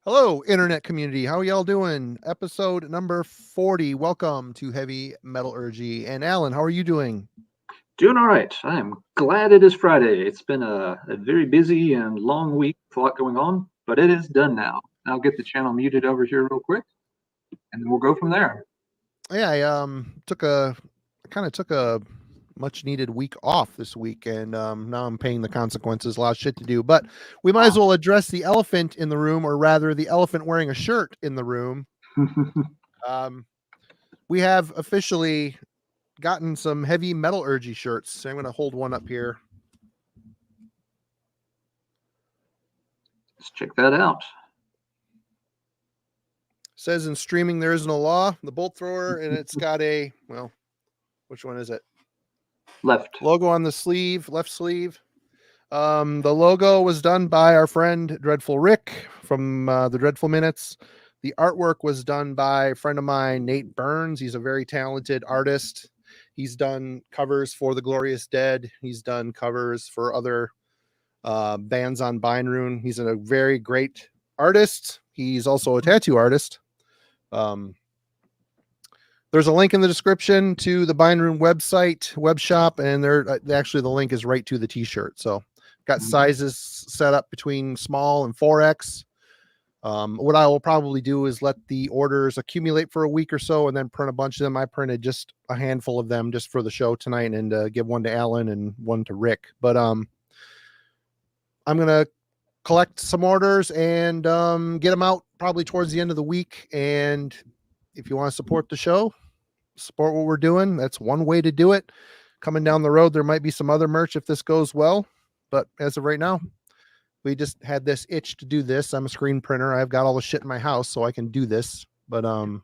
Hello, internet community. How are y'all doing? Episode number 40. Welcome to Heavy Metallurgy. And Alan, how are you doing? Doing all right. I am glad it is Friday. It's been a very busy and long week with a lot going on, but it is done now. I'll get the channel muted over here real quick, and then we'll go from there. Yeah, I kind of took a much needed week off this week, and now I'm paying the consequences. A lot of shit to do, but we might as well address the elephant in the room, or rather, the elephant wearing a shirt in the room. We have officially gotten some Heavy Metallurgy shirts. So I'm going to hold one up here. Let's check that out. Says in streaming there is no law, the bolt thrower, and it's got a, well, which one is it? Left. Logo on the sleeve, left sleeve. The logo was done by our friend Dreadful Rick from the Dreadful Minutes. The artwork was done by a friend of mine, Nate Burns. He's a very talented artist. He's done covers for The Glorious Dead. He's done covers for other bands on Bindrune. He's a very great artist. He's also a tattoo artist. There's a link in the description to the Bindrune website, web shop, and there actually the link is right to the t-shirt. So got sizes set up between small and 4X. What I will probably do is let the orders accumulate for a week or so and then print a bunch of them. I printed just a handful of them just for the show tonight and give one to Alan and one to Rick. But I'm going to collect some orders and get them out probably towards the end of the week. And if you want to support the show, support what we're doing, that's one way to do it. Coming down the road, there might be some other merch if this goes well. But as of right now, we just had this itch to do this. I'm a screen printer. I've got all the shit in my house, so I can do this. But and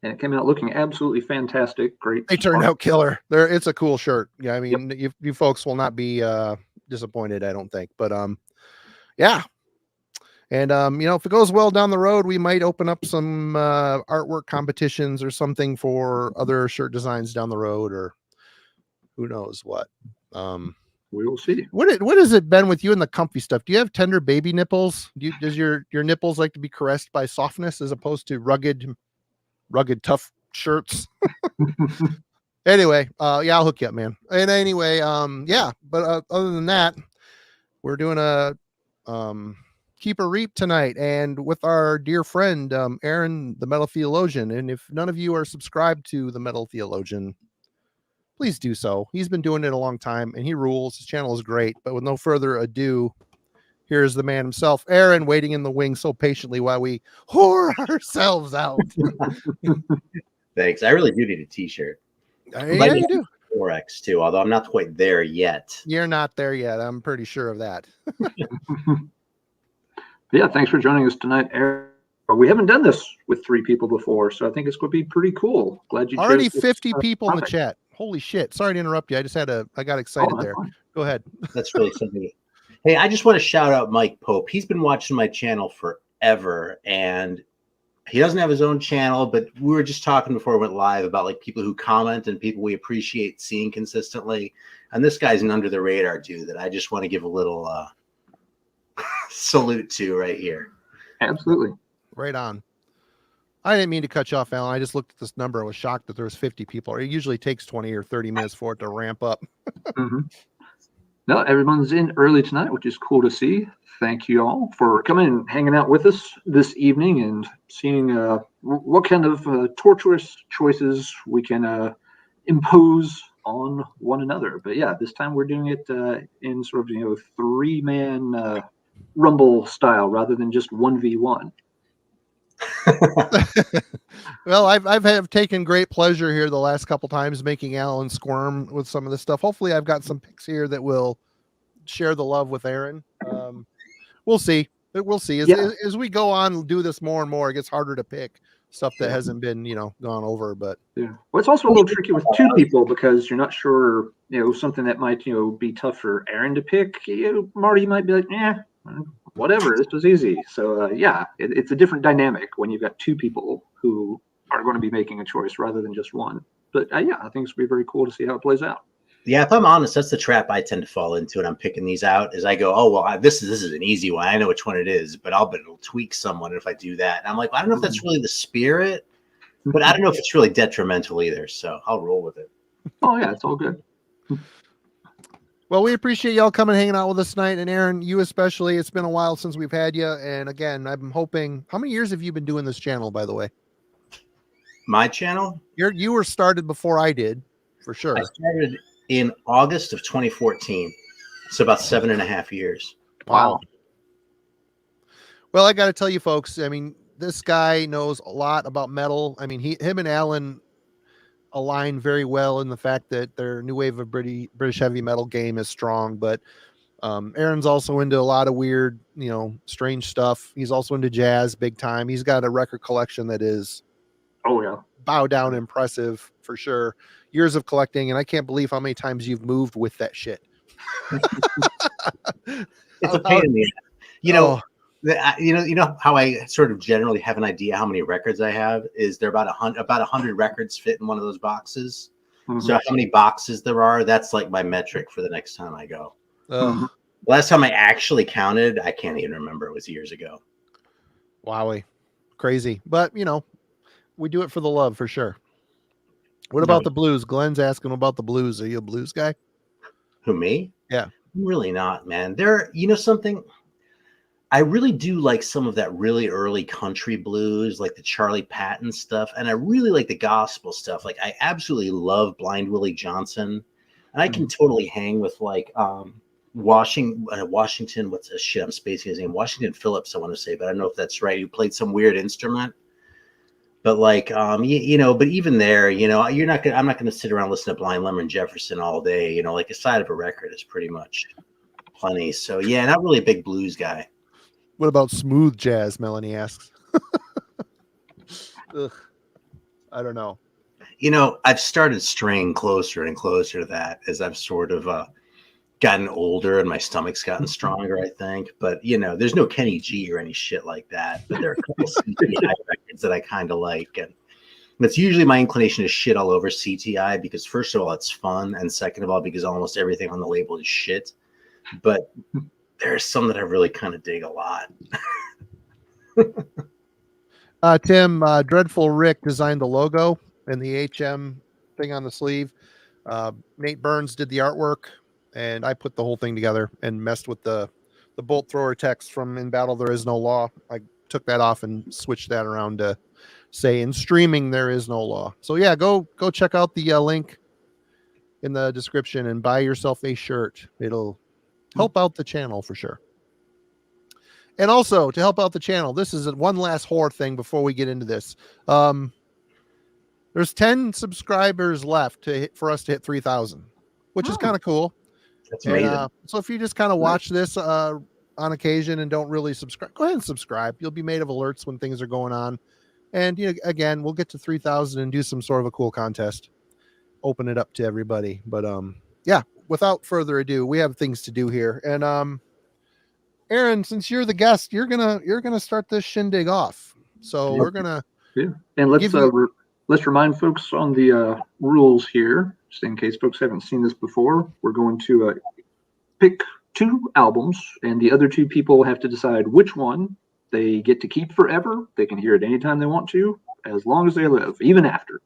it came out looking absolutely fantastic. Great. They turned out killer. It's a cool shirt. Yeah, I mean, you folks will not be disappointed, I don't think. But yeah. And if it goes well down the road, we might open up some artwork competitions or something for other shirt designs down the road, or who knows what. We will see. What has it been with you and the comfy stuff? Do you have tender baby nipples? Does your nipples like to be caressed by softness as opposed to rugged tough shirts? Anyway, yeah, I'll hook you up, man. And anyway, yeah, but other than that, we're doing a Keep a Reap tonight, and with our dear friend Aaron the Metal Theologian. And if none of you are subscribed to the Metal Theologian, please do so. He's been doing it a long time and he rules. His channel is great. But with no further ado, here's the man himself, Aaron, waiting in the wings so patiently while we whore ourselves out. Thanks. I really do need a t-shirt. Yeah, you do. 4X too, although I'm not quite there yet. You're not there yet. I'm pretty sure of that. Yeah, thanks for joining us tonight, Aaron. We haven't done this with 3 people before, so I think it's going to be pretty cool. Glad you already chose 50 people in the chat. Holy shit. Sorry to interrupt you. I got excited there. Fine. Go ahead. That's really something. Hey, I just want to shout out Mike Pope. He's been watching my channel forever, and he doesn't have his own channel, but we were just talking before we went live about like people who comment and people we appreciate seeing consistently. And this guy's an under the radar dude that I just want to give a little salute to right here. Absolutely. Right on. I didn't mean to cut you off, Alan. I just looked at this number. I was shocked that there was 50 people. It usually takes 20 or 30 minutes for it to ramp up. No, everyone's in early tonight, which is cool to see. Thank you all for coming and hanging out with us this evening and seeing what kind of torturous choices we can impose on one another. But yeah, this time we're doing it in sort of 3-man rumble style rather than just 1v1. Well, I've taken great pleasure here the last couple times making Alan squirm with some of this stuff. Hopefully I've got some picks here that will share the love with Aaron. We'll see. We'll see. As we go on, do this more and more, it gets harder to pick stuff that hasn't been, gone over. But yeah, well, it's also a little tricky with 2 people because you're not sure, something that might, be tough for Aaron to pick. Marty might be like, whatever, this was easy. So yeah, it's a different dynamic when you've got 2 people who are going to be making a choice rather than just one. But yeah, I think it's going to be very cool to see how it plays out. Yeah, if I'm honest, that's the trap I tend to fall into when I'm picking these out. Is I go, oh well, this is an easy one. I know which one it is, but I'll bet it'll tweak someone if I do that. And I'm like, well, I don't know if that's really the spirit, but I don't know if it's really detrimental either. So I'll roll with it. Oh yeah, it's all good. Well, we appreciate y'all coming hanging out with us tonight, and Aaron, you especially. It's been a while since we've had you, and again, I'm hoping. How many years have you been doing this channel, by the way? My channel? You were started before I did, for sure. I started in August of 2014. So about 7.5 years. Wow. Well, I got to tell you, folks. I mean, this guy knows a lot about metal. I mean, him and Alan align very well in the fact that their new wave of British heavy metal game is strong. But Aaron's also into a lot of weird, strange stuff. He's also into jazz big time. He's got a record collection that is, oh yeah, bow down impressive for sure. Years of collecting, and I can't believe how many times you've moved with that shit. It's a pain in the ass. You know how I sort of generally have an idea how many records I have is there about 100 records fit in one of those boxes. Mm-hmm. So how many boxes there are, that's like my metric for the next time I go. Mm-hmm. Last time I actually counted, I can't even remember. It was years ago. Wowie. Crazy. But we do it for the love for sure. What about the blues? Glenn's asking about the blues. Are you a blues guy? Who, me? Yeah. I'm really not, man. Something, I really do like some of that really early country blues, like the Charlie Patton stuff. And I really like the gospel stuff. Like I absolutely love Blind Willie Johnson. And I can totally hang with like Washington, what's this shit? I'm spacing his name. Washington Phillips, I want to say, but I don't know if that's right. Who played some weird instrument. But like, but even there, I'm not going to sit around listening to Blind Lemon Jefferson all day. Like a side of a record is pretty much plenty. So yeah, not really a big blues guy. What about smooth jazz? Melanie asks. Ugh, I don't know. I've started straying closer and closer to that as I've sort of gotten older and my stomach's gotten stronger, I think. But there's no Kenny G or any shit like that. But there are a couple CTI records that I kind of like, and it's usually my inclination to shit all over CTI because first of all it's fun, and second of all because almost everything on the label is shit. But there's some that I really kind of dig a lot. Tim, Dreadful Rick designed the logo and the HM thing on the sleeve. Nate Burns did the artwork. And I put the whole thing together and messed with the bolt thrower text from In Battle There Is No Law. I took that off and switched that around to say in streaming there is no law. So yeah, go check out the link in the description and buy yourself a shirt. It'll help out the channel for sure. And also to help out the channel, this is one last whore thing before we get into this. There's 10 subscribers left for us to hit 3,000, which is kind of cool. That's amazing. So if you just kind of watch this on occasion and don't really subscribe, go ahead and subscribe. You'll be made of alerts when things are going on. And again, we'll get to 3,000 and do some sort of a cool contest. Open it up to everybody. But yeah, without further ado, we have things to do here. And Aaron, since you're the guest, you're gonna start this shindig off. So we're gonna and let's remind folks on the rules here. Just in case folks haven't seen this before, we're going to pick 2 albums, and the other 2 people have to decide which one they get to keep forever. They can hear it anytime they want to, as long as they live, even after.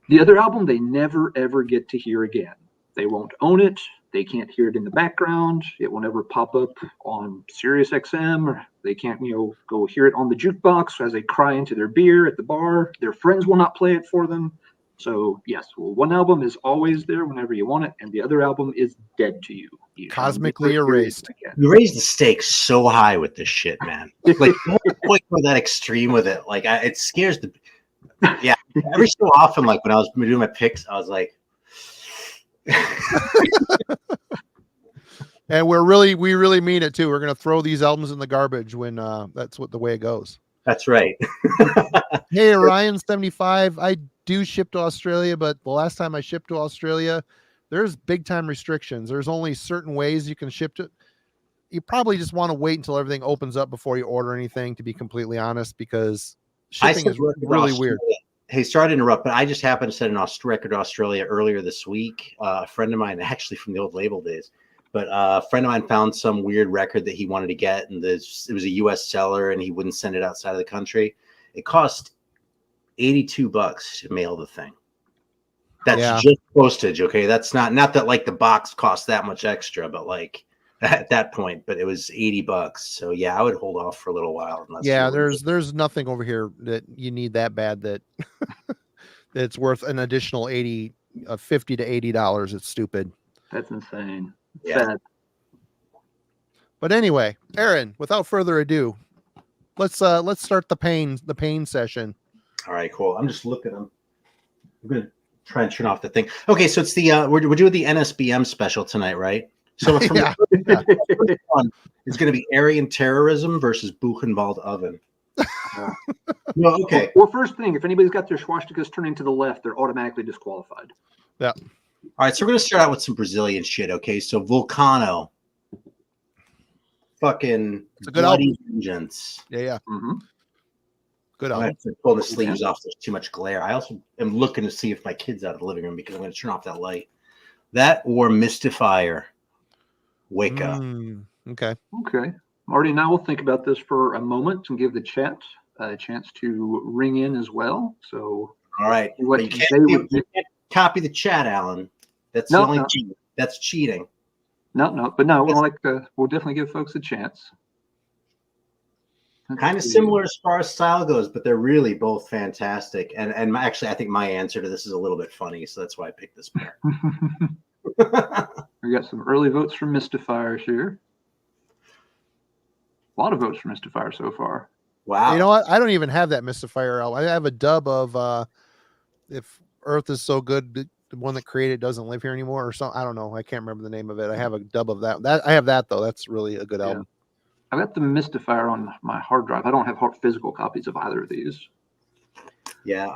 The other album they never, ever get to hear again. They won't own it. They can't hear it in the background. It will never pop up on Sirius XM. Or they can't, go hear it on the jukebox as they cry into their beer at the bar. Their friends will not play it for them. So yes, one album is always there whenever you want it, and the other album is dead to you. Cosmically erased. You raise the stakes so high with this shit, man. Like quite go that extreme with it. Like it scares the. Yeah, every so often, like when I was doing my picks, I was like. And we really mean it too. We're gonna throw these albums in the garbage when that's the way it goes. That's right. Hey, Orion75, I do ship to Australia, but the last time I shipped to Australia, there's big time restrictions. There's only certain ways you can ship to. You probably just want to wait until everything opens up before you order anything, to be completely honest, because shipping is really weird. Hey, sorry to interrupt, but I just happened to set an record Australia earlier this week. A friend of mine, actually from the old label days, but a friend of mine found some weird record that he wanted to get, and it was a U.S. seller, and he wouldn't send it outside of the country. It cost $82 to mail the thing. That's just postage, okay? That's not that like the box costs that much extra, but like at that point, but it was $80. So yeah, I would hold off for a little while. There's nothing over here that you need that bad that it's worth an additional $50 to $80. It's stupid. That's insane. Yeah. Sad. But anyway, Aaron, without further ado, let's start the pain session. All right, cool. I'm just looking. I'm gonna try and turn off the thing. Okay, so it's the we're doing the NSBM special tonight, right? So from Yeah. the one, it's going to be Aryan terrorism versus Buchenwald oven. No, okay. Well, first thing, if anybody's got their swastikas turning to the left, they're automatically disqualified. Yeah. All right, so we're going to start out with some Brazilian shit, okay? So Vulcano. Fucking It's a good Bloody album. Vengeance. Yeah. Mm-hmm. Good I'm album. going to pull the sleeves off. There's too much glare. I also am looking to see if my kid's out of the living room because I'm going to turn off that light. That or Mystifier. Wake up. Okay. Okay. Marty and I will think about this for a moment and give the chat a chance to ring in as well. So, All right. What You they can't copy the chat, Alan. That's No, the only no. cheating. That's cheating. we'll definitely give folks a chance. Kind of similar as far as style goes, but they're really both fantastic. And actually, I think my answer to this is a little bit funny, so that's why I picked this pair. We got some early votes from Mystifier here. A lot of votes from Mystifier so far. Wow. You know what? I don't even have that Mystifier album. I have a dub of If Earth is So Good, the one that created doesn't live here anymore or something. I don't know. I can't remember the name of it. I have a dub of that. I have that though. That's really a good album. I've got the Mystifier on my hard drive. I don't have physical copies of either of these. Yeah,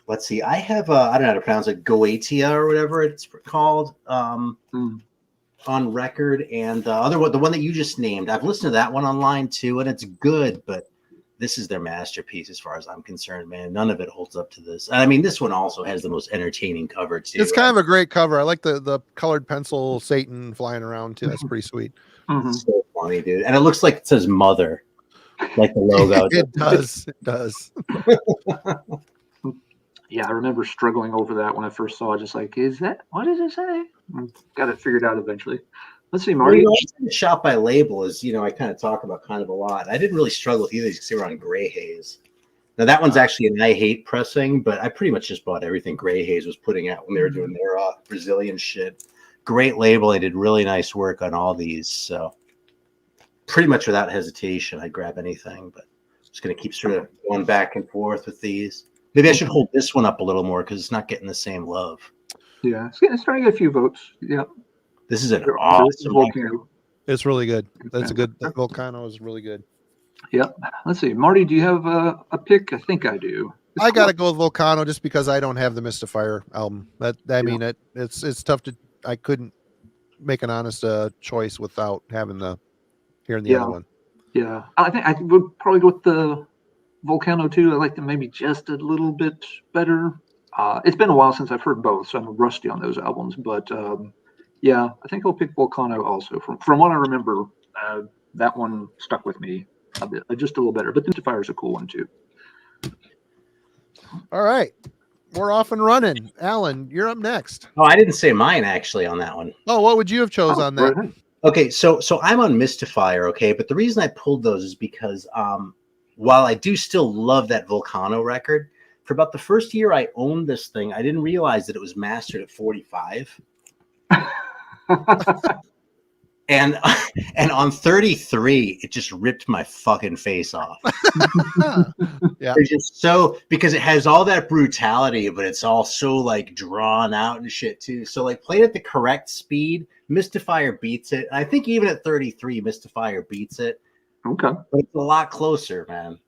let's see. I have I don't know how to pronounce it, Goetia or whatever it's called, on record, and the one that you just named. I've listened to that one online too, and it's good, but this is their masterpiece as far as I'm concerned, man. None of it holds up to this. I mean, this one also has the most entertaining cover too. It's kind of a great cover. I like the colored pencil Satan flying around too. That's pretty sweet. Mm-hmm. So funny, dude. And it looks like it says mother, like the logo. It does. It does. Yeah, I remember struggling over that when I first saw it. Just like, what does it say? Got it figured out eventually. Let's see, Marty. Shop by label is, I kind of talk about kind of a lot. I didn't really struggle with either because they were on Gray Haze. Now that one's actually an I Hate pressing, but I pretty much just bought everything Gray Haze was putting out when they were doing their Brazilian shit. Great label. They did really nice work on all these. So pretty much without hesitation, I'd grab anything, but I'm just going to keep sort of going back and forth with these. Maybe I should hold this one up a little more because it's not getting the same love. Yeah, it's starting to get a few votes. Yeah. This is an awesome record. It's really good. That's a good. That Volcano is really good. Yep. Let's see, Marty. Do you have a pick? I think I do. I gotta go with Volcano just because I don't have the Mystifier album. It's tough to. I couldn't make an honest choice without having hearing the other one. Yeah, I think I would probably go with the Volcano too. I like them maybe just a little bit better. It's been a while since I've heard both, so I'm rusty on those albums. But yeah, I think I'll pick Volcano also. From what I remember, that one stuck with me a bit, just a little better. But the Mystifier is a cool one too. All right, we're off and running. Alan, you're up next. Oh, I didn't say mine actually on that one. Oh, what would you have chose on that? Right. Okay, so I'm on Mystifier, okay, but the reason I pulled those is because while I do still love that Volcano record, for about the first year I owned this thing, I didn't realize that it was mastered at 45. And on 33, it just ripped my fucking face off. Yeah, it's just so, because it has all that brutality, but it's all so like drawn out and shit too. So like played at the correct speed, Mystifier beats it. I think even at 33, Mystifier beats it. Okay, but it's a lot closer, man.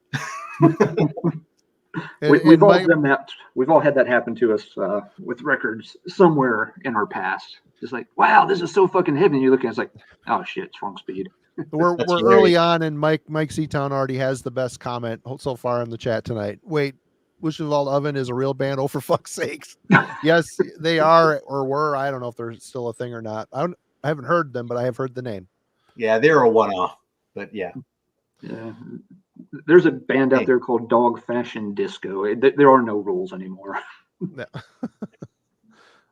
We've all done that. We've all had that happen to us with records somewhere in our past. Just like, wow, this is so fucking heavy. And you look at it, it's like, oh shit, it's wrong speed. we're early on, and Mike Seatown already has the best comment so far in the chat tonight. Wait, Buchenwald Oven is a real band? Oh, for fuck's sakes. Yes, they are or were. I don't know if they're still a thing or not. I haven't heard them, but I have heard the name. Yeah, they're a one-off, but yeah. Yeah. There's a band out there called Dog Fashion Disco. There are no rules anymore. Yeah.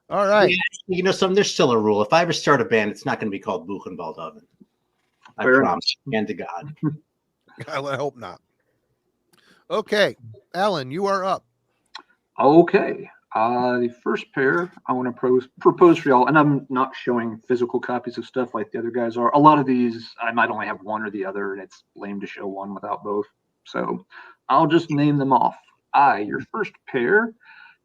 All right. Yeah, you know, there's still a rule. If I ever start a band, it's not going to be called Buchenwald Oven. I promise. And to God. I hope not. Okay, Alan, you are up. Okay. The first pair I want to propose for y'all, and I'm not showing physical copies of stuff like the other guys are. A lot of these, I might only have one or the other, and it's lame to show one without both. So I'll just name them off. Your first pair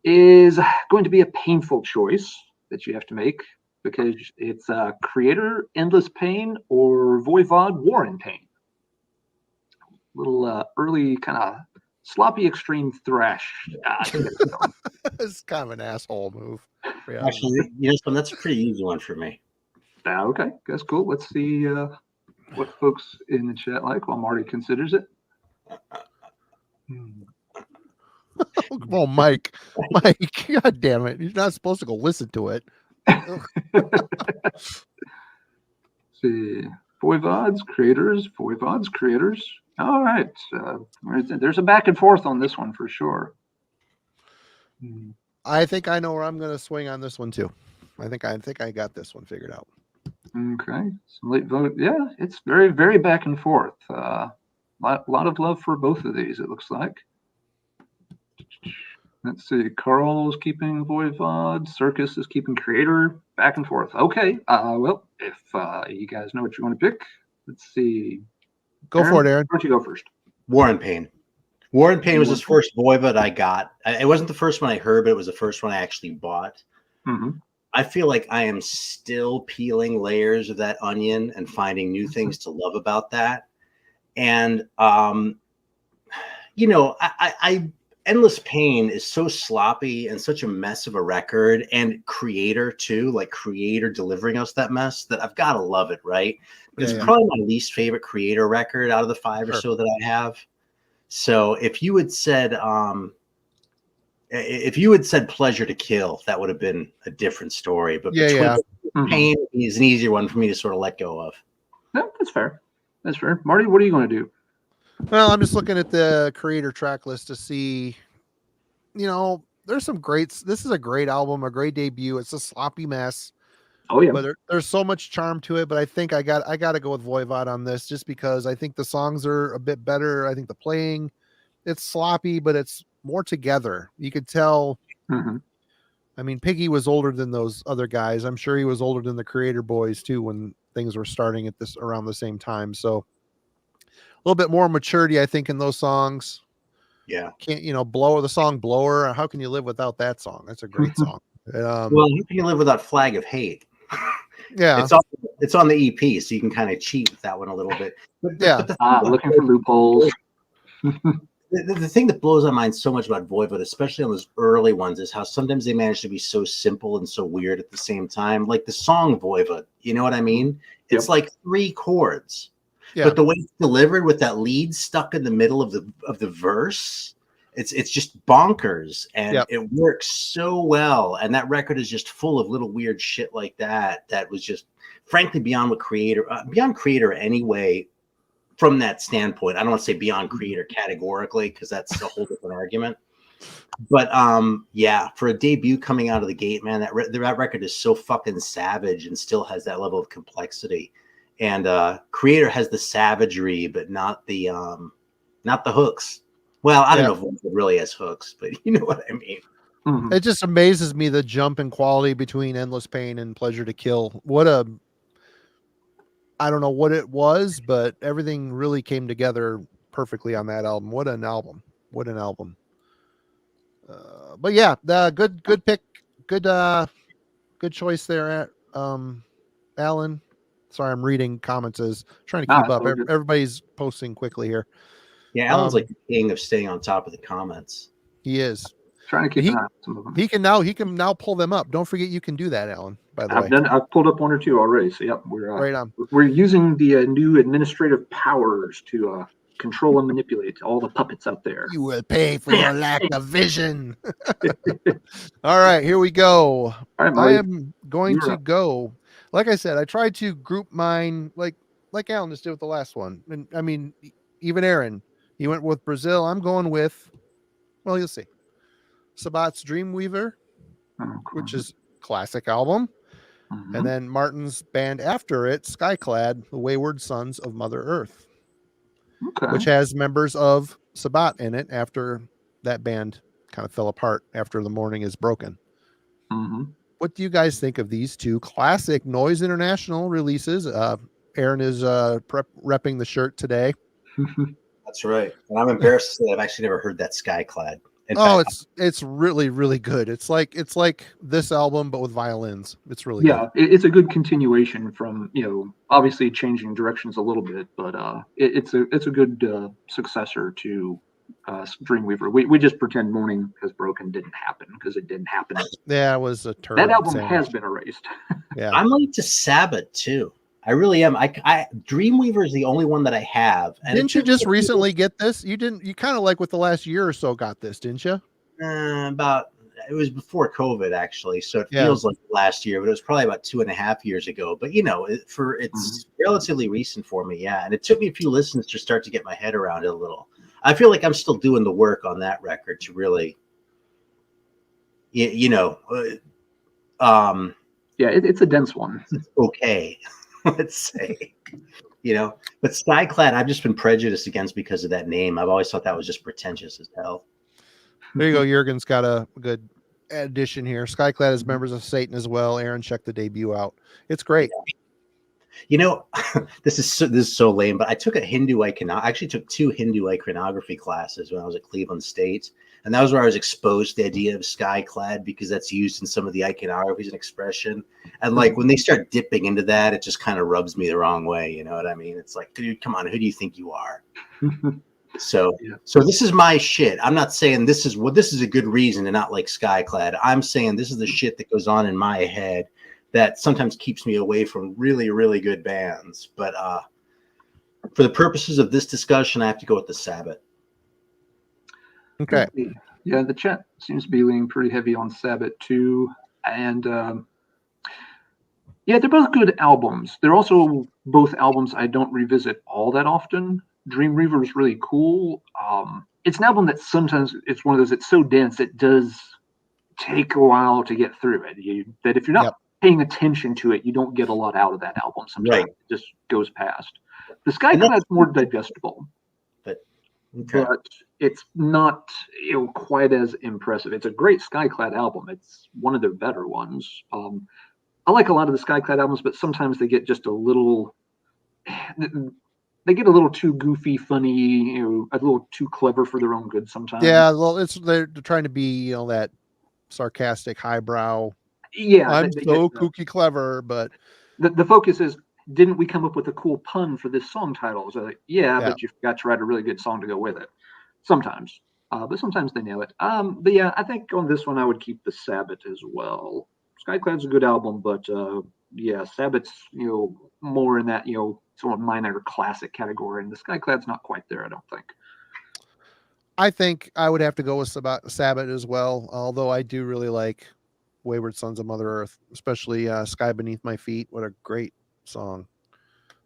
is going to be a painful choice that you have to make because it's Creator, Endless Pain, or Voivod, War and Pain. Little early kind of sloppy extreme thrash. It's kind of an asshole move. Actually, you know, that's a pretty easy one for me. Okay, that's cool. Let's see what folks in the chat like while Marty considers it. Oh, Mike, God damn it! You're not supposed to go listen to it. See, Voivods, Creators. All right, there's a back and forth on this one for sure. I think I know where I'm going to swing on this one too. I think I got this one figured out. Okay, some late vote. Yeah, it's very, very back and forth. Lot of love for both of these, it looks like. Let's see. Carl's keeping Voivod. Circus is keeping Creator. Back and forth. Okay. Well, if you guys know what you want to pick, let's see. Go for it, Aaron. Why don't you go first? War and Pain. War and Pain was his first Voivod I got. It wasn't the first one I heard, but it was the first one I actually bought. Mm-hmm. I feel like I am still peeling layers of that onion and finding new things to love about that. And, you know, I Endless Pain is so sloppy and such a mess of a record, and Creator too, like Creator delivering us that mess, that I've got to love it, right? But it's probably my least favorite Creator record out of the 5 or so that I have. So if you had said Pleasure to Kill, that would have been a different story. But Pain is an easier one for me to sort of let go of. No, that's fair. That's fair. Marty, what are you going to do? Well, I'm just looking at the Creator track list to see, you know, there's some greats. This is a great album, a great debut. It's a sloppy mess. Oh yeah. But there's so much charm to it. But I think I got to go with Voivod on this just because I think the songs are a bit better. I think the playing, it's sloppy, but it's more together. You could tell. Mm-hmm. I mean, Piggy was older than those other guys. I'm sure he was older than the Creator boys too when things were starting at this around the same time. So a little bit more maturity, I think, in those songs. Yeah. Can't, you know, the song Blower. How can you live without that song? That's a great song. Well, you can live without Flag of Hate. Yeah. It's on the EP, so you can kind of cheat with that one a little bit. But looking for loopholes. The thing that blows my mind so much about Voivod, especially on those early ones, is how sometimes they manage to be so simple and so weird at the same time. Like the song Voivod, you know what I mean? It's like 3 chords. Yeah. But the way it's delivered with that lead stuck in the middle of the verse, it's just bonkers, and it works so well. And that record is just full of little weird shit like that. That was just, frankly, beyond Creator anyway. From that standpoint, I don't want to say beyond Creator categorically because that's a whole different argument. But for a debut coming out of the gate, man, that record is so fucking savage and still has that level of complexity. And Creator has the savagery, but not the hooks. Well, I don't know if it really has hooks, but you know what I mean. Mm-hmm. It just amazes me the jump in quality between Endless Pain and Pleasure to Kill. I don't know what it was, but everything really came together perfectly on that album. What an album. But yeah, good pick. Good choice there, Alan. Sorry, I'm reading comments as trying to keep up. Everybody's posting quickly here. Yeah, Alan's like the king of staying on top of the comments. He is. Trying to keep an eye on some of them. He can now pull them up. Don't forget you can do that, Alan. By the way, I've pulled up 1 or 2 already. So we're right on. We're using the new administrative powers to control and manipulate all the puppets out there. You will pay for your lack of vision. All right, here we go. All right, I Mike. am going You're to up. go. Like I said, I tried to group mine like Alan just did with the last one. And I mean, even Aaron, he went with Brazil. I'm going with, well, you'll see. Sabbath's Dreamweaver, which is classic album. Mhm. And then Martin's band after it, Skyclad, The Wayward Sons of Mother Earth, Okay. which has members of Sabbath in it after that band kind of fell apart after The Morning is Broken. Mhm. What do you guys think of these two classic Noise International releases? Aaron is repping the shirt today. That's right. And I'm embarrassed to say I've actually never heard that Skyclad. In Oh, fact, it's really, really good. It's like this album, but with violins. It's really Yeah, it's a good continuation from, obviously changing directions a little bit, but it's a good successor to Dreamweaver. We just pretend Morning Has Broken didn't happen because it didn't happen. good. Yeah, it was a turd. That album sandwich. has been erased. Yeah. I'm late to Sabbath too. I really am. I Dreamweaver is the only one that I have. And Didn't you just recently get this? You didn't. You kind of like with the last year or so got this, didn't you? It was before COVID actually, so it Yeah. feels like last year, but it was probably about 2.5 years ago. But it's relatively recent for me, yeah. And it took me a few listens to start to get my head around it a little. I feel like I'm still doing the work on that record to really, Yeah, it's a dense one. okay, let's say, But Skyclad, I've just been prejudiced against because of that name. I've always thought that was just pretentious as hell. There you go. Jurgen's got a good addition here. Skyclad is members of Satan as well. Aaron, check the debut out. It's great. This is so lame, but I took I actually took 2 Hindu iconography classes when I was at Cleveland State. And that was where I was exposed to the idea of Skyclad because that's used in some of the iconographies and expression. And like when they start dipping into that, it just kind of rubs me the wrong way. You know what I mean? It's like, dude, come on, who do you think you are? So this is my shit. I'm not saying this is a good reason to not like Skyclad. I'm saying this is the shit that goes on in my head that sometimes keeps me away from really, really good bands. But for the purposes of this discussion, I have to go with the Sabbath. Okay. Yeah, the chat seems to be leaning pretty heavy on Sabbath too. And they're both good albums. They're also both albums I don't revisit all that often. Dreamweaver is really cool. It's an album that sometimes it's one of those, it's so dense, it does take a while to get through it. That if you're not paying attention to it, you don't get a lot out of that album. Sometimes it just goes past. The Skyclad's more digestible. But it's not quite as impressive. It's a great Skyclad album. It's one of their better ones. I like a lot of the Skyclad albums, but sometimes they get just a little too goofy, funny, a little too clever for their own good sometimes. Yeah, well, they're trying to be, that sarcastic, highbrow. Yeah, I'm so kooky clever, but the focus is, didn't we come up with a cool pun for this song title? So but you forgot to write a really good song to go with it. Sometimes, but sometimes they nail it. But yeah, I think on this one I would keep the Sabbath as well. Skyclad's a good album, but Sabbath's more in that somewhat minor classic category, and the Skyclad's not quite there, I don't think. I think I would have to go with Sabbath as well, although I do really like Wayward Sons of Mother Earth, especially Sky Beneath My Feet. What a great song.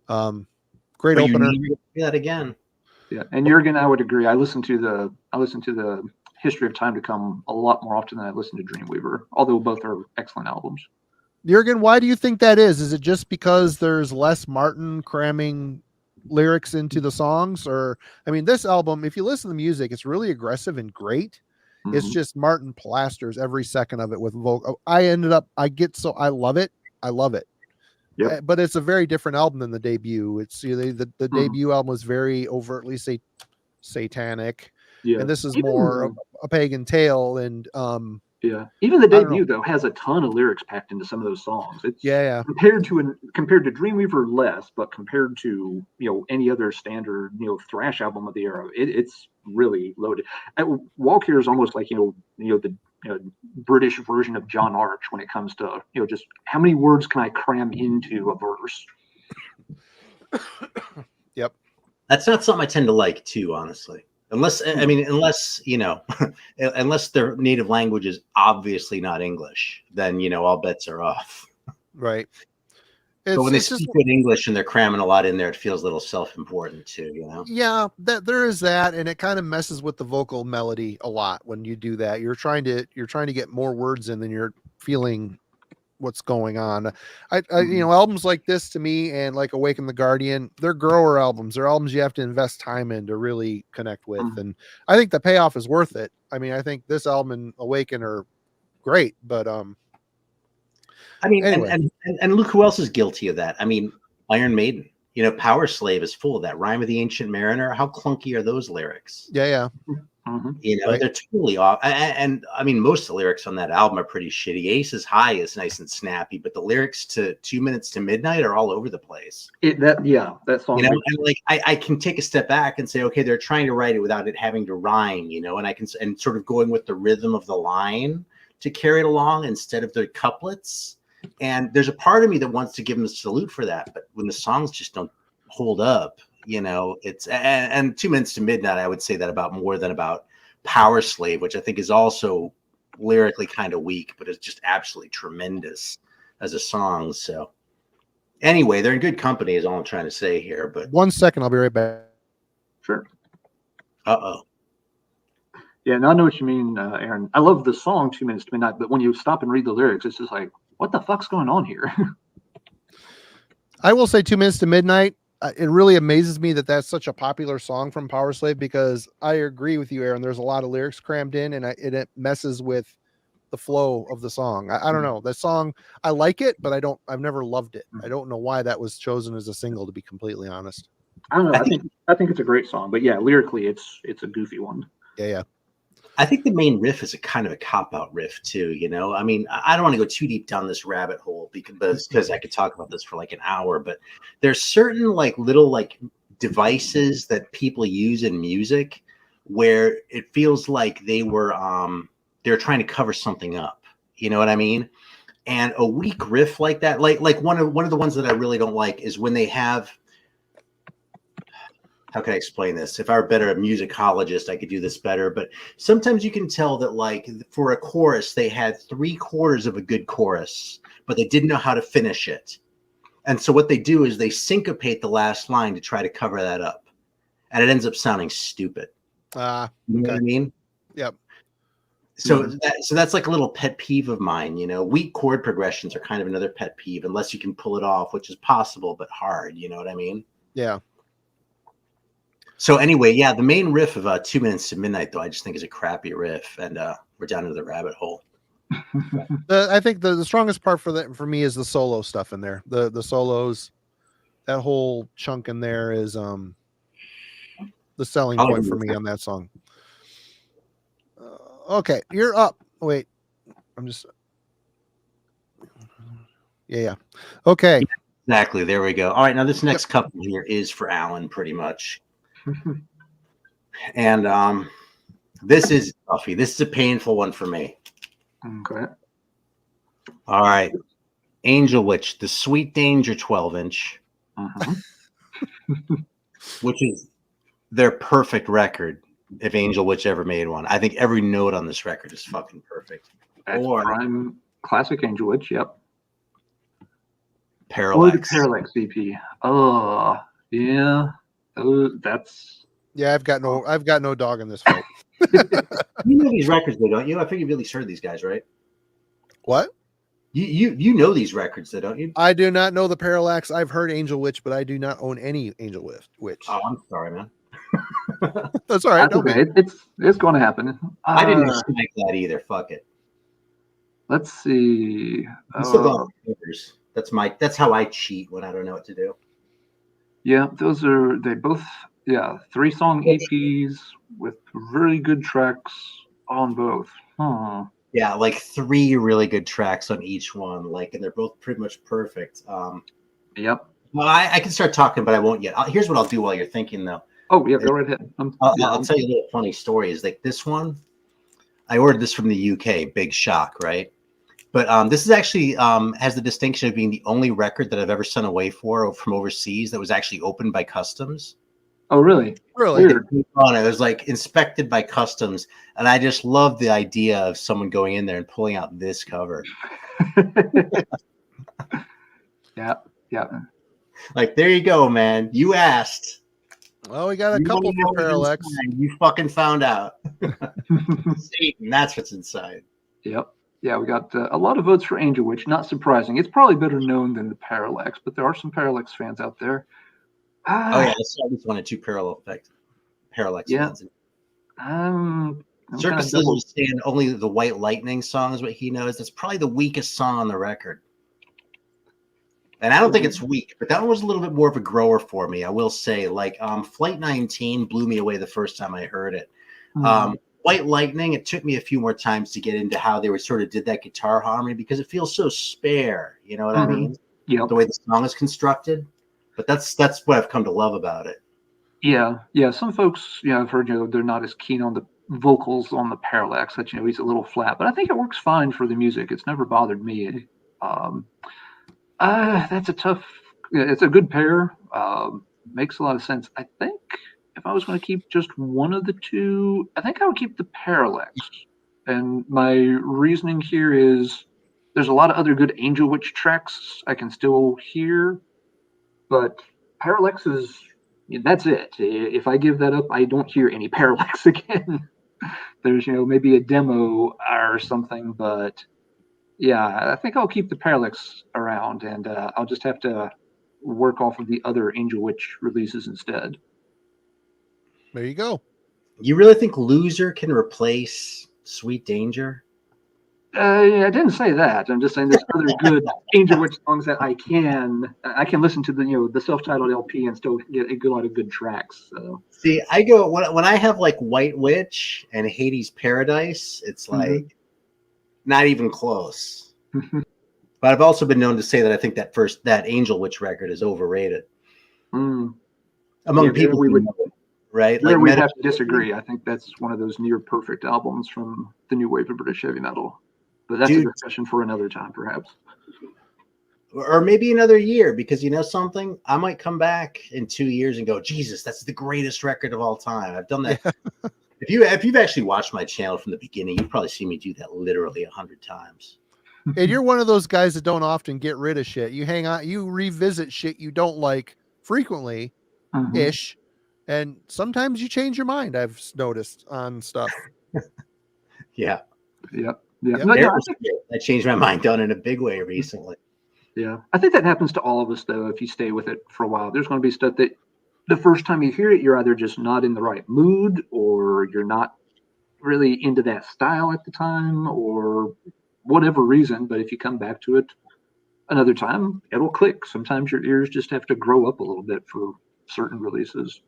Great opener. You need to do that again. Yeah, and Jurgen, I would agree. I listen to the History of Time to Come a lot more often than I listen to Dreamweaver, although both are excellent albums. Jurgen, why do you think that is? Is it just because there's less Martin cramming lyrics into the songs? Or, I mean, this album, if you listen to the music, it's really aggressive and great. Mm-hmm. It's just Martin plasters every second of it with vocal. I love it. I love it. Yep. But it's a very different album than the debut. It's the debut album was very overtly satanic. Yeah. And this is more a pagan tale. And even the debut though has a ton of lyrics packed into some of those songs. It's compared to Dreamweaver less, but compared to any other standard thrash album of the era, it's really loaded. Walk Here is almost like the British version of John Arch when it comes to just how many words can I cram into a verse. Yep. That's not something I tend to like too, honestly. Unless unless unless their native language is obviously not English, then all bets are off. Right. But when they It's just speak good English and they're cramming a lot in there, it feels a little self-important too, yeah, that there is that, and it kind of messes with the vocal melody a lot when you do that. You're trying to get more words in than you're feeling what's going on. Albums like this to me and like Awaken the Guardian, they're grower albums. They're albums you have to invest time in to really connect with. And I think the payoff is worth it. I mean, I think this album and Awaken are great, but anyway. and look who else is guilty of that. I mean, Iron Maiden, Power Slave is full of that. Rime of the Ancient Mariner. How clunky are those lyrics? Yeah. Right. They're totally off. And I mean, most of the lyrics on that album are pretty shitty. Ace's High is nice and snappy, but the lyrics to 2 Minutes to Midnight are all over the place. That song. And like I can take a step back and say, okay, they're trying to write it without it having to rhyme, and I can sort of going with the rhythm of the line to carry it along instead of the couplets. And there's a part of me that wants to give them a salute for that, but when the songs just don't hold up, it's and 2 Minutes to Midnight, I would say that about more than about Power Slave, which I think is also lyrically kind of weak, but it's just absolutely tremendous as a song. So anyway, they're in good company is all I'm trying to say here. But 1 second, I'll be right back. Sure. Uh-oh. Yeah, no, I know what you mean, Aaron. I love the song 2 Minutes to Midnight, but when you stop and read the lyrics, it's just like, what the fuck's going on here? I will say 2 Minutes to Midnight. It really amazes me that that's such a popular song from Power Slave, because I agree with you, Aaron. There's a lot of lyrics crammed in, and it messes with the flow of the song. I don't know. That song, I like it, but I've never loved it. I don't know why that was chosen as a single, to be completely honest. I don't know. I think it's a great song, but yeah, lyrically, it's a goofy one. Yeah. I think the main riff is a kind of a cop-out riff too, I mean, I don't want to go too deep down this rabbit hole because I could talk about this for like an hour, but there's certain like little like devices that people use in music where it feels like they're trying to cover something up. You know what I mean? And a weak riff like that, like one of the ones that I really don't like is when they have, how can I explain this? If I were better a musicologist, I could do this better. But sometimes you can tell that, like, for a chorus, they had 3/4 of a good chorus, but they didn't know how to finish it. And so what they do is they syncopate the last line to try to cover that up. And it ends up sounding stupid. You know what I mean? Yep. So that's like a little pet peeve of mine. Weak chord progressions are kind of another pet peeve, unless you can pull it off, which is possible, but hard. You know what I mean? Yeah. So anyway, yeah, the main riff of 2 Minutes to Midnight, though, I just think is a crappy riff, and we're down into the rabbit hole. I think the strongest part for me is the solo stuff in there. The solos, that whole chunk in there is the selling point for me on that song. Okay, you're up. Wait, I'm just. Yeah. Okay. Exactly. There we go. All right. Now this next couple here is for Alan, pretty much. And this is toughy. This is a painful one for me. Okay. All right. Angel Witch, the Sweet Danger 12-inch, which is their perfect record if Angel Witch ever made one. I think every note on this record is fucking perfect. That's prime classic Angel Witch. Yep. Parallax. Or the Parallax EP. Oh, yeah. That's. Yeah, I've got no dog in this fight. You know these records, though, don't you? I think you've at least heard these guys, right? What? You know these records, though, don't you? I do not know the Parallax. I've heard Angel Witch, but I do not own any Angel Witch. Oh, I'm sorry, man. That's all right. Okay. It's going to happen. I didn't expect that either. Fuck it. Let's see. That's how I cheat when I don't know what to do. Yeah, they both 3-song EPs with really good tracks on both. Huh. Yeah, like 3 really good tracks on each one, and they're both pretty much perfect. Yep. Well, I can start talking, but I won't yet. Here's what I'll do while you're thinking, though. Oh, yeah, go right ahead. I'll tell you a little funny story. Is like this one, I ordered this from the UK. Big shock, right? But this is actually has the distinction of being the only record that I've ever sent away from overseas that was actually opened by customs. Oh, really? Really? Weird. On it. It was like inspected by customs, and I just love the idea of someone going in there and pulling out this cover. Yeah. Like, there you go, man. You asked. Well, we got a You couple wanna know for what's Parallax. inside. You fucking found out. Satan, that's what's inside. Yep. Yeah, we got a lot of votes for Angel Witch. Not surprising. It's probably better known than the Parallax, but there are some Parallax fans out there. Oh yeah, I saw this one at two Parallax Yeah. fans. I'm Circus double. was saying only the White Lightning song is what he knows. That's probably the weakest song on the record. And I don't think it's weak, but that one was a little bit more of a grower for me. I will say, like, Flight 19 blew me away the first time I heard it. White Lightning, it took me a few more times to get into how they were sort of did that guitar harmony because it feels so spare. You know what I mean? Yeah. The way the song is constructed. But that's what I've come to love about it. Yeah. Some folks, I've heard, they're not as keen on the vocals on the Parallax. That he's a little flat, but I think it works fine for the music. It's never bothered me. That's a tough. It's a good pair. Makes a lot of sense. I think if I was going to keep just one of the two, I think I would keep the Parallax. And my reasoning here is there's a lot of other good Angel Witch tracks I can still hear, but Parallax is, that's it. If I give that up, I don't hear any Parallax again. There's, maybe a demo or something, but yeah, I think I'll keep the Parallax around, and I'll just have to work off of the other Angel Witch releases instead. There you go. You really think Loser can replace Sweet Danger? I didn't say that. I'm just saying there's other good Angel Witch songs that I can listen to the self-titled LP and still get a lot of good tracks. So see, I go when I have like White Witch and Hades Paradise, it's like not even close. But I've also been known to say that I think that Angel Witch record is overrated among people. We would, right? Like we'd have to disagree. I think that's one of those near perfect albums from the new wave of British heavy metal. But that's a discussion for another time, perhaps. Or maybe another year, because you know something? I might come back in 2 years and go, Jesus, that's the greatest record of all time. I've done that. Yeah. If you've actually watched my channel from the beginning, you've probably seen me do that literally 100 times. And you're one of those guys that don't often get rid of shit. You hang on, you revisit shit you don't like frequently ish. And sometimes you change your mind, I've noticed on stuff. Yeah. I changed my mind done in a big way recently. Yeah. I think that happens to all of us, though, if you stay with it for a while. There's going to be stuff that the first time you hear it, you're either just not in the right mood or you're not really into that style at the time or whatever reason. But if you come back to it another time, it'll click. Sometimes your ears just have to grow up a little bit for certain releases.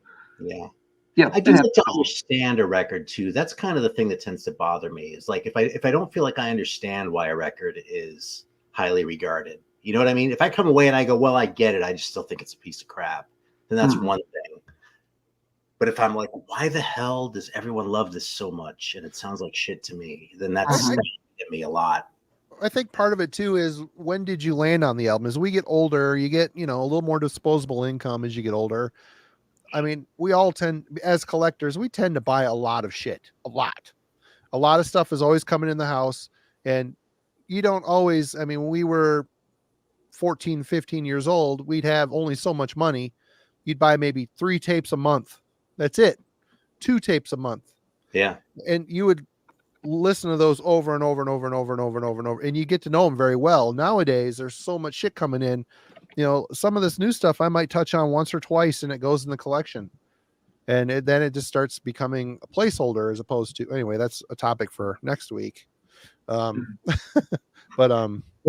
Yeah, I do like to understand a record too. That's kind of the thing that tends to bother me. Is like if I don't feel like I understand why a record is highly regarded. You know what I mean? If I come away and I go, well, I get it, I just still think it's a piece of crap. Then that's one thing. But if I'm like, why the hell does everyone love this so much and it sounds like shit to me? Then that's at me a lot. I think part of it too is when did you land on the album? As we get older, you get a little more disposable income as you get older. I mean, we all as collectors, we tend to buy a lot of shit, a lot of stuff is always coming in the house. And you don't always, I mean, when we were 14, 15 years old, we'd have only so much money. You'd buy maybe 3 tapes a month. That's it. 2 tapes a month. Yeah. And you would listen to those over and over and over and over and over and over and over. And you get to know them very well. Nowadays, there's so much shit coming in. Some of this new stuff I might touch on once or twice and it goes in the collection. And then it just starts becoming a placeholder as opposed to, anyway, that's a topic for next week. Well,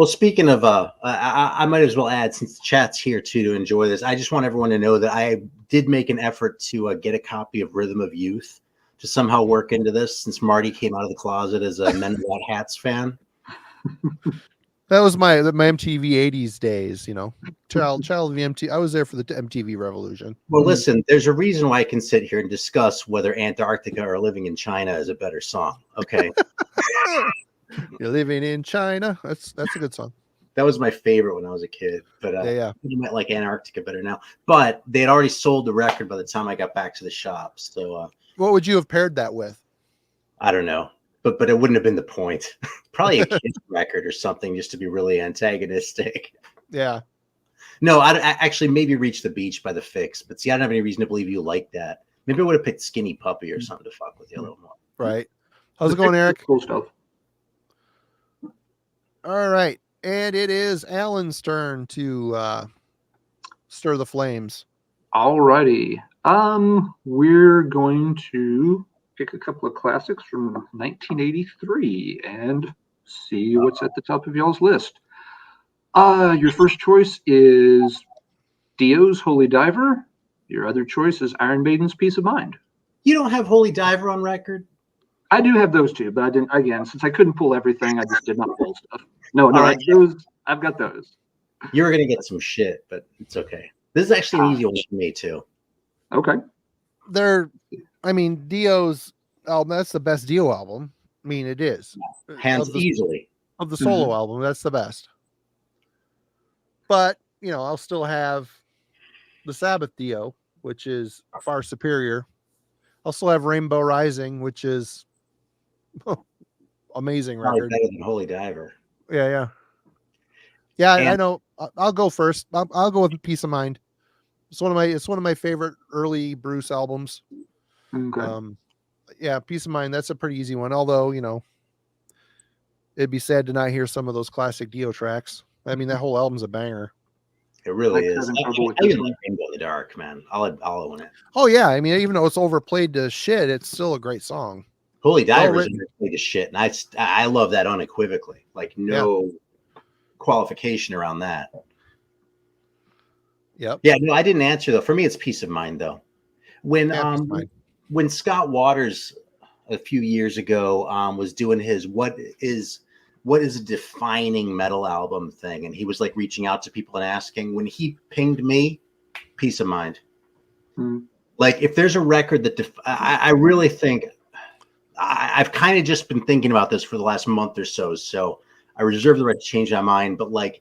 speaking of, I might as well add, since the chat's here too, to enjoy this. I just want everyone to know that I did make an effort to get a copy of Rhythm of Youth to somehow work into this, since Marty came out of the closet as a Men Without Hats fan. That was my MTV 80s days, child of the MTV. I was there for the MTV revolution. Well, listen, there's a reason why I can sit here and discuss whether Antarctica or Living in China is a better song. Okay. You're living in China. That's a good song. That was my favorite when I was a kid. But Yeah. I might like Antarctica better now. But they had already sold the record by the time I got back to the shop. So What would you have paired that with? I don't know. But it wouldn't have been the point. Probably a kid's record or something, just to be really antagonistic. Yeah. No, I actually maybe Reach the Beach by the Fix. But see, I don't have any reason to believe you like that. Maybe I would have picked Skinny Puppy or something to fuck with you a little more. Right. How's it going, Eric? Cool stuff. All right. And it is Alan's turn to stir the flames. All righty. We're going to pick a couple of classics from 1983 and see what's at the top of y'all's list. Your first choice is Dio's Holy Diver. Your other choice is Iron Maiden's Peace of Mind. You don't have Holy Diver on record? I do have those two, but I didn't. Again, since I couldn't pull everything, I just did not pull stuff. No, right. I've got those. You were gonna get some shit, but it's okay. This is actually an easy one for me too. Okay. Dio's album, that's the best Dio album. I mean, it is. Hands easily. Of the solo album, that's the best. But, I'll still have the Sabbath Dio, which is far superior. I'll still have Rainbow Rising, which is amazing Probably record. better than Holy Diver. Yeah, I know. I'll go first. I'll go with Peace of Mind. It's one of my favorite early Bruce albums. Okay. Peace of Mind. That's a pretty easy one. Although, it'd be sad to not hear some of those classic Dio tracks. I mean, that whole album's a banger. It really is. I even like Rainbow in the Dark, man. I'll own it. Oh yeah, I mean, even though it's overplayed to shit, it's still a great song. Holy Diver is overplayed to shit, and I love that unequivocally. Like no qualification around that. Yep. Yeah, no, I didn't answer though. For me, it's Peace of Mind though. When Scott Waters a few years ago was doing his what is a defining metal album thing, and he was like reaching out to people and asking, when he pinged me, Peace of Mind. Like if there's a record that I really think I've kind of just been thinking about this for the last month or so I reserve the right to change my mind, but like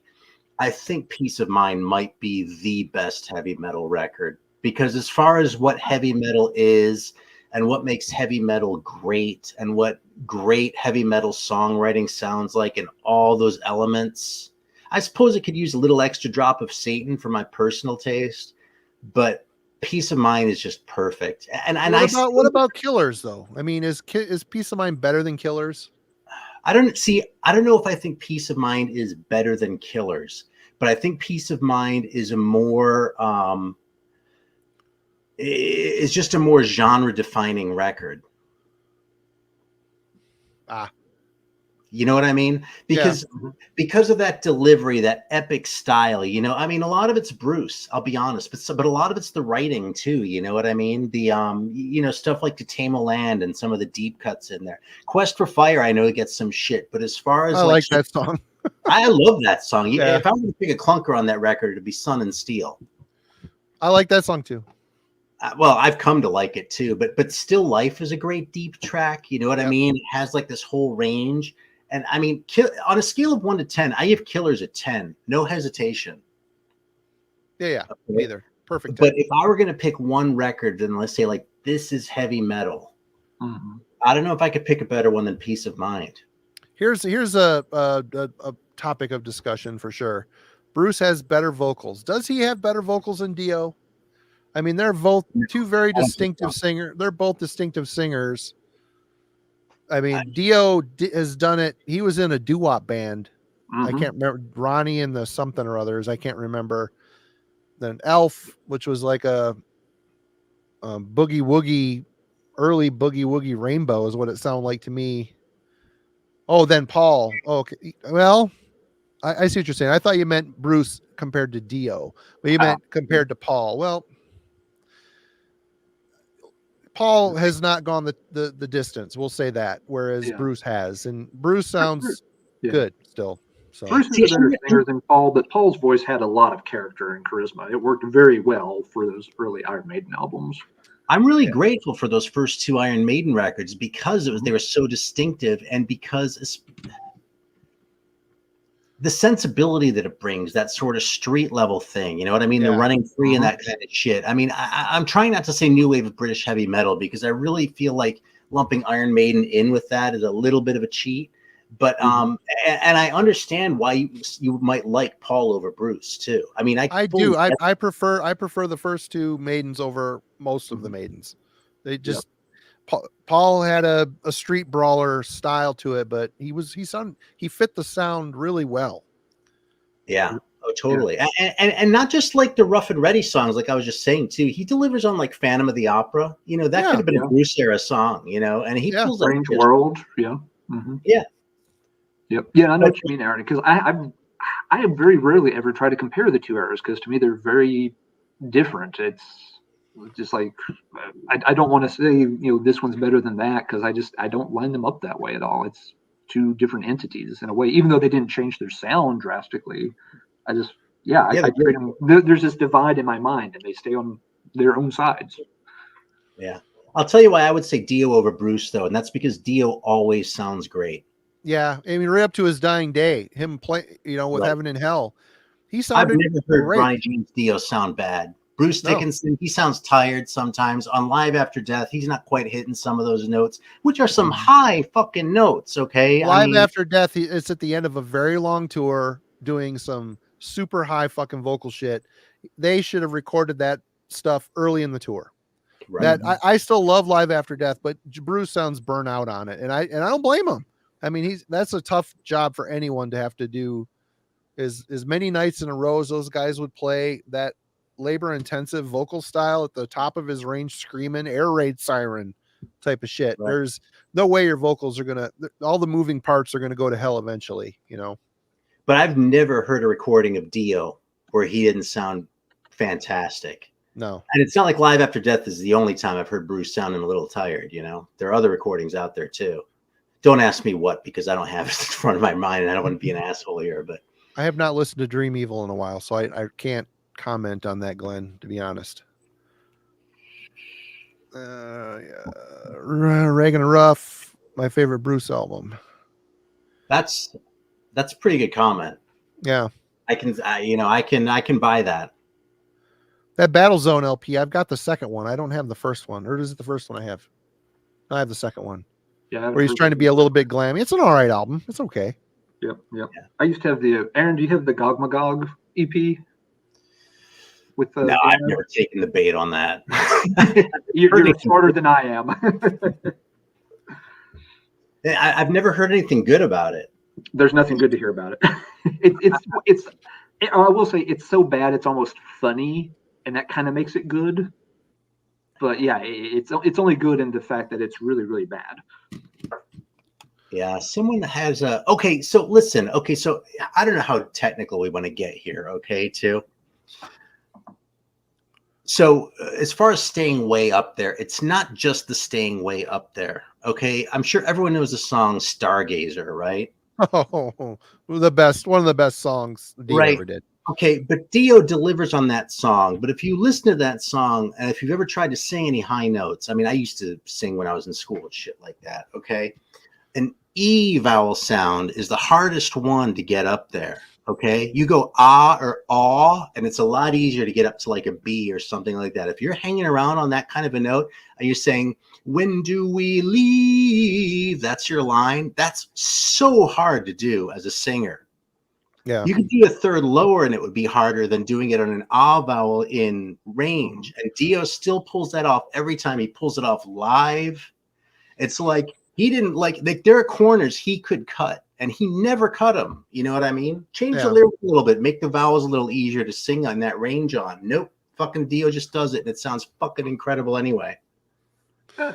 I think Peace of Mind might be the best heavy metal record, because as far as what heavy metal is and what makes heavy metal great and what great heavy metal songwriting sounds like and all those elements, I suppose it could use a little extra drop of Satan for my personal taste, but Peace of Mind is just perfect. And what about Killers though? I mean, is Peace of Mind better than Killers? I don't know if I think Peace of Mind is better than Killers, but I think Peace of Mind is is just a more genre defining record. You know what I mean? Because of that delivery, that epic style, I mean, a lot of it's Bruce, I'll be honest, but a lot of it's the writing too. You know what I mean? The, stuff like To Tame a Land and some of the deep cuts in there. Quest for Fire, I know it gets some shit, but as far as I like that song. I love that song. Yeah. If I were to pick a clunker on that record, it'd be Sun and Steel. I like that song too. Well, I've come to like it too, but Still Life is a great deep track. You know what I mean? It has like this whole range. And I mean, on a scale of 1 to 10, I give Killers a 10, no hesitation. Yeah, either. Perfect. But if I were going to pick one record, then let's say like this is heavy metal. I don't know if I could pick a better one than Peace of Mind. Here's a topic of discussion for sure. Bruce has better vocals. Does he have better vocals than Dio? I mean, they're both two very distinctive singers. They're both distinctive singers. I mean, Dio has done it. He was in a doo-wop band. I can't remember, Ronnie and the something or others. I can't remember. Then Elf, which was like a boogie woogie, early boogie woogie rainbow is what it sounded like to me. Oh, then Paul. Oh, okay. Well, I see what you're saying. I thought you meant Bruce compared to Dio, but you meant compared to Paul. Well, Paul has not gone the distance. We'll say that, whereas Bruce has, and Bruce sounds good still. So Bruce is a better singer than Paul, but Paul's voice had a lot of character and charisma. It worked very well for those early Iron Maiden albums. I'm really grateful for those first two Iron Maiden records because they were so distinctive, and because the sensibility that it brings, that sort of street level thing, you know what I mean? The running free and that kind of shit. I mean, I'm trying not to say new wave of British heavy metal because I really feel like lumping Iron Maiden in with that is a little bit of a cheat. But and I understand why you might like Paul over Bruce too. I mean, I do. I prefer the first two Maidens over most of the Maidens. They just Paul had a street brawler style to it, but he fit the sound really well. Yeah. Oh, totally. Yeah. And not just like the rough and ready songs, like I was just saying too. He delivers on like Phantom of the Opera. You know, that could have been a Bruce era song, you know, and he pulls Strange World. Yeah. Yeah. Yep. Yeah, I know what you mean, Aaron, because I have very rarely ever tried to compare the two eras because to me they're very different. It's just like I don't want to say, you know, this one's better than that because I don't line them up that way at all. It's two different entities in a way, even though they didn't change their sound drastically. I treat them, there's this divide in my mind and they stay on their own sides. Yeah. I'll tell you why I would say Dio over Bruce though, and that's because Dio always sounds great. Yeah, I mean, right up to his dying day, him play, you know, with Heaven and Hell, he sounded. I've never heard Ronnie James Dio sound bad. Bruce Dickinson, he sounds tired sometimes. On Live After Death, he's not quite hitting some of those notes, which are some high fucking notes. Okay, Live After Death, it's at the end of a very long tour, doing some super high fucking vocal shit. They should have recorded that stuff early in the tour. Right. That I still love Live After Death, but Bruce sounds burnt out on it, and I don't blame him. I mean, that's a tough job for anyone to have to do. As many nights in a row as those guys would play, that labor intensive vocal style at the top of his range, screaming air raid siren type of shit. Right. There's no way your vocals are all the moving parts are gonna go to hell eventually, you know. But I've never heard a recording of Dio where he didn't sound fantastic. No. And it's not like Live After Death is the only time I've heard Bruce sounding a little tired, you know. There are other recordings out there too. Don't ask me what, because I don't have it in front of my mind and I don't want to be an asshole here, but I have not listened to Dream Evil in a while, so I can't comment on that, Glenn, to be honest. Reagan Ruff, my favorite Bruce album. That's a pretty good comment. Yeah. I can buy that. That Battle Zone LP, I've got the second one. I don't have the first one. Or is it the first one I have? I have the second one. Yeah, where he's trying to be a little bit glammy. It's an all right album. It's okay. Yep. I used to have the Aaron. Do you have the Gog Magog EP? With the no, I've never taken the bait on that. You're smarter than I am. I've never heard anything good about it. There's nothing good to hear about it. I will say it's so bad it's almost funny, and that kind of makes it good. But yeah, it's only good in the fact that it's really, really bad. Yeah, someone has a okay. So listen, okay. So I don't know how technical we want to get here. Okay, too. So as far as staying way up there, it's not just the staying way up there. Okay, I'm sure everyone knows the song Stargazer, right? Oh, one of the best songs Dio ever did. Okay, but Dio delivers on that song. But if you listen to that song, and if you've ever tried to sing any high notes, I mean, I used to sing when I was in school and shit like that, okay? An E vowel sound is the hardest one to get up there, okay? You go ah or aw, and it's a lot easier to get up to like a B or something like that. If you're hanging around on that kind of a note, and you're saying, when do we leave? That's your line. That's so hard to do as a singer. Yeah. You could do a third lower and it would be harder than doing it on an ah vowel in range. And Dio still pulls that off every time he pulls it off live. It's like he didn't like there are corners he could cut and he never cut them. You know what I mean? Change the lyrics a little bit, make the vowels a little easier to sing on that range on. Nope. Fucking Dio just does it and it sounds fucking incredible anyway.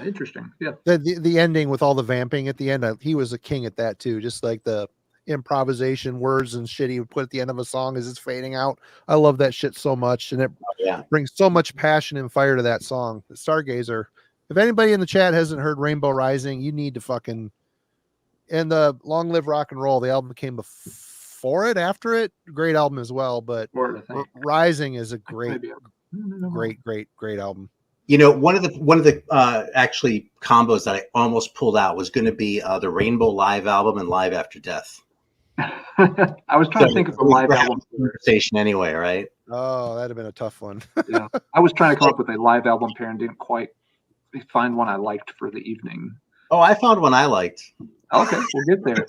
Interesting. Yeah. The ending with all the vamping at the end, he was a king at that too. Just like the improvisation words and shit he would put at the end of a song as it's fading out. I love that shit so much, and it brings so much passion and fire to that song. Stargazer. If anybody in the chat hasn't heard Rainbow Rising, you need to fucking. And the Long Live Rock and Roll, the album came before it, after it. Great album as well, but Rising is a great album. You know, one of the actually combos that I almost pulled out was going to be the Rainbow Live album and Live After Death. I was trying to think of a live album conversation anyway, right? Oh, that'd have been a tough one. Yeah, I was trying to come up with a live album pair and didn't quite find one I liked for the evening. Oh, I found one I liked. Okay, we'll get there.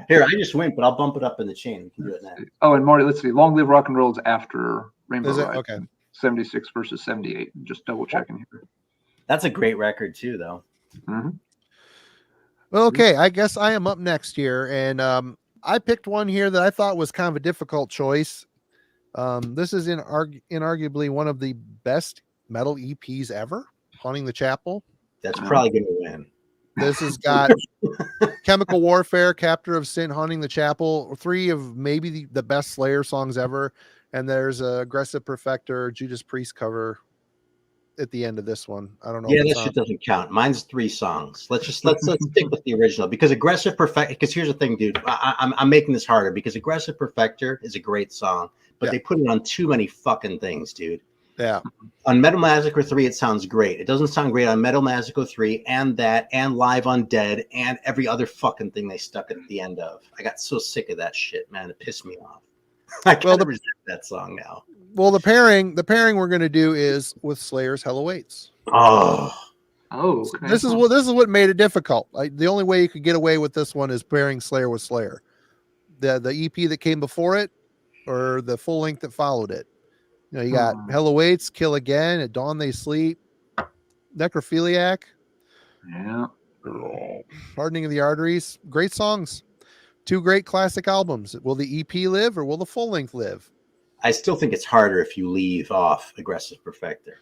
Here, I just went, but I'll bump it up in the chain. We can do it now. Oh, and Marty, let's see. Long Live Rock and Roll is after Rainbow Is it? Ride. Okay. 76 versus 78. Just double checking here. That's a great record too, though. Mm-hmm. Well, okay, I guess I am up next here, and I picked one here that I thought was kind of a difficult choice. This is inarguably one of the best metal EPs ever, Haunting the Chapel. That's probably going to win. This has got Chemical Warfare, Captor of Sin, Haunting the Chapel, 3 of maybe the best Slayer songs ever, and there's a Aggressive Perfector, Judas Priest cover at the end of this one. I don't know. Yeah, that shit doesn't count. Mine's 3 songs. Let's stick with the original, because Aggressive Perfector. Because here's the thing, dude. I'm making this harder because Aggressive Perfector is a great song, but they put it on too many fucking things, dude. Yeah. On Metal Massacre 3, it sounds great. It doesn't sound great on Metal Massacre 3 and that and Live Undead and every other fucking thing they stuck at the end of. I got so sick of that shit, man. It pissed me off. I kind of resent that song now. Well, the pairing we're going to do is with Slayer's Hell Awaits. Oh, okay. This is what made it difficult. The only way you could get away with this one is pairing Slayer with Slayer. The EP that came before it, or the full length that followed it. You know, you got Hell Awaits, Kill Again, At Dawn They Sleep, Necrophiliac, Hardening of the Arteries. Great songs. 2 great classic albums. Will the EP live or will the full length live? I still think it's harder if you leave off Aggressive Perfector.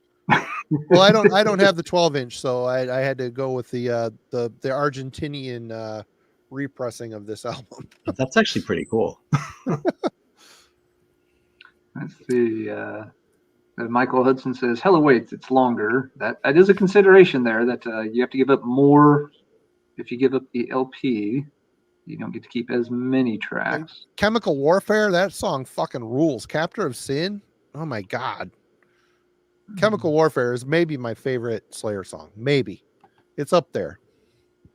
Well, I don't have the 12-inch, so I had to go with the Argentinian repressing of this album. That's actually pretty cool. Let's see. Michael Hudson says, Hell Awaits, it's longer. That is a consideration there, that you have to give up more. If you give up the LP, you don't get to keep as many tracks. Chemical Warfare, that song fucking rules. Captor of Sin, oh my God. Chemical Warfare is maybe my favorite Slayer song. Maybe. It's up there.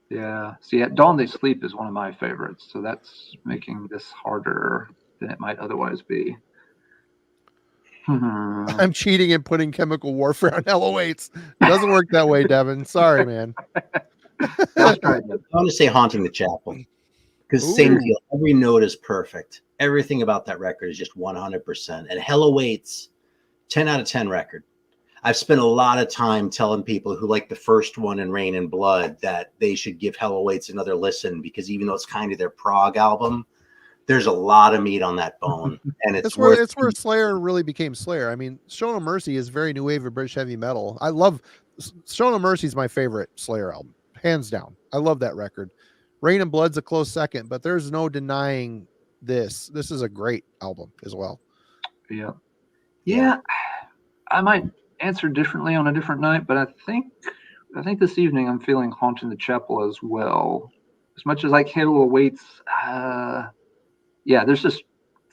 Yeah. See, At Dawn They Sleep is one of my favorites, so that's making this harder than it might otherwise be. I'm cheating and putting Chemical Warfare on Hell Awaits. It doesn't work that way, Devin. Sorry, man. I'm going to say Haunting the Chapel, because same deal. Every note is perfect. Everything about that record is just 100%. And Hell Awaits, 10 out of 10 record. I've spent a lot of time telling people who like the first one in Rain and Blood that they should give Hell Awaits another listen, because even though it's kind of their prog album, there's a lot of meat on that bone, and it's where Slayer really became Slayer. I mean, Show No Mercy is very new wave of British heavy metal. I love Show No Mercy is my favorite Slayer album, hands down. I love that record. Rain and Blood's a close second, but there's no denying this. This is a great album as well. Yeah. I might answer differently on a different night, but I think this evening I'm feeling Haunting the Chapel as well. As much as like Hell Awaits,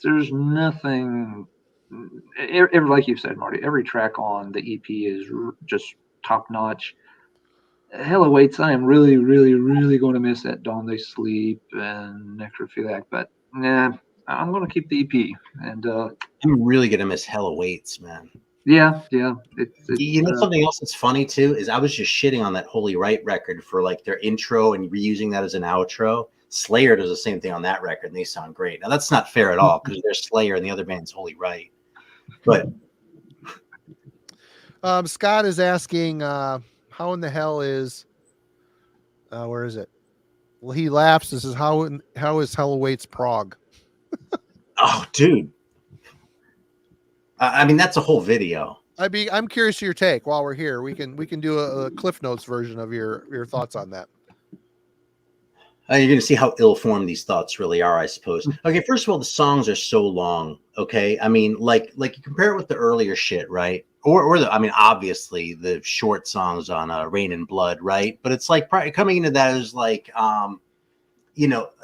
there's nothing. Like you said, Marty, every track on the EP is just top notch. Hell Awaits, I am really, really, really going to miss At Dawn They Sleep and Necrophiliac, but I'm going to keep the EP. And I'm really going to miss Hell Awaits, man. Yeah. You know, something else that's funny too is I was just shitting on that Holy Right record for like their intro and reusing that as an outro. Slayer does the same thing on that record, and they sound great. Now that's not fair at all, because they're Slayer and the other band's Holy Right. But Scott is asking, how in the hell is where is it? Well, he laughs. This is how is Hell Awaits prog? Oh, dude. I mean, that's a whole video. I'm curious your take. While we're here, we can do a Cliff Notes version of your thoughts on that. You're going to see how ill-formed these thoughts really are, I suppose. Okay, first of all, the songs are so long. Okay, I mean, like you compare it with the earlier shit, right? Obviously the short songs on Rain and Blood, right? But it's like coming into that is like, a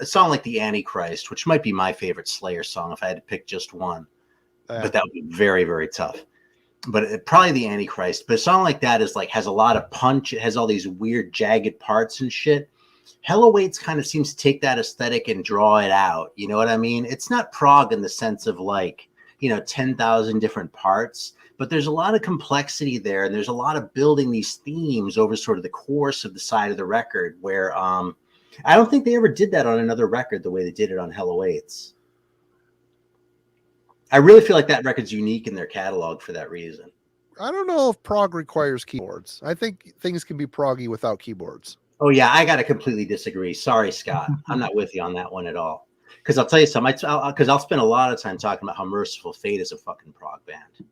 song like The Antichrist, which might be my favorite Slayer song if I had to pick just one. But that would be very, very tough. But probably The Antichrist. But a song like that is like has a lot of punch. It has all these weird jagged parts and shit. Hell Awaits kind of seems to take that aesthetic and draw it out. You know what I mean? It's not prog in the sense of like, 10,000 different parts, but there's a lot of complexity there. And there's a lot of building these themes over sort of the course of the side of the record where I don't think they ever did that on another record the way they did it on Hell Awaits. I really feel like that record's unique in their catalog for that reason. I don't know if prog requires keyboards. I think things can be proggy without keyboards. Oh, yeah, I got to completely disagree. Sorry, Scott. I'm not with you on that one at all. Because I'll tell you something. Because I'll spend a lot of time talking about how Merciful Fate is a fucking prog band.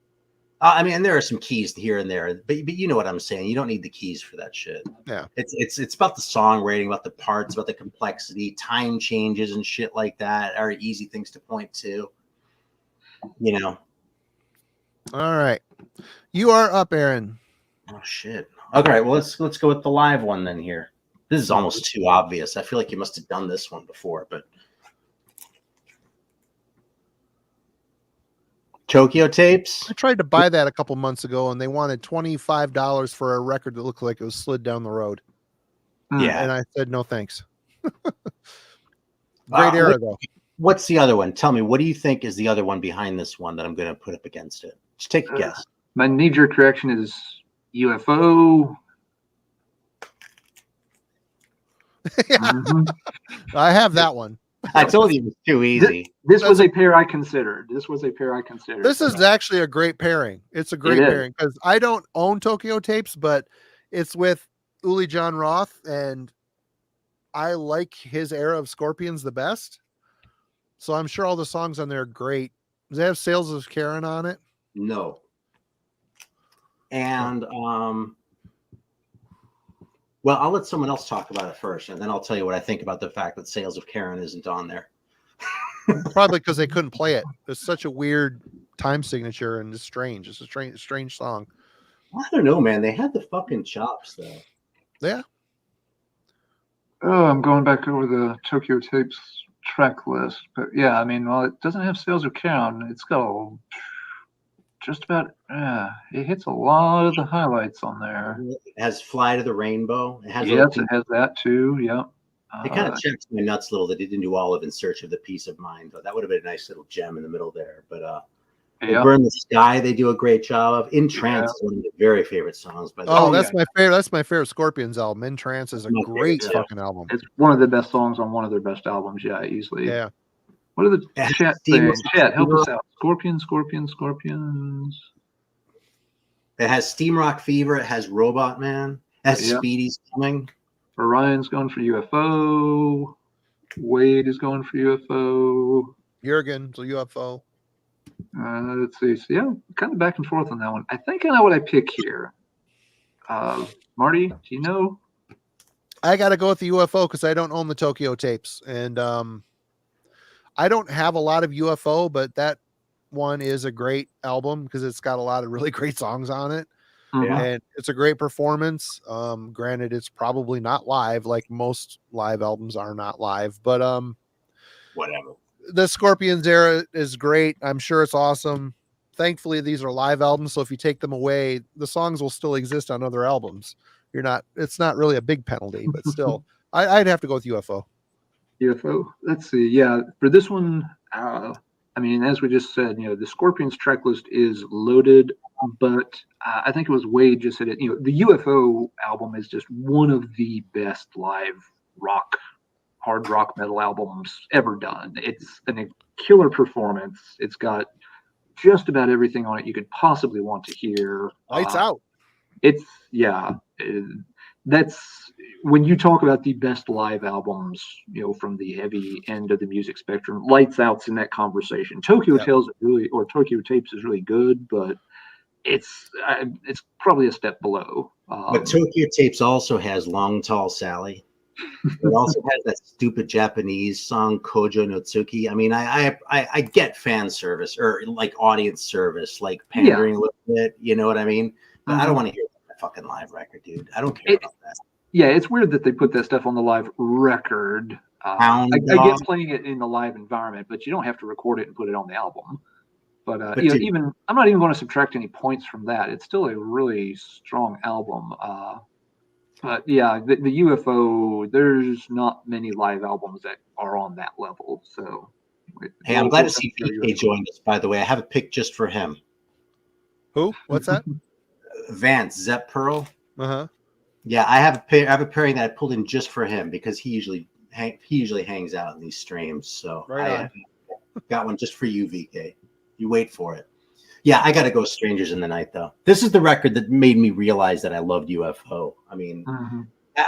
I mean, and there are some keys here and there, but you know what I'm saying. You don't need the keys for that shit. Yeah, it's about the songwriting, about the parts, about the complexity, time changes and shit like that are easy things to point to. All right, you are up, Aaron. Oh shit. Okay, well let's go with the live one then here. This is almost too obvious. I feel like you must have done this one before, but Tokyo Tapes. I tried to buy that a couple months ago, and they wanted $25 for a record that looked like it was slid down the road. Yeah, and I said no thanks. Great era though. What's the other one? Tell me, what do you think is the other one behind this one that I'm going to put up against it? Just take a guess. My knee-jerk reaction is UFO. I have that one. I told you it was too easy. This was a pair I considered. This is actually a great pairing. It's a great pairing because I don't own Tokyo Tapes, but it's with Uli John Roth, and I like his era of Scorpions the best. So I'm sure all the songs on there are great. Does it have Sales of Karen on it? No. And well, I'll let someone else talk about it first, and then I'll tell you what I think about the fact that Sales of Karen isn't on there. Probably because they couldn't play it. It's such a weird time signature, and it's strange. It's a strange song. I don't know, man. They had the fucking chops, though. Yeah. Oh, I'm going back over the Tokyo Tapes track list, but yeah, I mean, well, it doesn't have Sales of Karen. It's got just about, it hits a lot of the highlights on there. It has Fly to the Rainbow. It has it has that too. Yep. It kind of checks my nuts a little that it didn't do all of In Search of the Peace of Mind, but that would have been a nice little gem in the middle there. But Burn the Sky, they do a great job of. In Trance is one of my very favorite songs. But that's my favorite. That's my favorite Scorpions album. In Trance is a great fucking album. It's one of the best songs on one of their best albums. Yeah, easily. Yeah. What are the chat things? Chat, help us out. Scorpions. It has Steam Rock Fever. It has Robot Man. It has Speedy's Coming. Oriion's going for UFO. Wade is going for UFO. Jurgen's a UFO. Let's see. So yeah, kind of back and forth on that one. I think I know what I pick here. Marty, do you know? I got to go with the UFO because I don't own the Tokyo Tapes, and I don't have a lot of UFO, but that one is a great album because it's got a lot of really great songs on it. And it's a great performance. Granted, it's probably not live, like most live albums are not live, but whatever. The Scorpions era is great. I'm sure it's awesome. Thankfully, these are live albums, so if you take them away, the songs will still exist on other albums. It's not really a big penalty, but still, I'd have to go with UFO. UFO. Let's see. Yeah, for this one, I mean, as we just said, the Scorpions track list is loaded, but I think it was Wade just said it. The UFO album is just one of the best live hard rock metal albums ever done. It's a killer performance. It's got just about everything on it you could possibly want to hear. Lights out. That's when you talk about the best live albums, from the heavy end of the music spectrum. Lights Out's in that conversation. Tokyo Tapes is really good, but it's probably a step below. But Tokyo Tapes also has Long Tall Sally. It also has that stupid Japanese song Kojo no Tsuki. I mean, I get fan service or like audience service, like pandering a little bit. You know what I mean? But I don't want to hear that fucking live record, dude. I don't care about that. Yeah, it's weird that they put that stuff on the live record. I get playing it in the live environment, but you don't have to record it and put it on the album. But I'm not even going to subtract any points from that. It's still a really strong album. But yeah, the UFO, there's not many live albums that are on that level. So, Hey, I'm glad to see VK joined us, by the way. I have a pick just for him. Who? What's that? Vance, Zep Pearl. Uh-huh. Yeah, I have a pairing that I pulled in just for him because he usually hangs out in these streams. So I got one just for you, VK. You wait for it. Yeah, I got to go Strangers in the Night, though. This is the record that made me realize that I loved UFO. I mean,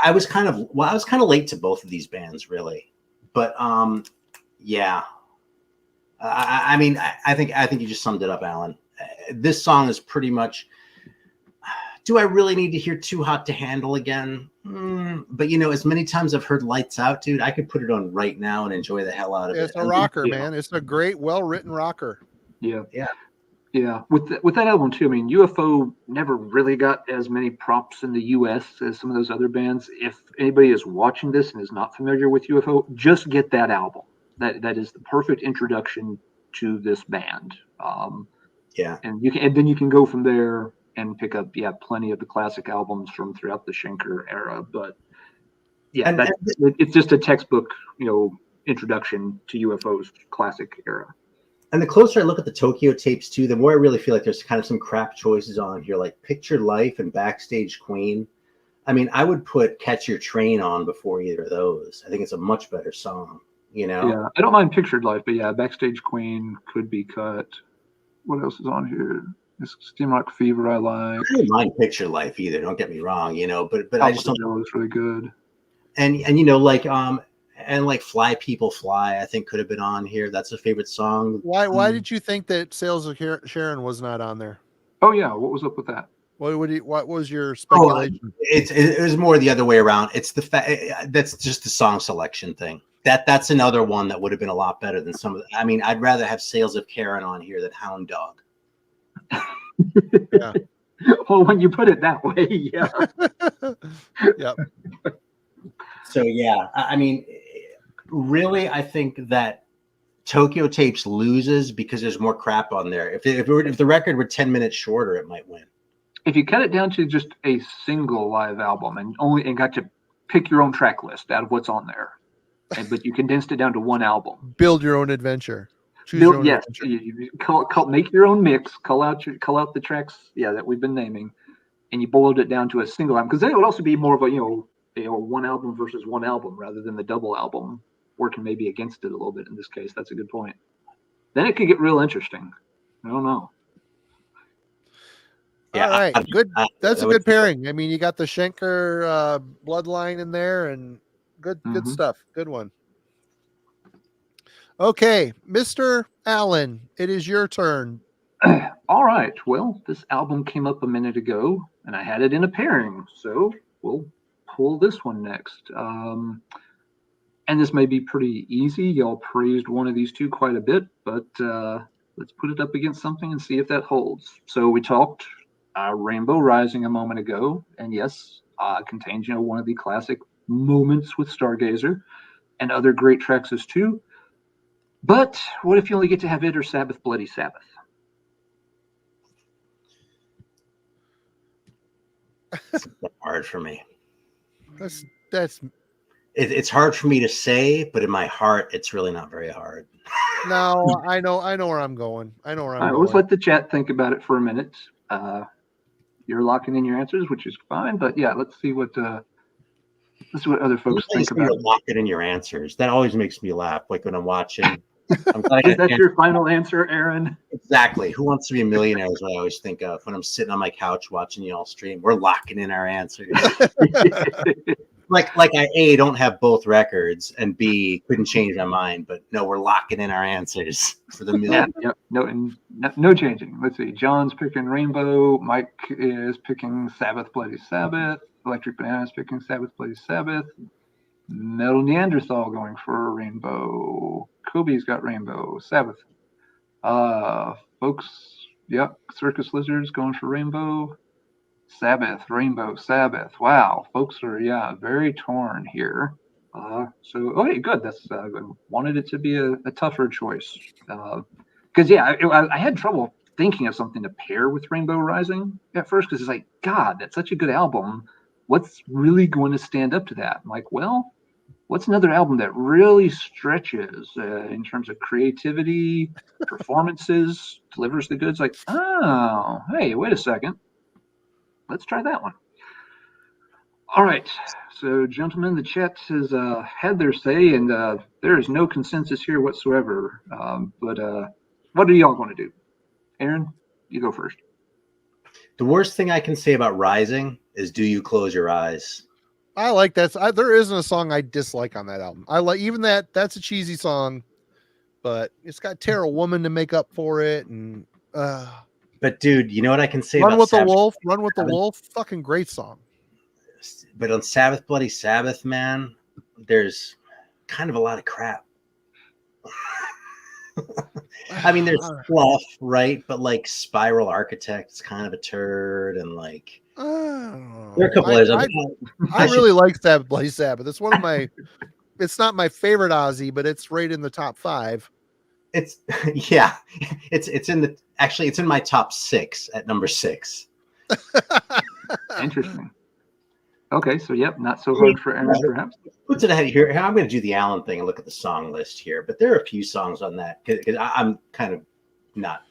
I was kind of late to both of these bands, really. But yeah, I mean, I think you just summed it up, Alan. This song is pretty much. Do I really need to hear Too Hot to Handle again? But you know, as many times I've heard Lights Out, dude, I could put it on right now and enjoy the hell out of it. It's a rocker, man. It's a great, well-written rocker. Yeah. With that album too, I mean, UFO never really got as many props in the U.S. as some of those other bands. If anybody is watching this and is not familiar with UFO, just get that album. That is the perfect introduction to this band. And then you can go from there and pick up plenty of the classic albums from throughout the Schenker era. But it's just a textbook, introduction to UFO's classic era. And the closer I look at the Tokyo tapes too, the more I really feel like there's kind of some crap choices on here, like Picture Life and Backstage Queen. I mean, I would put Catch Your Train on before either of those. I think it's a much better song, Yeah, I don't mind Pictured Life, but yeah, Backstage Queen could be cut. What else is on here? This Steam Rock Fever I like. I don't mind Picture Life either, don't get me wrong, but I just don't know it's really good. And like Fly People Fly, I think could have been on here. That's a favorite song. Why did you think that Sales of Sharon was not on there? Oh yeah, what was up with that? What was your speculation? It was more the other way around. It's the fact that's just the song selection thing. That's another one that would have been a lot better than some of the. I mean, I'd rather have Sales of Karen on here than Hound Dog. Yeah. Well, when you put it that way, yeah. Yep. So yeah, I mean, really, I think that Tokyo Tapes loses because there's more crap on there. If the record were 10 minutes shorter, it might win. If you cut it down to just a single live album and got to pick your own track list out of what's on there, but you condensed it down to one album. Build your own adventure. Adventure. You make your own mix. Cull out the tracks, that we've been naming, and you boiled it down to a single album. Because then it would also be more of a one album versus one album rather than the double album working maybe against it a little bit in this case. That's a good point. Then it could get real interesting. I don't know. Yeah, all right, good. That's a good pairing. I mean, you got the Schenker bloodline in there, and good stuff. Good one. Okay, Mr. Allen, it is your turn. All right. Well, this album came up a minute ago, and I had it in a pairing, so we'll pull this one next. And this may be pretty easy. Y'all praised one of these two quite a bit, but let's put it up against something and see if that holds. So we talked Rainbow Rising a moment ago, and yes, contains one of the classic moments with Stargazer, and other great tracks as too. But what if you only get to have it or Sabbath, Bloody Sabbath? That's hard for me. It's hard for me to say, but in my heart, it's really not very hard. No, I know where I'm going. Let's let the chat think about it for a minute. You're locking in your answers, which is fine. But yeah, let's see what other folks think about. You're locking in your answers. That always makes me laugh. Like when I'm watching. Is that your final answer, Aaron? Exactly. Who Wants to Be a Millionaire is what I always think of when I'm sitting on my couch watching y'all stream. We're locking in our answers. like I don't have both records, and B, couldn't change my mind, but no, we're locking in our answers for the million. Yeah, no changing. Let's see. John's picking Rainbow. Mike is picking Sabbath, Bloody Sabbath. Electric Banana's picking Sabbath, Bloody Sabbath. Metal Neanderthal going for Rainbow. Kobe's got Rainbow. Sabbath. Folks, Circus Lizards going for Rainbow. Sabbath, Rainbow, Sabbath. Wow, folks are very torn here. Okay, good. That's I wanted it to be a tougher choice because I had trouble thinking of something to pair with Rainbow Rising at first because it's like, God, that's such a good album. what's really going to stand up to that? I'm like, well, what's another album that really stretches in terms of creativity, performances, delivers the goods? Like, oh, hey, wait a second. Let's try that one. All right. So, gentlemen, the chat has had their say, and there is no consensus here whatsoever. But what do y'all want to do? Aaron, you go first. The worst thing I can say about Rising is "Do You Close Your Eyes." I like that. There isn't a song I dislike on that album. I like even that. That's a cheesy song, but it's got "Terror Woman" to make up for it. And but dude, you know what I can say "Run about with the Sabbath? Wolf"? "Run with the Wolf," fucking great song. But on Sabbath, Bloody Sabbath, man, there's kind of a lot of crap. I mean, there's fluff, right? But like Spiral Architect's kind of a turd, and like there are a couple others. I really like Sabbath, Bloody Sabbath. It's one of my. It's not my favorite Ozzy, but it's right in the top 5. It's yeah, it's in the actually it's in my top 6 at number 6. Interesting. Okay, so yep, not so hard for Aaron, perhaps. Puts it ahead here. I'm going to do the Allen thing and look at the song list here, but there are a few songs on that because I'm kind of not.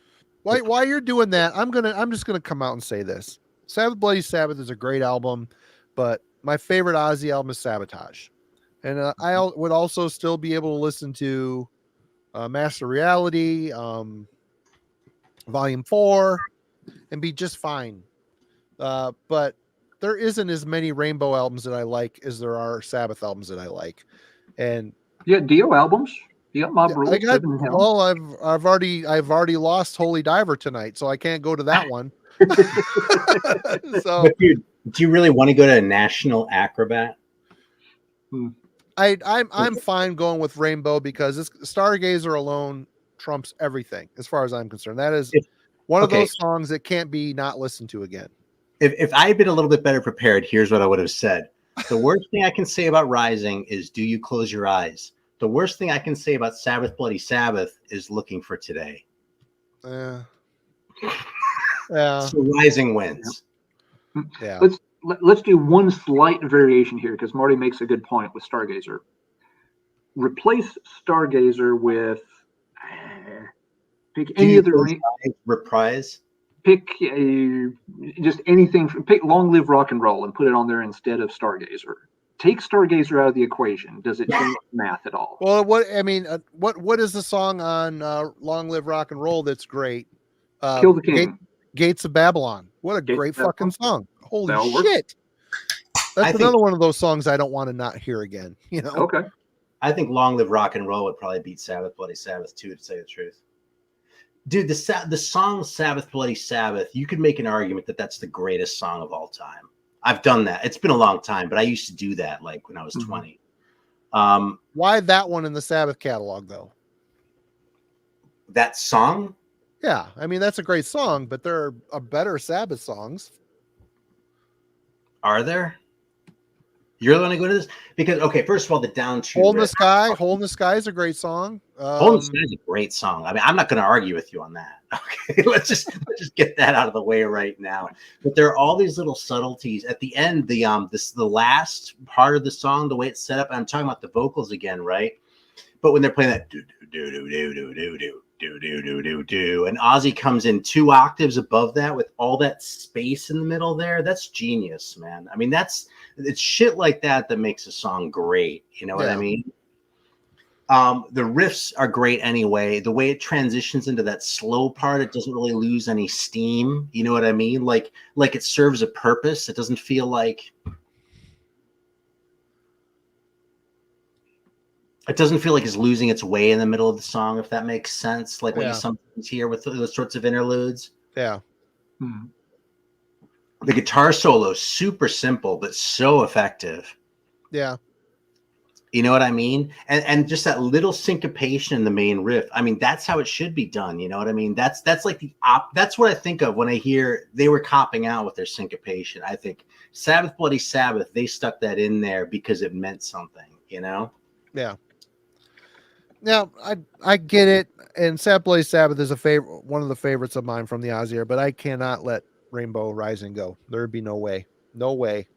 While you're doing that, I'm just gonna come out and say this: Sabbath, Bloody Sabbath is a great album, but my favorite Ozzy album is Sabotage, and I would also still be able to listen to Master Reality, Volume 4, and be just fine. But there isn't as many Rainbow albums that I like as there are Sabbath albums that I like. And you got Dio albums. You got Mob Rules. Well, I've already lost Holy Diver tonight, so I can't go to that one. So, but dude, do you really want to go to a National Acrobat? I'm fine going with Rainbow because Stargazer alone trumps everything as far as I'm concerned. That is one of those songs that can't be not listened to again. If I had been a little bit better prepared, here's what I would have said. The worst thing I can say about Rising is "Do You Close Your Eyes." The worst thing I can say about Sabbath, Bloody Sabbath is "Looking for Today." Yeah. So Rising wins. Yeah. Let's do one slight variation here because Marty makes a good point with Stargazer. Replace Stargazer with pick any other reprise. Pick just anything. Pick "Long Live Rock and Roll" and put it on there instead of Stargazer. Take Stargazer out of the equation. Does it change math at all? Well, what is the song on "Long Live Rock and Roll" that's great? "Kill the King." Gates of Babylon. What a great fucking song! Holy shit! That's another one of those songs I don't want to not hear again. You know? Okay. I think "Long Live Rock and Roll" would probably beat Sabbath, Bloody Sabbath too, to say the truth. Dude, the song Sabbath, Bloody Sabbath, you could make an argument that that's the greatest song of all time. I've done that. It's been a long time, but I used to do that like when I was 20. Why that one in the Sabbath catalog, though? That song? Yeah, I mean, that's a great song, but there are better Sabbath songs. Are there? You're going to go to this? Because, okay, first of all, the Down 2 Hole in the Sky. Hole in the Sky is a great song. Hole in the Sky is a great song. I mean, I'm not going to argue with you on that. Okay, let's just get that out of the way right now. But there are all these little subtleties at the end. The last part of the song, the way it's set up. I'm talking about the vocals again, right? But when they're playing that do do do do do do do do do do do do, and Ozzy comes in 2 octaves above that with all that space in the middle there, that's genius, man. I mean, it's shit like that makes a song great. You know what I mean? The riffs are great anyway. The way it transitions into that slow part, it doesn't really lose any steam. You know what I mean? Like it serves a purpose. It doesn't feel like it's losing its way in the middle of the song, if that makes sense. Like what you sometimes hear with those sorts of interludes. Yeah. The guitar solo is super simple, but so effective. Yeah. You know what I mean? And just that little syncopation in the main riff. I mean, that's how it should be done. You know what I mean? That's like that's what I think of when I hear they were copping out with their syncopation. I think Sabbath, Bloody Sabbath, they stuck that in there because it meant something, you know? Yeah. Now, I get it. And Sabbath, Bloody Sabbath is one of the favorites of mine from the Ozzy era, but I cannot let Rainbow Rising go. There'd be no way. No way.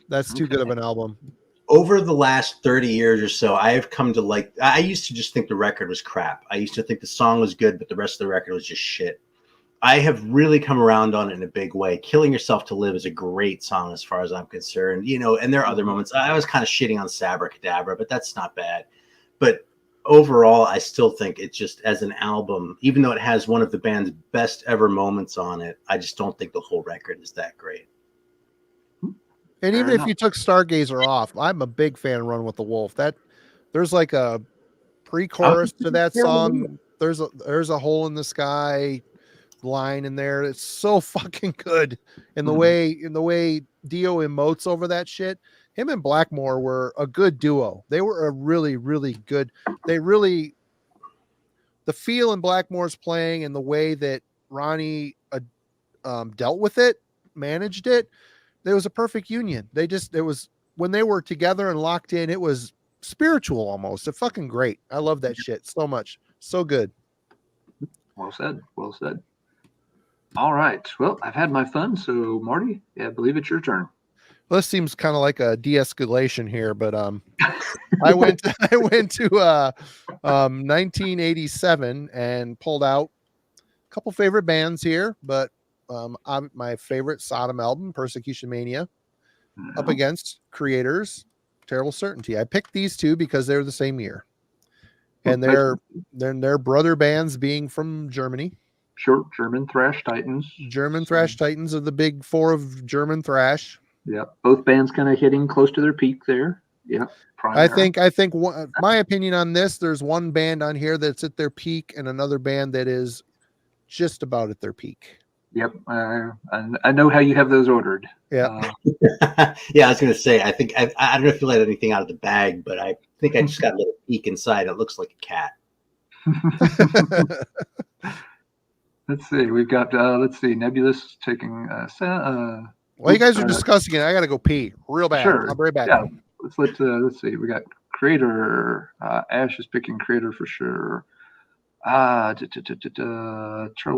That's too good of an album. Over the last 30 years or so, I've come to like, I used to just think the record was crap. I used to think the song was good, but the rest of the record was just shit. I have really come around on it in a big way. Killing Yourself to Live is a great song as far as I'm concerned, you know, and there are other moments. I was kind of shitting on Sabracadabra, but that's not bad. But overall, I still think it's just as an album, even though it has one of the band's best ever moments on it, I just don't think the whole record is that great. And even if you took Stargazer off, I'm a big fan of Run with the Wolf. That there's like a pre-chorus to that song. There's a hole in the sky line in there. It's so fucking good. And the way Dio emotes over that shit. Him and Blackmore were a good duo. They were a really, really good. The feel in Blackmore's playing and the way that Ronnie dealt with it, managed it, there was a perfect union. It was when they were together and locked in, it was spiritual almost. It's fucking great. I love that shit so much. So good. Well said. Well said. All right. Well, I've had my fun. So Marty, I believe it's your turn. Well, this seems kind of like a de-escalation here, but I went to 1987 and pulled out a couple favorite bands here, but my favorite Sodom album, Persecution Mania, up against Creator's Terrible Certainty. I picked these two because they're the same year, and they're brother bands, being from Germany. Sure, German thrash titans. German thrash titans of the big four of German thrash. Yeah, both bands kind of hitting close to their peak there. Yeah, I think my opinion on this, there's one band on here that's at their peak and another band that is just about at their peak. Yep, I know how you have those ordered. Yeah, yeah. I was gonna say, I think I don't know if you let anything out of the bag, but I think I just got a little peek inside. It looks like a cat. Let's see. We've got Nebulous taking. While you guys are discussing it, I got to go pee real bad. Sure. I'll be right back. Yeah. Let's see. We got Creator. Ash is picking Creator for sure. Terrible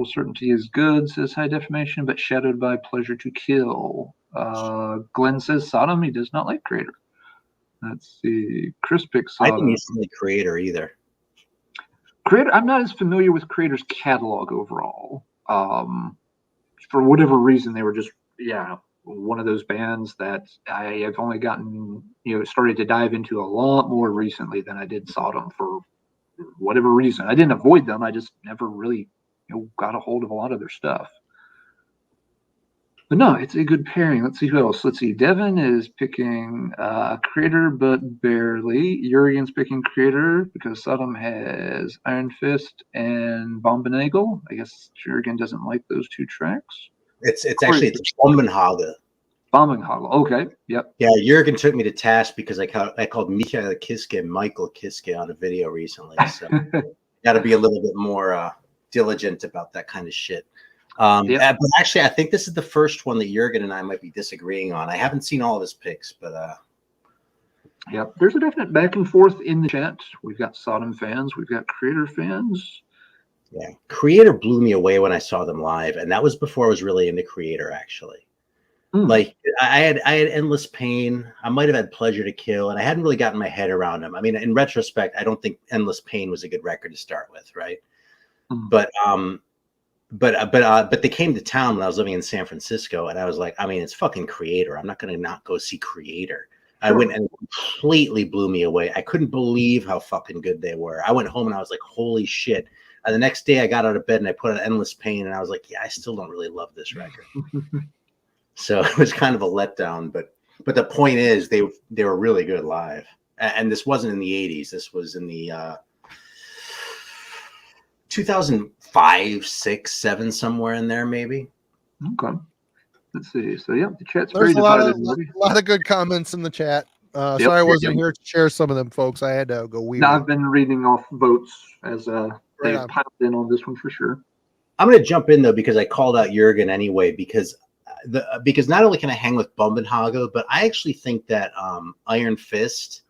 Certainty is good, says High Defamation, but shadowed by Pleasure to Kill. Glenn says Sodom. He does not like Creator. Let's see. Chris picks Sodom. I didn't use the Creator either. Creator, I'm not as familiar with Creator's catalog overall. For whatever reason, they were just one of those bands that I have only gotten started to dive into a lot more recently than I did Sodom for whatever reason. I didn't avoid them. I just never really got a hold of a lot of their stuff. But no, it's a good pairing. Let's see who else. Let's see. Devin is picking Creator, but barely. Jurgen's picking Creator because Sodom has Iron Fist and Bombenagel. I guess Jurgen doesn't like those two tracks. It's actually Bombenhagel. Bombenhagel. Okay. Yep. Yeah, Jurgen took me to task because I called Michael Kiske Michael Kiske on a video recently. So got to be a little bit more diligent about that kind of shit. But actually, I think this is the first one that Jurgen and I might be disagreeing on. I haven't seen all of his picks, but yep, there's a definite back and forth in the chat. We've got Sodom fans, we've got Creator fans. Yeah, Creator blew me away when I saw them live, and that was before I was really into Creator. Actually, like I had Endless Pain. I might have had Pleasure to Kill, and I hadn't really gotten my head around them. I mean, in retrospect, I don't think Endless Pain was a good record to start with, right? But they came to town when I was living in San Francisco, and I was like, I mean, it's fucking Creator. I'm not going to not go see Creator. I went and it completely blew me away. I couldn't believe how fucking good they were. I went home and I was like, holy shit. And the next day I got out of bed and I put on Endless Pain and I was like, yeah, I still don't really love this record. So it was kind of a letdown, but the point is they were really good live. And this wasn't in the 80s. This was in the 2005, 6, 7, somewhere in there, maybe. Okay. Let's see. So yeah, the chat's There's pretty a divided. lot of good comments in the chat. Sorry I wasn't here to share some of them, folks. I had to go weird. No, I've been reading off votes as they piled in on this one for sure. I'm going to jump in though because I called out Jurgen anyway because not only can I hang with Bombenhagel, but I actually think that Iron Fist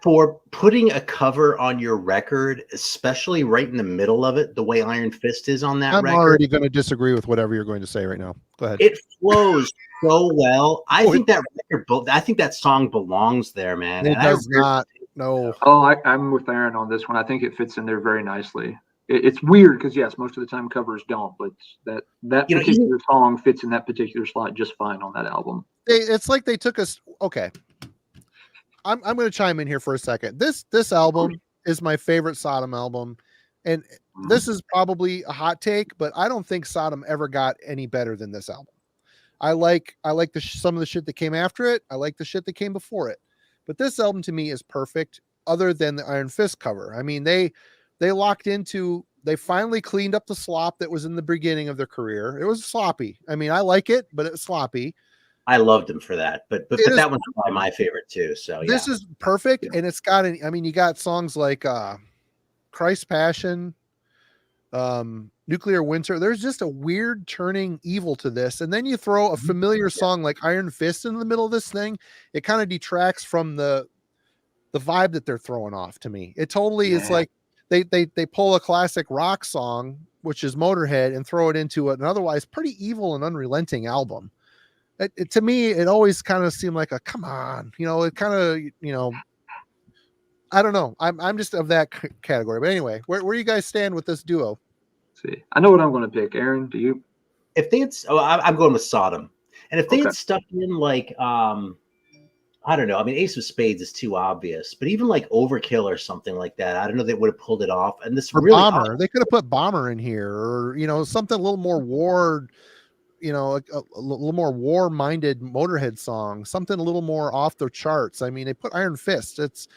for putting a cover on your record, especially right in the middle of it, the way Iron Fist is on that I'm record, already going to disagree with whatever you're going to say right now. Go ahead. it flows so well. I think that song belongs there, man. It And does not. No. Oh, I'm with Aaron on this one. I think it fits in there very nicely. It's weird because yes, most of the time covers don't, but that particular song fits in that particular slot just fine on that album. It's like they took us. Okay. I'm going to chime in here for a second. This album is my favorite Sodom album, and this is probably a hot take, but I don't think Sodom ever got any better than this album. I like some of the shit that came after it. I like the shit that came before it, but this album to me is perfect. Other than the Iron Fist cover, I mean they locked into. They finally cleaned up the slop that was in the beginning of their career. It was sloppy. I mean, I like it, but it's sloppy. I loved him for that, but that one's probably my favorite too. So this is perfect, and it's got I mean, you got songs like Christ Passion, Nuclear Winter. There's just a weird turning evil to this, and then you throw a familiar song like Iron Fist in the middle of this thing. It kind of detracts from the vibe that they're throwing off to me. It totally is like they pull a classic rock song, which is Motorhead, and throw it into an otherwise pretty evil and unrelenting album. To me, it always kind of seemed like a come on, it kind of, I don't know. I'm just of that category. But anyway, where you guys stand with this duo? See, I know what I'm going to pick. Aaron, do you? If they had, I'm going with Sodom, and if they had stuck in like, I don't know. I mean, Ace of Spades is too obvious, but even like Overkill or something like that, I don't know. They would have pulled it off. And this really Bomber, they could have put Bomber in here, or something a little more war. A little more war-minded Motorhead song, something a little more off the charts. I mean, they put Iron Fist. It's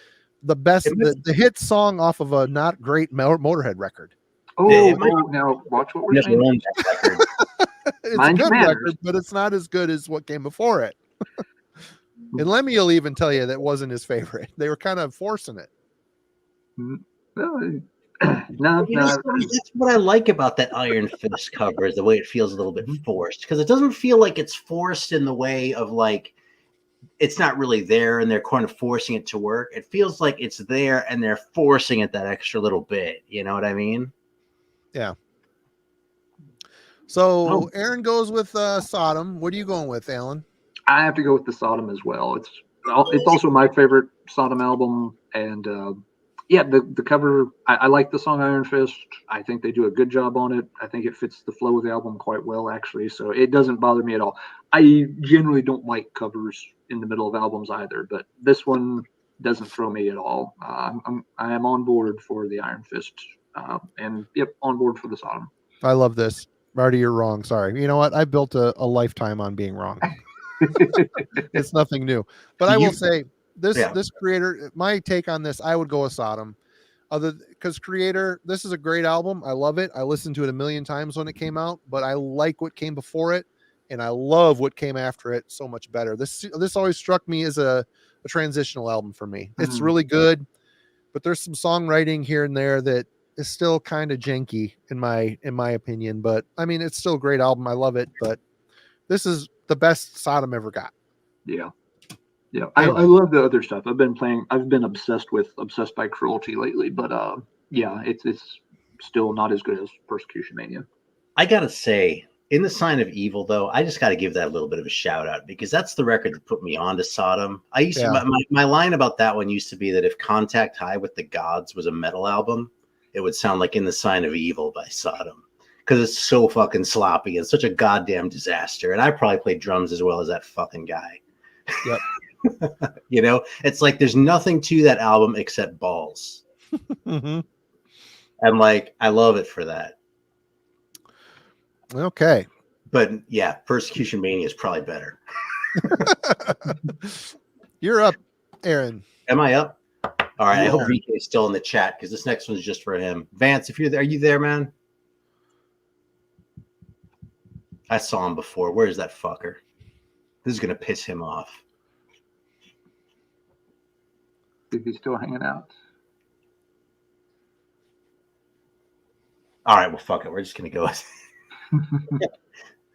the best, the hit song off of a not great Motorhead record. Now watch what we're saying. It's a good record, but it's not as good as what came before it. And Lemmy will even tell you that wasn't his favorite. They were kind of forcing it. No. That's what I like about that Iron Fist cover is the way it feels a little bit forced, because it doesn't feel like it's forced in the way of like it's not really there and they're kind of forcing it to work. It feels like it's there and they're forcing it that extra little bit. You know what I mean? Yeah. So Aaron goes with Sodom. What are you going with, Alan? I have to go with the Sodom as well. It's also my favorite Sodom album, and the cover. I like the song Iron Fist. I think they do a good job on it. I think it fits the flow of the album quite well, actually. So it doesn't bother me at all. I generally don't like covers in the middle of albums either, but this one doesn't throw me at all. I am on board for the Iron Fist, and on board for the Sodom. I love this. Marty, you're wrong. Sorry. You know what? I built a lifetime on being wrong. It's nothing new, but I will say this Creator, my take on this, I would go with Sodom, because Creator, this is a great album. I love it. I listened to it a million times when it came out, but I like what came before it, and I love what came after it so much better. This always struck me as a transitional album for me. It's really good, but there's some songwriting here and there that is still kind of janky in my opinion. But I mean, it's still a great album. I love it, but this is the best Sodom ever got. Yeah. I love the other stuff. I've been obsessed by Cruelty lately, but it's still not as good as Persecution Mania. I gotta say, In the Sign of Evil, though, I just got to give that a little bit of a shout out, because that's the record that put me on to Sodom. I used to, my line about that one used to be that if Contact High with the Gods was a metal album, it would sound like In the Sign of Evil by Sodom, because it's so fucking sloppy and such a goddamn disaster. And I probably played drums as well as that fucking guy. Yep. It's like there's nothing to that album except balls. Mm-hmm. And like, I love it for that. Okay. But yeah, Persecution Mania is probably better. You're up, Aaron. Am I up? All right. Yeah. I hope VK is still in the chat, because this next one's just for him. Vance, if you're there, are you there, man? I saw him before. Where's that fucker? This is going to piss him off. Is he still hanging out? All right. Well, fuck it. We're just going to go with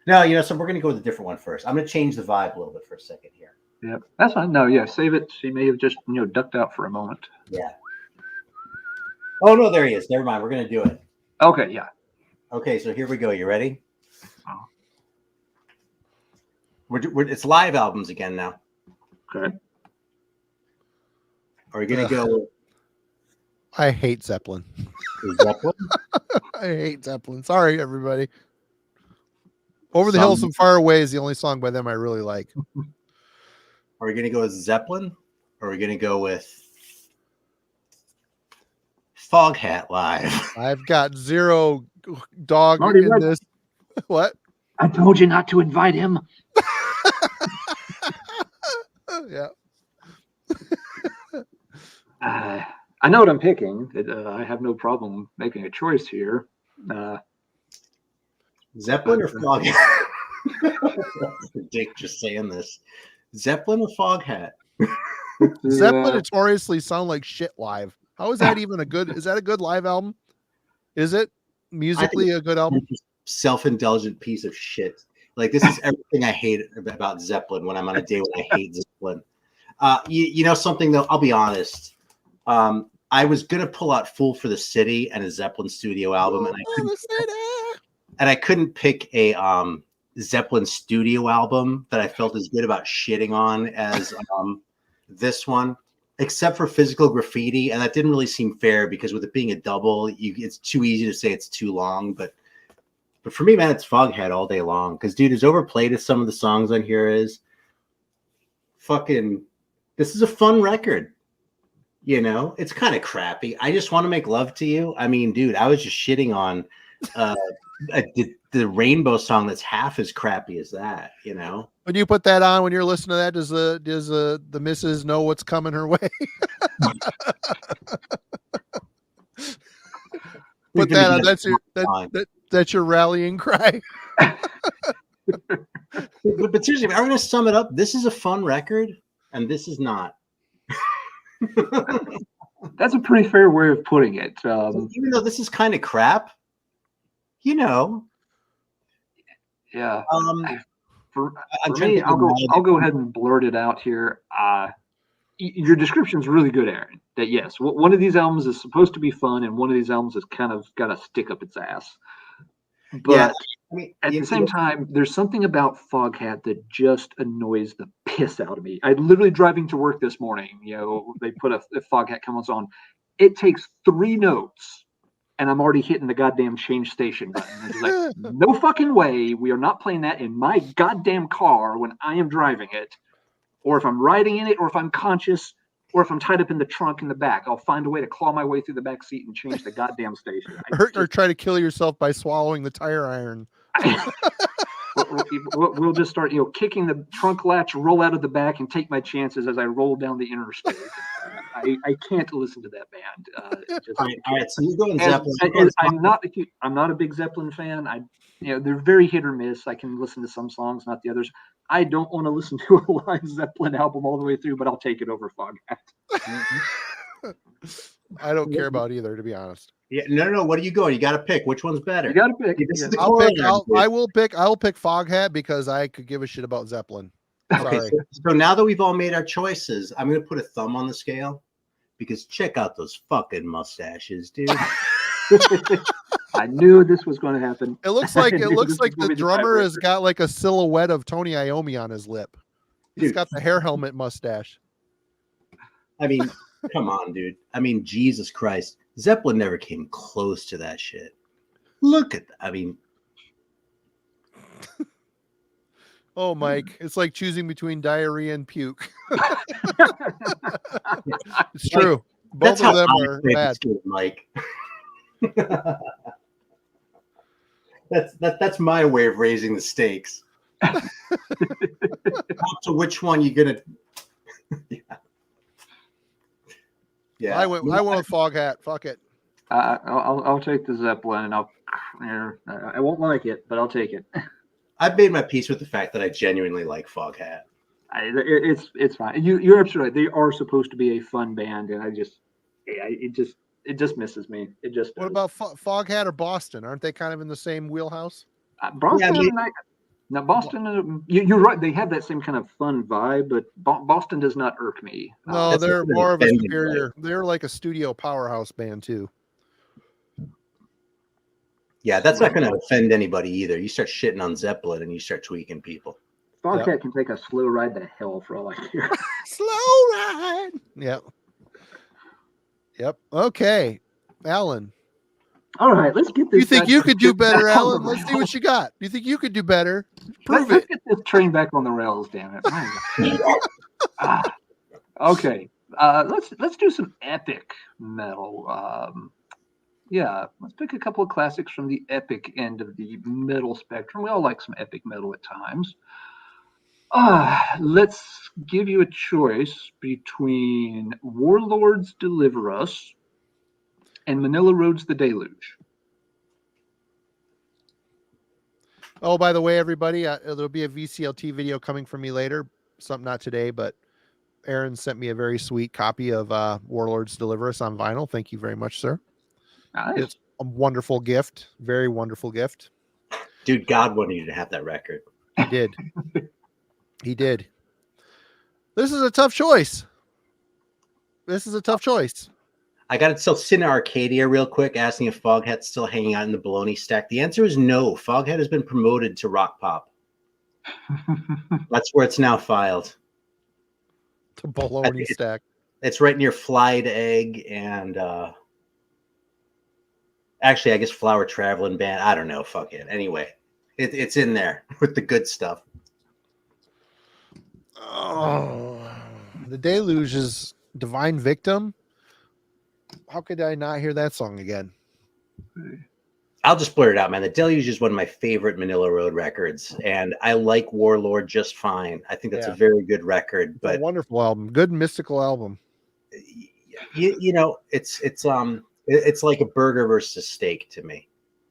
No, so we're going to go with a different one first. I'm going to change the vibe a little bit for a second here. Yeah, that's fine. No, yeah, save it. She may have just ducked out for a moment. Yeah. Oh no, there he is. Never mind. We're gonna do it. Okay, yeah. Okay, so here we go. You ready? Oh. It's live albums again now. Okay. Are we gonna go? I hate Zeppelin. Zeppelin? I hate Zeppelin. Sorry, everybody. Over the Hills and Far Away is the only song by them I really like. Are we going to go with Zeppelin? Or are we going to go with Foghat Live? I've got zero dog Marty, in this. What? I told you not to invite him. Yeah. I know what I'm picking. I have no problem making a choice here. Zeppelin or Foghat? Dick just saying this. Zeppelin or Foghat? Zeppelin notoriously sound like shit live. How is that even a good? Is that a good live album? Is it musically a good album? Self-indulgent piece of shit. Like, this is everything I hate about Zeppelin when I'm on a day when I hate Zeppelin. You know something though? I'll be honest. I was gonna pull out "Fool for the City" and a Zeppelin studio album, and I couldn't pick a Zeppelin studio album that I felt as good about shitting on as this one, except for Physical Graffiti, and that didn't really seem fair because with it being a double, it's too easy to say it's too long. But for me, man, it's Foghat all day long. Because dude, as overplayed as some of the songs on here is, fucking, this is a fun record. You know, it's kind of crappy. I Just Want to Make Love to You. I mean, dude, I was just shitting on the Rainbow song that's half as crappy as that. You know, when you put that on, when you're listening to that, does the missus know what's coming her way? Put that on. That's your rallying cry. but seriously, I'm going to sum it up. This is a fun record, and this is not. That's a pretty fair way of putting it. Even though this is kind of crap, you know. Yeah. For me, I'll go ahead and blurt it out here. Your description is really good, Aaron. That yes, one of these albums is supposed to be fun, and one of these albums has kind of got a stick up its ass. But yeah, I mean, at the same time, there's something about Foghat that just annoys the piss out of me. I literally driving to work this morning. They put a Foghat comes on. It takes 3 notes, and I'm already hitting the goddamn change station button. It's like, no fucking way. We are not playing that in my goddamn car when I am driving it, or if I'm riding in it, or if I'm conscious, or if I'm tied up in the trunk in the back. I'll find a way to claw my way through the back seat and change the goddamn station. Or try to kill yourself by swallowing the tire iron. We'll just start, kicking the trunk latch, roll out of the back, and take my chances as I roll down the interstate. I can't listen to that band. All right, so you're going Zeppelin. I'm not a big Zeppelin fan. They're very hit or miss. I can listen to some songs, not the others. I don't want to listen to a live Zeppelin album all the way through, but I'll take it over Foghat. I don't care about either, to be honest. Yeah, no. What are you going? You got to pick. Which one's better? You got to pick. I'll pick Foghat because I could give a shit about Zeppelin. Sorry. Okay, so now that we've all made our choices, I'm going to put a thumb on the scale because check out those fucking mustaches, dude. I knew this was going to happen. It looks like the drummer has got like a silhouette of Tony Iommi on his lip. He's got the hair helmet mustache. I mean, come on, dude. I mean, Jesus Christ. Zeppelin never came close to that shit. Look at that. I mean, oh, Mike, it's like choosing between diarrhea and puke. It's true. Both of them are bad. Mike. That's my way of raising the stakes. Up to which one you're gonna. Yeah. I went with Foghat. Fuck it. I'll take the Zeppelin, and I won't like it, but I'll take it. I've made my peace with the fact that I genuinely like Foghat. It's fine. You're absolutely right. They are supposed to be a fun band, and it just misses me. It just. What about Foghat or Boston? Aren't they kind of in the same wheelhouse? Boston, Now, Boston, you're right. They have that same kind of fun vibe, but Boston does not irk me. No, they're not more of a offending, superior. right? They're like a studio powerhouse band too. Yeah, that's not going to offend anybody either. You start shitting on Zeppelin and you start tweaking people. Foghat can take a slow ride to hell for all I care. Slow ride. Yep. Yep. Okay, Alan. All right, let's get this. You think you could do better, back on the Alan? Let's see rails. what you got. You think you could do better? Prove Let's it. get this train back on the rails, damn it. My God. Okay. Let's do some epic metal. Yeah, let's pick a couple of classics from the epic end of the metal spectrum. We all like some epic metal at times. Let's give you a choice between Warlords Deliver Us and Manila Road's The Deluge. Oh, by the way, everybody, there'll be a VCLT video coming from me later. Something not today, but Aaron sent me a very sweet copy of Warlords Deliver Us on vinyl. Thank you very much, sir. Nice. It's a wonderful gift. Very wonderful gift. Dude, God wanted you to have that record. He did. He did. This is a tough choice. I got to tell Cine Arcadia real quick, asking if Foghat's still hanging out in the baloney stack. The answer is no. Foghat has been promoted to Rock Pop. That's where it's now filed. The bologna stack. It's right near Flied Egg and actually, I guess Flower Traveling Band. I don't know. Fuck it. Anyway, it's in there with the good stuff. Oh, The Deluge is Divine Victim. How could I not hear that song again? I'll just blurt it out, man. The Deluge is one of my favorite Manila Road records, and I like Warlord just fine. I think that's a very good record. But a wonderful album, good mystical album. You know, it's like a burger versus a steak to me.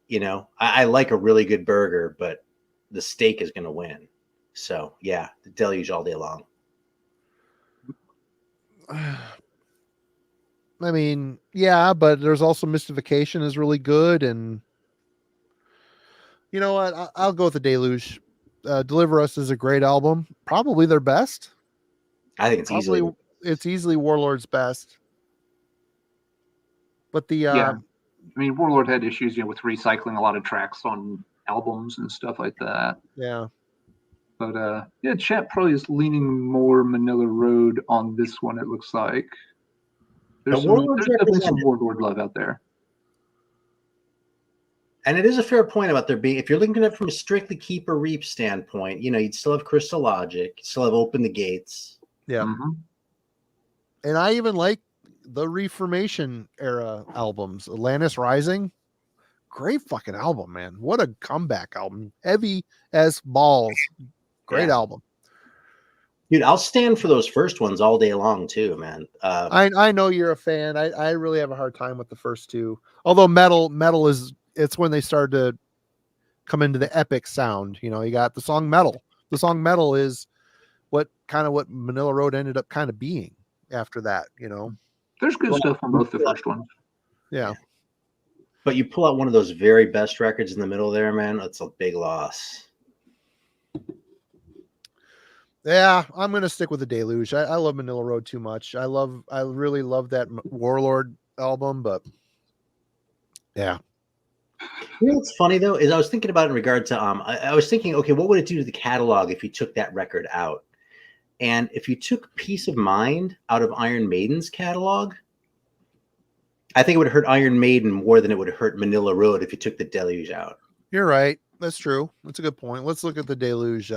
You know, I like a really good burger, but the steak is going to win. So yeah, The Deluge all day long. I mean, yeah, but there's also Mystification is really good, and you know what? I'll go with The Deluge. Deliver Us is a great album, probably their best. I think it's easily Warlord's best. But I mean, Warlord had issues, with recycling a lot of tracks on albums and stuff like that. Yeah. But chat probably is leaning more Manila Road on this one. It looks like there's definitely some Warlord love out there. And it is a fair point about there being, if you're looking at it from a strictly Keeper Reap standpoint, you'd still have Crystal Logic, you still have Open the Gates. Yeah. Mm-hmm. And I even like the Reformation era albums. Atlantis Rising, great fucking album, man. What a comeback album. Heavy as balls. Great album. Dude, I'll stand for those first ones all day long too, man. I know you're a fan. I really have a hard time with the first two. Although metal is, it's when they started to come into the epic sound. You got the song Metal. The song Metal is what Manila Road ended up kind of being after that, There's good stuff on both the first ones. Yeah. But you pull out one of those very best records in the middle there, man, that's a big loss. Yeah, I'm going to stick with The Deluge. I love Manila Road too much. I really love that Warlord album, but yeah. What's funny though is I was thinking about it in regard to I was thinking, okay, what would it do to the catalog if you took that record out? And if you took Peace of Mind out of Iron Maiden's catalog, I think it would hurt Iron Maiden more than it would hurt Manila Road if you took The Deluge out. You're right. That's true. That's a good point. Let's look at The Deluge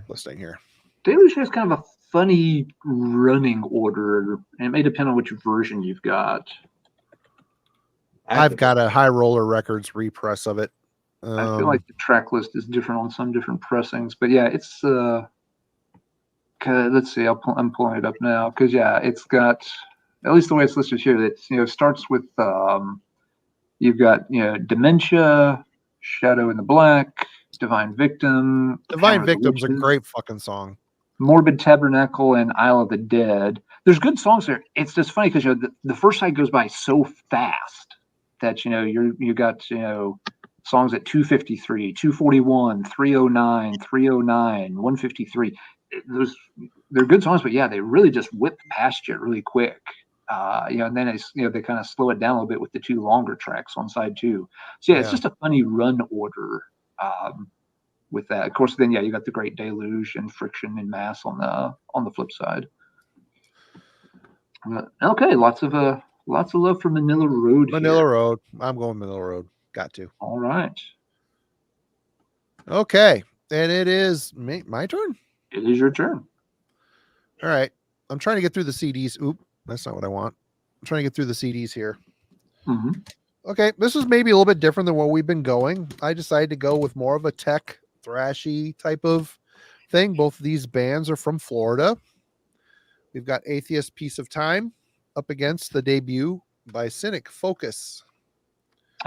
listing here. Deluge has kind of a funny running order, and it may depend on which version you've got. I've got a High Roller Records repress of it. I feel like the track list is different on some different pressings, but yeah, it's let's see, I'm pulling it up now because it's got, at least the way it's listed here, that starts with you've got Dementia, Shadow in the Black, Divine Victim. Divine Victim's a great fucking song. Morbid Tabernacle and Isle of the Dead. There's good songs there. It's just funny because the first side goes by so fast that you got songs at 253, 241, 309, 309, 153. They're good songs, but yeah, they really just whip past you really quick. And then they kind of slow it down a little bit with the two longer tracks on side 2. So yeah, it's just a funny run order with that. Of course, then you got the Great Deluge and Friction and Mass on the flip side. Okay, lots of love for Manila Road. Manila Road. I'm going Manila Road. Got to. All right. Okay, and it is my turn. It is your turn. All right, I'm trying to get through the CDs. Oop, that's not what I want. I'm trying to get through the CDs here. Mm-hmm. Okay, this is maybe a little bit different than what we've been going. I decided to go with more of a tech thrashy type of thing. Both of these bands are from Florida. We've got Atheist Piece of Time up against the debut by Cynic Focus.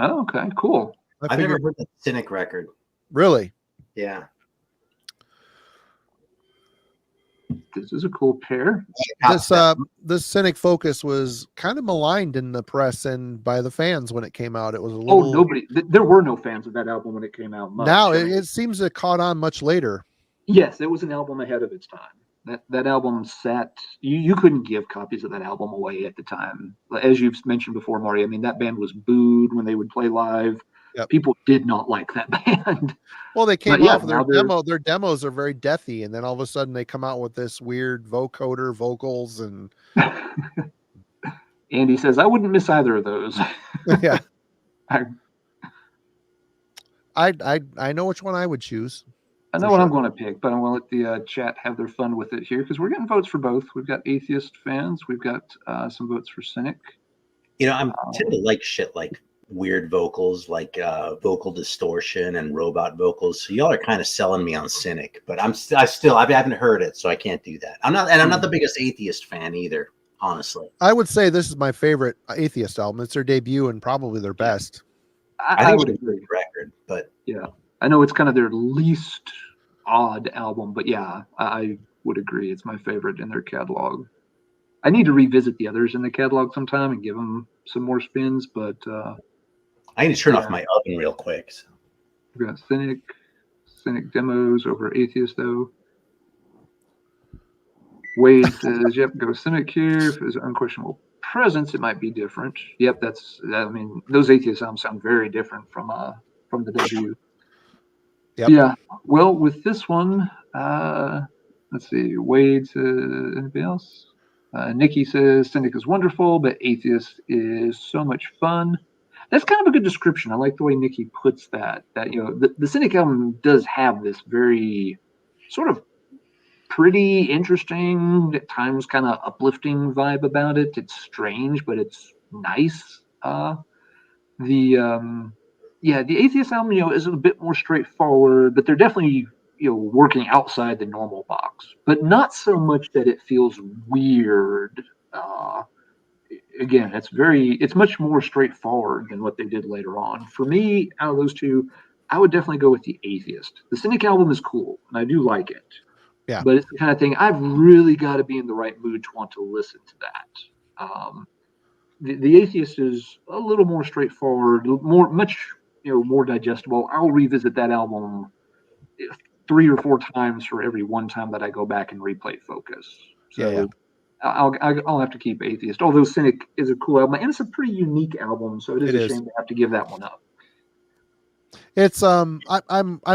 Oh, okay, cool. I've never heard the Cynic record. Really? Yeah. This is a cool pair. This Cynic Focus was kind of maligned in the press and by the fans when it came out. It was a little. There were no fans of that album when it came out. Now it seems it caught on much later. Yes, it was an album ahead of its time. That album sat. You couldn't give copies of that album away at the time. As you've mentioned before, Maury. I mean, that band was booed when they would play live. Yep. People did not like that band. Well, they came off their demo. Their demos are very deathy, and then all of a sudden they come out with this weird vocoder vocals and. Andy says, "I wouldn't miss either of those." Yeah. I know which one I would choose. I know what I'm going to pick, but I'm going to let the chat have their fun with it here because we're getting votes for both. We've got Atheist fans. We've got some votes for Cynic. I tend to like shit like weird vocals, like vocal distortion and robot vocals. So y'all are kind of selling me on Cynic, but I haven't heard it, so I can't do that. I'm not the biggest Atheist fan either, honestly. I would say this is my favorite Atheist album. It's their debut and probably their best. I would agree. Record, but yeah. I know it's kind of their least odd album, but yeah, I would agree. It's my favorite in their catalog. I need to revisit the others in the catalog sometime and give them some more spins, but I need to turn off my oven real quick. So. We've got Cynic demos over Atheist, though. Wade says, yep, go Cynic here. If there's unquestionable presence, it might be different. Yep, those Atheist albums sound very different from the debut. Yep. Yeah. Well, with this one, let's see. Wade says, anybody else? Nikki says Cynic is wonderful, but Atheist is so much fun. That's kind of a good description. I like the way Nikki puts that. That the Cynic album does have this very sort of pretty interesting, at times kind of uplifting vibe about it. It's strange, but it's nice. The Atheist album, is a bit more straightforward, but they're definitely, working outside the normal box, but not so much that it feels weird. Again, it's much more straightforward than what they did later on. For me, out of those two, I would definitely go with the Atheist. The Cynic album is cool, and I do like it. Yeah. But it's the kind of thing I've really got to be in the right mood to want to listen to that. The Atheist is a little more straightforward, much more digestible. I'll revisit that album 3 or 4 times for every one time that I go back and replay Focus. So yeah. I'll have to keep Atheist. Although Cynic is a cool album and it's a pretty unique album, so it is a shame to have to give that one up. It's I'm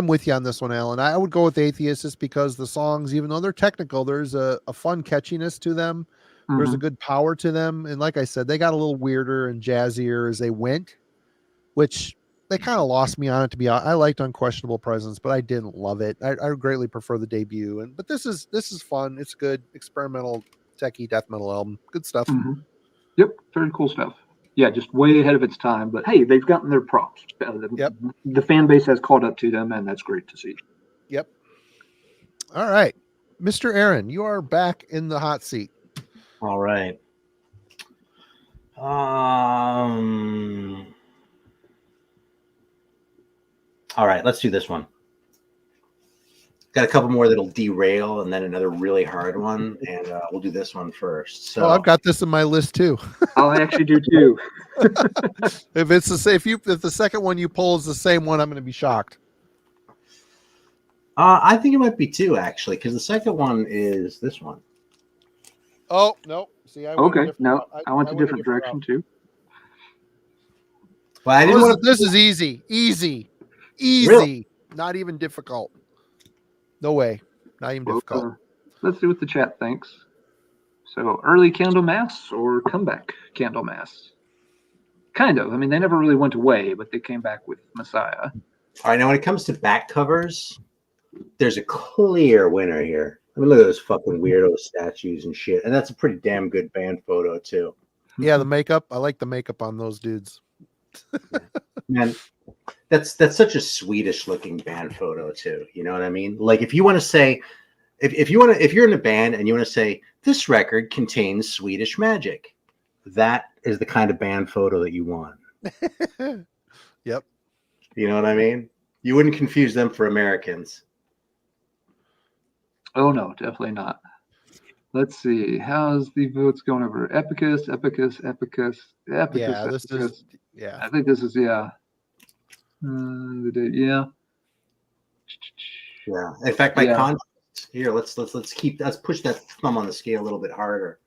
with you on this one, Alan. I would go with Atheist just because the songs, even though they're technical, there's a fun catchiness to them. Mm-hmm. There's a good power to them, and like I said, they got a little weirder and jazzier as they went, which they kind of lost me on it. To be honest, I liked Unquestionable Presence, but I didn't love it. I greatly prefer the debut, but this is fun. It's good experimental techie death metal album. Good stuff. Mm-hmm. Yep, very cool stuff. Yeah, just way ahead of its time, but hey, they've gotten their props. Yep. The fan base has caught up to them, and that's great to see. Yep. All right, Mr. Aaron, you are back in the hot seat. All right. All right, let's do this one. Got a couple more that'll derail, and then another really hard one, and we'll do this one first. So I've got this in my list too. Oh, I actually do too. If it's the same, if the second one you pull is the same one, I'm going to be shocked. I think it might be two actually, because the second one is this one. Oh no! See, I went a Okay, different no, route. I went a different route. direction too. Well, I didn't want to. This is easy, Really? not even difficult. No way, not even difficult. Let's see what the chat thinks. So, early Candlemass or comeback Candlemass? Kind of. I mean, they never really went away, but they came back with Messiah. All right, now when it comes to back covers, there's a clear winner here. I mean, look at those fucking weirdo statues and shit, and that's a pretty damn good band photo too. Yeah, the makeup. I like the makeup on those dudes. Man, that's such a Swedish looking band photo too. You know what I mean? Like if you want to say, if you're in a band and you want to say this record contains Swedish magic, that is the kind of band photo that you want. Yep. You know what I mean? You wouldn't confuse them for Americans. Oh no, definitely not. Let's see. How's the votes going over? Epicus. Yeah, this is. Yeah. I think this is yeah. Yeah. Yeah. In fact, my contrast here. Let's push that thumb on the scale a little bit harder.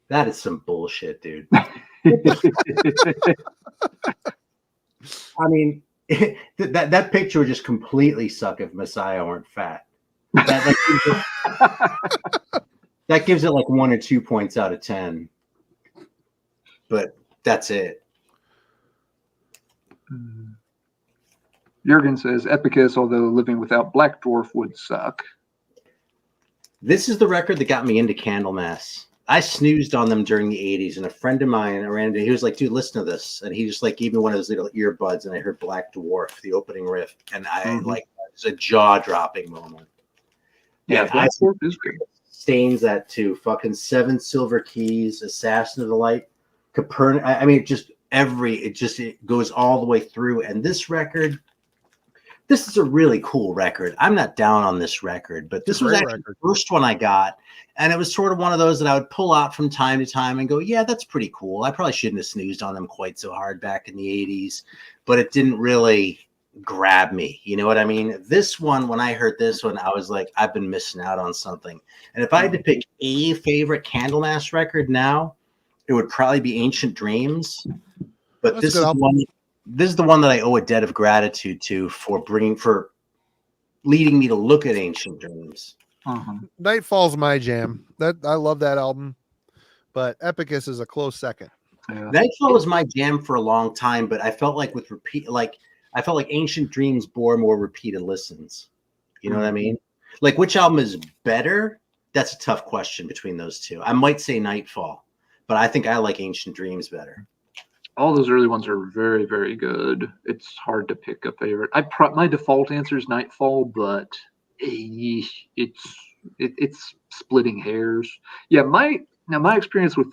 That is some bullshit, dude. I mean, that picture would just completely suck if Messiah weren't fat. That gives it like 1 or 2 points out of 10. But that's it. Jurgen says Epicus, although living without Black Dwarf would suck. This is the record that got me into Candlemass. I snoozed on them during the 80s, and a friend of mine, he was like, dude, listen to this. And he just like gave me one of those little earbuds, and I heard Black Dwarf, the opening riff. And I like, it was a jaw-dropping moment. Yeah, Black Dwarf is good. Stains that too. Fucking 7 Silver Keys, Assassin of the Light, Copernicus. I mean, it goes all the way through. And this record, this is a really cool record. I'm not down on this record, but this was actually the first one I got. And it was sort of one of those that I would pull out from time to time and go, yeah, that's pretty cool. I probably shouldn't have snoozed on them quite so hard back in the 80s, but it didn't really grab me. You know what I mean? This one, when I heard this one, I was like, I've been missing out on something. And if I had to pick a favorite Candlemass record now, it would probably be Ancient Dreams. But this is the one that I owe a debt of gratitude to for leading me to look at Ancient Dreams. Nightfall's my jam. I love that album, but Epicus is a close second. Yeah. Nightfall was my jam for a long time, but I felt like I felt like Ancient Dreams bore more repeated listens. You know what I mean? Like which album is better? That's a tough question between those two. I might say Nightfall, but I think I like Ancient Dreams better. All those early ones are very, very good. It's hard to pick a favorite. My default answer is Nightfall, but it's splitting hairs. Yeah, my experience with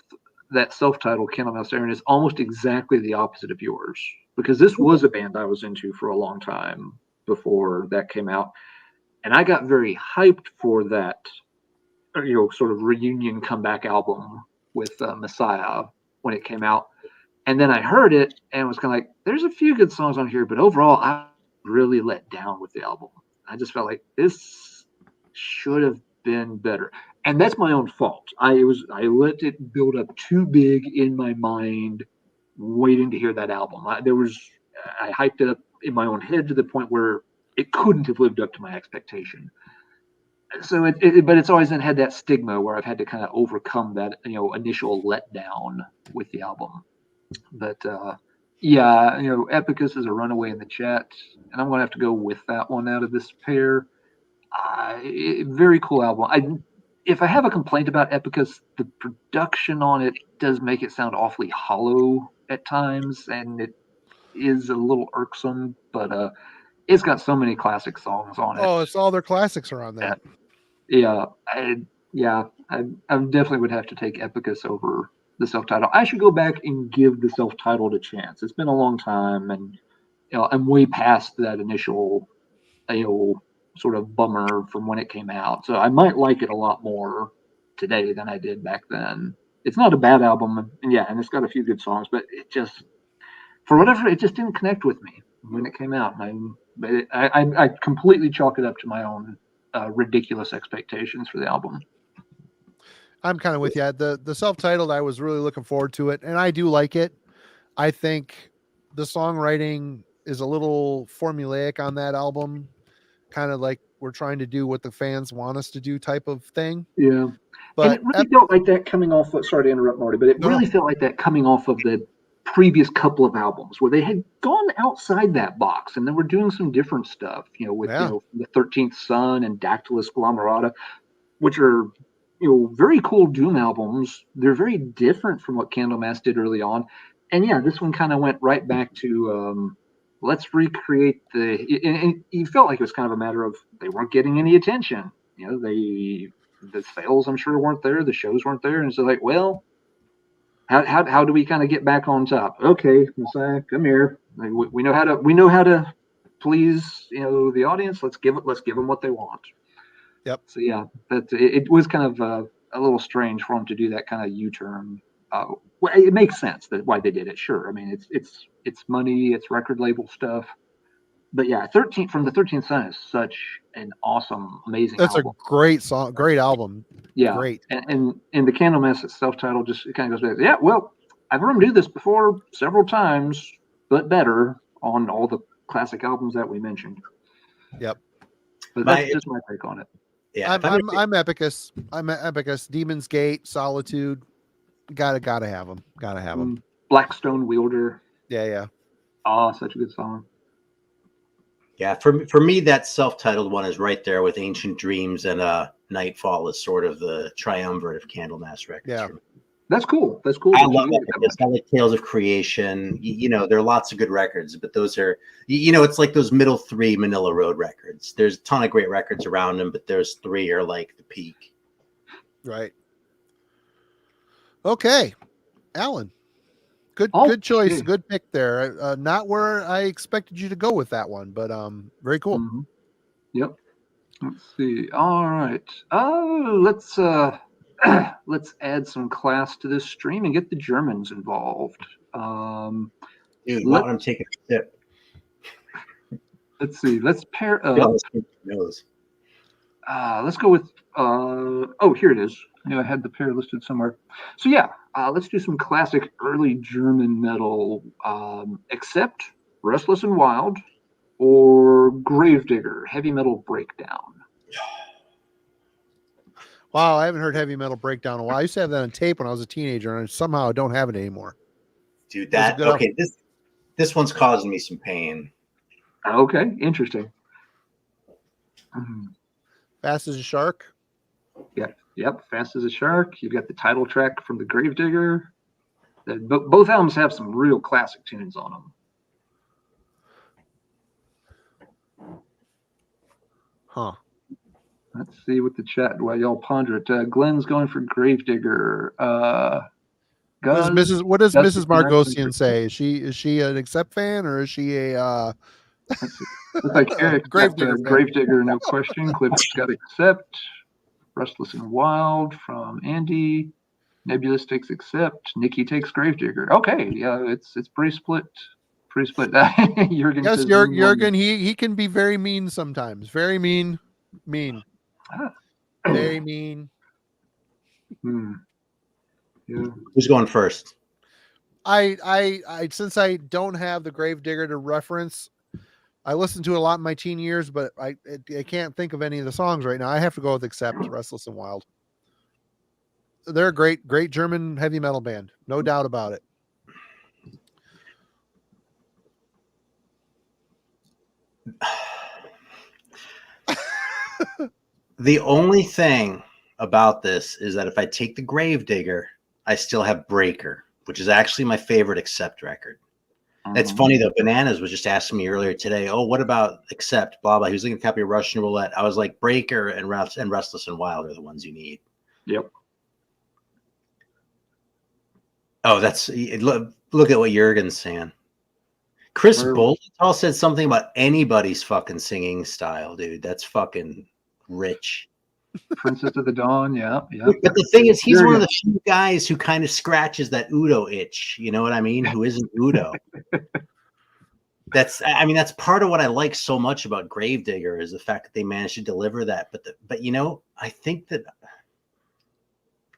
that self-titled Candlemass, Aaron, is almost exactly the opposite of yours, because this was a band I was into for a long time before that came out, and I got very hyped for that, sort of reunion comeback album with Messiah when it came out. And then I heard it and was kind of like, there's a few good songs on here, but overall, I really let down with the album. I just felt like this should have been better. And that's my own fault. I let it build up too big in my mind, waiting to hear that album. I hyped it up in my own head to the point where it couldn't have lived up to my expectation. So but it's always then had that stigma where I've had to kind of overcome that, initial letdown with the album. But Epicus is a runaway in the chat, and I'm going to have to go with that one out of this pair. Very cool album. If I have a complaint about Epicus, the production on it does make it sound awfully hollow at times, and it is a little irksome, but it's got so many classic songs on it. Oh, it's all their classics are on that. I definitely would have to take Epicus over the self-titled. I should go back and give the self-titled a chance. It's been a long time, and I'm way past that initial sort of bummer from when it came out. So I might like it a lot more today than I did back then. It's not a bad album, and it's got a few good songs, but it just, for whatever, it just didn't connect with me when it came out. I completely chalk it up to my own ridiculous expectations for the album. I'm kind of with you. The self-titled, I was really looking forward to it, and I do like it. I think the songwriting is a little formulaic on that album, kind of like we're trying to do what the fans want us to do type of thing. Yeah. But and it really felt like that coming off of, sorry to interrupt, Marty, but it really felt like that coming off of the previous couple of albums where they had gone outside that box and then we're doing some different stuff, with the 13th Sun and Dactylus Glomerata, which are very cool doom albums. They're very different from what Candlemass did early on. And this one kind of went right back to let's recreate and you felt like it was kind of a matter of they weren't getting any attention. The sales, I'm sure, weren't there. The shows weren't there. And so like, well, how do we kind of get back on top? Okay, Messiah, come here. We know how to please, the audience. Let's give them what they want. Yep. So it was kind of a little strange for them to do that kind of U-turn. Well, it makes sense that why they did it. Sure. I mean, it's money, it's record label stuff. But 13 from the 13th Sun is such an awesome, amazing album. A great song, great album. Yeah. Great. And the Candlemass itself title just kind of goes back. Yeah, well, I've heard them do this before several times, but better on all the classic albums that we mentioned. Yep. But that's just my take on it. Yeah. I'm Epicus. I'm Epicus. Demon's Gate, Solitude. Gotta have them. Gotta have them. Blackstone Wielder. Yeah. Oh, such a good song. Yeah, for me, that self-titled one is right there with Ancient Dreams and Nightfall is sort of the triumvirate of Candlemass records. Yeah, that's cool. I love it. I like Tales of Creation. There are lots of good records, but those are, it's like those middle three Manila Road records. There's a ton of great records around them, but those three are like the peak. Right. Okay, Alan. Good choice. Okay. Good pick there. Not where I expected you to go with that one, but very cool. Mm-hmm. Yep. Let's see. All right. Let's add some class to this stream and get the Germans involved. Dude, let them take a sip. Let's see. Let's pair up. Let's go with. Here it is. I had the pair listed somewhere. So let's do some classic early German metal, except Restless and Wild or Gravedigger, Heavy Metal Breakdown. Wow, I haven't heard Heavy Metal Breakdown in a while. I used to have that on tape when I was a teenager, and somehow I don't have it anymore. Dude, this one's causing me some pain. Okay, interesting. Fast as a Shark. Yep, Fast as a Shark. You've got the title track from the Gravedigger. Both albums have some real classic tunes on them. Huh. Let's see what the chat, while y'all ponder it. Glenn's going for Gravedigger. What does Mrs. Margosian say? Is she an Accept fan, or is she a looks like Eric Gravedigger, no question. Clifford's got Accept. Restless and Wild from Andy. Nebulous takes Accept. Nikki takes Gravedigger. Okay, it's pretty split. Jurgen. Yes, Jurgen. He can be very mean sometimes. Very mean. Very mean. Yeah. Who's going first? I since I don't have the Gravedigger to reference, I listened to it a lot in my teen years, but I can't think of any of the songs right now. I have to go with Accept, Restless and Wild. They're a great German heavy metal band. No doubt about it. The only thing about this is that if I take the Gravedigger, I still have Breaker, which is actually my favorite Accept record. It's funny though. Bananas was just asking me earlier today, oh, what about Accept, blah, blah. He was looking at a copy of Russian Roulette. I was like, Breaker and Restless and Wild are the ones you need. Yep. Oh, look at what Jurgen's saying. Chris Boldenthal said something about anybody's fucking singing style, dude. That's fucking rich. Princess of the Dawn, yeah. But the thing is, he's one of the few guys who kind of scratches that Udo itch. You know what I mean? Who isn't Udo? That's part of what I like so much about Gravedigger is the fact that they managed to deliver that. But you know, I think that,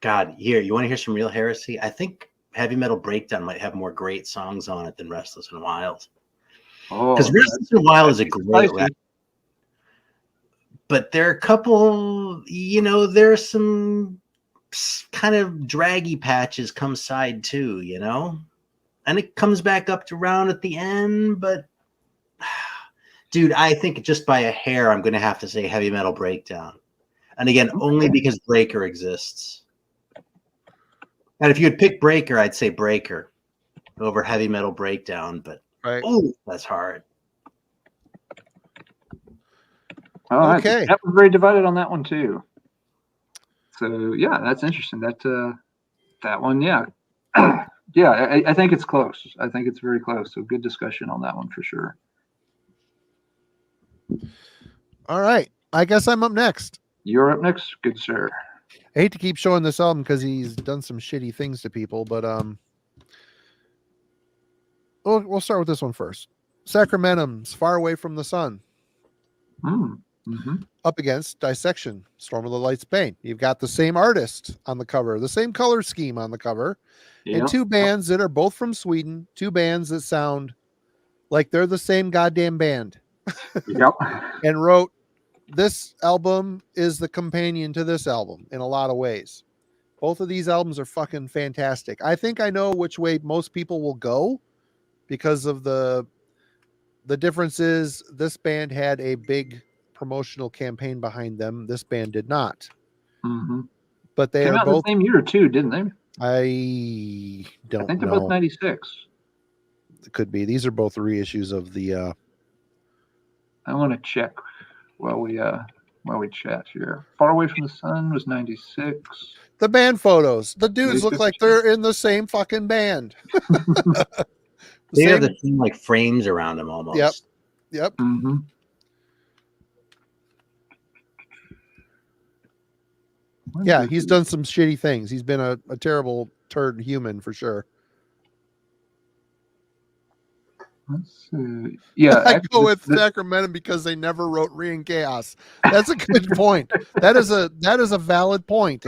God, here, you want to hear some real heresy? I think Heavy Metal Breakdown might have more great songs on it than Restless and Wild. Because Restless and Wild is a great record. But there are a couple, you know, there's some kind of draggy patches come side two, you know? And it comes back up to round at the end, but dude, I think just by a hair, I'm going to have to say Heavy Metal Breakdown. And again, only because Breaker exists. And if you had picked Breaker, I'd say Breaker over Heavy Metal Breakdown, but oh, that's hard. Okay. That was very divided on that one too. So yeah, that's interesting. That one, yeah. Yeah, I think it's close. I think it's very close. So good discussion on that one for sure. All right. I guess I'm up next. You're up next, good sir. I hate to keep showing this album because he's done some shitty things to people, but we'll start with this one first. Sacramentum's Far Away from the Sun. Up against Dissection, Storm of the Light's Bane. You've got the same artist on the cover, the same color scheme on the cover, and two bands that are both from Sweden, two bands that sound like they're the same goddamn band. And wrote, this album is the companion to this album in a lot of ways. Both of these albums are fucking fantastic. I think I know which way most people will go because of the difference is this band had a big promotional campaign behind them. This band did not. But they came are out both the same year too, didn't they? I don't know. I think they're both 96. It could be. These are both reissues of the I want to check while we chat here. Far Away from the Sun was 96. The band photos. The dudes look like they're in the same fucking band. They have the same like frames around them almost. Yep. Yeah, he's done some shitty things. He's been a terrible turd human for sure. Let's see. Yeah, I go with Sacramento because they never wrote Re and Chaos. That's a good point. That is a valid point,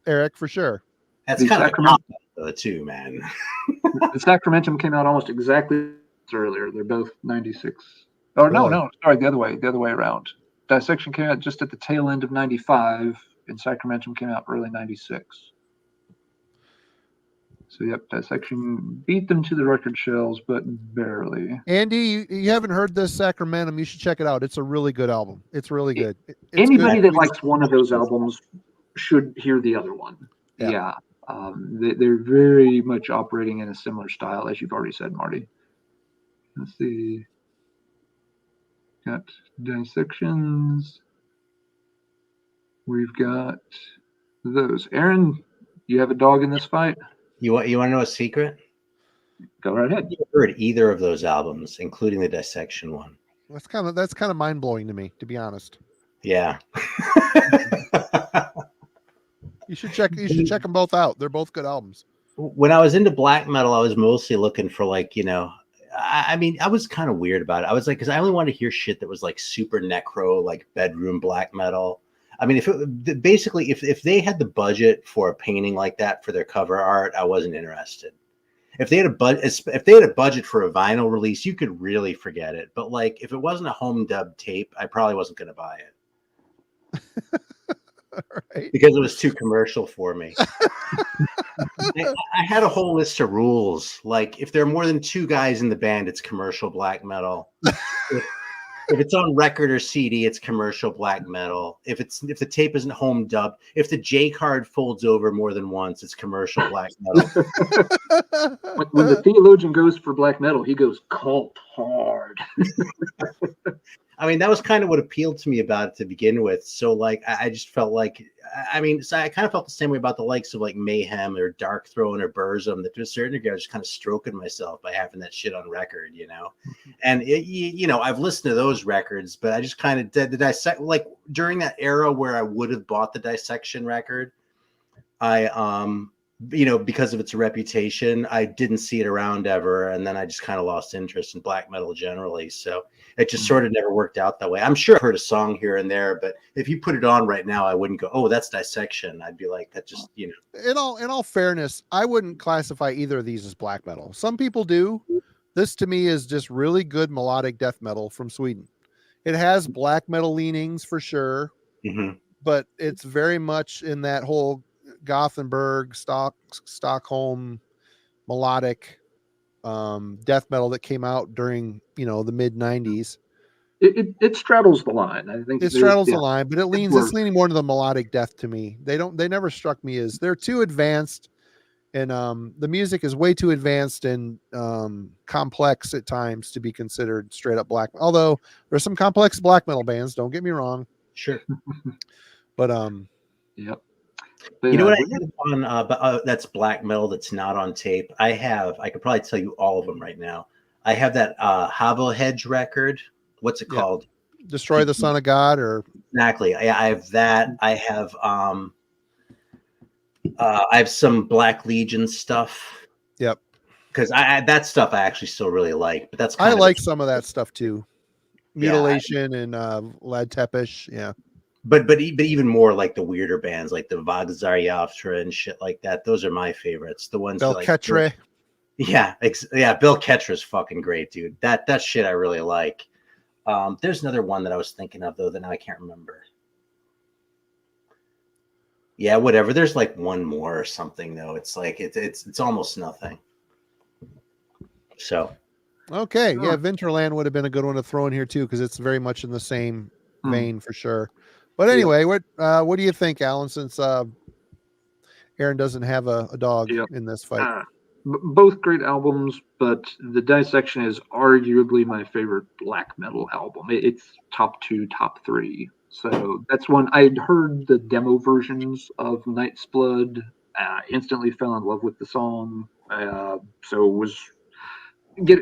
Eric, for sure. That's kind of the two, man. The Sacramentum came out almost exactly earlier. They're both 96. Oh no, sorry, the other way around. Dissection came out just at the tail end of 95, and Sacramentum came out early 96. So yep, Dissection beat them to the record shelves, but barely. Andy, you haven't heard this Sacramentum? You should check it out. It's a really good album. It's really good. Anybody that likes one of those albums should hear the other one. Yeah. They're very much operating in a similar style, as you've already said, Marty. Let's see. Got Dissections. We've got those. Aaron, you have a dog in this fight? You want to know a secret? Go right ahead. I've never heard either of those albums, including the Dissection one. That's kind of mind blowing to me, to be honest. Yeah. You should check them both out. They're both good albums. When I was into black metal, I was mostly looking for like, you know, I mean, I was kind of weird about it. I was like, because I only wanted to hear shit that was like super necro, like bedroom black metal. I mean, if they had the budget for a painting like that for their cover art, I wasn't interested. If they had a budget for a vinyl release, you could really forget it. But like, if it wasn't a home dub tape, I probably wasn't going to buy it. Right. Because it was too commercial for me. I had a whole list of rules. Like, if there are more than two guys in the band, it's commercial black metal. If it's on record or CD, it's commercial black metal. If the tape isn't home dubbed, if the J card folds over more than once, it's commercial black metal. When the theologian goes for black metal, he goes cult hard. I mean, that was kind of what appealed to me about it to begin with. So like, I just felt like, I mean, so I kind of felt the same way about the likes of like Mayhem or Dark Throne or Burzum, that to a certain degree, I was just kind of stroking myself by having that shit on record, you know? And you know, I've listened to those records, but I just kind of did the dissect, like during that era where I would have bought the Dissection record, I, you know, because of its reputation, I didn't see it around ever. And then I just kind of lost interest in black metal generally. So it just sort of never worked out that way. I'm sure I've heard a song here and there, but if you put it on right now, I wouldn't go, oh, that's Dissection. I'd be like, that just, you know. In all fairness, I wouldn't classify either of these as black metal. Some people do. This to me is just really good melodic death metal from Sweden. It has black metal leanings for sure, but it's very much in that whole Gothenburg, Stockholm melodic death metal that came out during, you know, the mid 90s. It straddles the line. I think it straddles the line, but it's leaning more to the melodic death to me. They never struck me as, they're too advanced, and the music is way too advanced and complex at times to be considered straight up black. Although there's some complex black metal bands, don't get me wrong. Sure. But yep. You know what I have on that's black metal that's not on tape? I could probably tell you all of them right now. I have that Havo Hedge record. What's it called? Destroy the Son of God, or exactly. I have that. I have some Black Legion stuff. Yep. Because that stuff I actually still really like. But that's I like some of that stuff too. Mutilation and Lad Tepish. Yeah. But even more like the weirder bands like the Vagzariaftra and shit like that. Those are my favorites. The ones Bel Ketre. Like, yeah, Bill Ketra's fucking great, dude. That shit I really like. There's another one that I was thinking of though that now I can't remember. Yeah, whatever. There's like one more or something though. It's like it's almost nothing. So okay, yeah, Vinterland would have been a good one to throw in here too, because it's very much in the same vein for sure. But anyway, what do you think, Alan? Since Aaron doesn't have a dog in this fight. Both great albums, but the Dissection is arguably my favorite black metal album. It's top 2, top 3. So that's one. I'd heard the demo versions of Knight's Blood, instantly fell in love with the song. So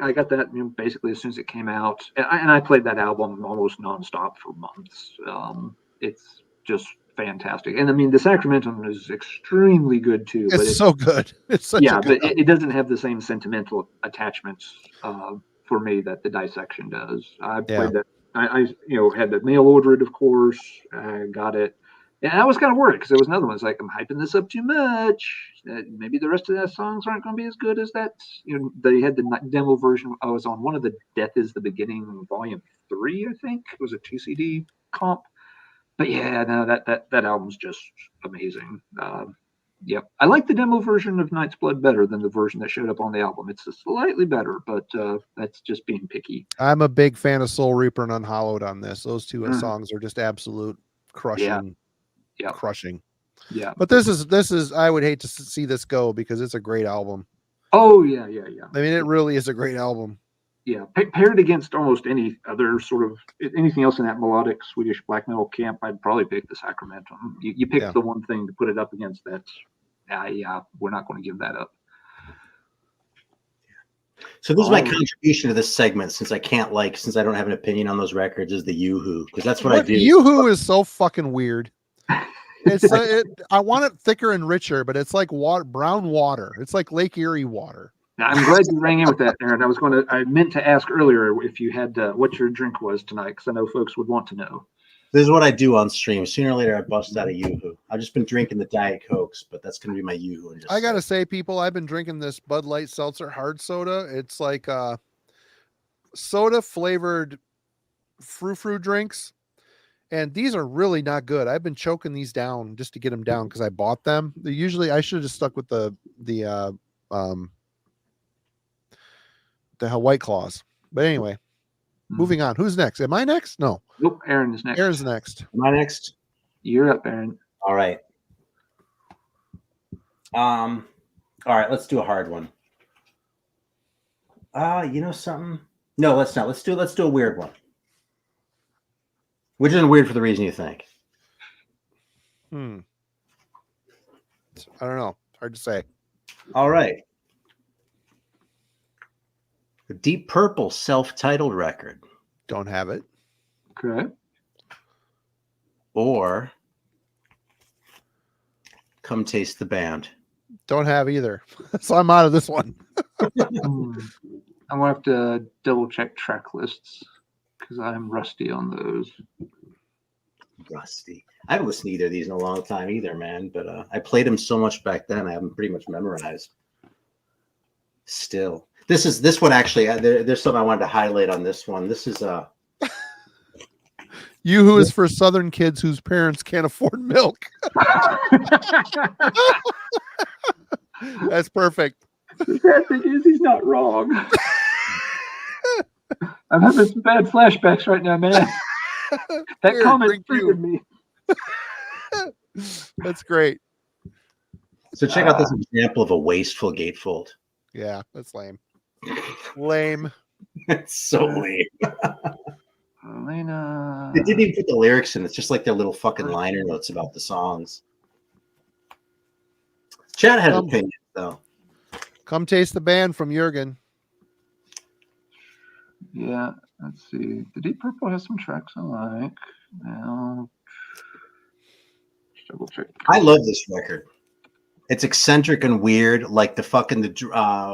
I got that, you know, basically as soon as it came out, and I played that album almost nonstop for months. It's just fantastic, and I mean the Sacramentum is extremely good too. It's so good. It's such a good but it doesn't have the same sentimental attachments for me that the Dissection does. I played that. I had to mail order it, of course. I got it. And I was kind of worried because there was another one. It's like, I'm hyping this up too much. Maybe the rest of that songs aren't going to be as good as that. You know, they had the demo version. I was on one of the Death is the Beginning Volume 3, I think. It was a 2 CD comp. But yeah, no, that album's just amazing. I like the demo version of Knight's Blood better than the version that showed up on the album. It's slightly better, but that's just being picky. I'm a big fan of Soul Reaper and Unhallowed on this. Those two songs are just absolute crushing. Yeah. Crushing. Yeah. But this is I would hate to see this go because it's a great album. Oh yeah. I mean, it really is a great album. Yeah, paired against almost any other sort of anything else in that melodic Swedish black metal camp, I'd probably pick the Sacramentum. You pick the one thing to put it up against that. We're not going to give that up. So this is my contribution to this segment, since I don't have an opinion on those records, is the Yoo-Hoo, because that's what I do. Yoo-Hoo is so fucking weird. It's I want it thicker and richer, but it's like brown water. It's like Lake Erie water. Now, I'm glad you rang in with that, Aaron. I meant to ask earlier if you had what your drink was tonight, because I know folks would want to know. This is what I do on stream. Sooner or later, I bust out a Yoo-Hoo. I've just been drinking the Diet Cokes, but that's going to be my Yoo-Hoo. I got to say, people, I've been drinking this Bud Light Seltzer hard soda. It's like soda flavored frou-frou drinks. And these are really not good. I've been choking these down just to get them down because I bought them. I should have just stuck with the White Claws. But anyway, moving on. Who's next? Am I next? No. Nope. Aaron is next. Aaron's next. Am I next? You're up, Aaron. All right. All right. Let's do a hard one. You know something? No, let's not. Let's do a weird one. Which isn't weird for the reason you think. I don't know. Hard to say. All right. The Deep Purple self-titled record. Don't have it. Okay. Or Come Taste the Band. Don't have either. So I'm out of this one. I'm gonna have to double check track lists because I'm rusty on those. Rusty. I haven't listened to either of these in a long time either, man. But I played them so much back then. I have them pretty much memorized. Still, this one actually. There's something I wanted to highlight on this one. This is You Who is for Southern kids whose parents can't afford milk. That's perfect. The sad thing is, he's not wrong. I'm having some bad flashbacks right now, man. That Here, comment drink you. triggered me. That's great. so. Check out this example of a wasteful gatefold. Yeah, that's lame. Lame. It's so lame. Elena. They didn't even put the lyrics in. It's just like their little fucking liner notes about the songs. Chad has opinions, though. Come Taste the Band from Jurgen. Yeah, let's see. The Deep Purple has some tracks I like. Now, double check. I love this record. It's eccentric and weird, like the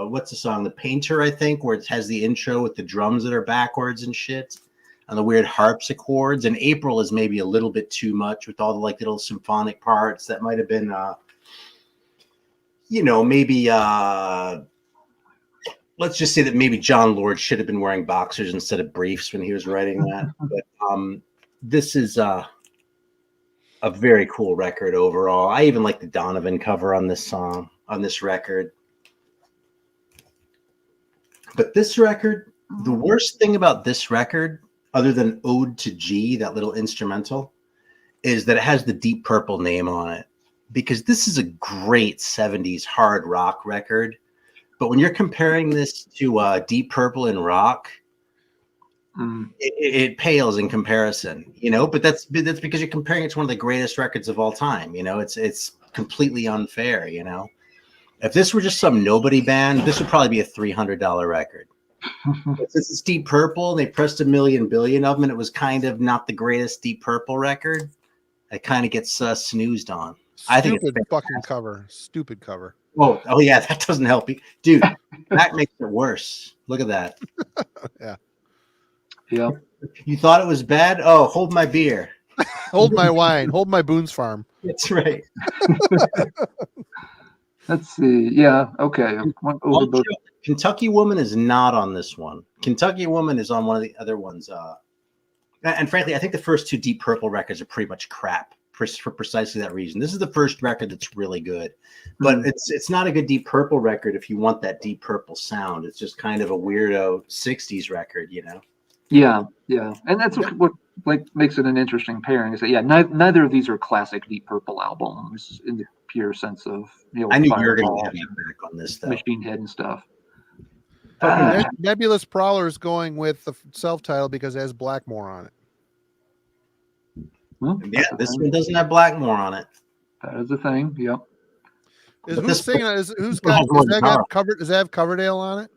what's the song? The Painter, I think, where it has the intro with the drums that are backwards and shit, and the weird harpsichords. And April is maybe a little bit too much with all the like little symphonic parts that might have been, maybe. Let's just say that maybe John Lord should have been wearing boxers instead of briefs when he was writing that. But this is a very cool record overall. I even like the Donovan cover on this record. But this record, the worst thing about this record, other than Ode to G, that little instrumental, is that it has the Deep Purple name on it. Because this is a great 70s hard rock record. But when you're comparing this to Deep Purple and rock, it pales in comparison, But that's because you're comparing it to one of the greatest records of all time. It's completely unfair. If this were just some nobody band, this would probably be a $300 record. But since it's Deep Purple, and they pressed 1 million billion of them, and it was kind of not the greatest Deep Purple record. It kind of gets snoozed on. I think it's fucking cover. Stupid cover. Oh yeah, that doesn't help you, dude. That makes it worse. Look at that. Yeah. You thought it was bad? Oh, hold my beer. Hold my wine. Hold my Boone's Farm. That's right. Let's see. Yeah. Okay. Kentucky Woman is not on this one. Kentucky Woman is on one of the other ones. And frankly, I think the first two Deep Purple records are pretty much crap. For precisely that reason. This is the first record that's really good, but it's not a good Deep Purple record if you want that Deep Purple sound. It's just kind of a weirdo 60s record, Yeah, and that's what makes it an interesting pairing. Is that neither of these are classic Deep Purple albums in the pure sense of I knew you were going to have you back on this stuff. Machine Head and stuff. Nebulous Prowler is going with the self-title because it has Blackmore on it. Yeah, this one doesn't have Blackmore on it. That is the thing. Yep. Who's singing? Does that have Coverdale on it?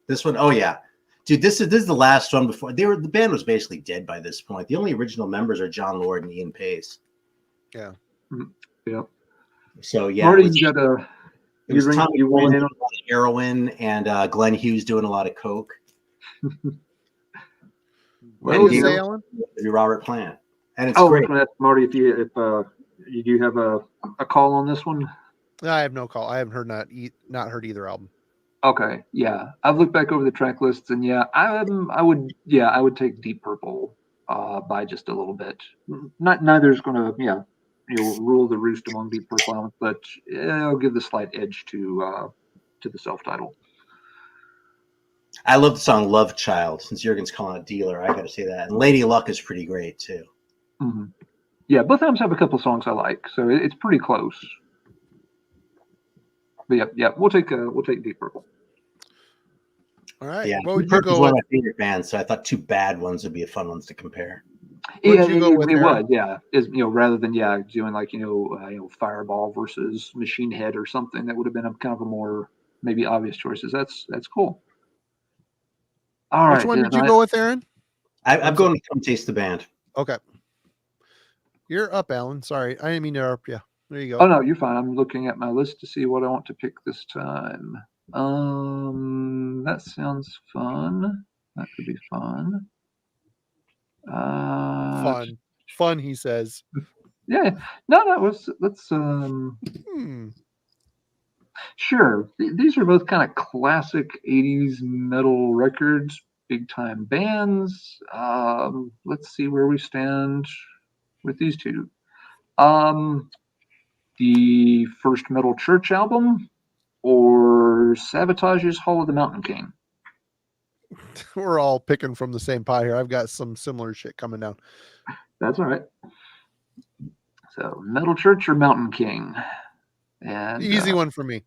This one, oh yeah, dude. This is the last one before the band was basically dead by this point. The only original members are John Lord and Ian Pace. Yeah. Yep. So yeah, Marty, it was Tommy Rollins doing a lot of heroin and Glenn Hughes doing a lot of coke. What did you say, Alan? Robert Plant. And it's great. Marty, if you do have a call on this one. No, I have no call. I haven't not heard either album. Okay, yeah, I've looked back over the track lists, and I would take Deep Purple by just a little bit. Neither's going to rule the roost among Deep Purple albums, but I'll give the slight edge to the self-title. I love the song "Love Child." Since Jurgen's calling it "Dealer," I got to say that. And "Lady Luck" is pretty great too. Mm-hmm. Yeah, both albums have a couple songs I like, so it's pretty close. But yeah, we'll take Deep Purple. All right. Yeah, what would Deep Purple's you go one with? of my favorite bands, so I thought two bad ones would be fun ones to compare. What'd Yeah, you go with, it Aaron? would. Yeah, is rather than doing like Fireball versus Machine Head or something, that would have been a kind of a more maybe obvious choices. That's cool. All Which right, one then did you go with, Aaron? I'm going to Come Taste the Band. Okay. You're up, Alan. Sorry. I didn't mean to interrupt you. There you go. Oh no, you're fine. I'm looking at my list to see what I want to pick this time. That sounds fun. That could be fun. Fun, he says. Yeah. No, let's sure. These are both kind of classic 80s metal records, big time bands. Let's see where we stand with these two. The first Metal Church album or Sabotage's Hall of the Mountain King? We're all picking from the same pie here. I've got some similar shit coming down. That's all right. So, Metal Church or Mountain King? And Easy one for me.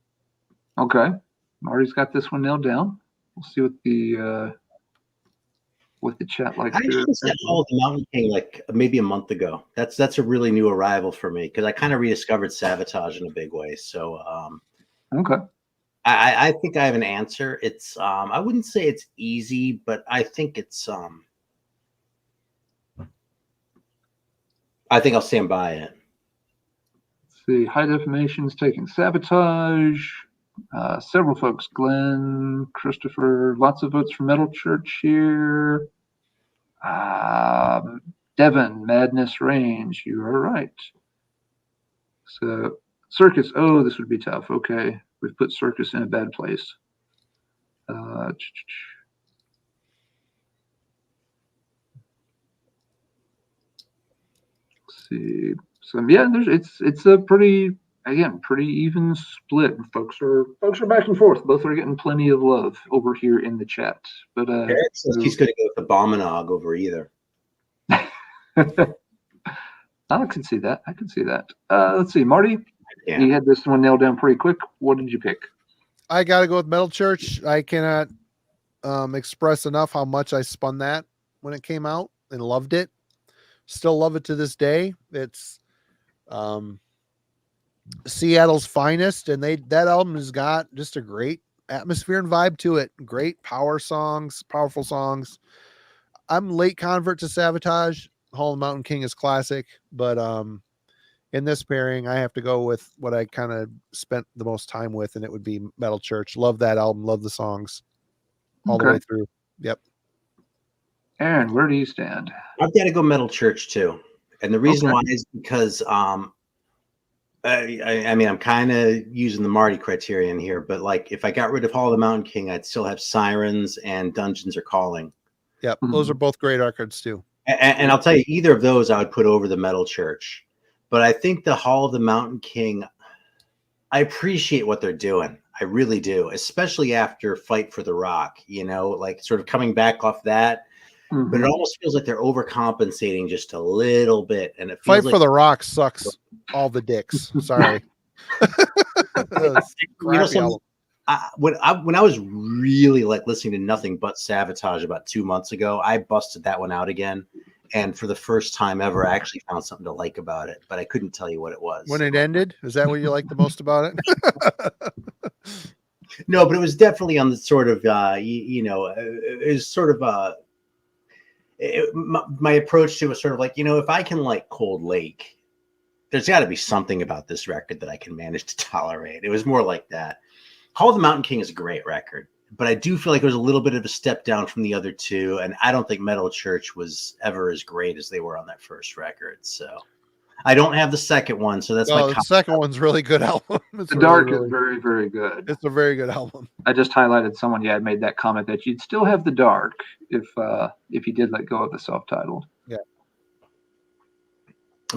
Okay, Marty's got this one nailed down. We'll see what the chat likes. I actually said Hall of the Mountain King like maybe a month ago. That's a really new arrival for me because I kind of rediscovered Sabotage in a big way. So okay. I think I have an answer. It's I wouldn't say it's easy, but I think it's I think I'll stand by it. Let's see, High Definition's taking Sabotage. Several folks, Glenn, Christopher, lots of votes for Metal Church here. Devin, Madness Range, you are right. So Circus, oh, this would be tough. Okay, we've put Circus in a bad place. Let's see. So yeah, it's a pretty even split. Folks are back and forth. Both are getting plenty of love over here in the chat. But Eric says he's going to go with the Abominog over either. I can see that. Let's see, Marty. Yeah. You had this one nailed down pretty quick. What did you pick? I got to go with Metal Church. I cannot express enough how much I spun that when it came out and loved it. Still love it to this day. It's Seattle's finest, and that album has got just a great atmosphere and vibe to it. Great powerful songs. I'm late convert to Sabotage. Hall of the Mountain King is classic, but in this pairing, I have to go with what I kind of spent the most time with, and it would be Metal Church. Love that album, love the songs all the way through. Yep. Aaron, where do you stand? I've got to go Metal Church too, and the reason why is because I mean, I'm kind of using the Marty criterion here, but like if I got rid of Hall of the Mountain King, I'd still have Sirens and Dungeons Are Calling. Yep, those are both great records too. And I'll tell you, either of those I would put over the Metal Church. But I think the Hall of the Mountain King, I appreciate what they're doing. I really do, especially after Fight for the Rock, like sort of coming back off that. Mm-hmm. But it almost feels like they're overcompensating just a little bit. And it feels Fight for the Rock sucks all the dicks. Sorry. When I was really like listening to nothing but Sabotage about 2 months ago, I busted that one out again. And for the first time ever, I actually found something to like about it, but I couldn't tell you what it was. When it ended? Is that what you liked the most about it? No, but it was definitely on the sort of, it was sort of my approach to it was sort of like, if I can like Cold Lake, there's got to be something about this record that I can manage to tolerate. It was more like that. Hall of the Mountain King is a great record, but I do feel like it was a little bit of a step down from the other two, and I don't think Metal Church was ever as great as they were on that first record. So I don't have the second one, so that's the second one's really good album. The Dark is very, very good. It's a very good album. I just highlighted someone had made that comment that you'd still have the Dark if you did let go of the self-titled. Yeah.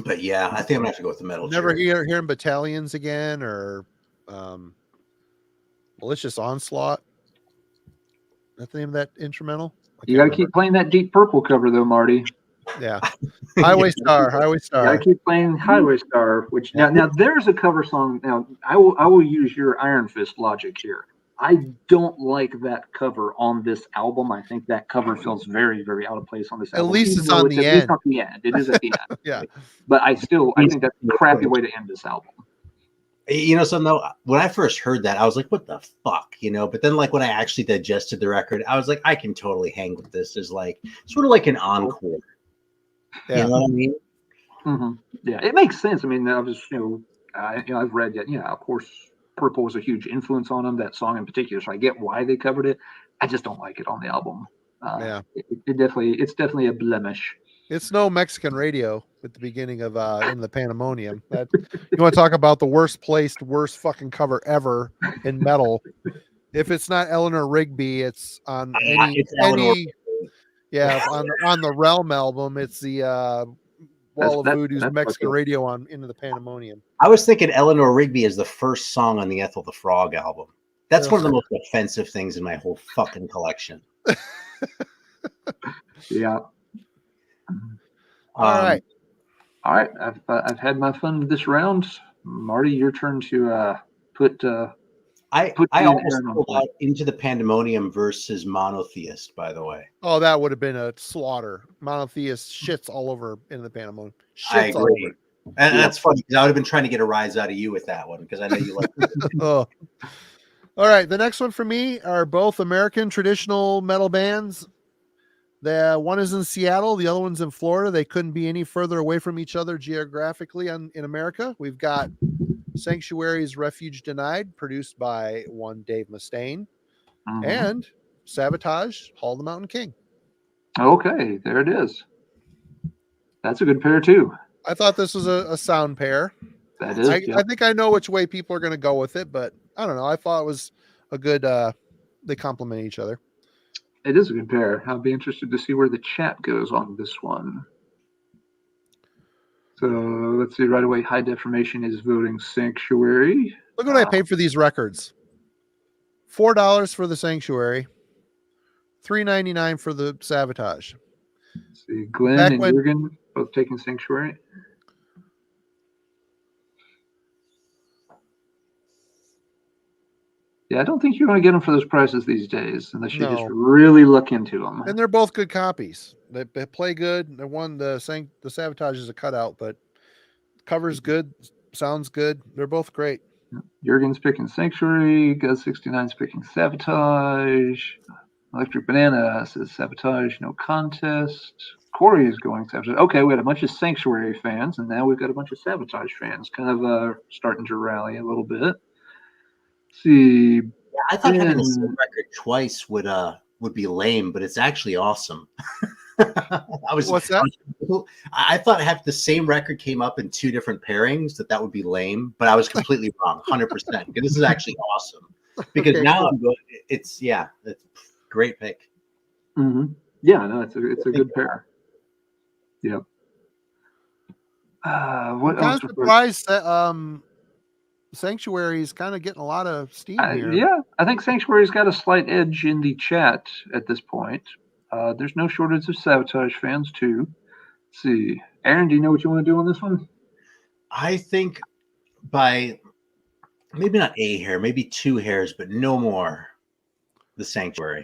But yeah, I think I'm gonna have to go with the Metal Church. Never hearing Battalions again or Malicious Onslaught. That's the name of that instrumental. You got to keep playing that Deep Purple cover though, Marty. Yeah. Highway Star. You got to keep playing Highway Star. Which now there's a cover song. Now I will use your Iron Fist logic here. I don't like that cover on this album. I think that cover feels very, very out of place on this album. least even it's though on at the least end. on the end. It is at the end. Yeah. But I think that's a crappy way to end this album. You know, so though, when I first heard that, I was like, what the fuck, you know? But then, like, when I actually digested the record, I was like, I can totally hang with this. As like, sort of like an encore. Yeah. You know what I mean? Mm-hmm. Yeah, it makes sense. I mean, I was, I've read that. Yeah, of course, Purple was a huge influence on them. That song in particular, so I get why they covered it. I just don't like it on the album. Yeah. It's definitely a blemish. It's no Mexican radio at the beginning of In the Pandemonium. That you want to talk about the worst placed, worst fucking cover ever in metal. If it's not Eleanor Rigby, it's on any yeah, on the Realm album, it's the Wall of Voodoo's Mexican radio on Into the Pandemonium. I was thinking Eleanor Rigby is the first song on the Ethel the Frog album. That's one of the most offensive things in my whole fucking collection. Yeah. All right. I've had my fun this round. Marty, your turn to put. I almost pulled out Into the Pandemonium versus Monotheist, by the way. Oh, that would have been a slaughter. Monotheist shits all over Into the Pandemonium. I agree. And that's funny because I would have been trying to get a rise out of you with that one because I know you like it. Oh. All right. The next one for me are both American traditional metal bands. The one is in Seattle, the other one's in Florida. They couldn't be any further away from each other geographically in America. We've got Sanctuary's Refuge Denied, produced by one Dave Mustaine, and Sabotage, Haul the Mountain King. Okay, there it is. That's a good pair too. I thought this was a sound pair. That is. I think I know which way people are going to go with it, but I don't know. I thought it was a good. They complement each other. It is a good pair. I'll be interested to see where the chat goes on this one. So let's see right away. High Defamation is voting Sanctuary. Look what I paid for these records. $4 for the Sanctuary. $3.99 for the Sabotage. Let's see, Glenn and Jürgen both taking Sanctuary. Yeah, I don't think you're going to get them for those prices these days, unless you just really look into them. And they're both good copies. They play good. The one, the Sabotage is a cutout, but cover's good, sounds good. They're both great. Jürgen's picking Sanctuary. Guz69's picking Sabotage. Electric Banana says Sabotage, no contest. Corey is going Sabotage. Okay, we had a bunch of Sanctuary fans, and now we've got a bunch of Sabotage fans, kind of starting to rally a little bit. See, yeah, I thought having the same record twice would be lame, but it's actually awesome. What's that? I thought if the same record came up in two different pairings, that would be lame, but I was completely wrong, 100%. This is actually awesome because now I'm going. It's great pick. Mm-hmm. Yeah, no, it's a good pair. Yep. What else? I'm surprised that Sanctuary is kind of getting a lot of steam here. Yeah, I think Sanctuary's got a slight edge in the chat at this point. There's no shortage of Sabotage fans too. Let's see, Aaron, do you know what you want to do on this one? I think by maybe not a hair, maybe 2 hairs, but no more. The Sanctuary,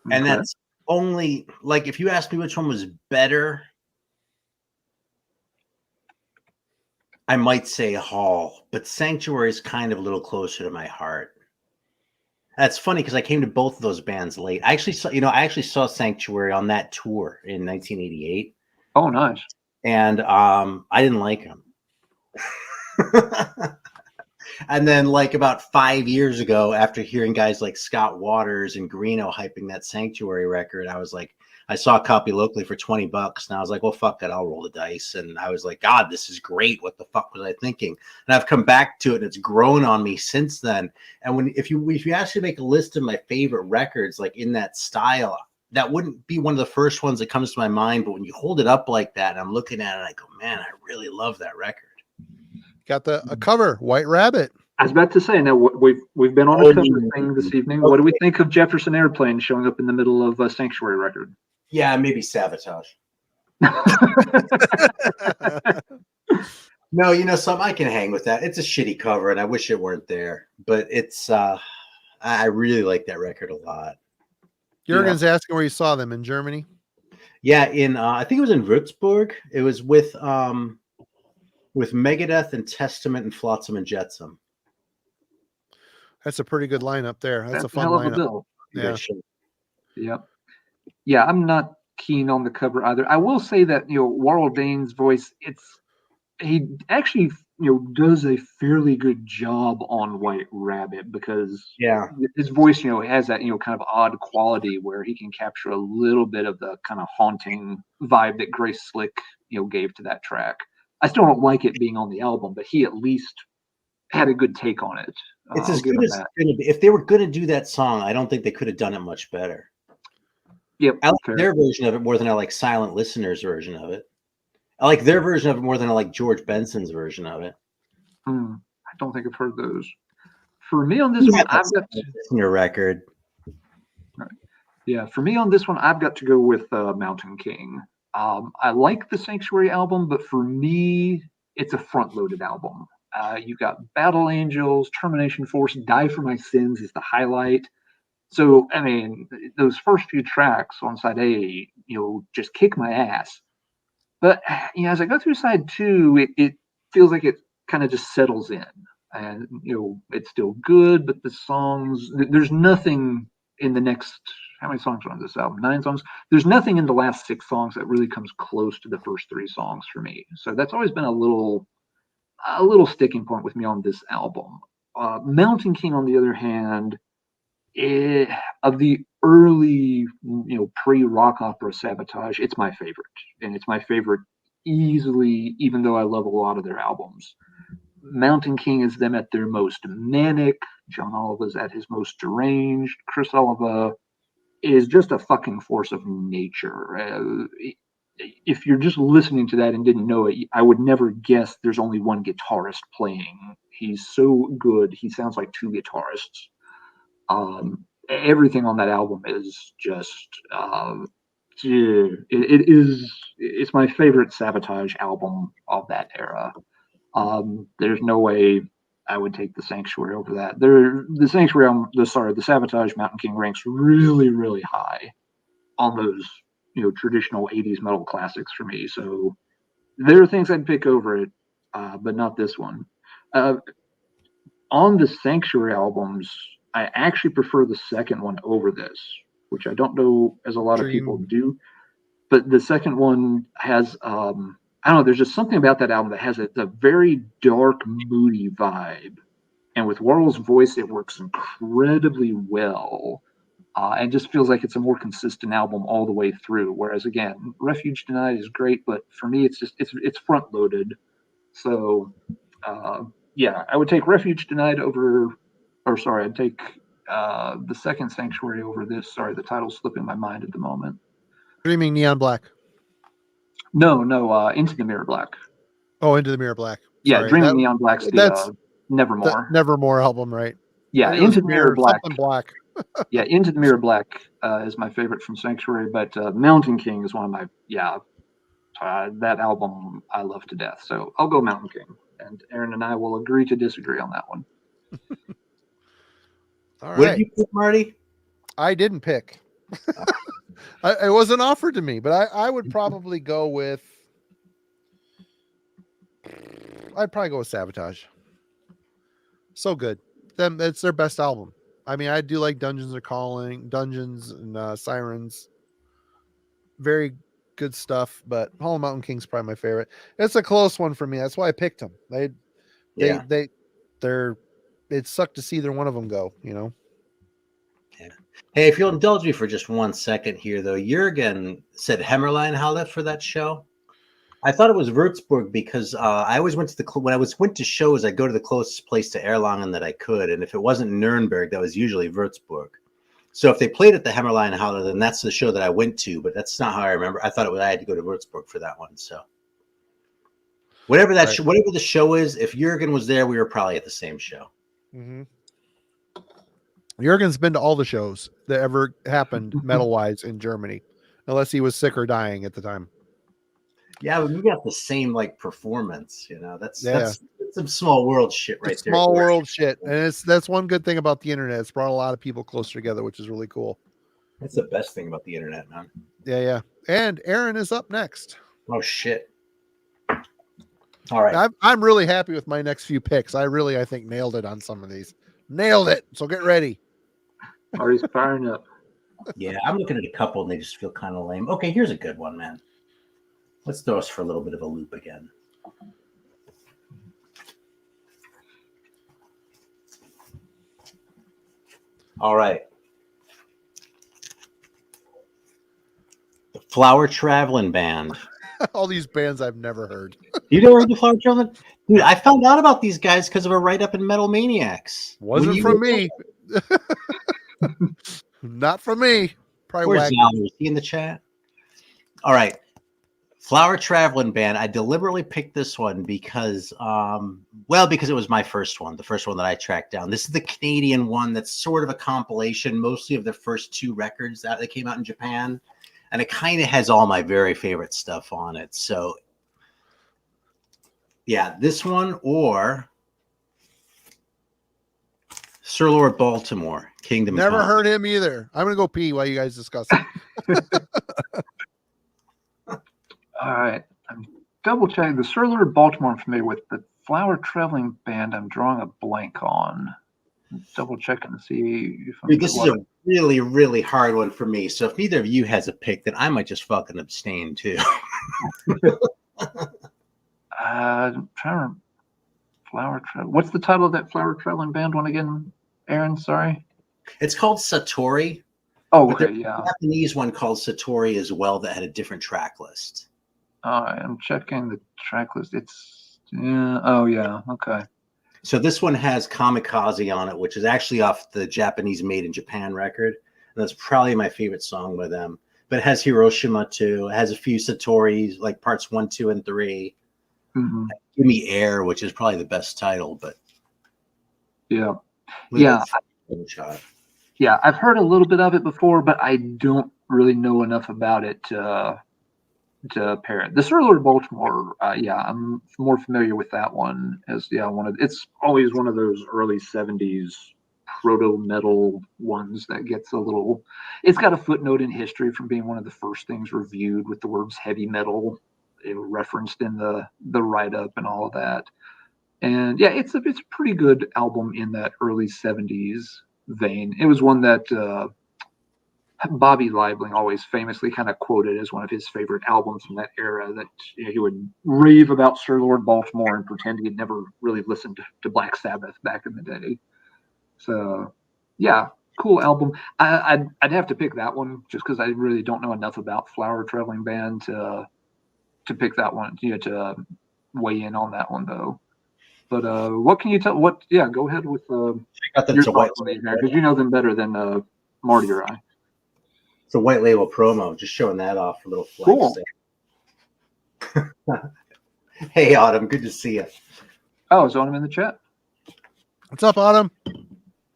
okay. And that's only like if you ask me which one was better, I might say Hall, but Sanctuary is kind of a little closer to my heart. That's funny because I came to both of those bands late. I actually saw Sanctuary on that tour in 1988. Oh, nice. And I didn't like them. And then like about 5 years ago, after hearing guys like Scott Waters and Greeno hyping that Sanctuary record, I was like, I saw a copy locally for $20 and I was like, well, fuck it, I'll roll the dice. And I was like, God, this is great. What the fuck was I thinking? And I've come back to it and it's grown on me since then. And if you actually make a list of my favorite records, like in that style, that wouldn't be one of the first ones that comes to my mind. But when you hold it up like that and I'm looking at it, I go, man, I really love that record. Got a cover, White Rabbit. I was about to say, now we've been on a cover thing this evening. What do we think of Jefferson Airplane showing up in the middle of a Sanctuary record? Yeah, maybe Sabotage. No, something I can hang with that. It's a shitty cover, and I wish it weren't there. But it's I really like that record a lot. Jurgen's asking where you saw them in Germany. Yeah, in I think it was in Würzburg. It was with Megadeth and Testament and Flotsam and Jetsam. That's a pretty good lineup there. That's a fun hell of a lineup. bill. Yeah. Yep. Yeah, I'm not keen on the cover either. I will say that, Warrell Dane's voice, he actually, does a fairly good job on White Rabbit, because his voice, has that, kind of odd quality where he can capture a little bit of the kind of haunting vibe that Grace Slick, gave to that track. I still don't like it being on the album, but he at least had a good take on it. It's as good as it's going to be. If they were going to do that song, I don't think they could have done it much better. Yep. I like their version of it more than I like Silent Listener's version of it. I like their version of it more than I like George Benson's version of it. I don't think I've heard those. For me on this one, I've got your record. Right. Yeah, for me on this one, I've got to go with Mountain King. I like the Sanctuary album, but for me, it's a front-loaded album. You got Battle Angels, Termination Force, Die for My Sins is the highlight. So, I mean, those first few tracks on side A, just kick my ass. But, as I go through side 2, it feels like it kind of just settles in. And, it's still good, but the songs, there's nothing in the next, how many songs are on this album? 9 songs? There's nothing in the last 6 songs that really comes close to the first 3 songs for me. So that's always been a little sticking point with me on this album. Mountain King, on the other hand, of the early, pre-rock opera Sabotage, it's my favorite. And it's my favorite easily, even though I love a lot of their albums. Mountain King is them at their most manic. John Oliva's at his most deranged. Chris Oliva is just a fucking force of nature. If you're just listening to that and didn't know it, I would never guess there's only one guitarist playing. He's so good. He sounds like 2 guitarists. Everything on that album is just it's my favorite Sabotage album of that era. There's no way I would take the Sanctuary over that. The Sabotage Mountain King ranks really, really high on those traditional 80s metal classics for me. So there are things I'd pick over it, but not this one. On the Sanctuary albums, I actually prefer the second one over this, which I don't know as a lot of people do. But the second one has, I don't know, there's just something about that album that has a very dark, moody vibe. And with Warrell's voice, it works incredibly well. And just feels like it's a more consistent album all the way through. Whereas again, Refuge Denied is great, but for me, it's front loaded. So I would take Refuge Denied I'd take the second Sanctuary over this. Sorry, the title's slipping my mind at the moment. What do you mean Neon Black? No, Into the Mirror Black. Oh, Into the Mirror Black. Yeah, Dreaming Neon Black's the Nevermore. The Nevermore album, right? Yeah, Into the Mirror Black. Black. Yeah, Into the Mirror Black is my favorite from Sanctuary, but Mountain King is one of my, that album I love to death. So I'll go Mountain King. And Aaron and I will agree to disagree on that one. All right. What did you pick, Marty? I didn't pick. It wasn't offered to me, but I would probably go with. I'd probably go with Sabotage. So good. It's their best album. I mean, I do like Dungeons and Sirens. Very good stuff, but Hollow Mountain King's probably my favorite. It's a close one for me. That's why I picked them. It sucked to see either one of them go, Yeah. Hey, if you'll indulge me for just 1 second here, though, Jurgen said Hämmerleinhalle for that show. I thought it was Würzburg because I always went to when I went to shows, I'd go to the closest place to Erlangen that I could, and if it wasn't Nuremberg, that was usually Würzburg. So if they played at the Hämmerleinhalle, then that's the show that I went to, but that's not how I remember. I thought I had to go to Würzburg for that one. So whatever the show is, if Jurgen was there, we were probably at the same show. Mm-hmm. Jurgen's been to all the shows that ever happened metal-wise in Germany, unless he was sick or dying at the time. Yeah, but we got the same performance, That's some small world shit right It's there. small world shit, and that's one good thing about the internet. It's brought a lot of people closer together, which is really cool. That's the best thing about the internet, man. Yeah. And Aaron is up next. Oh shit. All right. I'm really happy with my next few picks. I think nailed it on some of these. Nailed it. So get ready. Already firing up. Yeah, I'm looking at a couple and they just feel kind of lame. Okay, here's a good one, man. Let's throw us for a little bit of a loop again. All right. The Flower Traveling Band. All these bands I've never heard. You never heard the Flower Traveling? Dude, I found out about these guys because of a write-up in Metal Maniacs. Wasn't from me. Not from me. Probably Where's Zal? Is he in the chat? All right. Flower Traveling Band. I deliberately picked this one because, because it was my first one, the first one that I tracked down. This is the Canadian one that's sort of a compilation, mostly of the first 2 records that came out in Japan. And it kind of has all my very favorite stuff on it. So, yeah, this one or Sir Lord Baltimore, Kingdom Never Come. heard him either. I'm going to go pee while you guys discuss it. All right. I'm double checking. The Sir Lord Baltimore I'm familiar with. The Flower Traveling Band I'm drawing a blank on. Double checking to see if I'm. Dude, this is a really, really hard one for me. So if neither of you has a pick, then I might just fucking abstain too. I'm trying to What's the title of that Flower Traveling Band one again, Aaron? Sorry. It's called Satori. Oh, okay, yeah. A Japanese one called Satori as well that had a different track list. I'm checking the track list. It's okay. So this one has Kamikaze on it, which is actually off the Japanese Made in Japan record. And that's probably my favorite song by them. But it has Hiroshima too. It has a few Satoris, like parts 1, 2, and 3. Mm-hmm. Give Me Air, which is probably the best title, but yeah. Yeah, I've heard a little bit of it before, but I don't really know enough about it to pair it. The Sir Lord Baltimore, I'm more familiar with that one as it's always one of those early 70s proto metal ones that gets it's got a footnote in history from being one of the first things reviewed with the words heavy metal referenced in the write-up and all of that. And yeah, it's a pretty good album in that early 70s vein. It was one that Bobby Liebling always famously kind of quoted as one of his favorite albums from that era, that he would rave about Sir Lord Baltimore and pretend he had never really listened to Black Sabbath back in the day. So yeah, cool album. I'd have to pick that one just because I really don't know enough about Flower Traveling Band to pick that one, to weigh in on that one though. But what can you tell? Go ahead with your thoughts on these, because you know them better than Marty or I. It's a white label promo, just showing that off a little flex. Cool. Hey, Autumn, good to see you. Oh, is Autumn in the chat? What's up, Autumn?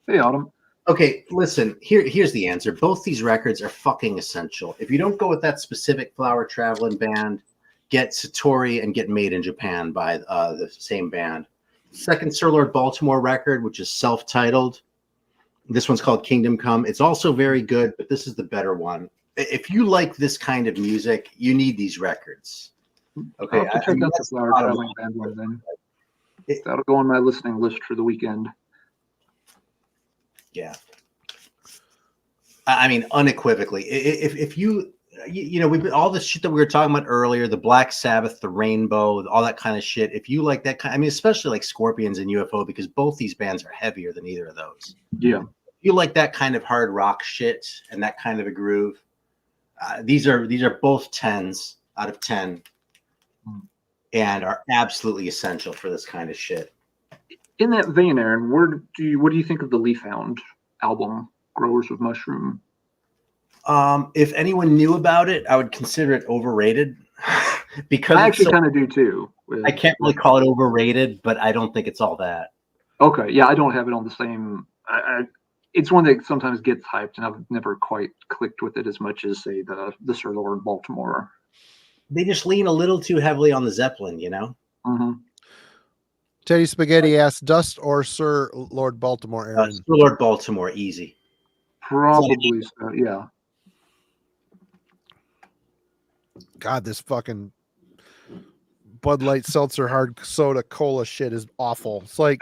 Hey, Autumn. Okay, listen, here's the answer. Both these records are fucking essential. If you don't go with that specific Flower Traveling Band, get Satori and get Made in Japan by the same band. Second Sir Lord Baltimore record, which is self-titled. This one's called Kingdom Come. It's also very good, but this is the better one. If you like this kind of music, you need these records. Okay, I'll check out the Flower Traveling Band one then. That'll go on my listening list for the weekend. Yeah. I mean, unequivocally, if you we've all the shit that we were talking about earlier, the Black Sabbath, the Rainbow, all that kind of shit. If you like that kind, I mean, especially like Scorpions and UFO, because both these bands are heavier than either of those. Yeah. If you like that kind of hard rock shit and that kind of a groove, these are both 10s out of 10 and are absolutely essential for this kind of shit. In that vein, Aaron, what do you think of the Leaf Hound album, Growers of Mushroom? If anyone knew about it, I would consider it overrated. Because I actually kind of do too. I can't really call it overrated, but I don't think it's all that. Okay, yeah, I don't have it on the same. It's one that sometimes gets hyped, and I've never quite clicked with it as much as, say, the Sir Lord Baltimore. They just lean a little too heavily on the Zeppelin, you know. Mm-hmm. Teddy Spaghetti asks, Dust or Sir Lord Baltimore, Aaron? Sir Lord Baltimore, easy. Probably so, yeah. God, this fucking Bud Light Seltzer Hard Soda Cola shit is awful. It's like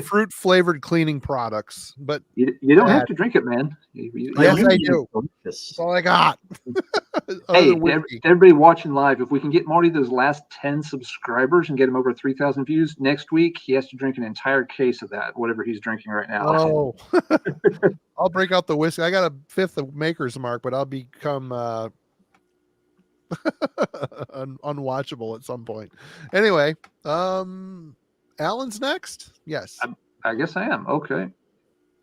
fruit flavored cleaning products, but You don't bad. have to drink it, man. Yes, I do. That's all I got. Hey, everybody watching live, if we can get Marty those last 10 subscribers and get him over 3,000 views, next week he has to drink an entire case of that, whatever he's drinking right now. Oh, I'll break out the whiskey. I got a fifth of Maker's Mark, but I'll become unwatchable at some point. Anyway, Alan's next. Yes, I guess I am. Okay.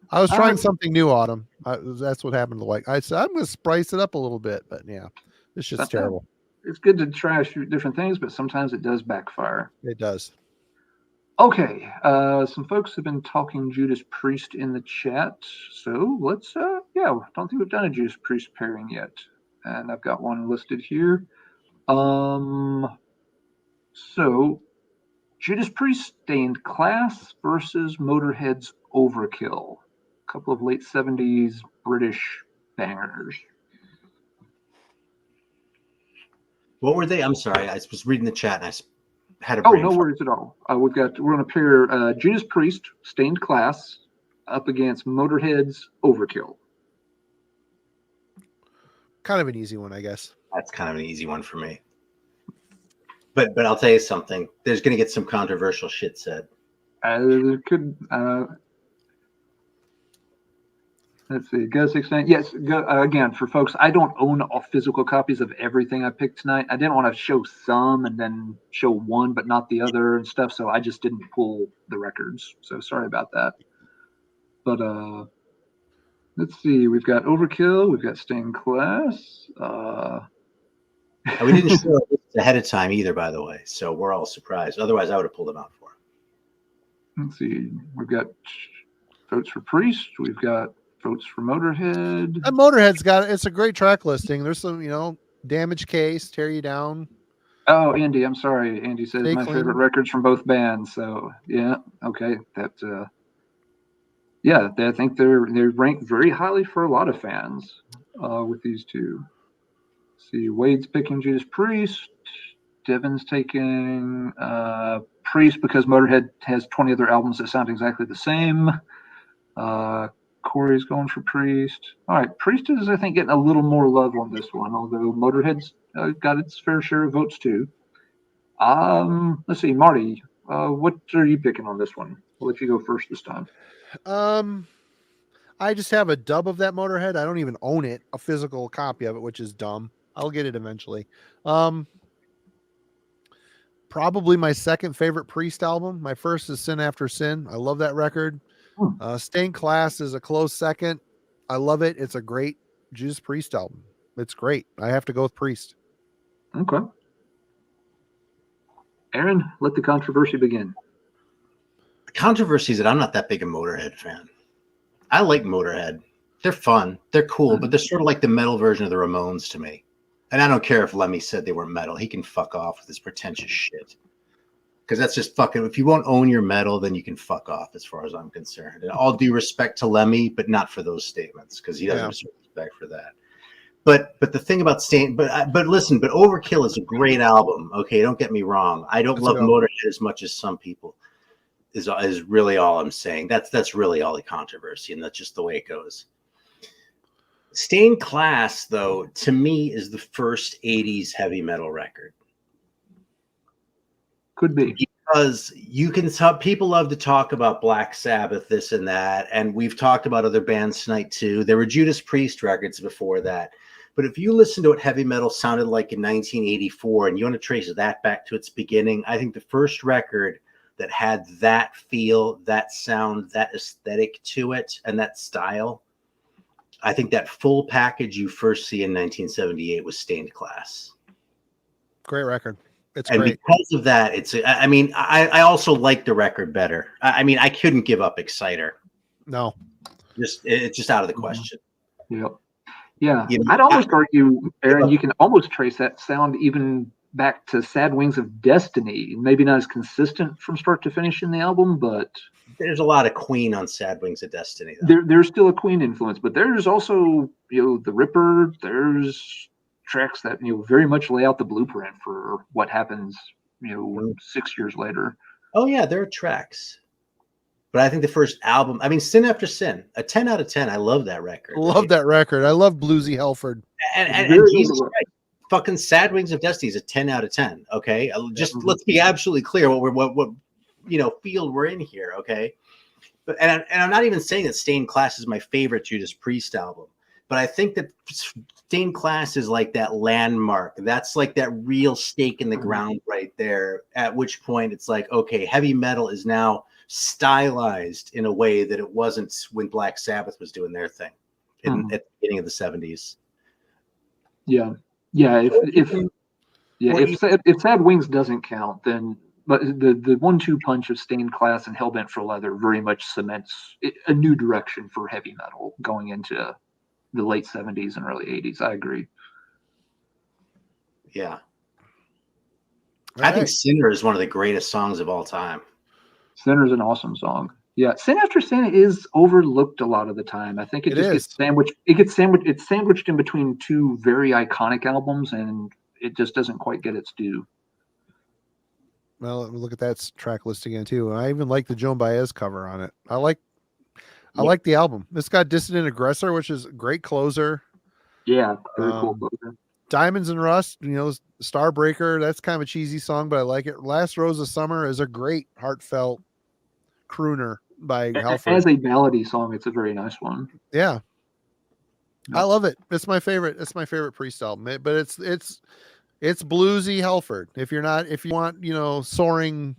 I was trying something new, Autumn. That's what happened to like. I said I'm going to spice it up a little bit, but yeah, it's just terrible. It's good to try different things, but sometimes it does backfire. It does. Okay, some folks have been talking Judas Priest in the chat, so let's. Don't think we've done a Judas Priest pairing yet, and I've got one listed here. So Judas Priest Stained Class versus Motorhead's Overkill. A couple of late 70s British bangers. What were they? I'm sorry. I was reading the chat and I had a brain no worries at all. We're going to pair Judas Priest Stained Class up against Motorhead's Overkill. Kind of an easy one, I guess. That's kind of an easy one for me. But I'll tell you something. There's going to get some controversial shit said. Let's see. Go 16. Yes. Again, for folks, I don't own all physical copies of everything I picked tonight. I didn't want to show some and then show one, but not the other and stuff. So I just didn't pull the records. So sorry about that. But let's see. We've got Overkill. We've got Stained Class. We didn't show it ahead of time either, by the way. So we're all surprised. Otherwise, I would have pulled them out for him. Let's see. We've got votes for Priest. We've got votes for Motorhead. And Motorhead's got it's a great track listing. There's some, Damage Case, Tear You Down. Oh, Andy, I'm sorry. Andy says Stay my Clean. favorite records from both bands. So yeah, okay. That I think they're ranked very highly for a lot of fans with these two. Let's see, Wade's picking Judas Priest. Devin's taking Priest because Motorhead has 20 other albums that sound exactly the same. Corey's going for Priest. All right, Priest is, I think, getting a little more love on this one, although Motorhead's got its fair share of votes too. Let's see, Marty, what are you picking on this one? I'll let you go first this time. I just have a dub of that Motorhead. I don't even own it, a physical copy of it, which is dumb. I'll get it eventually. Probably my second favorite Priest album. My first is Sin After Sin. I love that record. Stained Class is a close second. I love it. It's a great Judas Priest album. It's great. I have to go with Priest. Okay. Aaron, let the controversy begin. The controversy is that I'm not that big a Motorhead fan. I like Motorhead. They're fun. They're cool, but they're sort of like the metal version of the Ramones to me. And I don't care if Lemmy said they weren't metal. He can fuck off with his pretentious shit. Because that's just fucking, if you won't own your metal, then you can fuck off as far as I'm concerned. And all due respect to Lemmy, but not for those statements, because he doesn't deserve respect for that. But the thing about but listen, but Overkill is a great album. Okay, don't get me wrong. I don't love Motorhead as much as some people. Is really all I'm saying. That's really all the controversy, and that's just the way it goes. Stained Class, though, to me is the first 80s heavy metal record. Could be. Because you can tell people love to talk about Black Sabbath, this and that, and we've talked about other bands tonight too. There were Judas Priest records before that. But if you listen to what heavy metal sounded like in 1984 and you want to trace that back to its beginning, I think the first record that had that feel, that sound, that aesthetic to it, and that style, I think that full package you first see in 1978 was Stained Class. Great record. It's and great. Because of that, I also like the record better. I couldn't give up Exciter. No. It's just out of the question. Yep. Yeah. I'd almost argue, Aaron, you can almost trace that sound even back to Sad Wings of Destiny. Maybe not as consistent from start to finish in the album, but there's a lot of Queen on Sad Wings of Destiny. Though. There's still a Queen influence, but there's also, the Ripper. There's tracks that, very much lay out the blueprint for what happens, 6 years later. Oh yeah, there are tracks. But I think the first album, Sin After Sin, a 10 out of 10. I love that record. Love that record. I love Bluesy Halford. And Jesus Christ, fucking Sad Wings of Destiny is a 10 out of 10. Okay, let's be absolutely clear what field we're in here. Okay, but and I'm not even saying that Stained Class is my favorite Judas Priest album, but I think that Stained Class is like that landmark. That's like that real stake in the ground right there. At which point it's like, okay, heavy metal is now stylized in a way that it wasn't when Black Sabbath was doing their thing at the beginning of the 70s. Yeah. If Sad Wings doesn't count, then but the 1-2 punch of Stained Class and Hellbent for Leather very much cements a new direction for heavy metal going into the late 70s and early 80s. I agree. Yeah. I think Sinner is one of the greatest songs of all time. Sinner's an awesome song. Yeah, Sin After Sin is overlooked a lot of the time. I think it just gets sandwiched. It's sandwiched in between two very iconic albums, and it just doesn't quite get its due. Well, look at that track list again too. I even like the Joan Baez cover on it. I like the album. It's got Dissident Aggressor, which is a great closer. Yeah, very cool closer. Diamonds and Rust, Starbreaker. That's kind of a cheesy song, but I like it. Last Rose of Summer is a great heartfelt crooner by Halford. As a ballady song, it's a very nice one. Yeah. I love it. It's my favorite. It's my favorite Priest album. But it's bluesy Halford. If you want, soaring,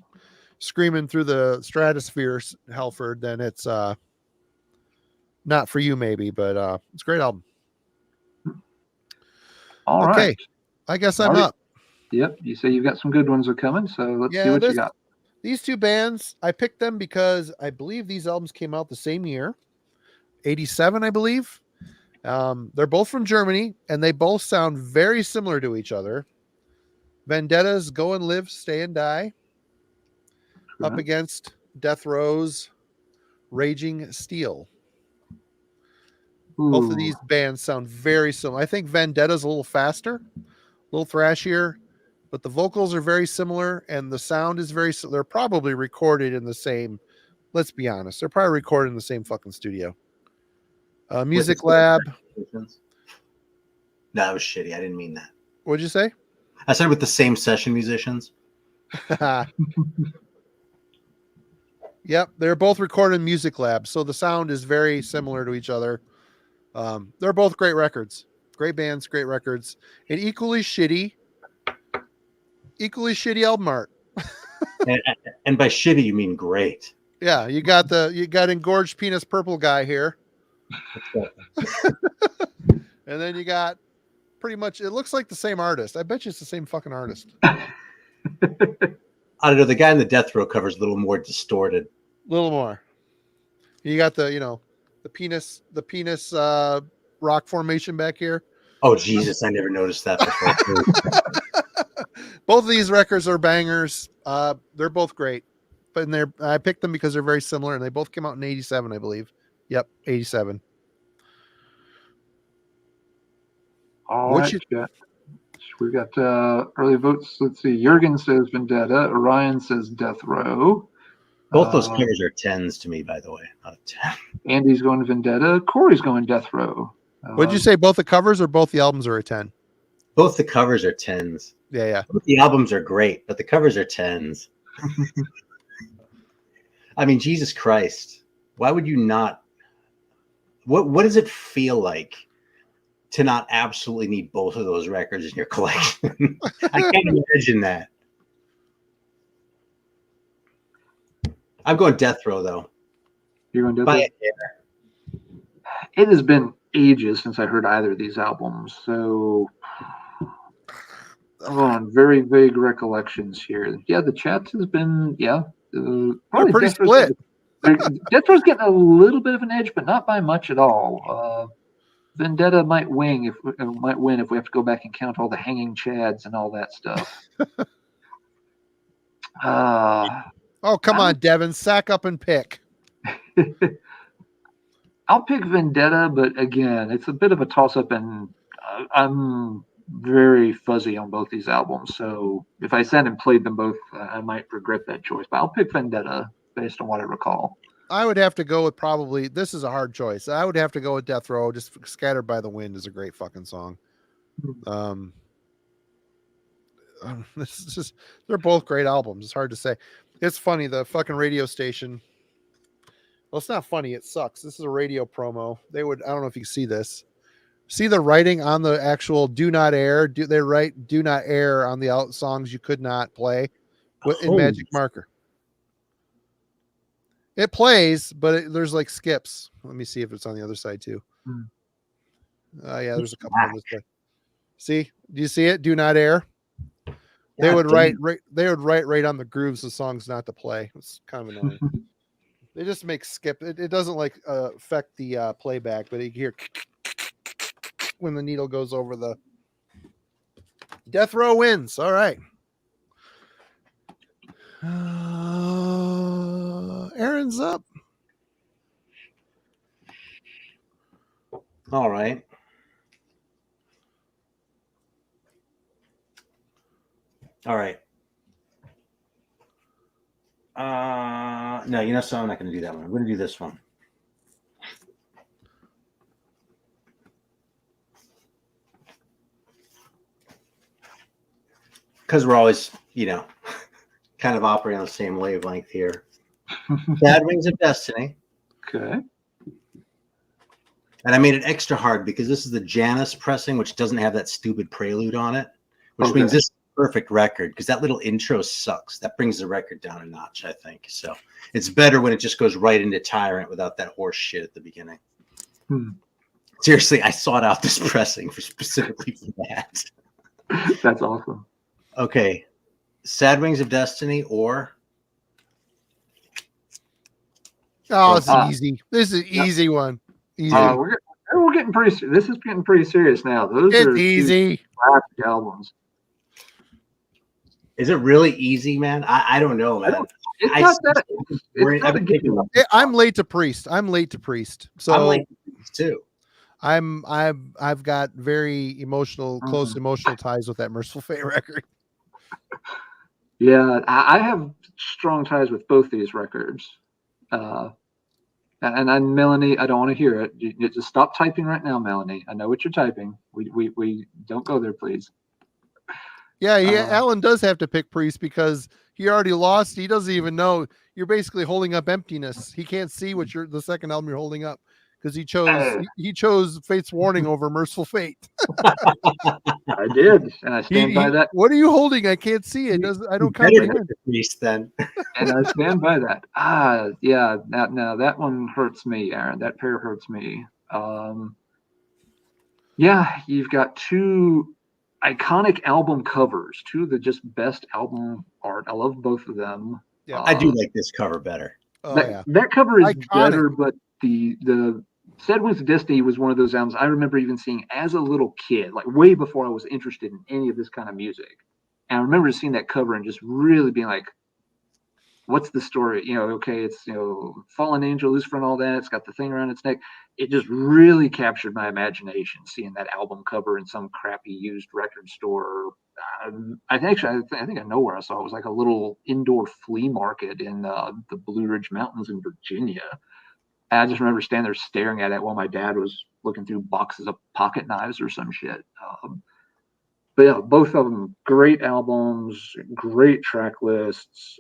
screaming through the stratosphere Halford, then it's not for you maybe, but it's a great album. All right. I guess I'm up. Yep. You say you've got some good ones are coming, so let's see what you got. These two bands, I picked them because I believe these albums came out the same year, 87, I believe. They're both from Germany, and they both sound very similar to each other. Vendetta's Go and Live, Stay and Die, up against Death Row's Raging Steel. Both of these bands sound very similar. I think Vendetta's a little faster, a little thrashier, but the vocals are very similar and the sound is very similar. They're probably recorded in the same, let's be honest, they're probably recorded in the same fucking studio. Music Lab. No, that was shitty. I didn't mean that. What'd you say? I said with the same session musicians. Yep, they're both recorded in Music Lab, so the sound is very similar to each other. They're both great records, great bands, great records, and equally shitty album art. and by shitty you mean great. Yeah, you got Engorged Penis Purple guy here, and then you got pretty much. It looks like the same artist. I bet you it's the same fucking artist. I don't know. The guy in the Death Row cover is a little more distorted. A little more. You got the penis rock formation back here. Oh Jesus, I never noticed that before. Both of these records are bangers. They're both great, but I picked them because they're very similar, and they both came out in 87, I believe. Yep, 87. All right, we got early votes. Let's see. Jurgen says Vendetta. Orion says Death Row. Both those covers are 10s to me, by the way. Not a 10. Andy's going Vendetta. Corey's going Death Row. Would you say both the covers or both the albums are a 10? Both the covers are 10s. Yeah. Both the albums are great, but the covers are 10s. I mean, Jesus Christ. Why would you not? What does it feel like to not absolutely need both of those records in your collection? I can't imagine that. I'm going Death Row, though. You're going Death Row? It has been ages since I heard either of these albums, so I'm on very vague recollections here. Yeah, the chat has been, probably pretty split. Death Row's getting a little bit of an edge, but not by much at all. Vendetta might win if we have to go back and count all the hanging chads and all that stuff. Oh, come on, Devin, sack up and pick. I'll pick Vendetta, but again, it's a bit of a toss-up, and I'm very fuzzy on both these albums. So if I sat and played them both, I might regret that choice. But I'll pick Vendetta based on what I recall. I would have to go with probably, this is a hard choice. I would have to go with Death Row. Just Scattered by the Wind is a great fucking song. This is just, they're both great albums. It's hard to say. It's funny, the fucking radio station. Well, it's not funny. It sucks. This is a radio promo. They would, I don't know if you can see this. See the writing on the actual do not air. They write do not air on the songs you could not play in magic marker. It plays, but there's like skips. Let me see if it's on the other side too. Yeah, there's a couple on this side. See, do you see it? Do not air. They would write right on the grooves of songs not to play. It's kind of annoying. They just make skip. It doesn't like affect the playback, but you hear when the needle goes over the. Death Row wins. All right. Aaron's up. All right. All right. No, you know, so I'm not going to do that one. I'm going to do this one. Because we're always, you know, kind of operating on the same wavelength here. Bad Wings of Destiny. Okay. And I made it extra hard because this is the Janus pressing, which doesn't have that stupid prelude on it, which means this is a perfect record because that little intro sucks. That brings the record down a notch, I think. So it's better when it just goes right into Tyrant without that horse shit at the beginning. Seriously, I sought out this pressing specifically for that. That's awesome. Okay. Sad Wings of Destiny or... Oh, it's easy. This is an easy one. Easy. We're getting pretty. This is getting pretty serious now. Those are easy classic albums. Is it really easy, man? I don't know, man. I'm late to Priest. So I'm late to Priest too. I've got very close emotional ties with that Merciful Fate record. Yeah, I have strong ties with both these records. And Melanie, I don't want to hear it. You just stop typing right now, Melanie. I know what you're typing. We don't go there, please. Yeah, Alan does have to pick Priest because he already lost. He doesn't even know. You're basically holding up emptiness. He can't see what the second album you're holding up because he chose Fate's Warning over Merciful Fate. I did, and I stand by that. What are you holding? I can't see it. I don't comprehend. Priest then. And I stand by that. Yeah. Now that one hurts me, Aaron. That pair hurts me. Yeah, you've got two iconic album covers, two of the just best album art. I love both of them. Yeah, I do like this cover better. That cover is iconic. better, but the Sad Wings of Destiny was one of those albums I remember even seeing as a little kid, like way before I was interested in any of this kind of music. And I remember seeing that cover and just really being like, what's the story? Okay, it's, fallen angel, loose from all that. It's got the thing around its neck. It just really captured my imagination, seeing that album cover in some crappy used record store. I think I know where I saw it. It was like a little indoor flea market in the Blue Ridge Mountains in Virginia. And I just remember standing there staring at it while my dad was looking through boxes of pocket knives or some shit. But yeah, both of them great albums, great track lists.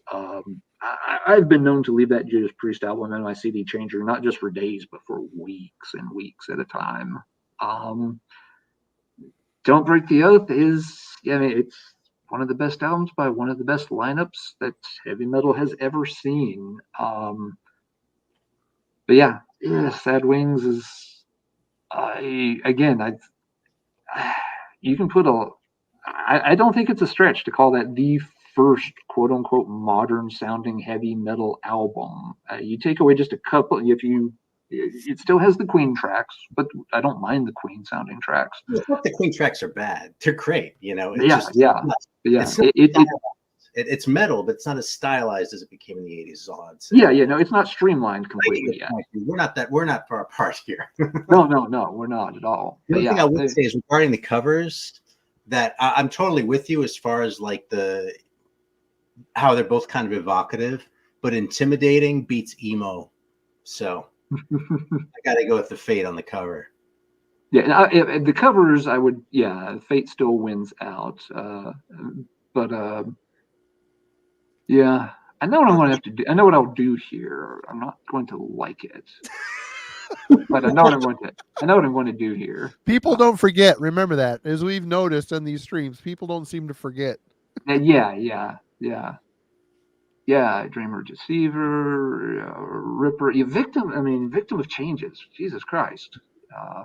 I've been known to leave that Judas Priest album in my CD changer, not just for days, but for weeks and weeks at a time. Don't Break the Oath it's one of the best albums by one of the best lineups that heavy metal has ever seen. But yeah, Sad Wings is, you can put I don't think it's a stretch to call that the first quote unquote modern sounding heavy metal album. You take away just a couple, if you it still has the Queen tracks, but I don't mind the Queen sounding tracks. It's not the Queen tracks are bad. They're great. It's Yeah, just, yeah. It's not it's metal, but it's not as stylized as it became in the 80s. Is all I'd say. Yeah. No, it's not streamlined completely yet. We're not far apart here. No, we're not at all. The But only thing I would say is regarding the covers, that I'm totally with you as far as like how they're both kind of evocative, but intimidating beats emo. So I got to go with the Fate on the cover. Yeah, the covers, I would. Yeah, Fate still wins out. But yeah, I know what I'm going to have to do. I know what I'll do here. I'm not going to like it, but I know what I'm going to. I know what I'm going to do here. People don't forget. Remember that, as we've noticed on these streams, people don't seem to forget. Yeah. Dreamer, deceiver, ripper, victim. I mean, victim of changes. Jesus Christ. Yeah.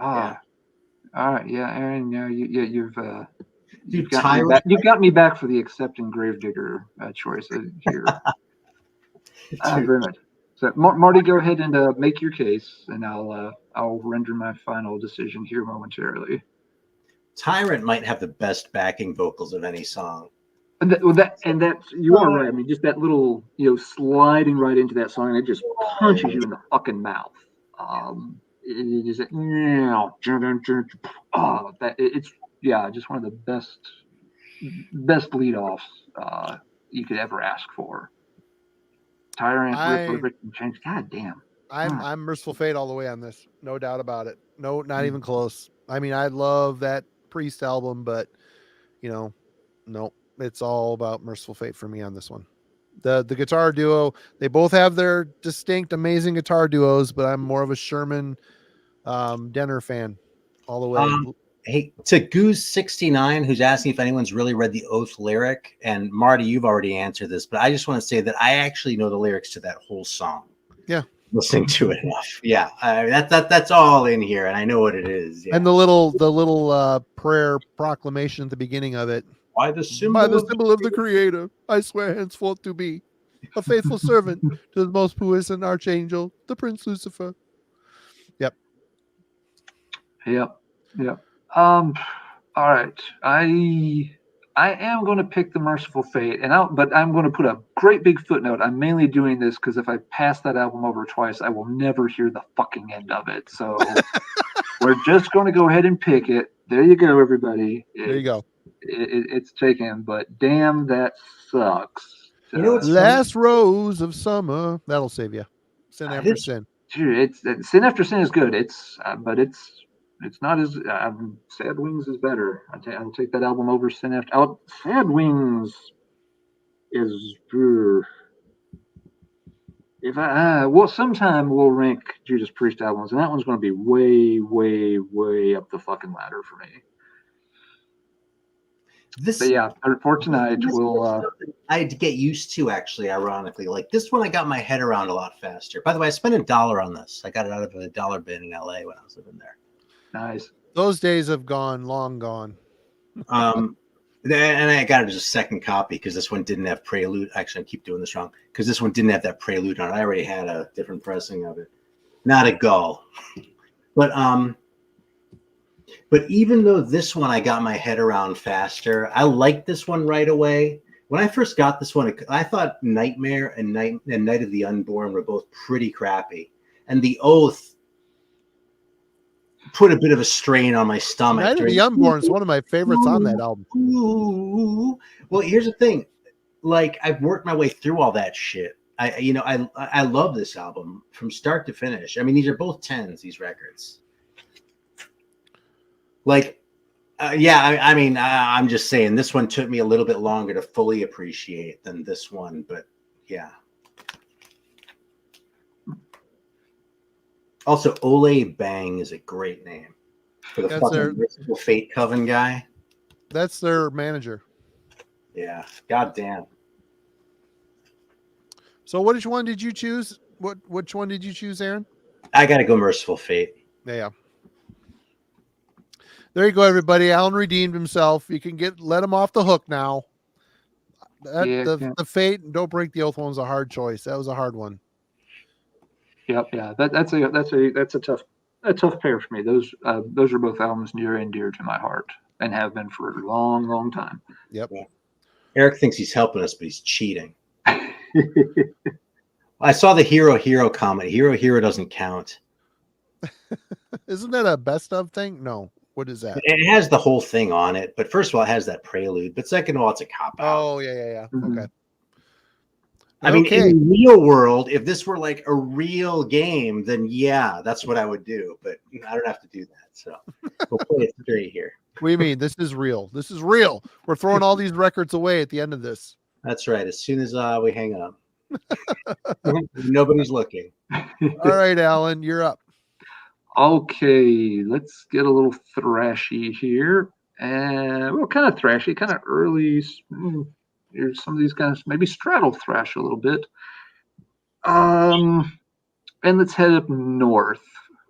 All right. Yeah, Aaron. You've got me back for the accepting Gravedigger choice here. Very much. So, Marty, go ahead and make your case, and I'll render my final decision here momentarily. Tyrant might have the best backing vocals of any song. And that's you are right. I mean, just that little sliding right into that song, and it just punches you in the fucking mouth. It just it's just one of the best lead offs you could ever ask for. Tyrant, Ripper, change. God damn. I'm Merciful Fate all the way on this. No doubt about it. No, not even close. I mean, I love that Priest album, but no, it's all about Merciful Fate for me on this one. The guitar duo, they both have their distinct, amazing guitar duos, but I'm more of a Sherman Denner fan all the way. Hey, to Goose69, who's asking if anyone's really read the Oath lyric, and Marty, you've already answered this, but I just want to say that I actually know the lyrics to that whole song. Yeah, listening to it enough. Yeah, that's all in here, and I know what it is. Yeah. And the little prayer proclamation at the beginning of it. By the symbol of the Creator, I swear henceforth to be a faithful servant to the most puissant archangel, the Prince Lucifer. Yep. All right. I am going to pick the Merciful Fate, but I'm going to put a great big footnote. I'm mainly doing this because if I pass that album over twice, I will never hear the fucking end of it. So we're just going to go ahead and pick it. There you go, everybody. There you go. It's taken, but damn, that sucks. Last Rose of Summer. That'll save you. Sin After Sin. Dude, Sin After Sin is good. But it's not as Sad Wings is better. I'll take that album over Sin After. Sad Wings is sometime we'll rank Judas Priest albums, and that one's going to be way, way, way up the fucking ladder for me. But yeah, for tonight, I had to get used to, actually, ironically. Like this one, I got my head around a lot faster. By the way, I spent $1 on this. I got it out of a dollar bin in LA when I was living there. Nice. Those days have long gone. And I got it as a second copy because this one didn't have Prelude. Actually, I keep doing this wrong because this one didn't have that Prelude on it. I already had a different pressing of it. Not a gull. But even though this one I got my head around faster, I liked this one right away. When I first got this one, I thought Nightmare and Night of the Unborn were both pretty crappy. And the Oath put a bit of a strain on my stomach. Night of the Unborn is one of my favorites on that album. Well, here's the thing. Like, I've worked my way through all that shit. I love this album from start to finish. I mean, these are both 10s, these records. Like, I'm just saying this one took me a little bit longer to fully appreciate than this one, but yeah. Also, Ole Bang is a great name for the fucking Merciful Fate Coven guy. That's their manager. Yeah, goddamn. So, which one did you choose? Which one did you choose, Aaron? I got to go Merciful Fate. Yeah. There you go, everybody. Alan redeemed himself. You can let him off the hook now. The Fate, Don't Break the Oath one was a hard choice. That was a hard one. Yep. Yeah. That's a tough pair for me. Those are both albums near and dear to my heart and have been for a long, long time. Yep. Yeah. Eric thinks he's helping us, but he's cheating. I saw the Hero comment. Hero doesn't count. Isn't that a best of thing? No. What is that? It has the whole thing on it, but first of all, it has that prelude. But second of all, it's a cop out. Oh, yeah. Mhm. Okay. I mean, in the real world, if this were like a real game, then yeah, that's what I would do. But I don't have to do that. So we'll play it straight here. What do you mean? This is real. This is real. We're throwing all these records away at the end of this. That's right. As soon as we hang up, nobody's looking. All right, Alan, you're up. Okay, let's get a little thrashy here. And well, kind of thrashy, kind of early. Here's some of these guys maybe straddle thrash a little bit. And let's head up north.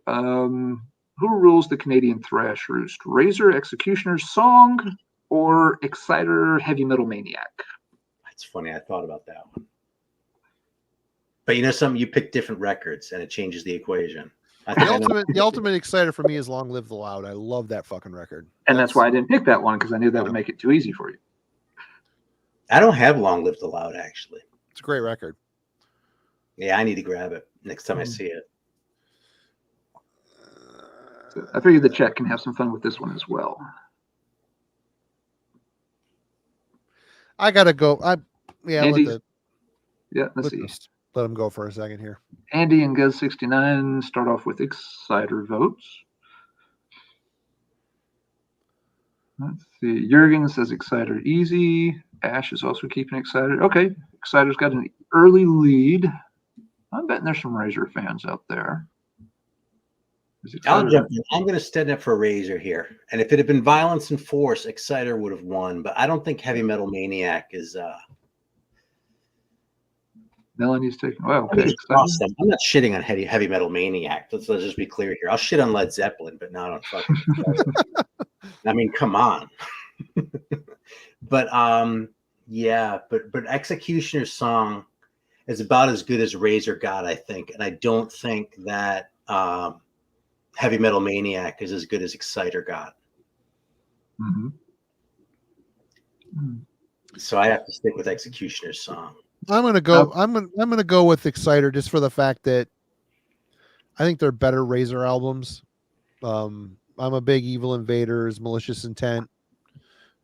Who rules the Canadian thrash roost? Razor, Executioner's Song, or Exciter, Heavy Metal Maniac? That's funny. I thought about that one. But you know something? You pick different records, and it changes the equation. The ultimate exciter for me is Long Live the Loud. I love that fucking record. And that's why I didn't pick that one, because I knew that would make it too easy for you. I don't have Long Live the Loud, actually. It's a great record. Yeah, I need to grab it next time I see it. So I figured the chat can have some fun with this one as well. I gotta go. Andy, let's see. Let him go for a second here. Andy and Guz69 start off with Exciter votes. Let's see. Jurgen says Exciter easy. Ash is also keeping Exciter. Okay, Exciter's got an early lead. I'm betting there's some Razor fans out there. I'll jump in. I'm going to stand up for Razor here. And if it had been Violence and Force, Exciter would have won. But I don't think Heavy Metal Maniac is... Melanie's taking... Well, okay. Awesome. I'm not shitting on Heavy Metal Maniac. Let's just be clear here. I'll shit on Led Zeppelin, but not on fucking... I mean, come on. But yeah, but Executioner's Song is about as good as Razor got, I think. And I don't think that Heavy Metal Maniac is as good as Exciter got. Mm-hmm. So I have to stick with Executioner's Song. I'm gonna go. I'm gonna go with Exciter just for the fact that I think they're better Razor albums. I'm a big Evil Invaders, Malicious Intent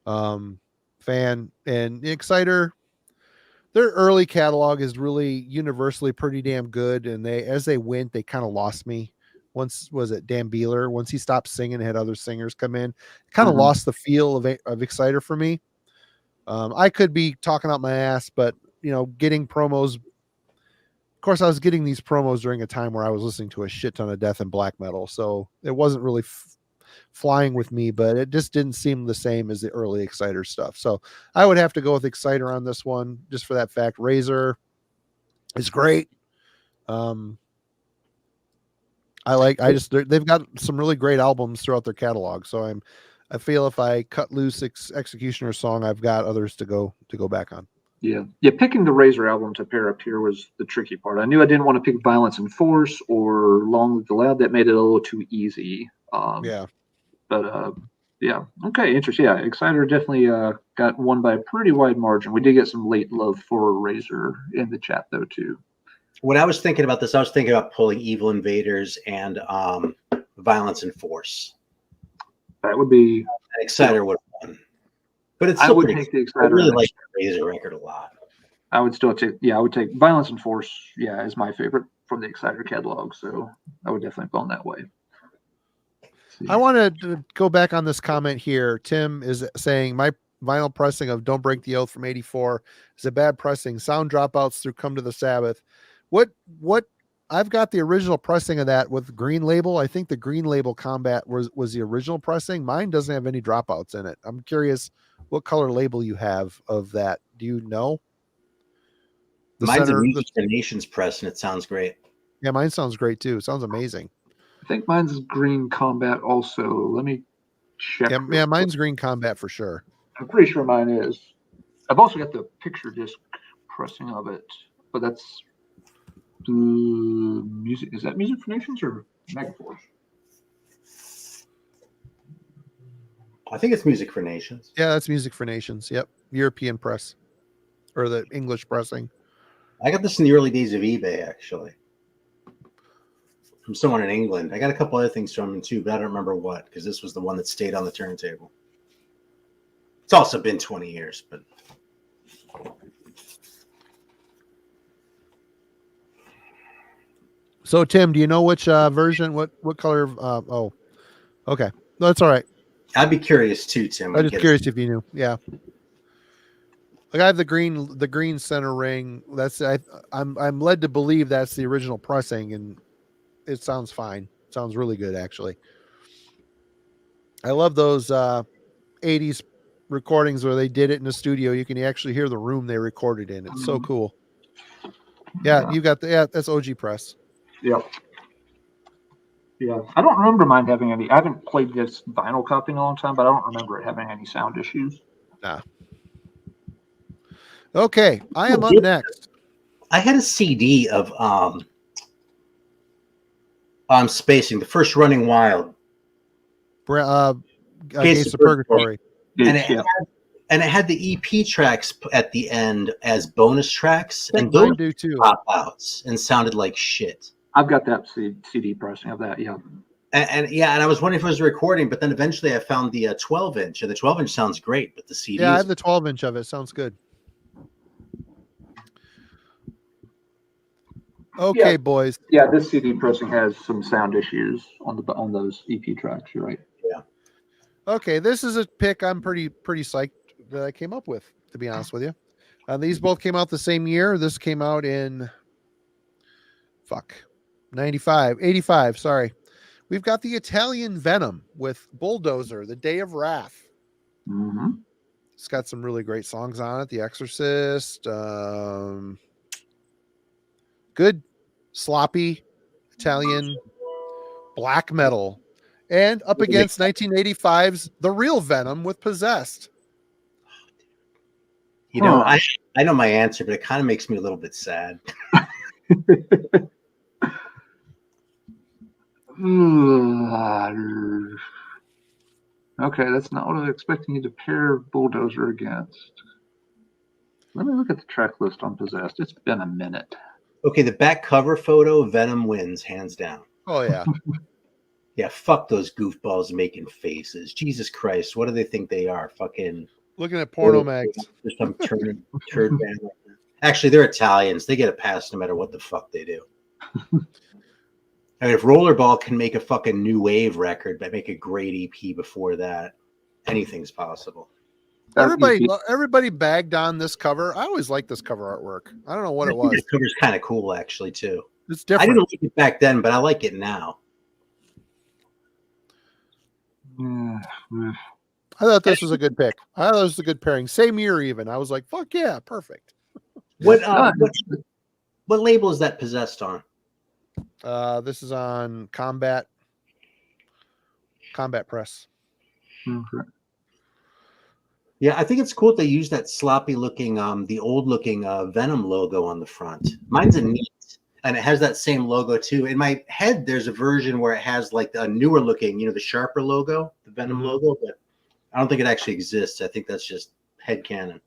fan, and Exciter. Their early catalog is really universally pretty damn good, and as they went, they kind of lost me. Once was it Dan Beeler? Once he stopped singing, and had other singers come in, kind of lost the feel of Exciter for me. I could be talking out my ass, but getting promos. Of course, I was getting these promos during a time where I was listening to a shit ton of death and black metal, so it wasn't really flying with me, but it just didn't seem the same as the early Exciter stuff. So I would have to go with Exciter on this one, just for that fact. Razor is great. They've got some really great albums throughout their catalog. So I feel if I cut loose Executioner's Song, I've got others to go back on. Yeah. Picking the Razor album to pair up here was the tricky part. I knew I didn't want to pick Violence and Force or Long Live the Loud. That made it a little too easy. But yeah. Okay. Interesting. Yeah. Exciter definitely got won by a pretty wide margin. We did get some late love for Razor in the chat though too. When I was thinking about this, I was thinking about pulling Evil Invaders and Violence and Force. That would be Exciter would have won. But it's I would take the Exciter. I really like the Razor record a lot. I would still take Violence and Force, is my favorite from the Exciter catalog. So I would definitely go on that way. I wanted to go back on this comment here. Tim is saying my vinyl pressing of Don't Break the Oath from '84 is a bad pressing. Sound dropouts through Come to the Sabbath. What I've got the original pressing of that with Green Label. I think the Green Label Combat was the original pressing. Mine doesn't have any dropouts in it. I'm curious what color label you have of that. Do you know? Mine's a Music to the Nations press, and it sounds great. Yeah, mine sounds great too. It sounds amazing. I think mine's Green Combat also. Let me check. Yeah, mine's Green Combat for sure. I'm pretty sure mine is. I've also got the picture disc pressing of it, but that's Music, is that Music for Nations or Megaforce? I think it's Music for Nations. Yeah, that's Music for Nations. Yep. European press or the English pressing. I got this in the early days of eBay, actually, from someone in England. I got a couple other things from him too, but I don't remember what, because this was the one that stayed on the turntable. It's also been 20 years, but So Tim, do you know which version? What color? Oh, okay, no, that's all right. I'd be curious too, Tim. I'm just curious if you knew. Yeah, like I have the green center ring. That's I'm led to believe that's the original pressing, and it sounds fine. It sounds really good, actually. I love those 80s recordings where they did it in the studio. You can actually hear the room they recorded in. It's so cool. Yeah, you got that's OG press. Yep. Yeah, I don't remember mine having any. I haven't played this vinyl copy in a long time, but I don't remember it having any sound issues. Nah. Okay, I am up next. I had a CD of I'm spacing the first Running Wild. Gates of Purgatory. And it had the EP tracks at the end as bonus tracks, and those do too. Dropouts and sounded like shit. I've got that CD pressing of that, yeah. And I was wondering if it was a recording, but then eventually I found the 12-inch, and the 12-inch sounds great, but the CD. Yeah, I have the 12-inch of it. Sounds good. Okay, boys. Yeah, this CD pressing has some sound issues on those EP tracks. You're right. Yeah. Okay, this is a pick I'm pretty psyched that I came up with, to be honest with you. These both came out the same year. This came out in 85. Sorry. We've got the Italian Venom with Bulldozer, The Day of Wrath. Mm-hmm. It's got some really great songs on it. The Exorcist. Good, sloppy Italian black metal. And up against 1985's The Real Venom with Possessed. You know, I know my answer, but it kind of makes me a little bit sad. Okay, that's not what I was expecting you to pair Bulldozer against. Let me look at the track list on Possessed. It's been a minute. Okay, the back cover photo, Venom wins, hands down. Oh, yeah. Yeah, fuck those goofballs making faces. Jesus Christ, what do they think they are? Fucking looking at porno mags. There's some turd band like that. Actually, they're Italians. They get a pass no matter what the fuck they do. I mean, if Rollerball can make a fucking new wave record, but make a great EP before that, anything's possible. Everybody bagged on this cover. I always liked this cover artwork. I don't know what it was. This cover's kind of cool, actually, too. It's different. I didn't like it back then, but I like it now. I thought this was a good pick. I thought it was a good pairing. Same year, even. I was like, "Fuck yeah, perfect." What label is that Possessed on? This is on Combat Press. Okay. Yeah, I think it's cool that they use that sloppy looking, the old looking Venom logo on the front. Mine's a neat, and it has that same logo too. In my head, there's a version where it has like a newer looking, the sharper logo, the Venom logo, but I don't think it actually exists. I think that's just headcanon.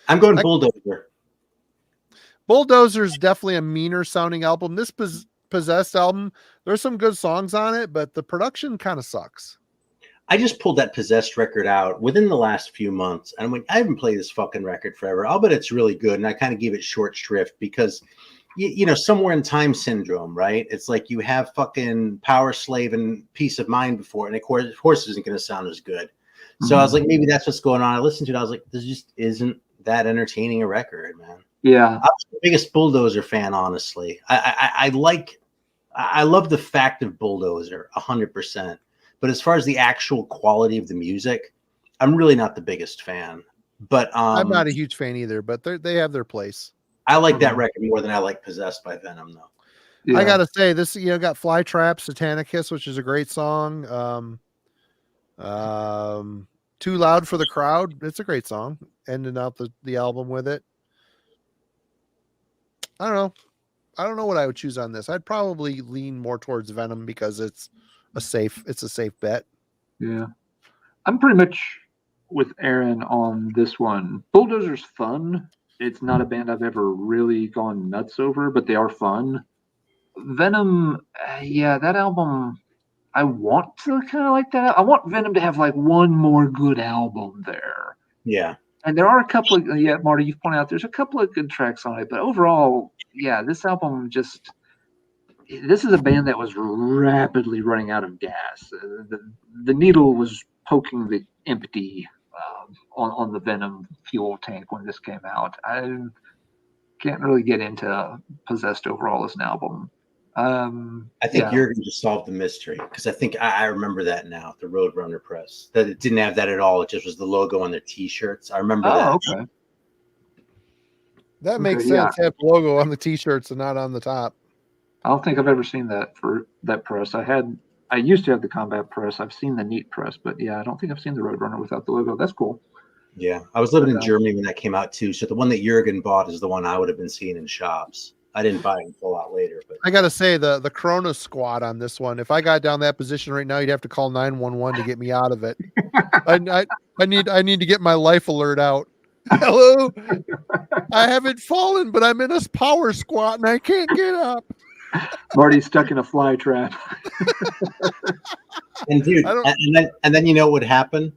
I'm going Bulldozer. Bulldozer's definitely a meaner sounding album. This Possessed album, there's some good songs on it, but the production kind of sucks. I just pulled that Possessed record out within the last few months. And I haven't played this fucking record forever. I'll bet it's really good. And I kind of give it short shrift because, somewhere in time syndrome, right? It's like you have fucking Power Slave and Peace of Mind before. And of course it isn't going to sound as good. So I was like, maybe that's what's going on. I listened to it. I was like, this just isn't that entertaining a record, man. Yeah. I was the biggest Bulldozer fan, honestly. I love the fact of Bulldozer 100%. But as far as the actual quality of the music, I'm really not the biggest fan. But I'm not a huge fan either, but they have their place. I like that record more than I like Possessed by Venom, though. Yeah. I gotta say, this got Fly Trap, Satanic Kiss, which is a great song. Too Loud for the Crowd. It's a great song. Ending out the album with it. I don't know. I don't know what I would choose on this. I'd probably lean more towards Venom because it's a safe bet. Yeah. I'm pretty much with Aaron on this one. Bulldozer's fun. It's not a band I've ever really gone nuts over, but they are fun. Venom, yeah, that album, I want to kind of like that. I want Venom to have like one more good album there. Yeah. And there are a couple of, yeah, Marty, you've pointed out there's a couple of good tracks on it, but overall, yeah, this album just, this is a band that was rapidly running out of gas. The needle was poking the empty on the Venom fuel tank when this came out. I can't really get into Possessed overall as an album. I think Jurgen just solved the mystery because I think I remember that now. The Roadrunner press that it didn't have that at all. It just was the logo on their T-shirts. I remember that. Okay. That makes sense. Have the logo on the T-shirts and not on the top. I don't think I've ever seen that for that press. I used to have the Combat press. I've seen the Neat press, but yeah, I don't think I've seen the Roadrunner without the logo. That's cool. Yeah, I was living in Germany when that came out too. So the one that Jurgen bought is the one I would have been seeing in shops. I didn't buy it until a lot later. But I gotta say the Corona squad on this one. If I got down that position right now, you'd have to call 911 to get me out of it. I need to get my life alert out. Hello, I haven't fallen, but I'm in a power squat and I can't get up. Marty's stuck in a fly trap. And dude, and then you know what would happen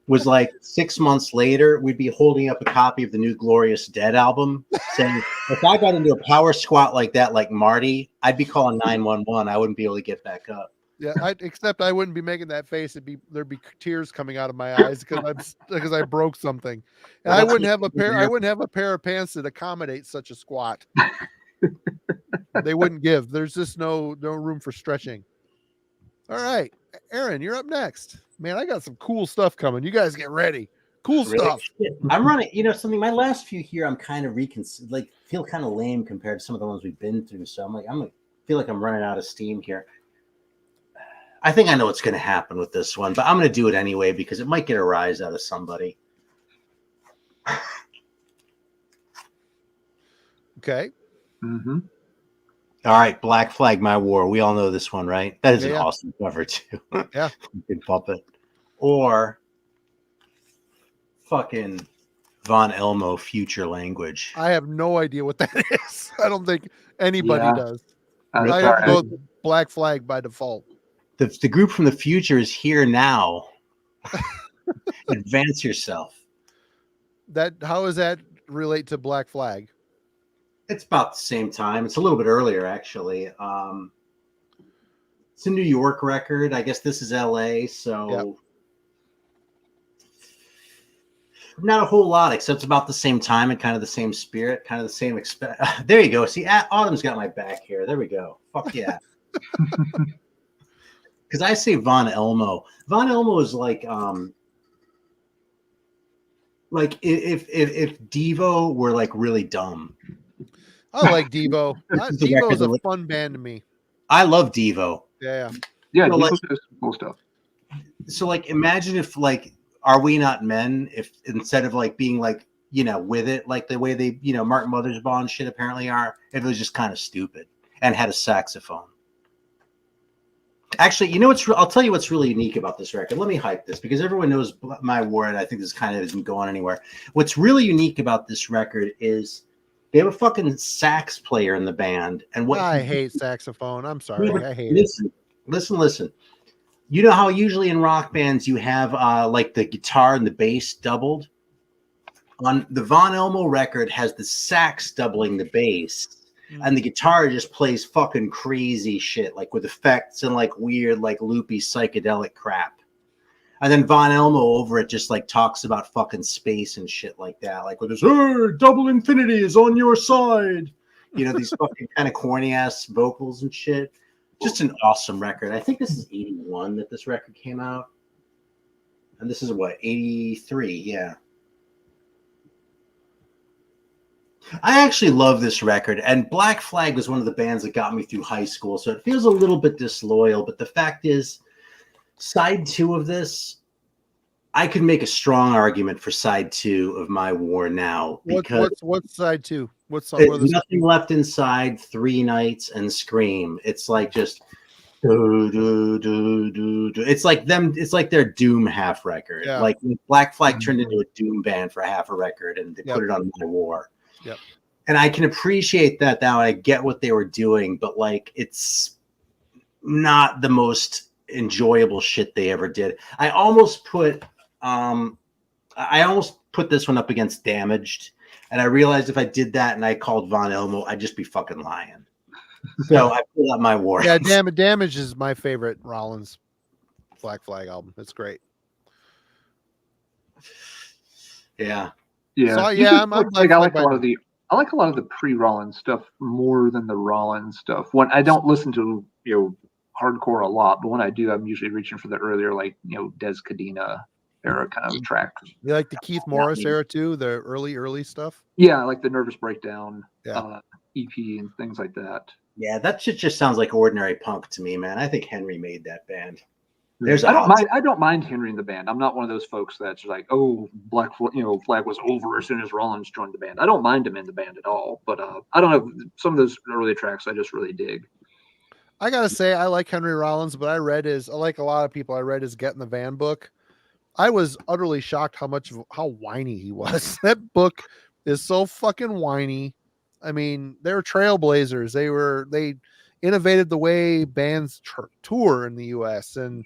was like 6 months later, we'd be holding up a copy of the new Glorious Dead album saying, if I got into a power squat like that, like Marty, I'd be calling 911. I wouldn't be able to get back up. Yeah, except I wouldn't be making that face. There'd be tears coming out of my eyes because I broke something, and I wouldn't have a pair of pants that accommodate such a squat. They wouldn't give. There's just no room for stretching. All right, Aaron, you're up next. Man, I got some cool stuff coming. You guys get ready. Cool stuff. I'm running. You know something. My last few here, I'm kind of feel kind of lame compared to some of the ones we've been through. So I'm feel like I'm running out of steam here. I think I know what's going to happen with this one, but I'm going to do it anyway because it might get a rise out of somebody. Okay. Mm-hmm. All right, Black Flag, My War. We all know this one, right? That is an awesome cover too. Yeah, good puppet. Or fucking Von Elmo, Future Language. I have no idea what that is. I don't think anybody does. I have to go with Black Flag by default. The group from the future is here now. Advance yourself. How does that relate to Black Flag? It's about the same time. It's a little bit earlier, actually. It's a New York record. I guess this is LA, so not a whole lot, except it's about the same time and kind of the same spirit, kind of the same. There you go. See, Autumn's got my back here. There we go. Fuck yeah. Because I say Von Elmo. Von Elmo is like if Devo were like really dumb. I like Devo. Devo is a fun band to me. I love Devo. Yeah. Devo does cool stuff. So like, imagine if like, Are We Not Men? If instead of like being like, you know, with it, like the way they, you know, Martin Mothersbaugh and shit apparently are, if it was just kind of stupid and had a saxophone. Actually, you know I'll tell you what's really unique about this record. Let me hype this because everyone knows My War, and I think this kind of isn't going anywhere. What's really unique about this record is they have a fucking sax player in the band, and I hate saxophone. I'm sorry, I hate it. Listen. You know how usually in rock bands you have like the guitar and the bass doubled? On the Von Elmo record has the sax doubling the bass. And the guitar just plays fucking crazy shit, like with effects and like weird, like loopy psychedelic crap. And then Von Elmo over it just like talks about fucking space and shit like that. Like with this, double infinity is on your side. You know, these fucking kind of corny ass vocals and shit. Just an awesome record. I think this is 81 that this record came out. And this is what, 83? Yeah. I actually love this record, and Black Flag was one of the bands that got me through high school, so it feels a little bit disloyal, but the fact is, side 2 of this, I could make a strong argument for side 2 of My War now. Because what's side 2? What song? What are the Nothing Left Inside, Three Nights, and Scream. It's like just do, do, do, do, do. It's like them. It's like their Doom half record. Yeah. Like Black Flag turned into a Doom band for half a record, and they Yep. put it on My War. Yep. And I can appreciate that now. I get what they were doing, but like it's not the most enjoyable shit they ever did. I almost put this one up against Damaged, and I realized if I did that and I called Von Elmo, I'd just be fucking lying. So I pulled out My War. Yeah, Damage is my favorite Rollins Black Flag album. It's great. Yeah. So, yeah, I'm like I like a lot of the pre-Rollins stuff more than the Rollins stuff. When I don't listen to hardcore a lot, but when I do, I'm usually reaching for the earlier Des Cadena era kind of tracks. You like the Keith Morris era too, the early stuff? Yeah, like the Nervous Breakdown EP and things like that. Yeah, that shit just sounds like ordinary punk to me, man. I think Henry made that band. I don't mind Henry in the band. I'm not one of those folks that's like, oh, Black Flag was over as soon as Rollins joined the band. I don't mind him in the band at all, but I don't know, some of those early tracks I just really dig. I gotta say, I like Henry Rollins, but I like a lot of people, I read his Get in the Van book. I was utterly shocked how whiny he was. That book is so fucking whiny. I mean, they're trailblazers. They innovated the way bands tour in the US. And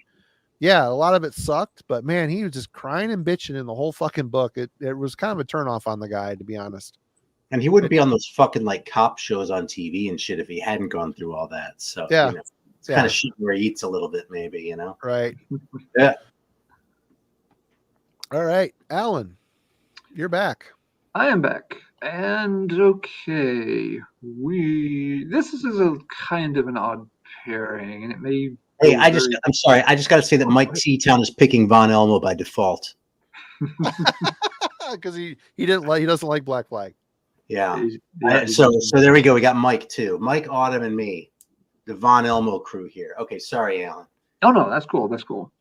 yeah, a lot of it sucked, but man, he was just crying and bitching in the whole fucking book. It was kind of a turnoff on the guy, to be honest. And he wouldn't be on those fucking like cop shows on TV and shit if he hadn't gone through all that. So yeah, it's kind of shit where he eats a little bit, maybe, Right. Yeah. All right, Alan, you're back. I am back. And okay, this is a kind of an odd pairing, and it may. Hey, I'm sorry. I just got to say that Mike T-Town is picking Von Elmo by default. Because he doesn't like Black Flag. Yeah. So there we go. We got Mike too. Mike, Autumn, and me, the Von Elmo crew here. Okay, sorry, Alan. Oh no, that's cool. That's cool.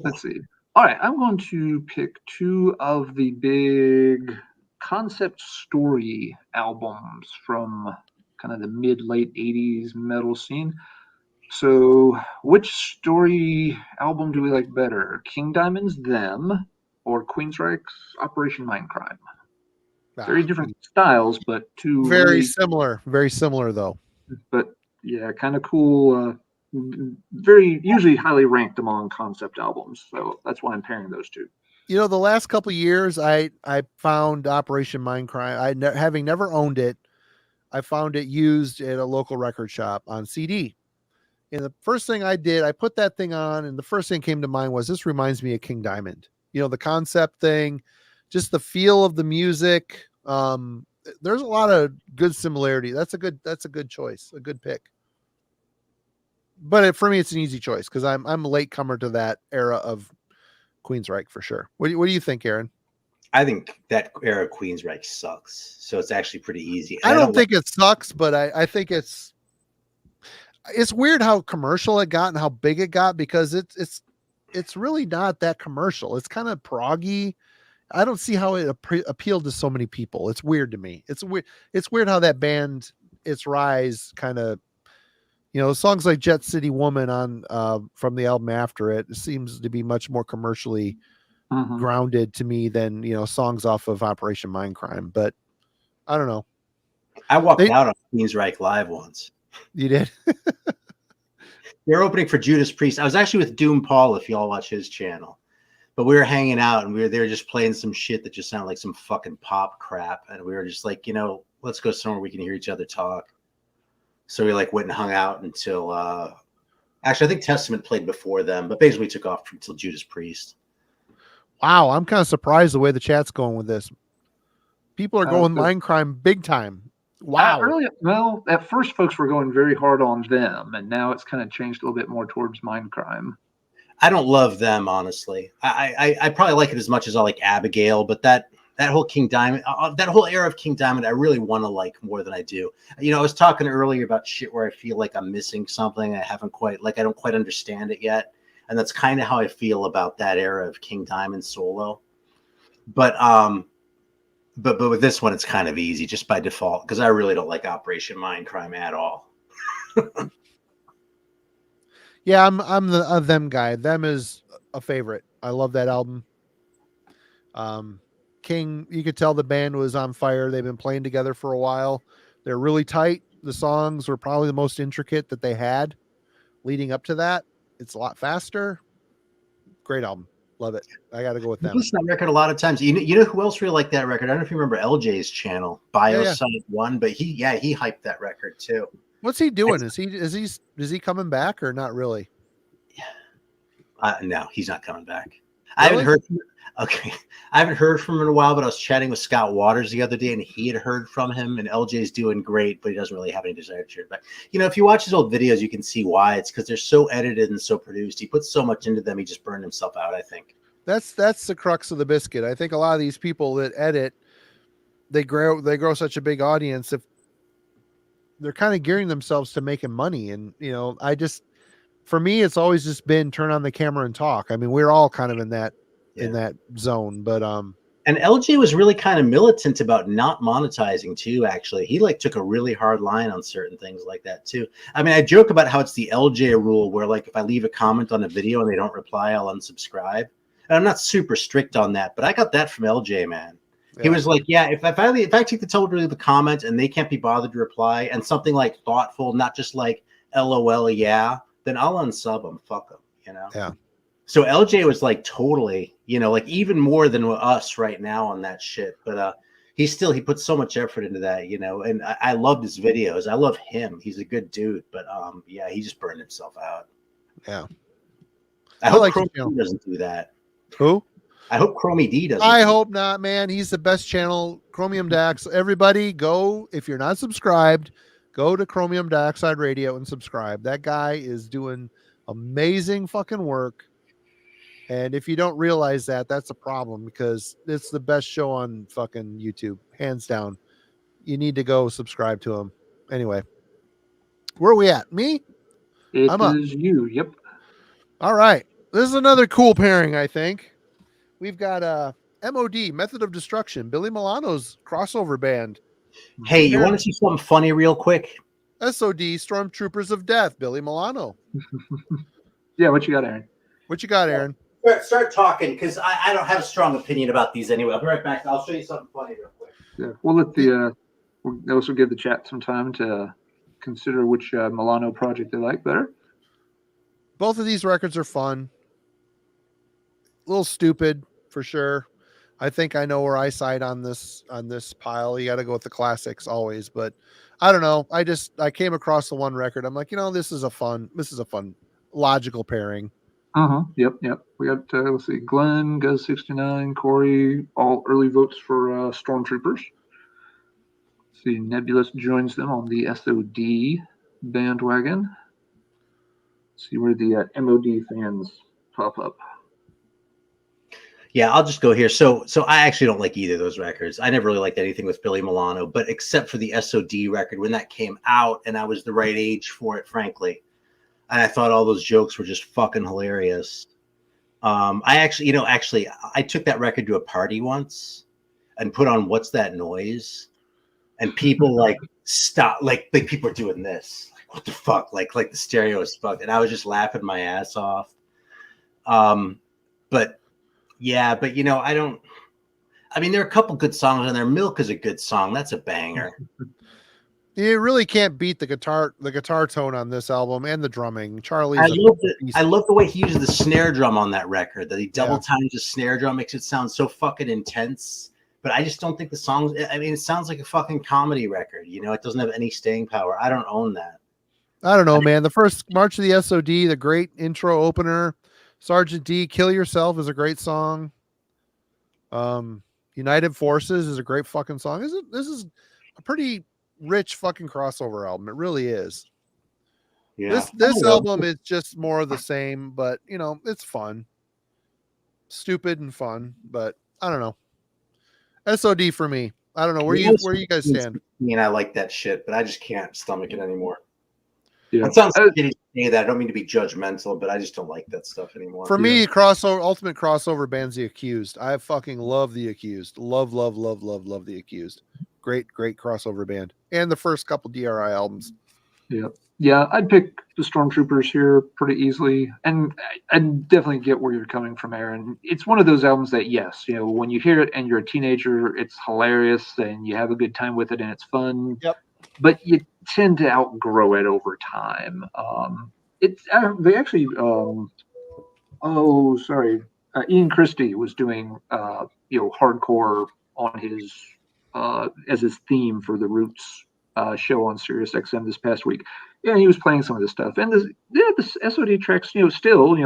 Let's see. All right, I'm going to pick two of the big concept story albums from kind of the mid-late 80s metal scene. So which story album do we like better? King Diamond's Them or Queensryche's Operation Mindcrime? Very different styles, but two very similar though. But yeah, kind of cool. Very usually highly ranked among concept albums, so that's why I'm pairing those two. The last couple of years, I found Operation Mindcrime. Having never owned it, I found it used at a local record shop on CD. And the first thing I did, I put that thing on, and the first thing came to mind was, this reminds me of King Diamond. The concept thing, just the feel of the music. There's a lot of good similarity. That's a good choice, a good pick. But for me, it's an easy choice because I'm a latecomer to that era of Queensryche for sure. What do you think, Aaron? I think that era of Queensryche sucks. So it's actually pretty easy. I don't think it sucks, but I think it's weird how commercial it got and how big it got, because it's really not that commercial. It's kind of proggy. I don't see how it appealed to so many people. It's weird to me. It's weird how that band, its rise, kind of, songs like Jet City Woman on from the album after it seems to be much more commercially grounded to me than songs off of Operation Mindcrime. But I don't know. I walked out on Queensryche live once. You did? They're opening for Judas Priest. I was actually with Doom Paul, if y'all watch his channel. But we were hanging out and they were just playing some shit that just sounded like some fucking pop crap. And we were just like, let's go somewhere we can hear each other talk. So we went and hung out until actually I think Testament played before them, but basically we took off until Judas Priest. Wow, I'm kind of surprised the way the chat's going with this. People are going Mindcrime big time. Wow. Well, at first folks were going very hard on them, and now it's kind of changed a little bit more towards Mindcrime. I don't love them, honestly. I probably like it as much as I like Abigail, but that whole King Diamond, that whole era of King Diamond, I really want to like more than I do. I was talking earlier about shit where I feel like I'm missing something. I don't quite understand it yet. And that's kind of how I feel about that era of King Diamond solo. But but with this one, it's kind of easy just by default because I really don't like Operation Mindcrime at all. Yeah, I'm the Them guy. Them is a favorite. I love that album. King, you could tell the band was on fire. They've been playing together for a while. They're really tight. The songs were probably the most intricate that they had leading up to that. It's a lot faster. Great album. Love it. I got to go with them. Listen to that record a lot of times. You know who else really liked that record? I don't know if you remember LJ's channel, Biosite One, but he hyped that record too. What's he doing? Is he coming back or not really? No, he's not coming back. Really? I haven't heard from him. Okay. I haven't heard from him in a while, but I was chatting with Scott Waters the other day and he had heard from him, and LJ's doing great, but he doesn't really have any desire to share it back. You know, if you watch his old videos, you can see why. It's because they're so edited and so produced. He puts so much into them, he just burned himself out, I think. That's the crux of the biscuit. I think a lot of these people that edit, they grow such a big audience if they're kind of gearing themselves to making money. And, you know, for me, it's always just been turn on the camera and talk. I mean, we're all kind of in that zone, but and LJ was really kind of militant about not monetizing too. Actually, he like took a really hard line on certain things like that too. I mean, I joke about how it's the LJ rule where like if I leave a comment on a video and they don't reply, I'll unsubscribe. And I'm not super strict on that, but I got that from LJ, man. Yeah. He was like, yeah, if I take the time to leave a comment and they can't be bothered to reply and something like thoughtful, not just like LOL, yeah, then I'll unsub them. Fuck them, you know? Yeah. So LJ was like totally, you know, like even more than us right now on that shit. But he put so much effort into that, you know, and I loved his videos. I love him. He's a good dude. But yeah, he just burned himself out. Yeah. I hope Chromie doesn't do that. Who? I hope Chromie D doesn't. I hope not, man. He's the best channel. Chromium Dax. Everybody go, if you're not subscribed, go to Chromium Dioxide Radio and subscribe. That guy is doing amazing fucking work. And if you don't realize that, that's a problem because it's the best show on fucking YouTube, hands down. You need to go subscribe to him. Anyway, where are we at? Me? I'm up. You. Yep. All right. This is another cool pairing, I think. We've got MOD, Method of Destruction, Billy Milano's crossover band. Hey, you want to see something funny real quick? SOD, Stormtroopers of Death, Billy Milano. Yeah, what you got, Aaron? What you got, Aaron? Start talking, because I don't have a strong opinion about these anyway. I'll be right back. I'll show you something funny real quick. Yeah, we'll let we'll also give the chat some time to consider which Milano project they like better. Both of these records are fun. A little stupid for sure. I think I know where I side on this pile. You got to go with the classics always, but I don't know. I came across the one record. I'm like, you know, this is a fun logical pairing. Yep. We got let's see, Glenn, Guz69, Corey, all early votes for Stormtroopers. Let's see, Nebulous joins them on the SOD bandwagon. Let's see where the MOD fans pop up. Yeah, I'll just go here. So I actually don't like either of those records. I never really liked anything with Billy Milano, but except for the SOD record when that came out, and I was the right age for it, frankly. And I thought all those jokes were just fucking hilarious. I took that record to a party once and put on "What's That Noise," and people like stop, like people are doing this, like what the fuck, like the stereo is fucked, and I was just laughing my ass off. But you know, I mean, there are a couple good songs on there. Milk is a good song. That's a banger. You really can't beat the guitar tone on this album and the drumming. I love the way he uses the snare drum on that record, that he double times the snare drum, makes it sound so fucking intense. But I just don't think the songs, I mean, it sounds like a fucking comedy record. You know, it doesn't have any staying power. I don't own that. I don't know, man. The first March of the SOD, the great intro opener, Sergeant D, Kill Yourself is a great song. United Forces is a great fucking song. This is a pretty rich fucking crossover album. It really is. Yeah. This album is just more of the same, but you know, it's fun. Stupid and fun, but I don't know. SOD for me. I don't know where you guys stand. I mean, I like that shit, but I just can't stomach it anymore. Yeah. It sounds shitty say that. I don't mean to be judgmental, but I just don't like that stuff anymore. For me, ultimate crossover band's The Accused. I fucking love The Accused. Love The Accused. Great crossover band. And the first couple DRI albums. Yeah, I'd pick the Stormtroopers here pretty easily, and I definitely get where you're coming from, Aaron. It's one of those albums that, yes, when you hear it and you're a teenager, it's hilarious and you have a good time with it and it's fun. Yep. But you tend to outgrow it over time. They actually, Ian Christie was doing, hardcore on his as his theme for the Roots show on Sirius XM this past week. Yeah, he was playing some of this stuff, and the SOD tracks, still,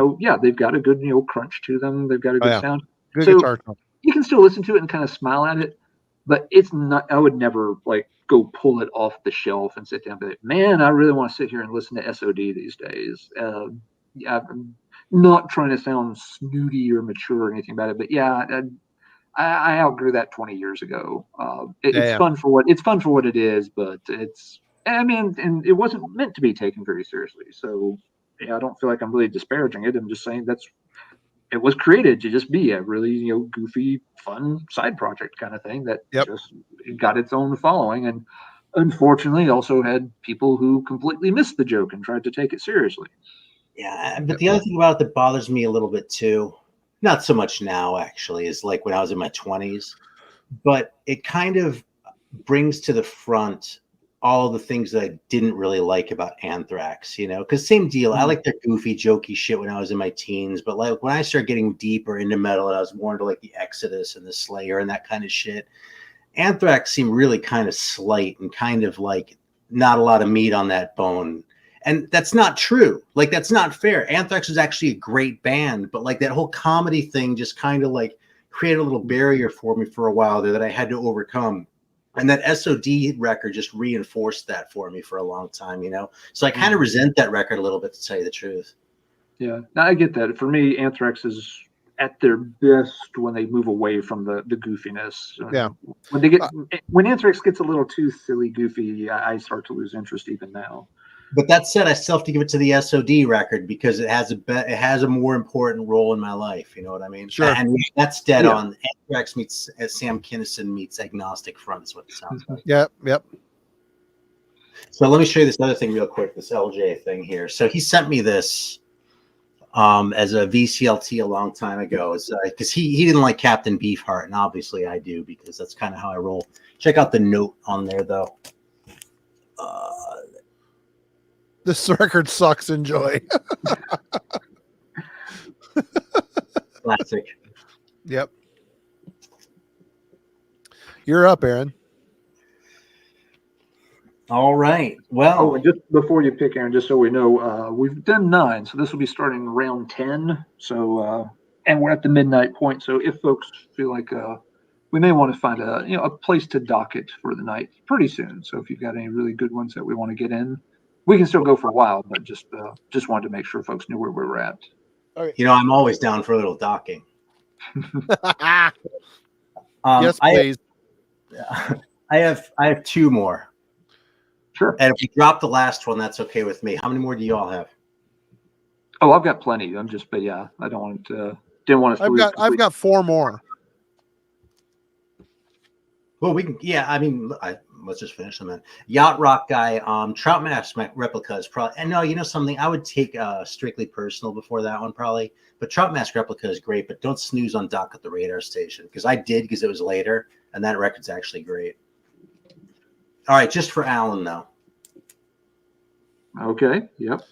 they've got a good, crunch to them. They've got a good sound. Good so guitar tone. You can still listen to it and kind of smile at it, but it's not. I would never go pull it off the shelf and sit down and be like, man, I really want to sit here and listen to SOD these days. I'm not trying to sound snooty or mature or anything about it, but yeah, I outgrew that 20 years ago. It's fun for what it is, but and it wasn't meant to be taken very seriously. So I don't feel like I'm really disparaging it. I'm just saying it was created to just be a really, goofy, fun side project kind of thing that just got its own following. And unfortunately also had people who completely missed the joke and tried to take it seriously. Yeah. But the other thing about it that bothers me a little bit too, not so much now actually, is like when I was in my 20s, but it kind of brings to the front all the things that I didn't really like about Anthrax, because same deal. I like their goofy, jokey shit when I was in my teens, but like when I started getting deeper into metal and I was more into like the Exodus and the Slayer and that kind of shit, Anthrax seemed really kind of slight and kind of like not a lot of meat on that bone. And that's not true. Like, that's not fair. Anthrax is actually a great band, but like that whole comedy thing just kind of like created a little barrier for me for a while there that I had to overcome. And that SOD record just reinforced that for me for a long time, So I kind of resent that record a little bit, to tell you the truth. Yeah, I get that. For me, Anthrax is at their best when they move away from the goofiness. Yeah. When Anthrax gets a little too silly, goofy, I start to lose interest even now. But that said, I still have to give it to the SOD record because it has a more important role in my life. You know what I mean? Sure. And that's dead on. Anthrax meets Sam Kinison meets Agnostic Front is what it sounds like. Yep. So let me show you this other thing real quick. This LJ thing here. So he sent me this as a VCLT a long time ago. It's because he didn't like Captain Beefheart, and obviously I do because that's kind of how I roll. Check out the note on there though. This record sucks. Enjoy. Classic. Yep. You're up, Aaron. All right. Well, and just before you pick, Aaron, just so we know, we've done 9, so this will be starting round 10. So, and we're at the midnight point. So, if folks feel like we may want to find a place to dock it for the night pretty soon. So, if you've got any really good ones that we want to get in, we can still go for a while, but just wanted to make sure folks knew where we were at. I'm always down for a little docking. Yes, please. I have 2 more. Sure. And if we drop the last one, that's okay with me. How many more do you all have? Oh, I've got plenty. I don't want to. Didn't want to. I've got 4 more. Well, we can. Yeah, I mean, let's just finish them then. Yacht Rock guy, Trout Mask Replica is probably. And no, something I would take Strictly Personal before that one probably. But Trout Mask Replica is great, but don't snooze on Dock at the Radar Station because I did because it was later, and that record's actually great. All right, just for Alan though. Okay. Yep.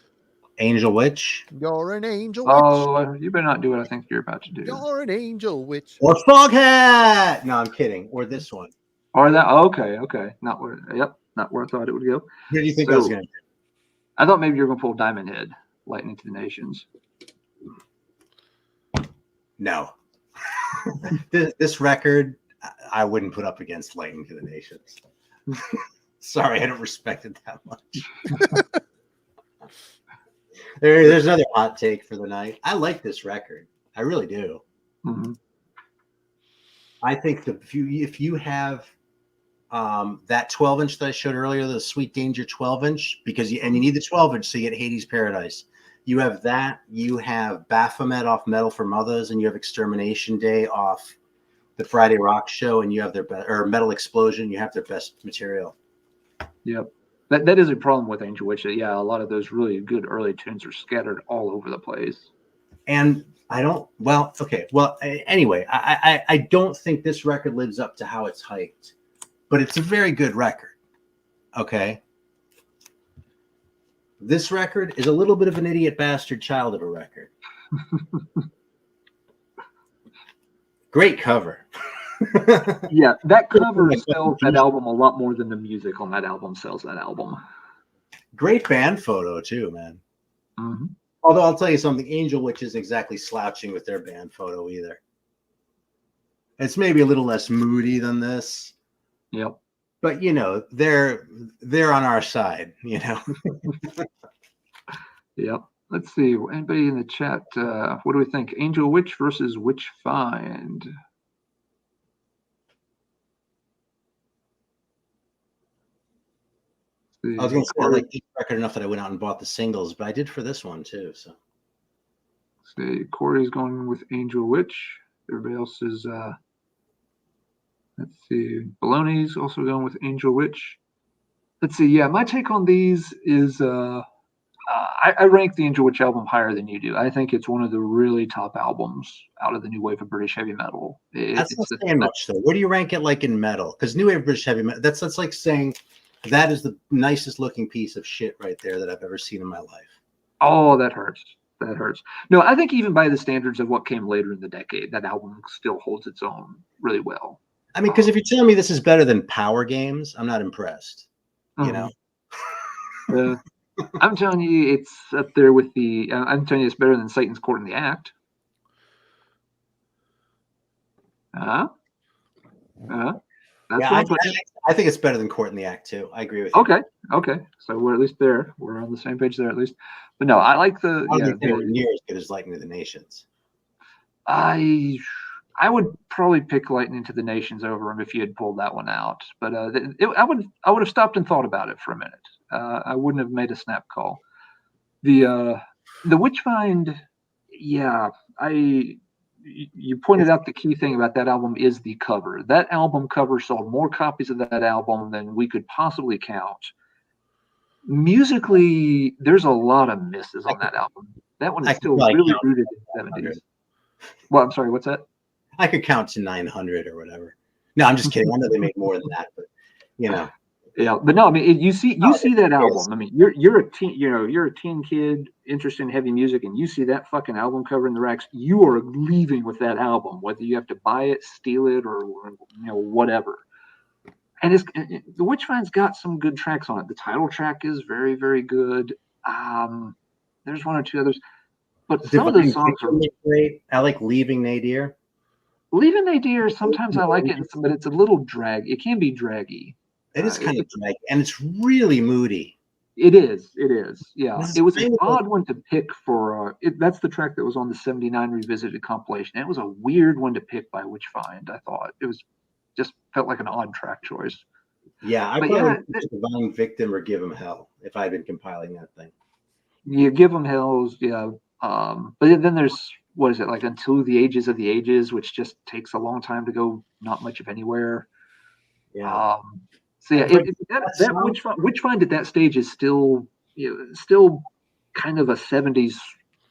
Angel Witch. You're an angel witch. Oh, you better not do what I think you're about to do. You're an angel witch. Or Foghat. No, I'm kidding. Or this one. Or that. Okay. Not where. Yep. Not where I thought it would go. Where do you think I was going to do? I thought maybe you were going to pull Diamond Head, Lightning to the Nations. No. This record, I wouldn't put up against Lightning to the Nations. Sorry, I don't respect it that much. There's another hot take for the night. I like this record. I really do. Mm-hmm. I think if you have that 12-inch that I showed earlier, the Sweet Danger 12-inch, because you need the 12-inch so you get Hades Paradise. You have that. You have Baphomet off Metal for Mothers, and you have Extermination Day off the Friday Rock Show, and you have their or Metal Explosion. You have their best material. Yep. That is a problem with Angel Witch. Yeah, a lot of those really good early tunes are scattered all over the place. And I don't. Well, okay. Well, anyway, I don't think this record lives up to how it's hyped, but it's a very good record. Okay. This record is a little bit of an idiot bastard child of a record. Great cover. Yeah, that cover sells that album a lot more than the music on that album sells that album. Great band photo too, man. Mm-hmm. Although I'll tell you something, Angel Witch isn't exactly slouching with their band photo either. It's maybe a little less moody than this. Yep. But you know, they're on our side, you know. Yep. Let's see. Anybody in the chat? What do we think? Angel Witch versus Witch Find. I was going to say I like this record enough that I went out and bought the singles, but I did for this one too. So, let's see. Corey's going with Angel Witch. Everybody else is. Let's see. Baloney's also going with Angel Witch. Let's see. Yeah, my take on these is I rank the Angel Witch album higher than you do. I think it's one of the really top albums out of the new wave of British heavy metal. That's not saying much, though. Where do you rank it like in metal? Because new wave British heavy metal, that's like saying that is the nicest looking piece of shit right there that I've ever seen in my life. Oh, that hurts. That hurts. No, I think even by the standards of what came later in the decade, that album still holds its own really well. I mean, because if you're telling me this is better than Power Games, I'm not impressed. You know? I'm telling you, it's up there with the. I'm telling you, it's better than Satan's Court in the Act. I think it's better than Court in the Act too. I agree with you. Okay. So we're at least there. We're on the same page there at least. But no, I like the. I don't think they were near as good as Lightning to the Nations. I would probably pick Lightning to the Nations over them if you had pulled that one out. But I would have stopped and thought about it for a minute. I wouldn't have made a snap call. The Witchfind, yeah, you pointed out the key thing about that album is the cover. That album cover sold more copies of that album than we could possibly count. Musically, there's a lot of misses on that album. That one is still really rooted in the 70s. Well, I'm sorry, what's that? I could count to 900 or whatever. No, I'm just kidding. I know they made more than that, but you know. Yeah, but no, I mean, you see that album. I mean, you're a teen, you're a teen kid interested in heavy music, and you see that fucking album cover in the racks. You are leaving with that album, whether you have to buy it, steal it, or whatever. And the Witchfind's got some good tracks on it. The title track is very, very good. There's one or two others, but some of those songs are great. I like Leaving Nadir. Leaving Nadir, sometimes I like it, but it's a little drag. It can be draggy. It is kind of draggy, and it's really moody. It is. Yeah. It was an odd one to pick for. That's the track that was on the 79 Revisited compilation. It was a weird one to pick by Witchfind, I thought. It was just felt like an odd track choice. Yeah, I probably Divine Victim or Give 'Em Hell if I had been compiling that thing. You Give 'Em Hells, yeah. But then there's, what is it, like Until the Ages of the Ages, which just takes a long time to go, not much of anywhere. Yeah. So yeah, Witchfind at that stage is still kind of a 70s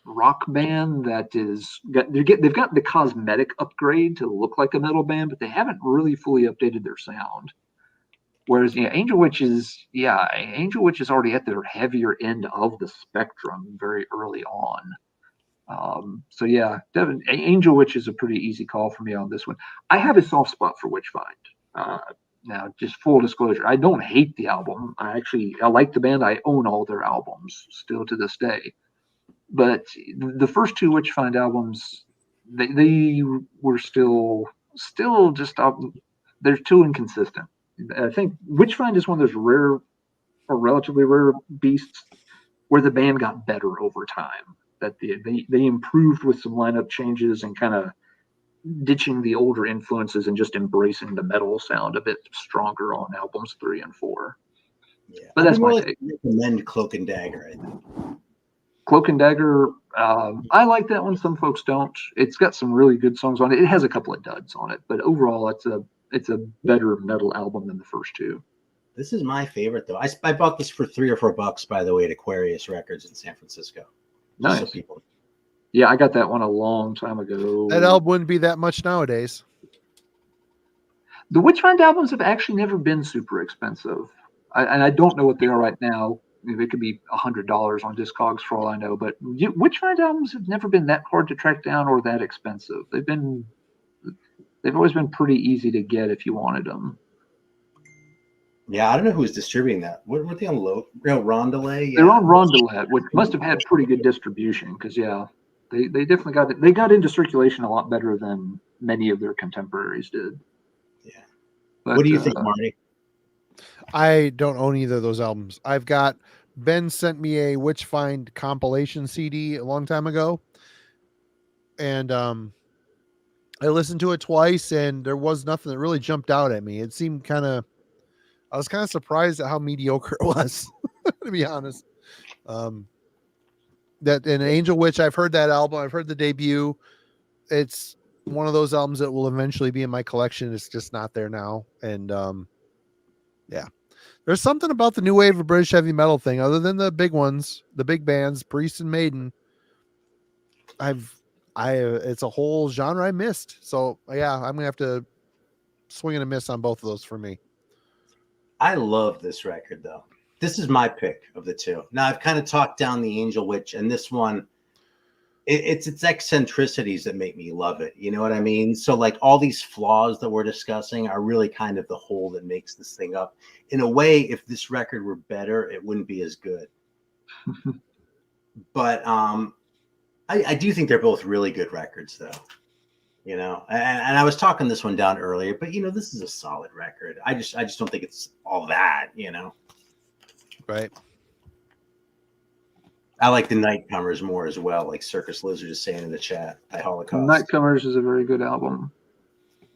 rock band that they've got the cosmetic upgrade to look like a metal band, but they haven't really fully updated their sound. Whereas Angel Witch is already at their heavier end of the spectrum very early on. So yeah, Angel Witch is a pretty easy call for me on this one. I have a soft spot for Witchfind. Now, just full disclosure, I don't hate the album. I like the band. I own all their albums still to this day. But the first two Witchfind albums, they were still just they're too inconsistent. I think Witchfind is one of those rare or relatively rare beasts where the band got better over time. That they improved with some lineup changes and kind of ditching the older influences and just embracing the metal sound a bit stronger on albums 3 and 4. Yeah, but that's my take. Recommend Cloak and Dagger, I think. Cloak and Dagger, I like that one. Some folks don't. It's got some really good songs on it. It has a couple of duds on it, but overall, it's a better metal album than the first two. This is my favorite, though. I bought this for $3 or $4, by the way, at Aquarius Records in San Francisco. Nice. So people... Yeah, I got that one a long time ago. That album wouldn't be that much nowadays. The Witchfind albums have actually never been super expensive. And I don't know what they are right now. They could be $100 on Discogs for all I know. But Witchfind albums have never been that hard to track down or that expensive. They've always been pretty easy to get if you wanted them. Yeah, I don't know who was distributing that. Were they on Rondelay? Yeah. They're on Rondelay, which must have had pretty good distribution because, yeah, they definitely got it. They got into circulation a lot better than many of their contemporaries did. Yeah. But, what do you think, Marty? I don't own either of those albums. I've got Ben sent me a Witchfind compilation CD a long time ago, and I listened to it twice, and there was nothing that really jumped out at me. It seemed I was kind of surprised at how mediocre it was, to be honest. That in Angel Witch, I've heard that album. I've heard the debut. It's one of those albums that will eventually be in my collection. It's just not there now. And yeah, there's something about the new wave of British heavy metal thing, other than the big ones, the big bands, Priest and Maiden. It's a whole genre I missed. So yeah, I'm gonna have to swing and a miss on both of those for me. I love this record, though. This is my pick of the two. Now, I've kind of talked down the Angel Witch, and this one, it's its eccentricities that make me love it. You know what I mean? So, like, all these flaws that we're discussing are really kind of the whole that makes this thing up. In a way, if this record were better, it wouldn't be as good. But I do think they're both really good records, though. You know, and I was talking this one down earlier, but you know, this is a solid record. I just don't think it's all that, you know. Right. I like the Nightcomers more as well, like Circus Lizard is saying in the chat. By Holocaust. Nightcomers is a very good album.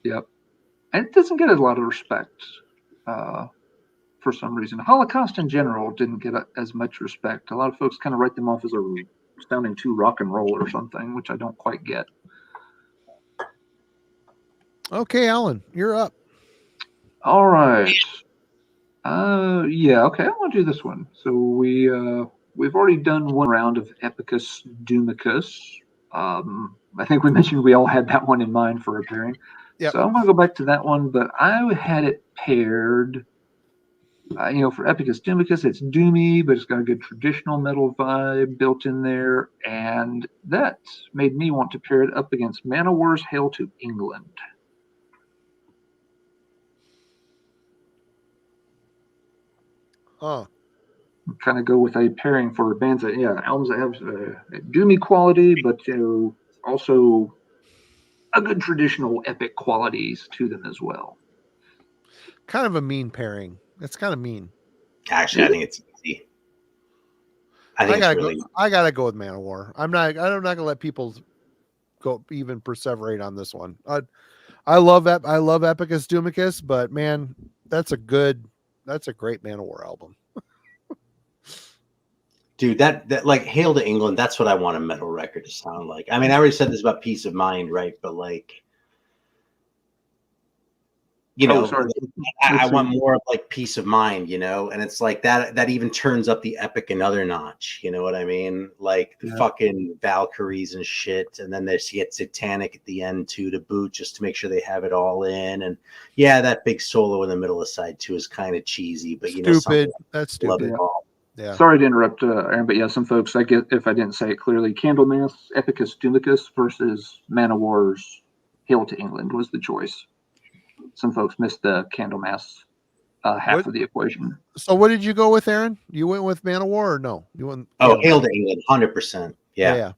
Yep. And it doesn't get a lot of respect for some reason. Holocaust in general didn't get as much respect. A lot of folks kind of write them off as sounding too rock and roll or something, which I don't quite get. Okay, Alan, you're up. All right. Yeah, okay, I want to do this one. So we've already done one round of Epicus Doomicus. I think we mentioned we all had that one in mind for a pairing. Yep. So I'm going to go back to that one, but I had it paired. For Epicus Doomicus, it's doomy, but it's got a good traditional metal vibe built in there, and that made me want to pair it up against Manowar's Hail to England. Huh. Kind of go with a pairing for bands that, albums that have doomy quality, but also a good traditional epic qualities to them as well. Kind of a mean pairing. It's kind of mean. Actually, I think it's easy. I gotta go with Man of War. I'm not gonna let people go even perseverate on this one. I love Epicus Doomicus, but man, that's a great Man of War album. Dude, that like Hail to England, that's what I want a metal record to sound like. I mean, I already said this about Peace of Mind, right? But like, I want more of like Peace of Mind, and it's like that even turns up the epic another notch. You know what I mean? Like the fucking Valkyries and shit, and then there's get Satanic at the end too to boot, just to make sure they have it all in. And yeah, that big solo in the middle of side 2 is kind of cheesy, but stupid. That's stupid. Love it all. Yeah. Sorry to interrupt, Aaron, but yeah, some folks, I get if I didn't say it clearly, Candlemass, Epicus Doomicus versus Man of War's Hail to England was the choice. Some folks missed the Candlemass half of the equation. So what did you go with, Aaron? You went with Man of War or no? You went. Hail to England, 100%. Yeah.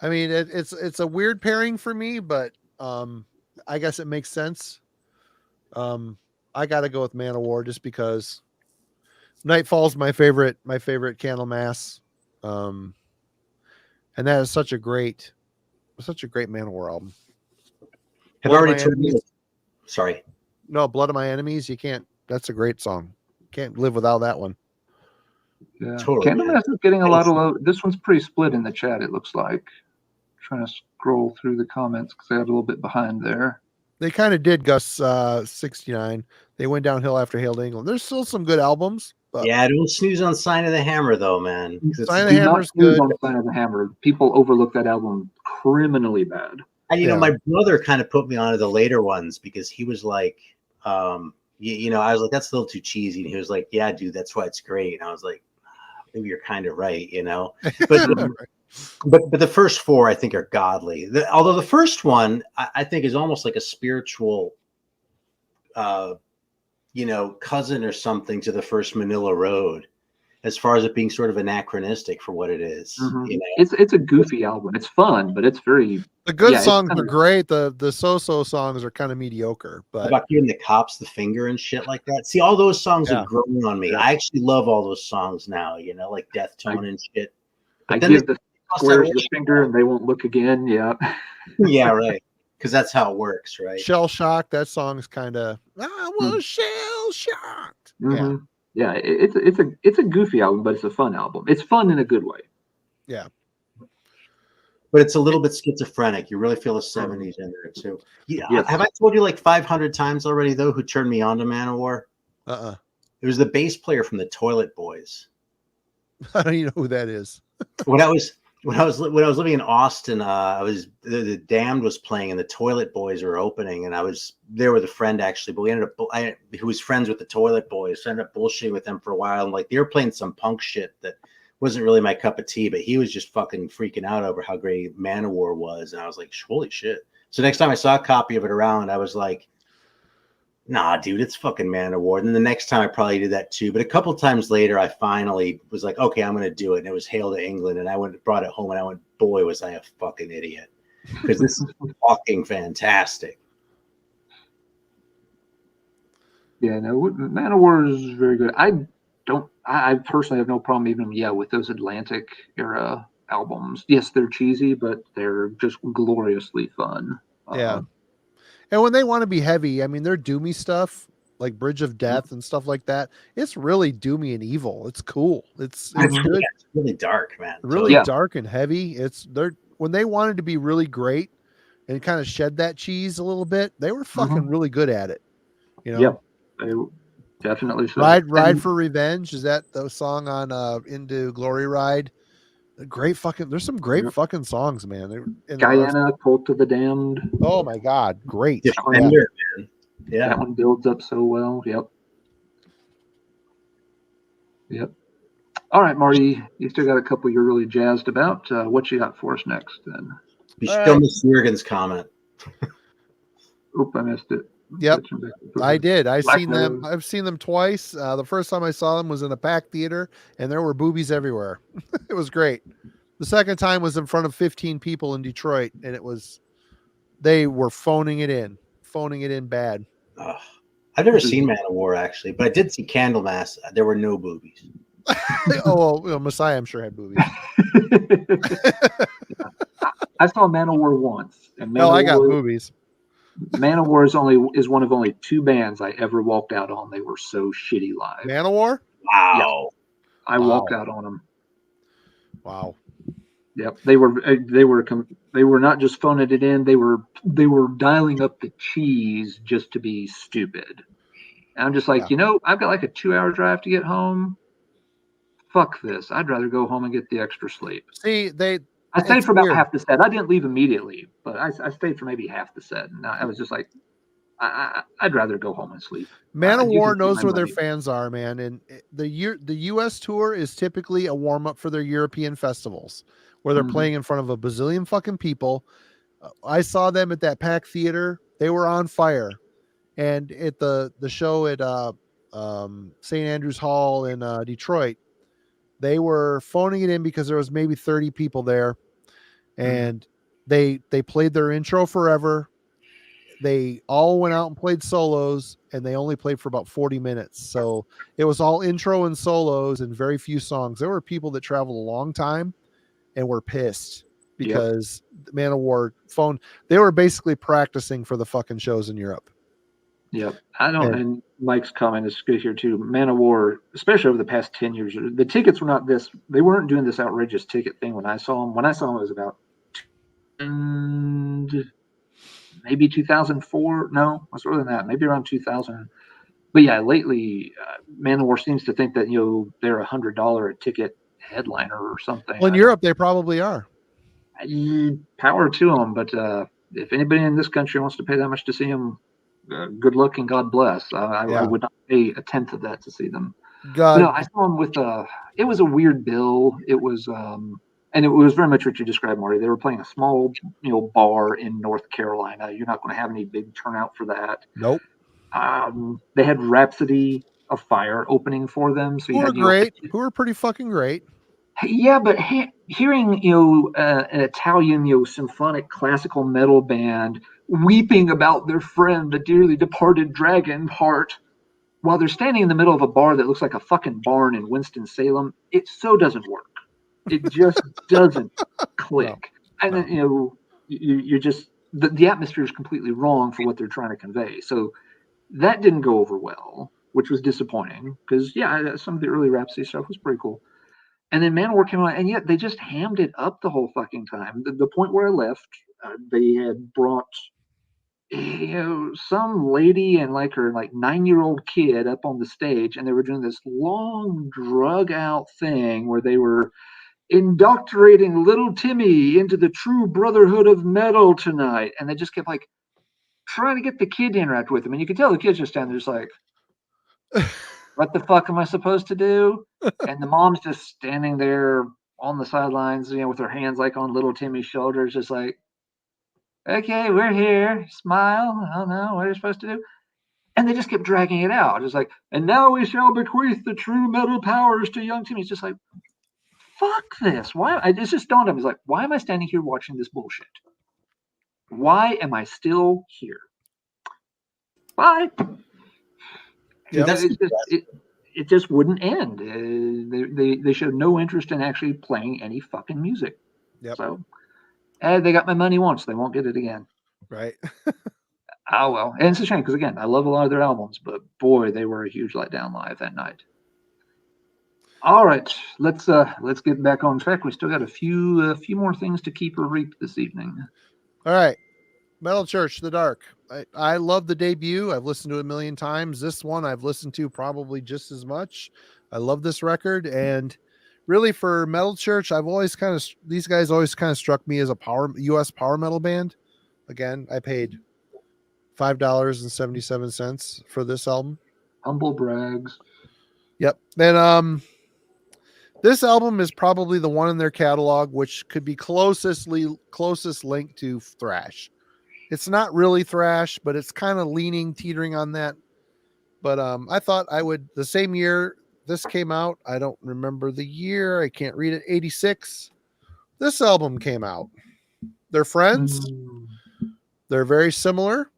I mean, it's a weird pairing for me, but I guess it makes sense. I got to go with Man of War just because Nightfall's my favorite Candlemass, and that is such a great such a great Manowar album. Have Blood of already My told me. Enemies. Sorry. No, Blood of My Enemies. You can't. That's a great song. Can't live without that one. Yeah. Totally, Candlemass is getting a lot of love. This one's pretty split in the chat, it looks like. Trying to scroll through the comments because I got a little bit behind there. They kind of did Gus 69. They went downhill after Hail to England. There's still some good albums. But Yeah, don't snooze on Sign of the Hammer though, man. 'Cause it's- Sign of Do the not Hammer's snooze good. on Sign of the Hammer. People overlook that album criminally bad. And, you know, Yeah. my brother kind of put me onto the later ones because he was like, you know, I was like, that's a little too cheesy. And he was like, yeah, dude, that's why it's great. And I was like, maybe you're kind of right, you know. But the first four I think are godly. Although the first one I think is almost like a spiritual, you know, cousin or something to the first Manila Road, as far as it being sort of anachronistic for what it is. Mhm. You know? It's a goofy album. It's fun, but it's very The good Yeah, it's songs kinda- are great. The so-so songs are kind of mediocre. But About giving the cops the finger and shit like that. See, all those songs Yeah. have grown on me. Yeah. I actually love all those songs now, you know, like Death Tone and shit. I But then give the also- squares the finger and they won't look again. Yeah. yeah, right. Because that's how it works, right? Shell Shock, that song's kind of I was shell shocked. Yeah. Mhm. Yeah, it's a goofy album, but it's a fun album. It's fun in a good way. But it's a little bit schizophrenic. You really feel the 70s in there too. Yeah. Yes. Have I told you like 500 times already though who turned me on to Manowar? It was the bass player from the Toilet Boys. I don't even know who that is. When I was living in Austin, I was the Damned was playing and the Toilet Boys were opening, and I was there with a friend actually, but we ended up who was friends with the Toilet Boys, so I ended up bullshitting with them for a while, and like they were playing some punk shit that wasn't really my cup of tea, but he was just fucking freaking out over how great Manowar was, and I was like, holy shit. So next time I saw a copy of it around, I was like, nah, dude, it's fucking Manowar. And then the next time I probably did that too. But a couple times later, I finally was like, okay, I'm going to do it. And it was Hail to England. And I brought it home and I went, boy, was I a fucking idiot. Because this is fucking fantastic. Yeah, no, Manowar is very good. I personally have no problem even, with those Atlantic era albums. Yes, they're cheesy, but they're just gloriously fun. Yeah. And when they want to be heavy, I mean, they're doomy stuff like Bridge of Death and stuff like that. It's really doomy and evil. It's cool. It's good. It's really dark, man. Really dark and heavy. When they wanted to be really great and kind of shed that cheese a little bit, they were fucking really good at it. You know? Yep. They definitely so. Ride for Revenge. Is that the song on Into Glory Ride? There's some great fucking songs, man. Guyana, Cult of the Damned. Oh my God. Great. Defender, man. Yeah. That one builds up so well. Yep. All right, Marty, you still got a couple you're really jazzed about. What you got for us next then? You still missed Jurgen's comment. Oop, I missed it. Yep, I did. I've Black seen them. I've seen them twice. The first time I saw them was in a packed theater, and there were boobies everywhere. It was great. The second time was in front of 15 people in Detroit, and they were phoning it in bad. I've never seen Manowar actually, but I did see Candlemass. There were no boobies. Oh, well, Messiah, I'm sure had boobies. I saw Manowar once, and No, I got boobies. Manowar is one of only two bands I ever walked out on. They were so shitty live. Manowar? Wow. I walked out on them. Wow. Yep, they were not just phoning it in. They were dialing up the cheese just to be stupid. And I'm just like, I've got like a 2-hour drive to get home. Fuck this. I'd rather go home and get the extra sleep. See, I stayed for about half the set. I didn't leave immediately, but I stayed for maybe half the set. And I was just like, I'd rather go home and sleep. Manowar knows where their fans are, man. And the U.S. tour is typically a warm up for their European festivals, where they're playing in front of a bazillion fucking people. I saw them at that packed theater. They were on fire. And at the show at St. Andrews Hall in Detroit, they were phoning it in because there was maybe 30 people there, and they played their intro forever. They all went out and played solos, and they only played for about 40 minutes. So it was all intro and solos and very few songs. There were people that traveled a long time and were pissed because Manowar phone, they were basically practicing for the fucking shows in Europe. Yep. And Mike's comment is good here too. Manowar, especially over the past 10 years, the tickets were not this, they weren't doing this outrageous ticket thing when I saw them. When I saw them, it was about maybe 2004. No, it was earlier than that, maybe around 2000. But yeah, lately, Manowar seems to think that, they're $100 a ticket headliner or something. Well, in Europe, they probably are. Power to them. But if anybody in this country wants to pay that much to see them, good luck and God bless. I would not pay a tenth of that to see them. God. No, I saw them with it was a weird bill. It was and it was very much what you described, Marty. They were playing a small, bar in North Carolina. You're not going to have any big turnout for that. Nope. They had Rhapsody of Fire opening for them. So who were great. Who were pretty fucking great. Yeah, but hearing an Italian symphonic classical metal band weeping about their friend, the dearly departed Dragon Heart, while they're standing in the middle of a bar that looks like a fucking barn in Winston-Salem, it so doesn't work. It just doesn't click. No. And then you're just the atmosphere is completely wrong for what they're trying to convey. So that didn't go over well, which was disappointing because some of the early Rhapsody stuff was pretty cool. And then Manowar came on, and yet they just hammed it up the whole fucking time. The point where I left, they had brought some lady and her 9-year-old kid up on the stage, and they were doing this long drug out thing where they were indoctrinating little Timmy into the true brotherhood of metal tonight. And they just kept trying to get the kid to interact with him. And you could tell the kid's just standing there just what the fuck am I supposed to do? And the mom's just standing there on the sidelines, with her hands on little Timmy's shoulders, just okay, we're here. Smile. I don't know what you're supposed to do. And they just kept dragging it out. Just and now we shall bequeath the true metal powers to young Timmy. It's just fuck this. Why? It's just dawned on me. It's why am I standing here watching this bullshit? Why am I still here? Bye. Yep. It just wouldn't end. They showed no interest in actually playing any fucking music. Yep. So they got my money once. They won't get it again. Right. Oh, well. And it's a shame because, again, I love a lot of their albums, but boy, they were a huge letdown live that night. All right. Let's get back on track. We still got a few more things to keep or reap this evening. All right. Metal Church, The Dark. I love the debut. I've listened to it a million times. This one I've listened to probably just as much. I love this record. And really for Metal Church, these guys always kind of struck me as a US power metal band. Again, I paid $5.77 for this album. Humble brags. Yep. And this album is probably the one in their catalog which could be closest link to thrash. It's not really thrash, but it's kind of teetering on that. But I thought the same year this came out, I don't remember the year, I can't read it, 86. This album came out. They're friends. They're very similar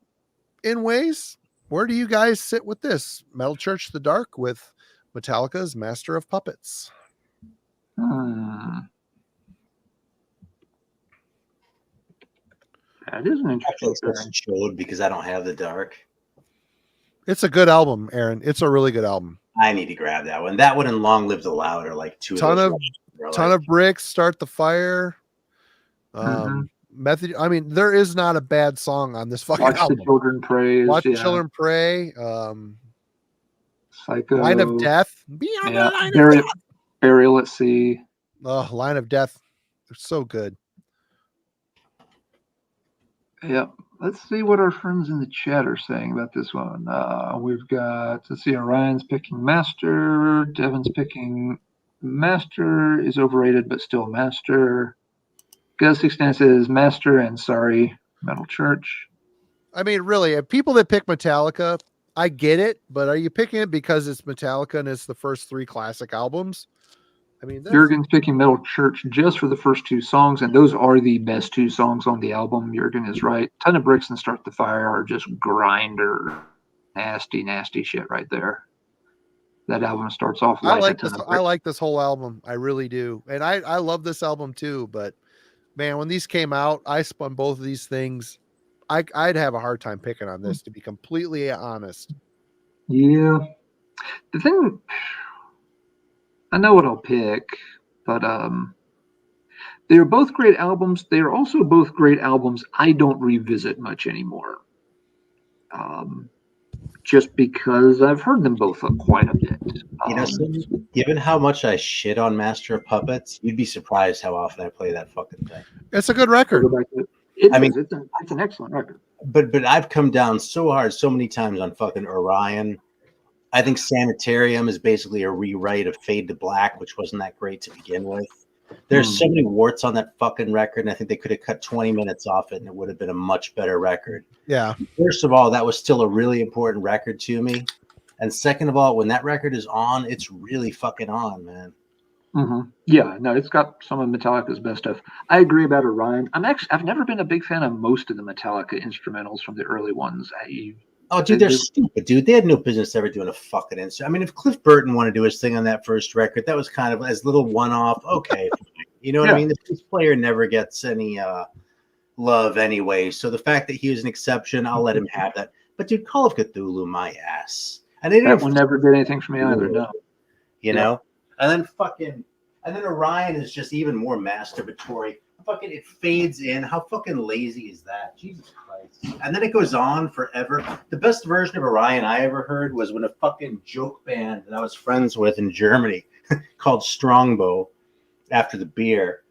in ways. Where do you guys sit with this? Metal Church, The Dark with Metallica's Master of Puppets. That is an interesting showed because I don't have The Dark. It's a good album, Aaron. It's a really good album. I need to grab that one. That one and Long Live the Loud are two ton of bricks, Start the Fire. Method. I mean, there is not a bad song on this fucking album. Watch the Children Pray. Watch the Children Pray. Psycho. Line of Death. Burial at Sea. Oh, Line of Death. They're so good. Yep. Let's see what our friends in the chat are saying about this one. We've got, let's see, Orion's picking Master. Devin's picking Master is overrated, but still Master. Gus69 says Master and sorry, Metal Church. I mean, really, people that pick Metallica, I get it, but are you picking it because it's Metallica and it's the first 3 classic albums? I mean, Jurgen's picking Metal Church just for the first 2 songs, and those are the best 2 songs on the album. Jurgen is right. Ton of Bricks and Start the Fire are just grinder, nasty shit right there. That album starts off. I like this whole album. I really do, and I love this album too. But man, when these came out, I spun both of these things. I'd have a hard time picking on this, to be completely honest. Yeah. The thing, I know what I'll pick, but they are both great albums. They are also both great albums I don't revisit much anymore. Just because I've heard them both quite a bit. Given how much I shit on Master of Puppets, you'd be surprised how often I play that fucking thing. It's a good record. It's an excellent record. But I've come down so hard so many times on fucking Orion. I think Sanitarium is basically a rewrite of Fade to Black, which wasn't that great to begin with. There's so many warts on that fucking record, and I think they could have cut 20 minutes off it, and it would have been a much better record. Yeah. First of all, that was still a really important record to me. And second of all, when that record is on, it's really fucking on, man. Mm-hmm. Yeah, no, it's got some of Metallica's best stuff. I agree about Orion. I've never been a big fan of most of the Metallica instrumentals from the early ones. Oh, dude, they're stupid, dude. They had no business ever doing a fucking instrument. I mean, if Cliff Burton wanted to do his thing on that first record, that was kind of as little one-off. Okay, you know what I mean? The bass player never gets any love anyway. So the fact that he was an exception, I'll let him have that. But dude, Call of Cthulhu, my ass. And they that one never did anything for me either. No, you know. And then Orion is just even more masturbatory. Fucking, it fades in. How fucking lazy is that? Jesus Christ. And then it goes on forever. The best version of Orion I ever heard was when a fucking joke band that I was friends with in Germany called Strongbow, after the beer,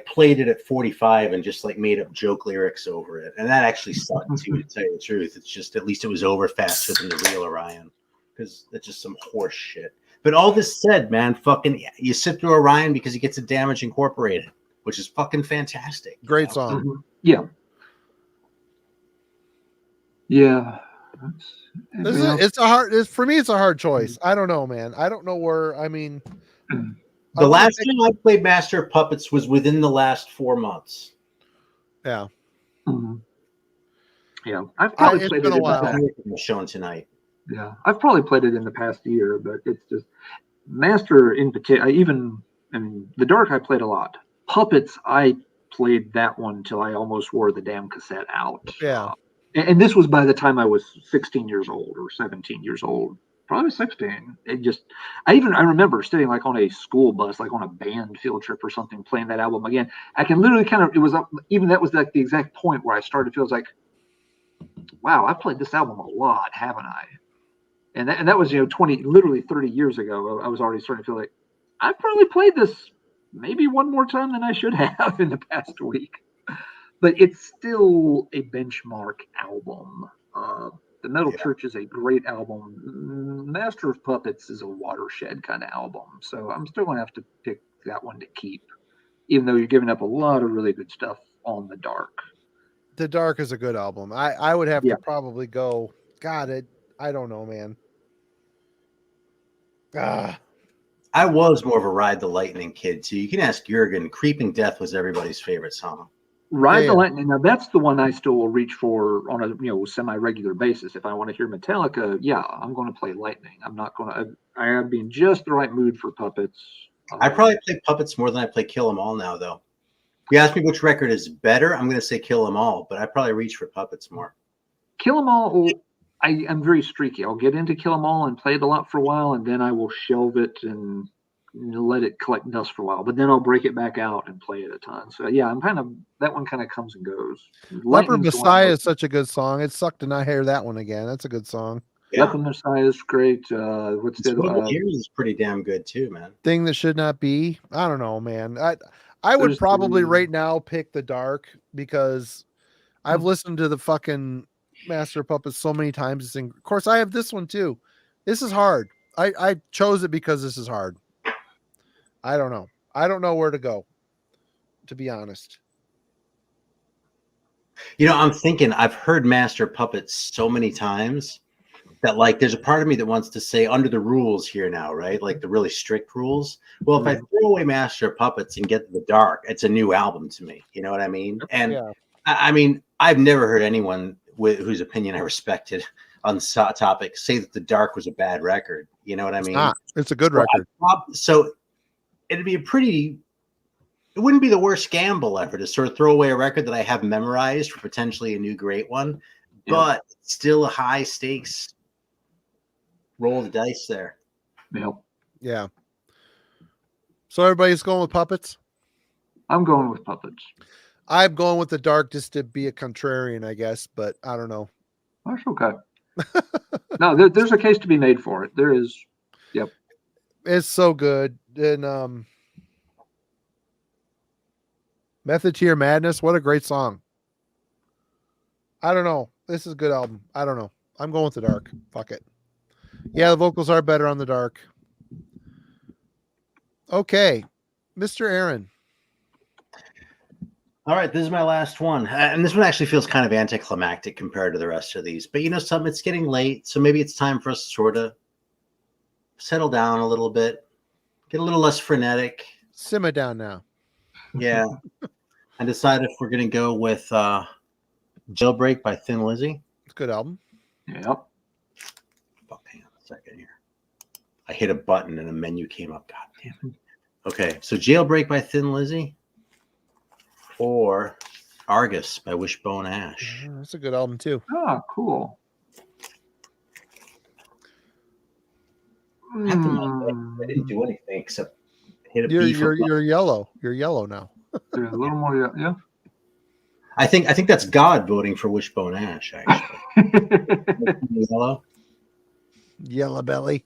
played it at 45 and just made up joke lyrics over it. And that actually sucked too, to tell you the truth. It's just, at least it was over faster than the real Orion, because it's just some horse shit. But all this said, man, fucking, you sit through Orion because he gets a Damage Incorporated, which is fucking fantastic. Great song. Mm-hmm. Yeah. Yeah. For me, it's a hard choice. I don't know, man. I don't know where, I mean. The last time I played Master of Puppets was within the last 4 months. Yeah. Mm-hmm. Yeah. I've probably played it in the show tonight. Yeah. I've probably played it in the past year, but it's just Master in particular. The Dark I played a lot. Puppets, I played that one until I almost wore the damn cassette out. Yeah. And this was by the time I was 16 years old or 17 years old. Probably 16. I remember sitting on a school bus, on a band field trip or something, playing that album again. I can literally that was the exact point where I started feels like, wow, I've played this album a lot, haven't I? And that was, literally 30 years ago. I was already starting to feel like I've probably played this maybe one more time than I should have in the past week. But it's still a benchmark album. The Metal Church is a great album. Master of Puppets is a watershed kind of album. So I'm still going to have to pick that one to keep, even though you're giving up a lot of really good stuff on The Dark. The Dark is a good album. I would have to probably go, God, I don't know, man. I was more of a Ride the Lightning kid, too. You can ask Jurgen. Creeping Death was everybody's favorite song. Ride the Lightning. Now that's the one I still will reach for on a semi-regular basis. If I want to hear Metallica, I'm going to play Lightning. I'm not going to. I have to be in just the right mood for Puppets. I probably play Puppets more than I play Kill 'Em All now, though. If you ask me which record is better, I'm going to say Kill 'Em All, but I probably reach for Puppets more. Kill 'Em All. I'm very streaky. I'll get into Kill 'Em All and play it a lot for a while, and then I will shelve it and let it collect dust for a while, but then I'll break it back out and play it a ton. So that one kind of comes and goes. Leopard Messiah is such a good song. It sucked to not hear that one again. That's a good song. Leopard Messiah is great. What's the other? Years is pretty damn good too, man. Thing That Should Not Be. I don't know, man. I would probably right now pick The Dark because I've listened to the fucking Master of Puppets so many times. Of course, I have this one too. This is hard. I chose it because this is hard. I don't know. I don't know where to go, to be honest. I'm thinking I've heard Master Puppets so many times that there's a part of me that wants to say under the rules here now, right? The really strict rules. Well, if I throw away Master of Puppets and get to The Dark, it's a new album to me. You know what I mean? And I mean, I've never heard anyone whose opinion I respected on the topic say that The Dark was a bad record. You know what I mean? It's a good record. So it'd be a pretty it wouldn't be the worst gamble ever to sort of throw away a record that I have memorized for potentially a new great one, but still a high stakes roll the dice there. Yep. Yeah. So everybody's going with puppets? I'm going with puppets. I'm going with the dark just to be a contrarian, I guess, but I don't know. That's okay. No, there's a case to be made for it. There is. Yep. It's so good. And Method to Your Madness, what a great song. I don't know. This is a good album. I don't know. I'm going with the dark. Fuck it. Yeah, the vocals are better on the dark. Okay. Mr. Aaron. All right, this is my last one. And this one actually feels kind of anticlimactic compared to the rest of these. But you know something, it's getting late, so maybe it's time for us to sort of settle down a little bit, get a little less frenetic. Simmer down now. Yeah. And decide if we're going to go with Jailbreak by Thin Lizzy. It's a good album. Yep. Oh, hang on a second here. I hit a button and a menu came up. God damn it. Okay, so Jailbreak by Thin Lizzy or Argus by Wishbone Ash. That's a good album too. Oh, cool. I didn't do anything except hit a beef. You're yellow. You're yellow now. There's a little more, yeah. I think that's God voting for Wishbone Ash, actually. Yellow. Yellow belly.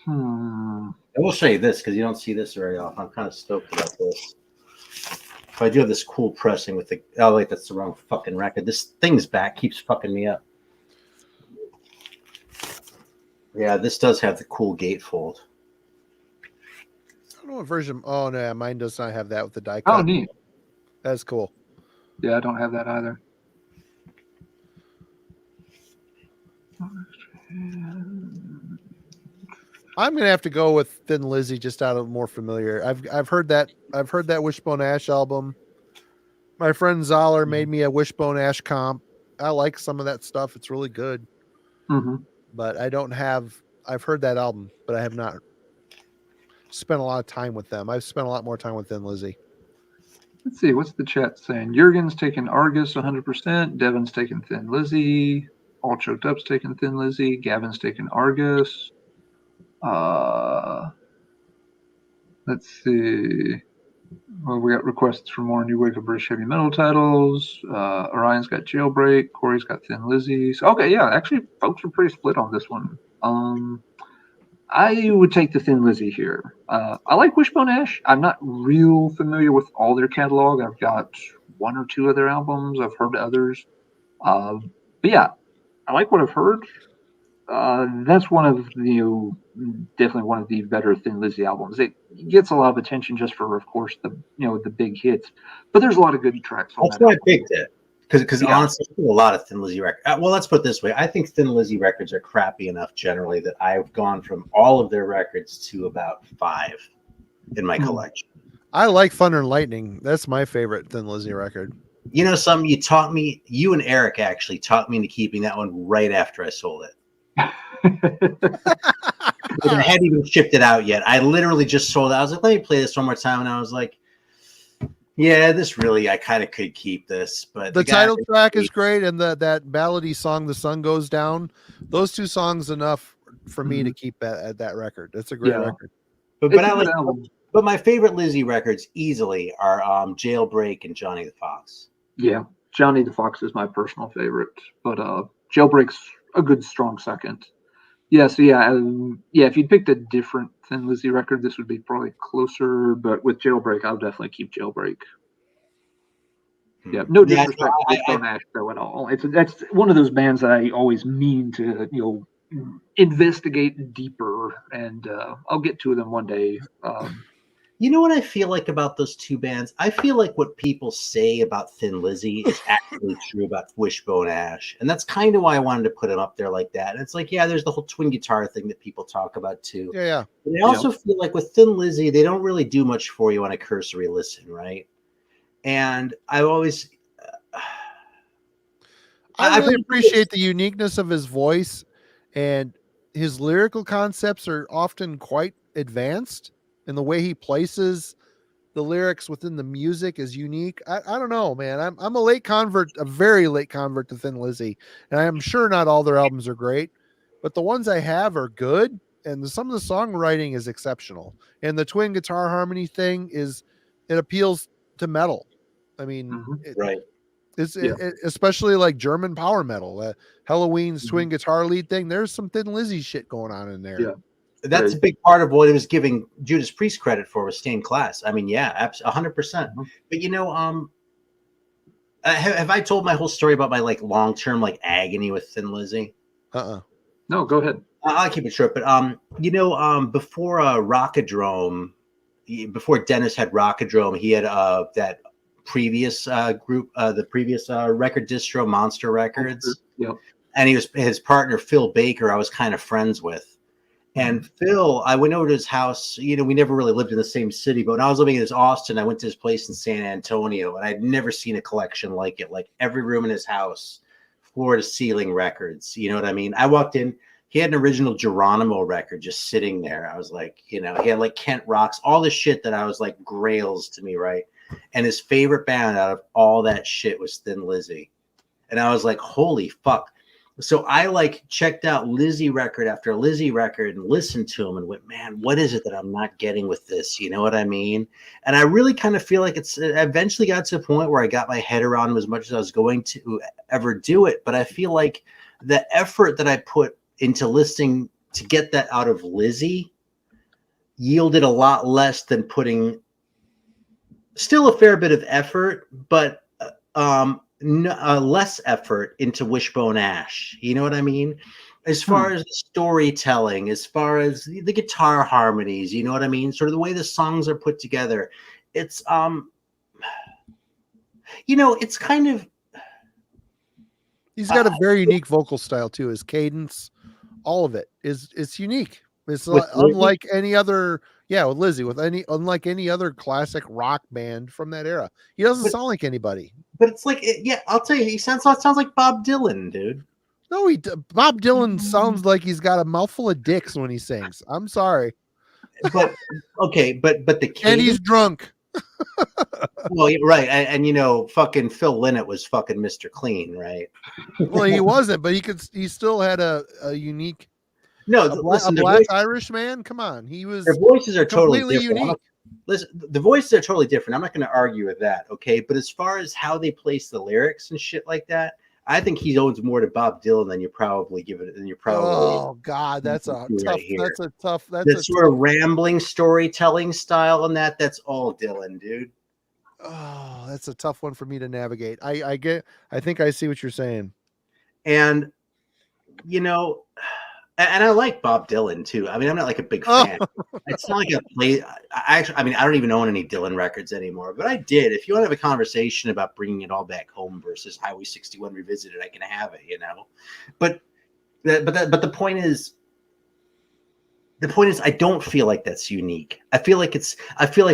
I will show you this because you don't see this very often. I'm kind of stoked about this. If I do have this cool pressing with the wait, that's the wrong fucking record. This thing's back keeps fucking me up. Yeah, this does have the cool gatefold. I don't know what version. Oh no, mine does not have that with the die cut. Oh, neat. That's cool. Yeah, I don't have that either. I'm gonna have to go with Thin Lizzy just out of more familiar. I've heard that Wishbone Ash album. My friend Zoller made me a Wishbone Ash comp. I like some of that stuff. It's really good. Mm-hmm. But I've heard that album, but I have not spent a lot of time with them. I've spent a lot more time with Thin Lizzy. Let's see, what's the chat saying? Jurgen's taking Argus 100%. Devin's taking Thin Lizzy. All Choked Up's taking Thin Lizzy. Gavin's taking Argus. Let's see. Well, we got requests for more new wave of British heavy metal titles. Orion's got Jailbreak. Corey's got Thin Lizzy. So, okay, yeah, actually, folks are pretty split on this one. I would take the Thin Lizzy here. I like Wishbone Ash. I'm not real familiar with all their catalog. I've got one or two of their albums. I've heard others. But yeah, I like what I've heard. That's one of definitely one of the better Thin Lizzy albums. It gets a lot of attention just for, of course, the big hits. But there's a lot of good tracks on That's that why I album. picked it. Because honestly, a lot of Thin Lizzy records. Well, let's put it this way. I think Thin Lizzy records are crappy enough generally that I've gone from all of their records to about 5 in my collection. I like Thunder and Lightning. That's my favorite Thin Lizzy record. You know something? You and Eric actually taught me into keeping that one right after I sold it. I hadn't even shipped it out yet. I literally just sold it. I was like, let me play this one more time. And I was like, yeah, I kind of could keep this. But the title track is great. And that ballady song, The Sun Goes Down, those two songs enough for me to keep at that record. It's a great record. But my favorite Lizzy records easily are Jailbreak and Johnny the Fox. Yeah, Johnny the Fox is my personal favorite. But Jailbreak's a good strong second. Yeah, so if you'd picked a different Thin Lizzy record, this would be probably closer. But with Jailbreak, I'll definitely keep Jailbreak. Yeah, no disrespect to Wishbone Ash though at all. That's one of those bands that I always mean to investigate deeper, and I'll get to them one day. You know what I feel like about those two bands? I feel like what people say about Thin Lizzy is actually true about Wishbone Ash. And that's kind of why I wanted to put them up there like that. And it's like, yeah, there's the whole twin guitar thing that people talk about too. Yeah. But I also feel like with Thin Lizzy, they don't really do much for you on a cursory listen, right? And I've always... I really appreciate the uniqueness of his voice, and his lyrical concepts are often quite advanced. and the way he places the lyrics within the music is unique. I don't know, man. I'm a late convert, a very late convert to Thin Lizzy, and I am sure not all their albums are great, but the ones I have are good, and some of the songwriting is exceptional. And the twin guitar harmony thing it appeals to metal. I mean, Right. Especially like German power metal. Halloween's twin guitar lead thing. There's some Thin Lizzy shit going on in there. Yeah. That's a big part of what it was giving Judas Priest credit for, was stained class. I mean, yeah, 100%. But have I told my whole story about my like long-term like agony with Thin Lizzy? No, go ahead. I'll keep it short. But before Rockadrome, before Dennis had Rockadrome, he had that previous group, the previous record distro, Monster Records. Yep. And he was his partner Phil Baker. I was kind of friends with. And Phil, I went over to his house. We never really lived in the same city, but when I was living in Austin, I went to his place in San Antonio, and I'd never seen a collection like it. Like every room in his house, floor to ceiling records. You know what I mean? I walked in, he had an original Geronimo record just sitting there. I was like, he had like Kent Rocks, all this shit that I was like grails to me, right? And his favorite band out of all that shit was Thin Lizzy. And I was like, holy fuck. So I like checked out Lizzy record after Lizzy record and listened to him and went, man, what is it that I'm not getting with this? You know what I mean? And I really kind of feel like it eventually got to a point where I got my head around him as much as I was going to ever do it. But I feel like the effort that I put into listening to get that out of Lizzy yielded a lot less than putting still a fair bit of effort, but less effort into Wishbone Ash. You know what I mean? As far as the storytelling, as far as the guitar harmonies, you know what I mean? Sort of the way the songs are put together. It's it's kind of, he's got a very unique vocal style too. His cadence, all of it it's unique. It's unlike any other, with Lizzy, unlike any other classic rock band from that era. He doesn't sound like anybody. But it's like, I'll tell you, he sounds like Bob Dylan, dude. No, Bob Dylan sounds like he's got a mouthful of dicks when he sings. I'm sorry. But okay, but the cadence, and he's drunk. Well, right, and fucking Phil Lynott was fucking Mr. Clean, right? Well, he wasn't, but he still had a unique. No, a black Irish man. Come on, he was. Their voices are totally different. Unique. Listen, the voices are totally different. I'm not going to argue with that, okay? But as far as how they place the lyrics and shit like that, I think he owes more to Bob Dylan than you're probably giving it. Than you're probably. Oh God, that's a tough. That's a tough. That sort of rambling storytelling style, and that's all Dylan, dude. Oh, that's a tough one for me to navigate. I think I see what you're saying, and and I like Bob Dylan too. I mean, I'm not like a big fan. It's not like I play. I don't even own any Dylan records anymore, but I did. If you want to have a conversation about bringing it all back home versus Highway 61 Revisited, I can have it, But the point is, I don't feel like that's unique. I feel like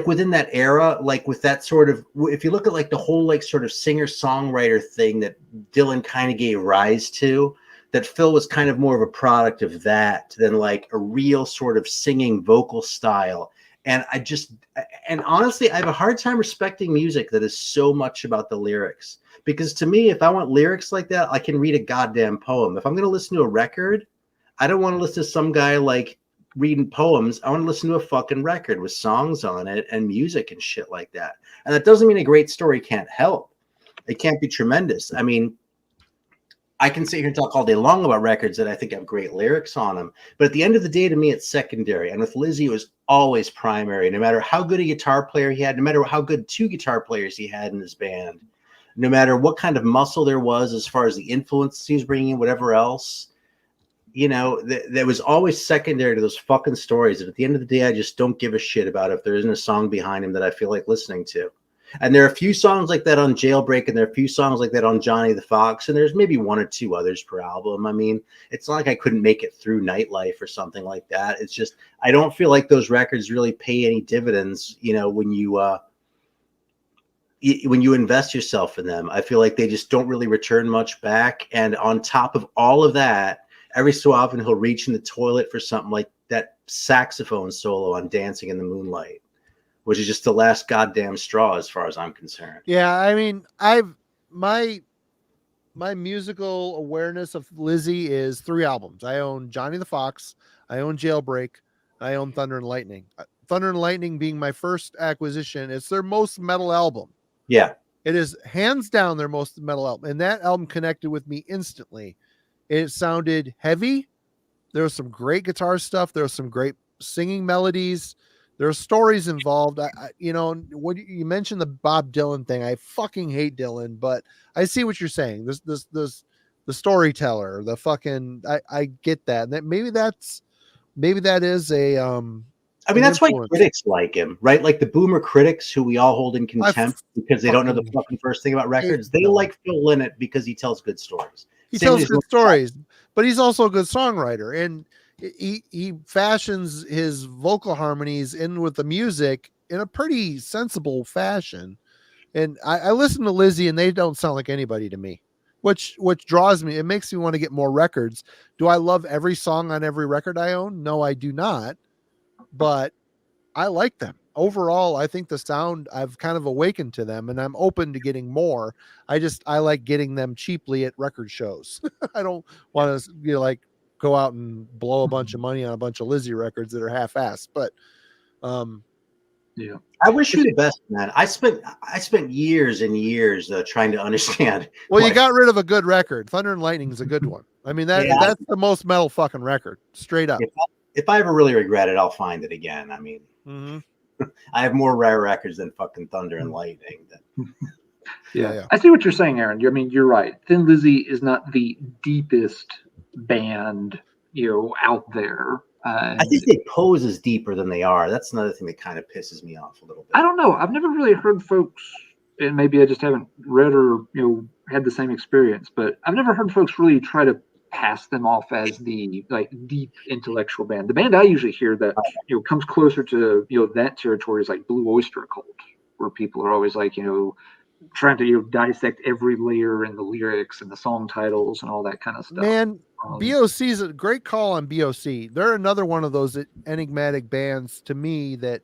within that era, like with that sort of, if you look at like the whole like sort of singer-songwriter thing that Dylan kind of gave rise to, that Phil was kind of more of a product of that than like a real sort of singing vocal style. And honestly, I have a hard time respecting music that is so much about the lyrics, because to me, if I want lyrics like that, I can read a goddamn poem. If I'm going to listen to a record, I don't want to listen to some guy like reading poems. I want to listen to a fucking record with songs on it and music and shit like that. And that doesn't mean a great story can't help. It can't be tremendous. I mean, I can sit here and talk all day long about records that I think have great lyrics on them. But at the end of the day, to me, it's secondary. And with Lizzy, it was always primary. No matter how good a guitar player he had, no matter how good two guitar players he had in his band, no matter what kind of muscle there was as far as the influence he was bringing in, whatever else, there was always secondary to those fucking stories. And at the end of the day, I just don't give a shit about if there isn't a song behind him that I feel like listening to. And there are a few songs like that on Jailbreak, and there are a few songs like that on Johnny the Fox, and there's maybe one or two others per album. I mean, it's not like I couldn't make it through Nightlife or something like that. It's just I don't feel like those records really pay any dividends, when you invest yourself in them. I feel like they just don't really return much back. And on top of all of that, every so often he'll reach in the toilet for something like that saxophone solo on Dancing in the Moonlight, which is just the last goddamn straw as far as I'm concerned. Yeah, I mean, my musical awareness of Lizzie is 3 albums. I own Johnny the Fox, I own Jailbreak, I own Thunder and Lightning. Thunder and Lightning being my first acquisition. It's their most metal album. Yeah. It is hands down their most metal album. And that album connected with me instantly. It sounded heavy. There was some great guitar stuff. There was some great singing melodies. There are stories involved. What you mentioned the Bob Dylan thing. I fucking hate Dylan, but I see what you're saying. This the storyteller, the fucking I get that. And that maybe that is a I mean, that's why influence. critics like him, right? Like the boomer critics who we all hold in contempt because they don't know the fucking first thing about records. They like Phil Lynott because he tells good stories. He tells good stories, but he's also a good songwriter, and he fashions his vocal harmonies in with the music in a pretty sensible fashion. And I listen to Lizzie, and they don't sound like anybody to me, which draws me. It makes me want to get more records. Do I love every song on every record I own? No, I do not. But I like them. Overall, I think the sound, I've kind of awakened to them, and I'm open to getting more. I like getting them cheaply at record shows. I don't want to go out and blow a bunch of money on a bunch of Lizzie records that are half-assed. But yeah, I wish you the best, man. I spent years and years trying to understand. Well, you got rid of a good record. Thunder and Lightning is a good one. I mean, that's the most metal fucking record, straight up. If I ever really regret it, I'll find it again. I mean, I have more rare records than fucking Thunder and Lightning. Yeah. I see what you're saying, Aaron. I mean, you're right. Thin Lizzy is not the deepest band, out there. I think they pose as deeper than they are. That's another thing that kind of pisses me off a little bit. I don't know. I've never really heard folks, and maybe I just haven't read or had the same experience, but I've never heard folks really try to pass them off as the deep intellectual band. The band I usually hear that comes closer to that territory is like Blue Oyster Cult, where people are always trying to dissect every layer in the lyrics and the song titles and all that kind of stuff. Man, BOC is a great call on BOC. They're another one of those enigmatic bands to me that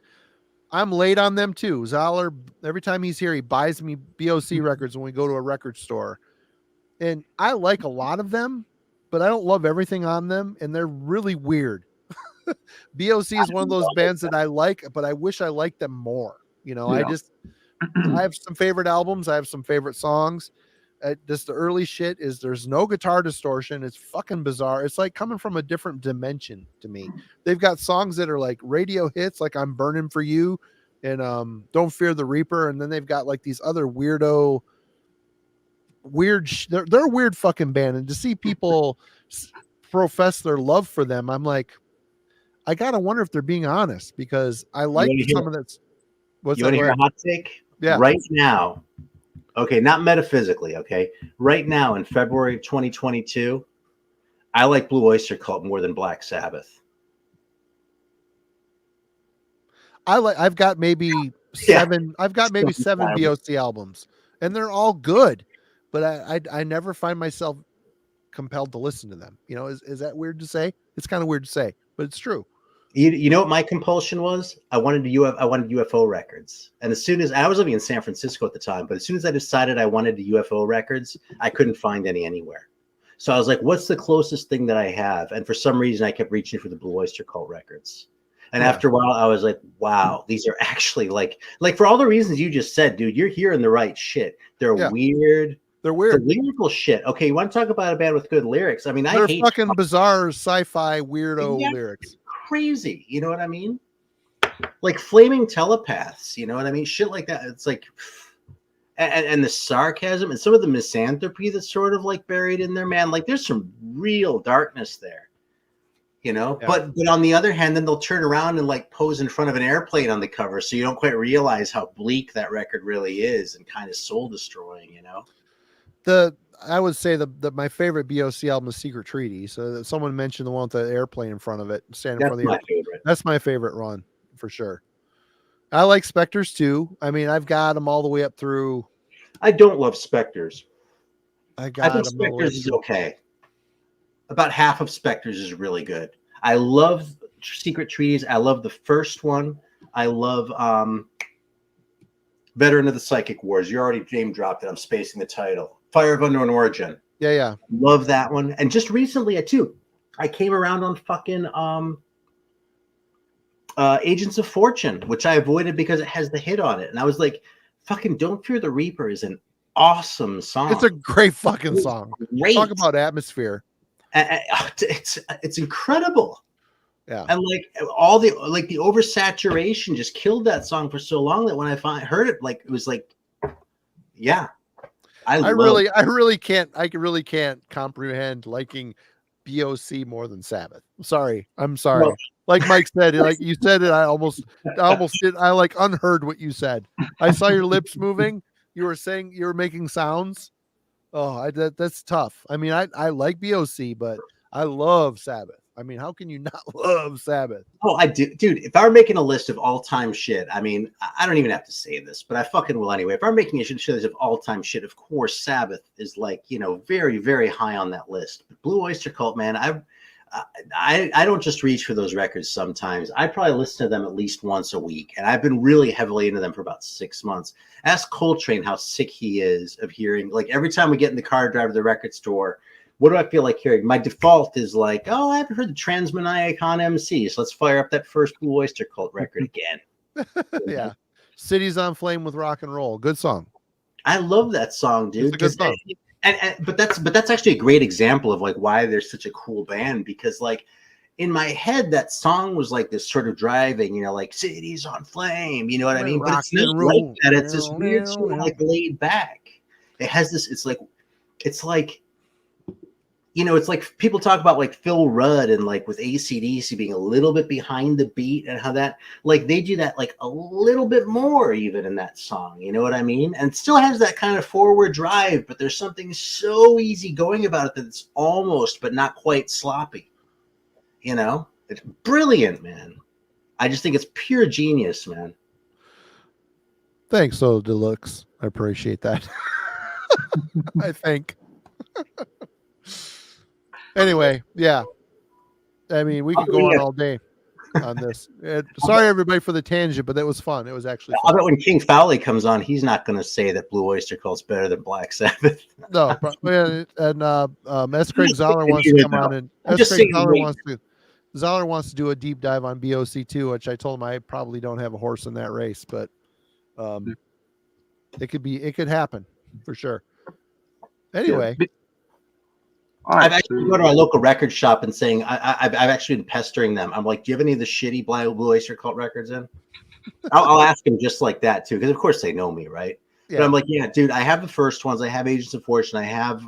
I'm late on them too. Zoller, every time he's here, he buys me BOC records when we go to a record store. And I like a lot of them, but I don't love everything on them, and they're really weird. BOC is one of those bands that I like, but I wish I liked them more. I have some favorite albums. I have some favorite songs. Just the early shit is there's no guitar distortion. It's fucking bizarre. It's like coming from a different dimension to me. They've got songs that are like radio hits, like I'm Burning for You and Don't Fear the Reaper. And then they've got like these other weird they're a weird fucking band, and to see people profess their love for them, I'm like, I gotta wonder if they're being honest, because I like some of that's. You want to hear a hot take? Yeah. Right now, okay, not metaphysically, okay. Right now in February of 2022, I like Blue Oyster Cult more than Black Sabbath. I've got maybe 7 BOC albums, and they're all good. But I never find myself compelled to listen to them. Is that weird to say? It's kind of weird to say, but it's true. You know what my compulsion was? I wanted UFO records. And as soon as I was living in San Francisco at the time, but as soon as I decided I wanted the UFO records, I couldn't find any anywhere. So I was like, what's the closest thing that I have? And for some reason I kept reaching for the Blue Oyster Cult records. And after a while I was like, wow, these are actually like for all the reasons you just said, dude, you're hearing the right shit. They're weird. They're weird. The lyrical shit. Okay, you want to talk about a band with good lyrics? I mean, they're fucking bizarre sci-fi weirdo lyrics. Crazy, you know what I mean? Like Flaming Telepaths, you know what I mean? Shit like that. It's like, and the sarcasm and some of the misanthropy that's sort of like buried in there, man. Like there's some real darkness there, Yeah. But on the other hand, then they'll turn around and like pose in front of an airplane on the cover, so you don't quite realize how bleak that record really is and kind of soul destroying, I would say my favorite BOC album is Secret Treaty. So someone mentioned the one with the airplane in front of it, standing in front of the airplane. That's my favorite run for sure. I like Spectres too. I mean, I've got them all the way up through. I don't love Spectres. I think Spectres is okay. about half of Spectres is really good. I love Secret Treaties. I love the first one. I love Veteran of the Psychic Wars. You already name dropped it. I'm spacing the title. Fire of Unknown Origin. Yeah. Love that one. And just recently, too, I came around on fucking Agents of Fortune, which I avoided because it has the hit on it. And I was like, fucking Don't Fear the Reaper is an awesome song. It's a great fucking song. Great. Talk about atmosphere. It's incredible. Yeah. And like all the oversaturation just killed that song for so long that when I heard it, like it was like, yeah. I really can't comprehend liking BOC more than Sabbath. I'm sorry. Well, like Mike said, like you said it, I almost did. I like unheard what you said. I saw your lips moving. You were making sounds. Oh, that's tough. I mean, I like BOC, but I love Sabbath. I mean, how can you not love Sabbath? Oh, I do, dude. If I were making a list of all-time shit, I mean, I don't even have to say this, but I fucking will anyway. If I'm making a list of all-time shit, of course, Sabbath is like, very, very high on that list. But Blue Oyster Cult, man, I don't just reach for those records sometimes. I probably listen to them at least once a week, and I've been really heavily into them for about 6 months. Ask Coltrane how sick he is of hearing, like every time we get in the car, drive to the record store, what do I feel like hearing? My default is like, oh, I haven't heard the Transmaniac on MC, so let's fire up that first Blue Oyster Cult record again. Yeah. Cities on Flame with Rock and Roll. Good song. I love that song, dude. It's a good song. But that's actually a great example of like why they're such a cool band, because like in my head that song was like this sort of driving, like Cities on Flame, you know what I mean? But it's not like that. It's this weird sort of like laid back. It has this. It's like it's like people talk about like Phil Rudd and like with AC/DC being a little bit behind the beat, and how that like they do that like a little bit more even in that song, you know what I mean? And it still has that kind of forward drive, but there's something so easy going about it that it's almost but not quite sloppy. It's brilliant, man. I just think it's pure genius, man. Thanks, so Deluxe. I appreciate that. I think. Anyway, yeah. I mean, we could go on all day on this. Sorry, everybody, for the tangent, but that was fun. It was actually fun. I bet when King Fowley comes on, he's not going to say that Blue Oyster Cult's better than Black Sabbath. No, and S. Craig Zoller wants to come on, and S. Craig Zoller wants to do a deep dive on BOC too, which I told him I probably don't have a horse in that race, but it could happen for sure. Anyway. Yeah. I've actually gone to my local record shop and saying I've actually been pestering them. I'm like, do you have any of the shitty Blue Oyster Cult records in? I'll ask them just like that too, because of course they know me, right? Yeah. But I'm like, yeah, dude, I have the first ones. I have Agents of Fortune. I have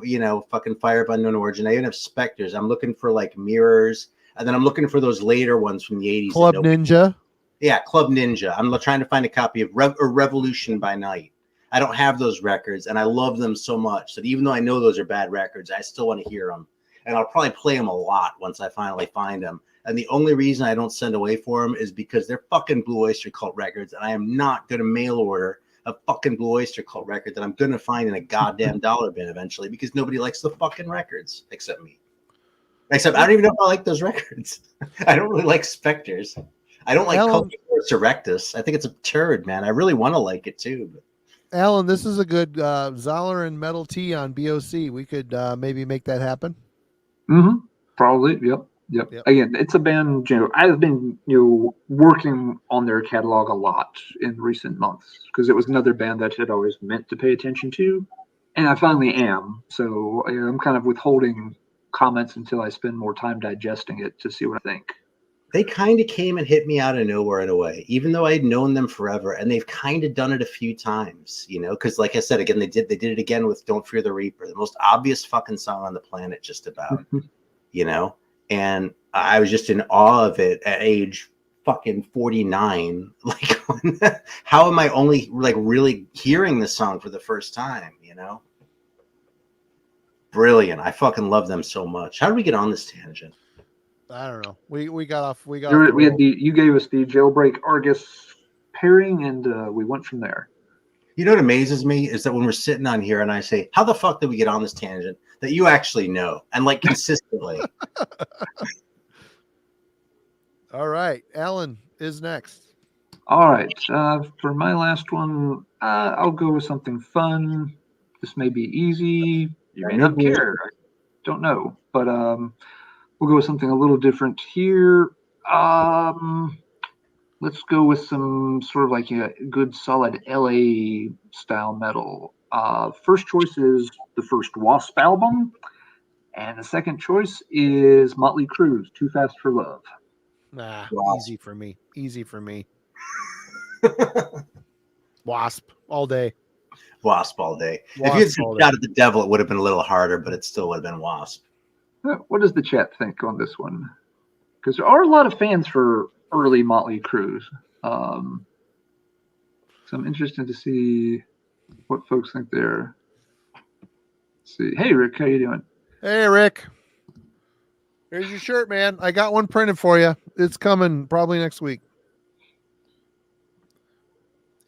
fucking Fire of Unknown Origin. I even have Spectres. I'm looking for like Mirrors, and then I'm looking for those later ones from the 80s. Club Ninja. Yeah, Club Ninja. I'm trying to find a copy of Revolution by Night. I don't have those records, and I love them so much that even though I know those are bad records, I still want to hear them. And I'll probably play them a lot once I finally find them. And the only reason I don't send away for them is because they're fucking Blue Oyster Cult records, and I am not going to mail order a fucking Blue Oyster Cult record that I'm going to find in a goddamn dollar bin eventually, because nobody likes the fucking records except me. Except I don't even know if I like those records. I don't really like Spectres. I don't like Cultus Erectus. I think it's a turd, man. I really want to like it too, but Alan, this is a good Zoller and Metal T on BOC. We could maybe make that happen. Mm-hmm. Probably. Yep. Again, it's a band. I've been working on their catalog a lot in recent months because it was another band that I'd always meant to pay attention to, and I finally am. So I'm kind of withholding comments until I spend more time digesting it to see what I think. They kind of came and hit me out of nowhere in a way, even though I had known them forever, and they've kind of done it a few times, because like I said, again, they did it again with Don't Fear the Reaper, the most obvious fucking song on the planet, just about, and I was just in awe of it at age fucking 49. Like, how am I only like really hearing this song for the first time, Brilliant. I fucking love them so much. How did we get on this tangent? I don't know. We got off. We had you gave us the Jailbreak Argus pairing, and we went from there. You know what amazes me is that when we're sitting on here and I say, how the fuck did we get on this tangent? That you actually know, and like consistently. All right. Alan is next. All right. For my last one, I'll go with something fun. This may be easy. You may not care. I don't know. But we'll go with something a little different here. Let's go with some sort of like a good solid LA style metal. First choice is the first Wasp album, and the second choice is Motley Crue's Too Fast for Love. Nah, Wasp. easy for me. Easy for me. Wasp all day. Wasp all day. If Wasp you had said all day. Shout at the Devil, it would have been a little harder, but it still would have been Wasp. What does the chat think on this one? Because there are a lot of fans for early Motley Crue. So I'm interested to see what folks think there. Let's see. Hey, Rick, how you doing? Hey, Rick. Here's your shirt, man. I got one printed for you. It's coming probably next week.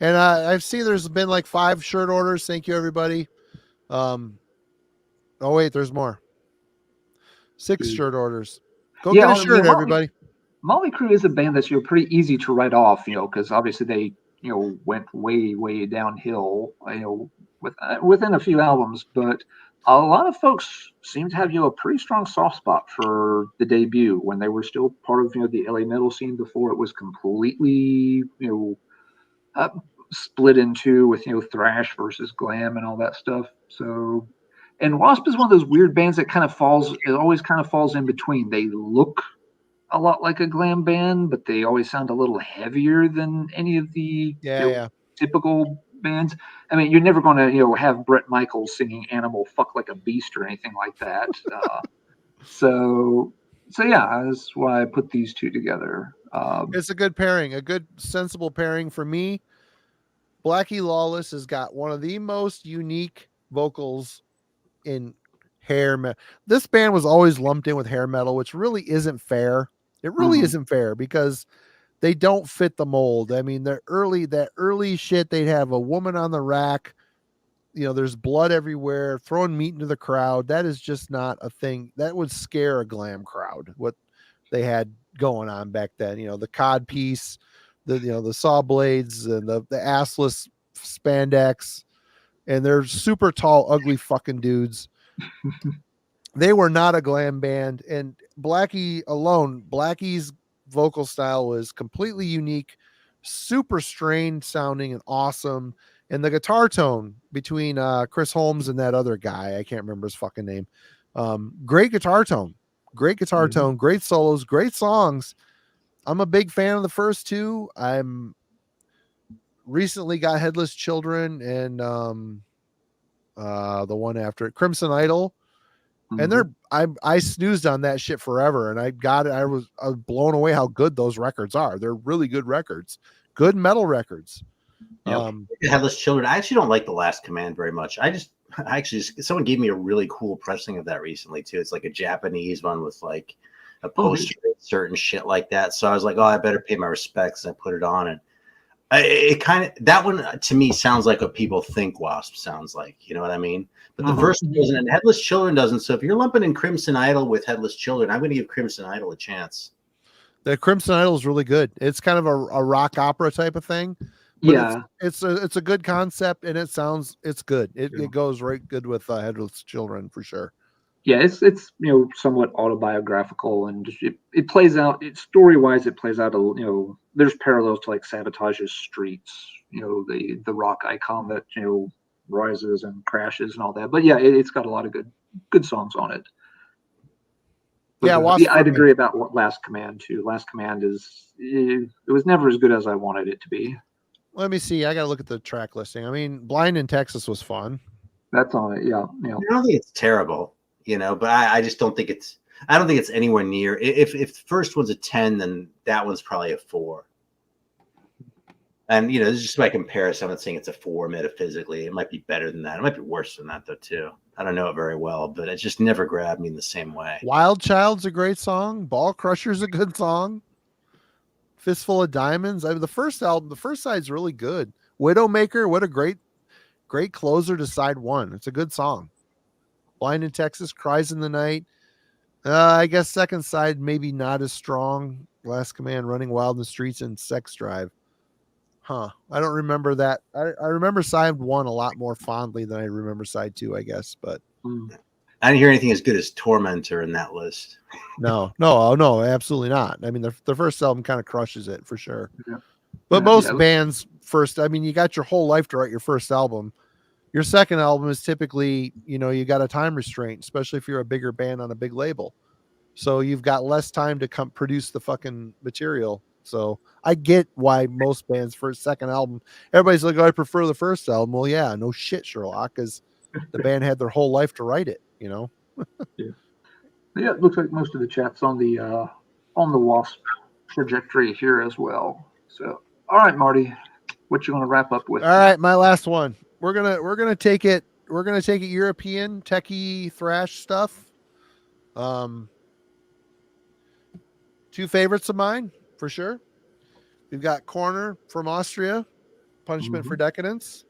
And I've seen there's been like 5 shirt orders. Thank you, everybody. Oh, wait, there's more. 6 shirt orders. Go get a shirt, everybody. Motley Crue is a band that's pretty easy to write off, because obviously they went way downhill, within a few albums, but a lot of folks seem to have a pretty strong soft spot for the debut when they were still part of the LA metal scene before it was completely split into with thrash versus glam and all that stuff. So, and Wasp is one of those weird bands that always kind of falls in between. They look a lot like a glam band, but they always sound a little heavier than any of the typical bands. I mean, you're never going to have Bret Michaels singing "Animal Fuck Like a Beast" or anything like that. So yeah, that's why I put these two together. It's a good pairing, a good sensible pairing for me. Blackie Lawless has got one of the most unique vocals in hair metal. This band was always lumped in with hair metal, which really isn't fair. It really isn't fair because they don't fit the mold. I mean, that early shit, they'd have a woman on the rack. There's blood everywhere, throwing meat into the crowd. That is just not a thing that would scare a glam crowd. What they had going on back then, the cod piece, the saw blades and the assless spandex, and they're super tall, ugly fucking dudes. They were not a glam band, and Blackie's vocal style was completely unique, super strained sounding and awesome. And the guitar tone between Chris Holmes and that other guy, I can't remember his fucking name. Great guitar tone, great solos, great songs. I'm a big fan of the first two. I'm recently got Headless Children and the one after it, Crimson Idol. And I snoozed on that shit forever, and I got it. I was blown away how good those records are. They're really good records, good metal records. Headless Children. I actually don't like The Last Command very much. Someone gave me a really cool pressing of that recently too. It's like a Japanese one with like a poster and certain shit like that. So I was like, oh, I better pay my respects. And I put it on, and that one to me sounds like what people think Wasp sounds like. You know what I mean? But the first one doesn't, and Headless Children doesn't. So if you're lumping in Crimson Idol with Headless Children, I'm going to give Crimson Idol a chance. The Crimson Idol is really good. It's kind of a rock opera type of thing. But it's a good concept, and it's good. It goes right good with Headless Children for sure. Yeah, it's somewhat autobiographical, and it plays out. Story wise, it plays out there's parallels to like Sabotage's Streets, the rock icon that rises and crashes and all that. But yeah, it's got a lot of good songs on it. But, I'd agree about Last Command too. Last Command it was never as good as I wanted it to be. Let me see. I got to look at the track listing. I mean, Blind in Texas was fun. That's on it. Yeah. I don't think it's terrible, but I just don't think it's. I don't think it's anywhere near. If the first one's a 10, then that one's probably a 4. And this is just by comparison. I'm not saying it's a 4 metaphysically. It might be better than that. It might be worse than that though too. I don't know it very well, but it just never grabbed me in the same way. Wild Child's a great song. Ball Crusher's a good song. Fistful of Diamonds. I mean, the first side's really good. Widowmaker, what a great great closer to side one. It's a good song. Blind in Texas, Cries in the Night. I guess second side maybe not as strong. Last Command, Running Wild in the Streets, and Sex Drive. I don't remember that. I remember side one a lot more fondly than I remember side two, I guess. But I didn't hear anything as good as Tormentor in that list. no, absolutely not. I mean, the first album kind of crushes it for sure. Yeah. But most bands first, I mean, you got your whole life to write your first album. Your second album is typically, you got a time restraint, especially if you're a bigger band on a big label. So you've got less time to come produce the fucking material. So I get why most bands second album, everybody's like, oh, I prefer the first album. Well, yeah, no shit, Sherlock, because the band had their whole life to write it, Yeah, it looks like most of the chat's on the Wasp trajectory here as well. So, all right, Marty, what you want to wrap up with? All right, my last one. We're gonna take it European techie thrash stuff. Two favorites of mine for sure. We've got Corner from Austria, Punishment for Decadence,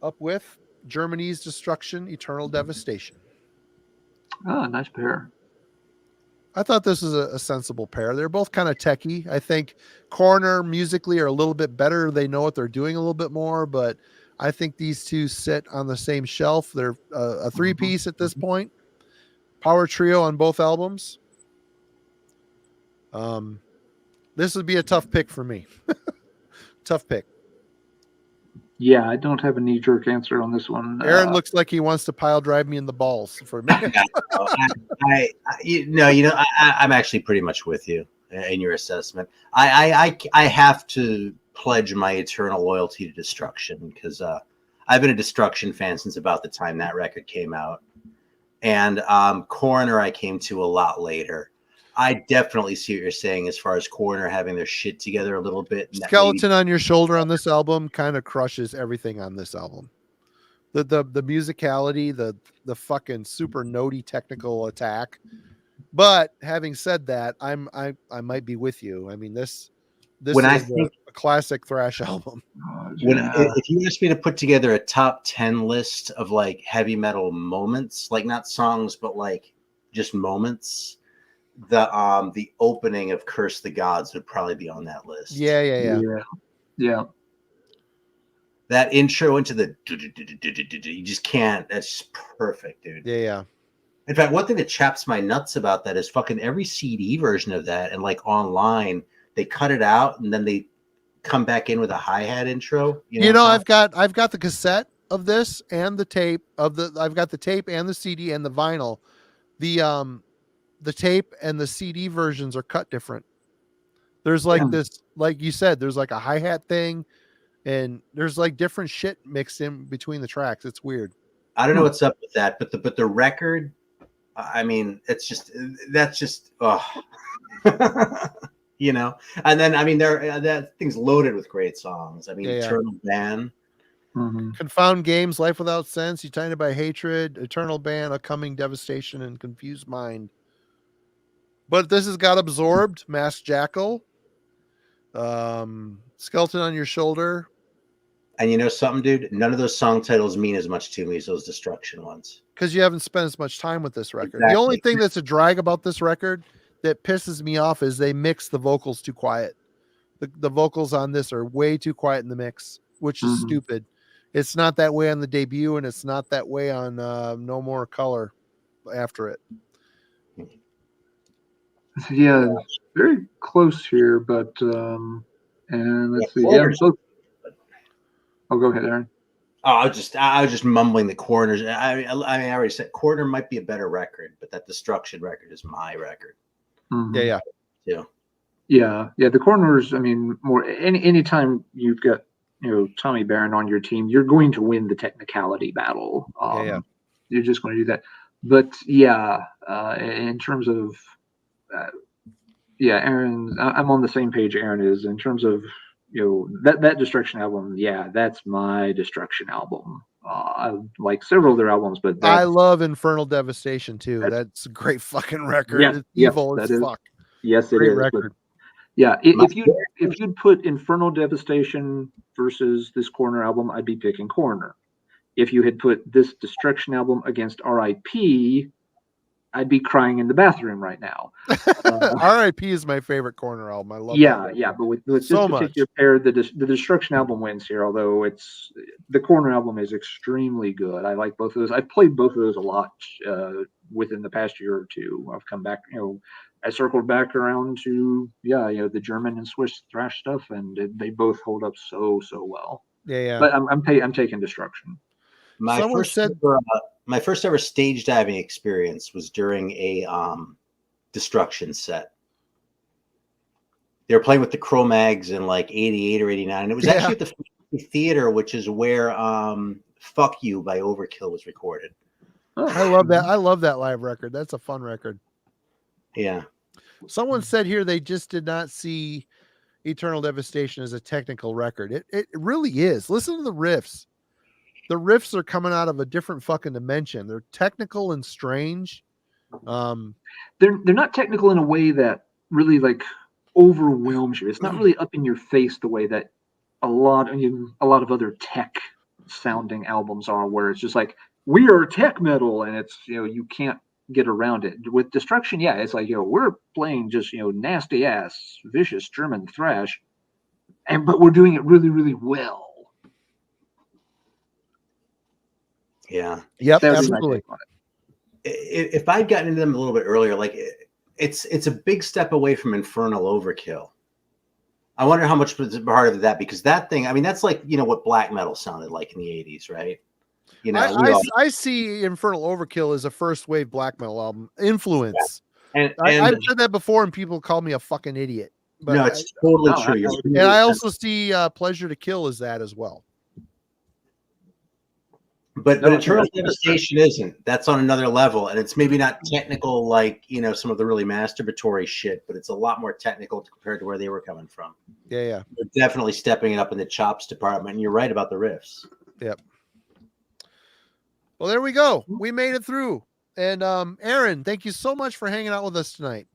up with Germany's Destruction, Eternal Devastation. Oh, nice pair. I thought this was a sensible pair. They're both kind of techie. I think Corner musically are a little bit better. They know what they're doing a little bit more, but I think these two sit on the same shelf. They're a three-piece at this point. Power trio on both albums. This would be a tough pick for me. Tough pick. Yeah, I don't have a knee-jerk answer on this one. Aaron looks like he wants to pile drive me in the balls for a minute. I'm actually pretty much with you in your assessment. I have to pledge my eternal loyalty to Destruction because I've been a Destruction fan since about the time that record came out, and Coroner I came to a lot later. I definitely see what you're saying as far as Coroner having their shit together a little bit. Skeleton on Your Shoulder on this album kind of crushes everything on this album. The musicality, the fucking super notey technical attack. But having said that, I might be with you. I mean, this when is a classic thrash album. If you asked me to put together a top 10 list of like heavy metal moments, like not songs, but like just moments, the opening of Curse the Gods would probably be on that list. Yeah. That intro into the you just can't. That's just perfect, dude. Yeah. In fact, one thing that chaps my nuts about that is fucking every CD version of that, and like online, they cut it out and then they come back in with a hi-hat intro. I've got the cassette of this and the tape I've got the tape and the CD and the vinyl. The tape and the CD versions are cut different. There's like this, like you said, there's like a hi-hat thing and there's like different shit mixed in between the tracks. It's weird. I don't know what's up with that, but the record, I mean, that's just and then I mean that thing's loaded with great songs. I mean, Eternal Ban. Confound Games, Life Without Sense, United by Hatred, Eternal Ban, A Coming Devastation, and Confused Mind. But this has got Absorbed, Masked Jackal, Skeleton on Your Shoulder. And you know something, dude? None of those song titles mean as much to me as those Destruction ones. Because you haven't spent as much time with this record. Exactly. The only thing that's a drag about this record that pisses me off is they mix the vocals too quiet. The vocals on this are way too quiet in the mix, which is stupid. It's not that way on the debut, and it's not that way on No More Color after it. Yeah, very close here, but and let's see. Yeah, I'll go ahead, Aaron. Oh, I was just mumbling the Corners. I mean, I already said Corner might be a better record, but that Destruction record is my record. Yeah. The Corners. I mean, more anytime you've got Tommy Barron on your team, you're going to win the technicality battle. You're just going to do that. But in terms of Aaron, I'm on the same page Aaron is in terms of that Destruction album. Yeah, that's my Destruction album. I like several of their albums, but I love Infernal Devastation too. That's a great fucking record. Yeah, it's evil as fuck. Yes, it great is. Record. If you'd put Infernal Devastation versus this Corner album, I'd be picking Corner. if you had put this Destruction album against R.I.P., I'd be crying in the bathroom right now. R.I.P. is my favorite Corner album. I love that. Yeah, but with this So particular pair, the Destruction album wins here. Although the Corner album is extremely good. I like both of those. I've played both of those a lot within the past year or two. I've come back, I circled back around to the German and Swiss thrash stuff, and they both hold up so well. Yeah. But I'm taking Destruction. My first ever stage diving experience was during a Destruction set. They were playing with the Cro-Mags in like 88 or 89. And it was actually at the Theater, which is where Fuck You by Overkill was recorded. Oh, I love that. I love that live record. That's a fun record. Yeah. Someone said here they just did not see Eternal Devastation as a technical record. It really is. Listen to the riffs. The riffs are coming out of a different fucking dimension. They're technical and strange. They're not technical in a way that really like overwhelms you. It's not really up in your face the way that a lot of other tech sounding albums are, where it's just like, we are tech metal, and it's you can't get around it. With Destruction, it's like we're playing just nasty ass vicious German thrash, but we're doing it really, really well. Yeah. Yep, absolutely. If I'd gotten into them a little bit earlier, like it's a big step away from Infernal Overkill. I wonder how much was part of that, because that thing, I mean, that's like what black metal sounded like in the 80s, right? I see Infernal Overkill as a first wave black metal album influence. Yeah. And I've said that before, and people call me a fucking idiot. But no, it's totally true. And I also see Pleasure to Kill as that as well. But Eternal Devastation isn't. That's on another level, and it's maybe not technical like some of the really masturbatory shit, but it's a lot more technical compared to where they were coming from. Yeah. They're definitely stepping it up in the chops department, and you're right about the riffs. Yep. Well, there we go. We made it through. And Aaron, thank you so much for hanging out with us tonight.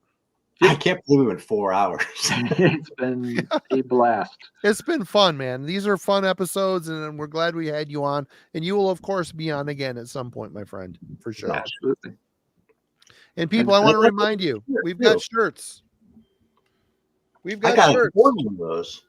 I can't believe we went 4 hours. It's been a blast. It's been fun, man. These are fun episodes, and we're glad we had you on. And you will, of course, be on again at some point, my friend, for sure. Absolutely. And people, I want to remind you, we've got shirts. We've got shirts. One of those.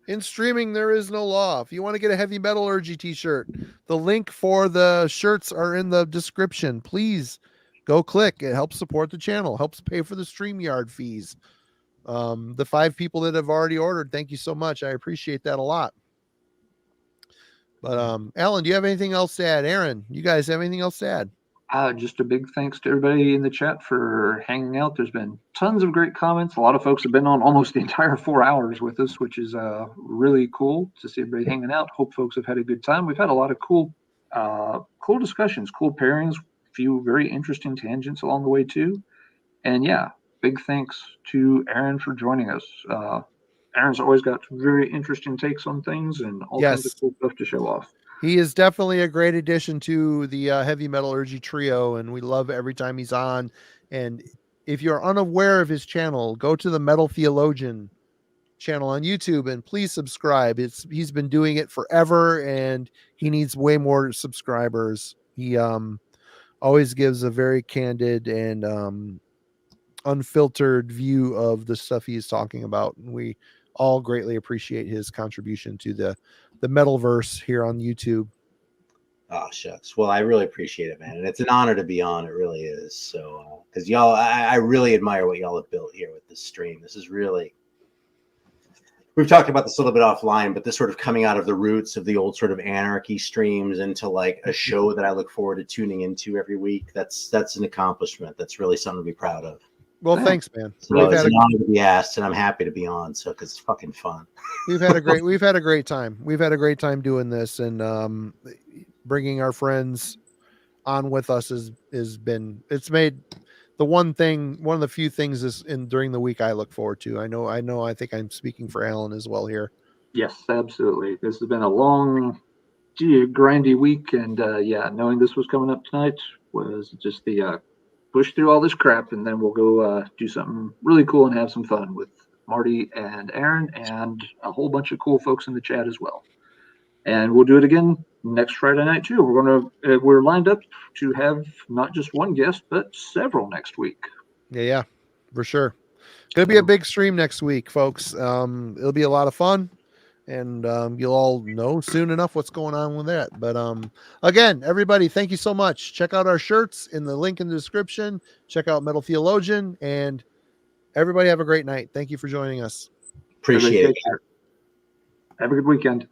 In streaming, there is no law. If you want to get a Heavy Metallurgy t-shirt, the link for the shirts are in the description. Please go click. It helps support the channel, helps pay for the StreamYard fees. The 5 people that have already ordered, thank you so much. I appreciate that a lot. But Alan, do you have anything else to add? Aaron, you guys have anything else to add? Just a big thanks to everybody in the chat for hanging out. There's been tons of great comments. A lot of folks have been on almost the entire 4 hours with us, which is really cool to see everybody hanging out. Hope folks have had a good time. We've had a lot of cool discussions, cool pairings, a few very interesting tangents along the way too. And big thanks to Aaron for joining us. Aaron's always got very interesting takes on things and all kinds of cool stuff to show off. He is definitely a great addition to the Heavy Metallurgy trio, and we love every time he's on. And if you're unaware of his channel, go to the Metal Theologian channel on YouTube and please subscribe. He's been doing it forever, and he needs way more subscribers. He always gives a very candid and unfiltered view of the stuff he's talking about, and we all greatly appreciate his contribution to the Metalverse here on YouTube. Oh, shucks. Well, I really appreciate it, man. And it's an honor to be on. It really is. So, because y'all, I really admire what y'all have built here with this stream. This is really, we've talked about this a little bit offline, but this sort of coming out of the roots of the old sort of anarchy streams into like a show that I look forward to tuning into every week. That's an accomplishment. That's really something to be proud of. Well, thanks, man. So it's an honor to be asked, and I'm happy to be on. So, because it's fucking fun. We've had a great time. We've had a great time doing this, and bringing our friends on with us it's made the one of the few things during the week I look forward to. I think I'm speaking for Alan as well here. Yes, absolutely. This has been a long, grindy week, and knowing this was coming up tonight was just the push through all this crap, and then we'll go do something really cool and have some fun with Marty and Aaron and a whole bunch of cool folks in the chat as well. And we'll do it again next Friday night too. We're lined up to have not just one guest, but several next week. Yeah, for sure. Gonna be a big stream next week, folks. It'll be a lot of fun, and you'll all know soon enough what's going on with that. But again, everybody, thank you so much. Check out our shirts in the link in the description. Check out Metal Theologian, and everybody have a great night. Thank you for joining us. Appreciate it. Have a good weekend.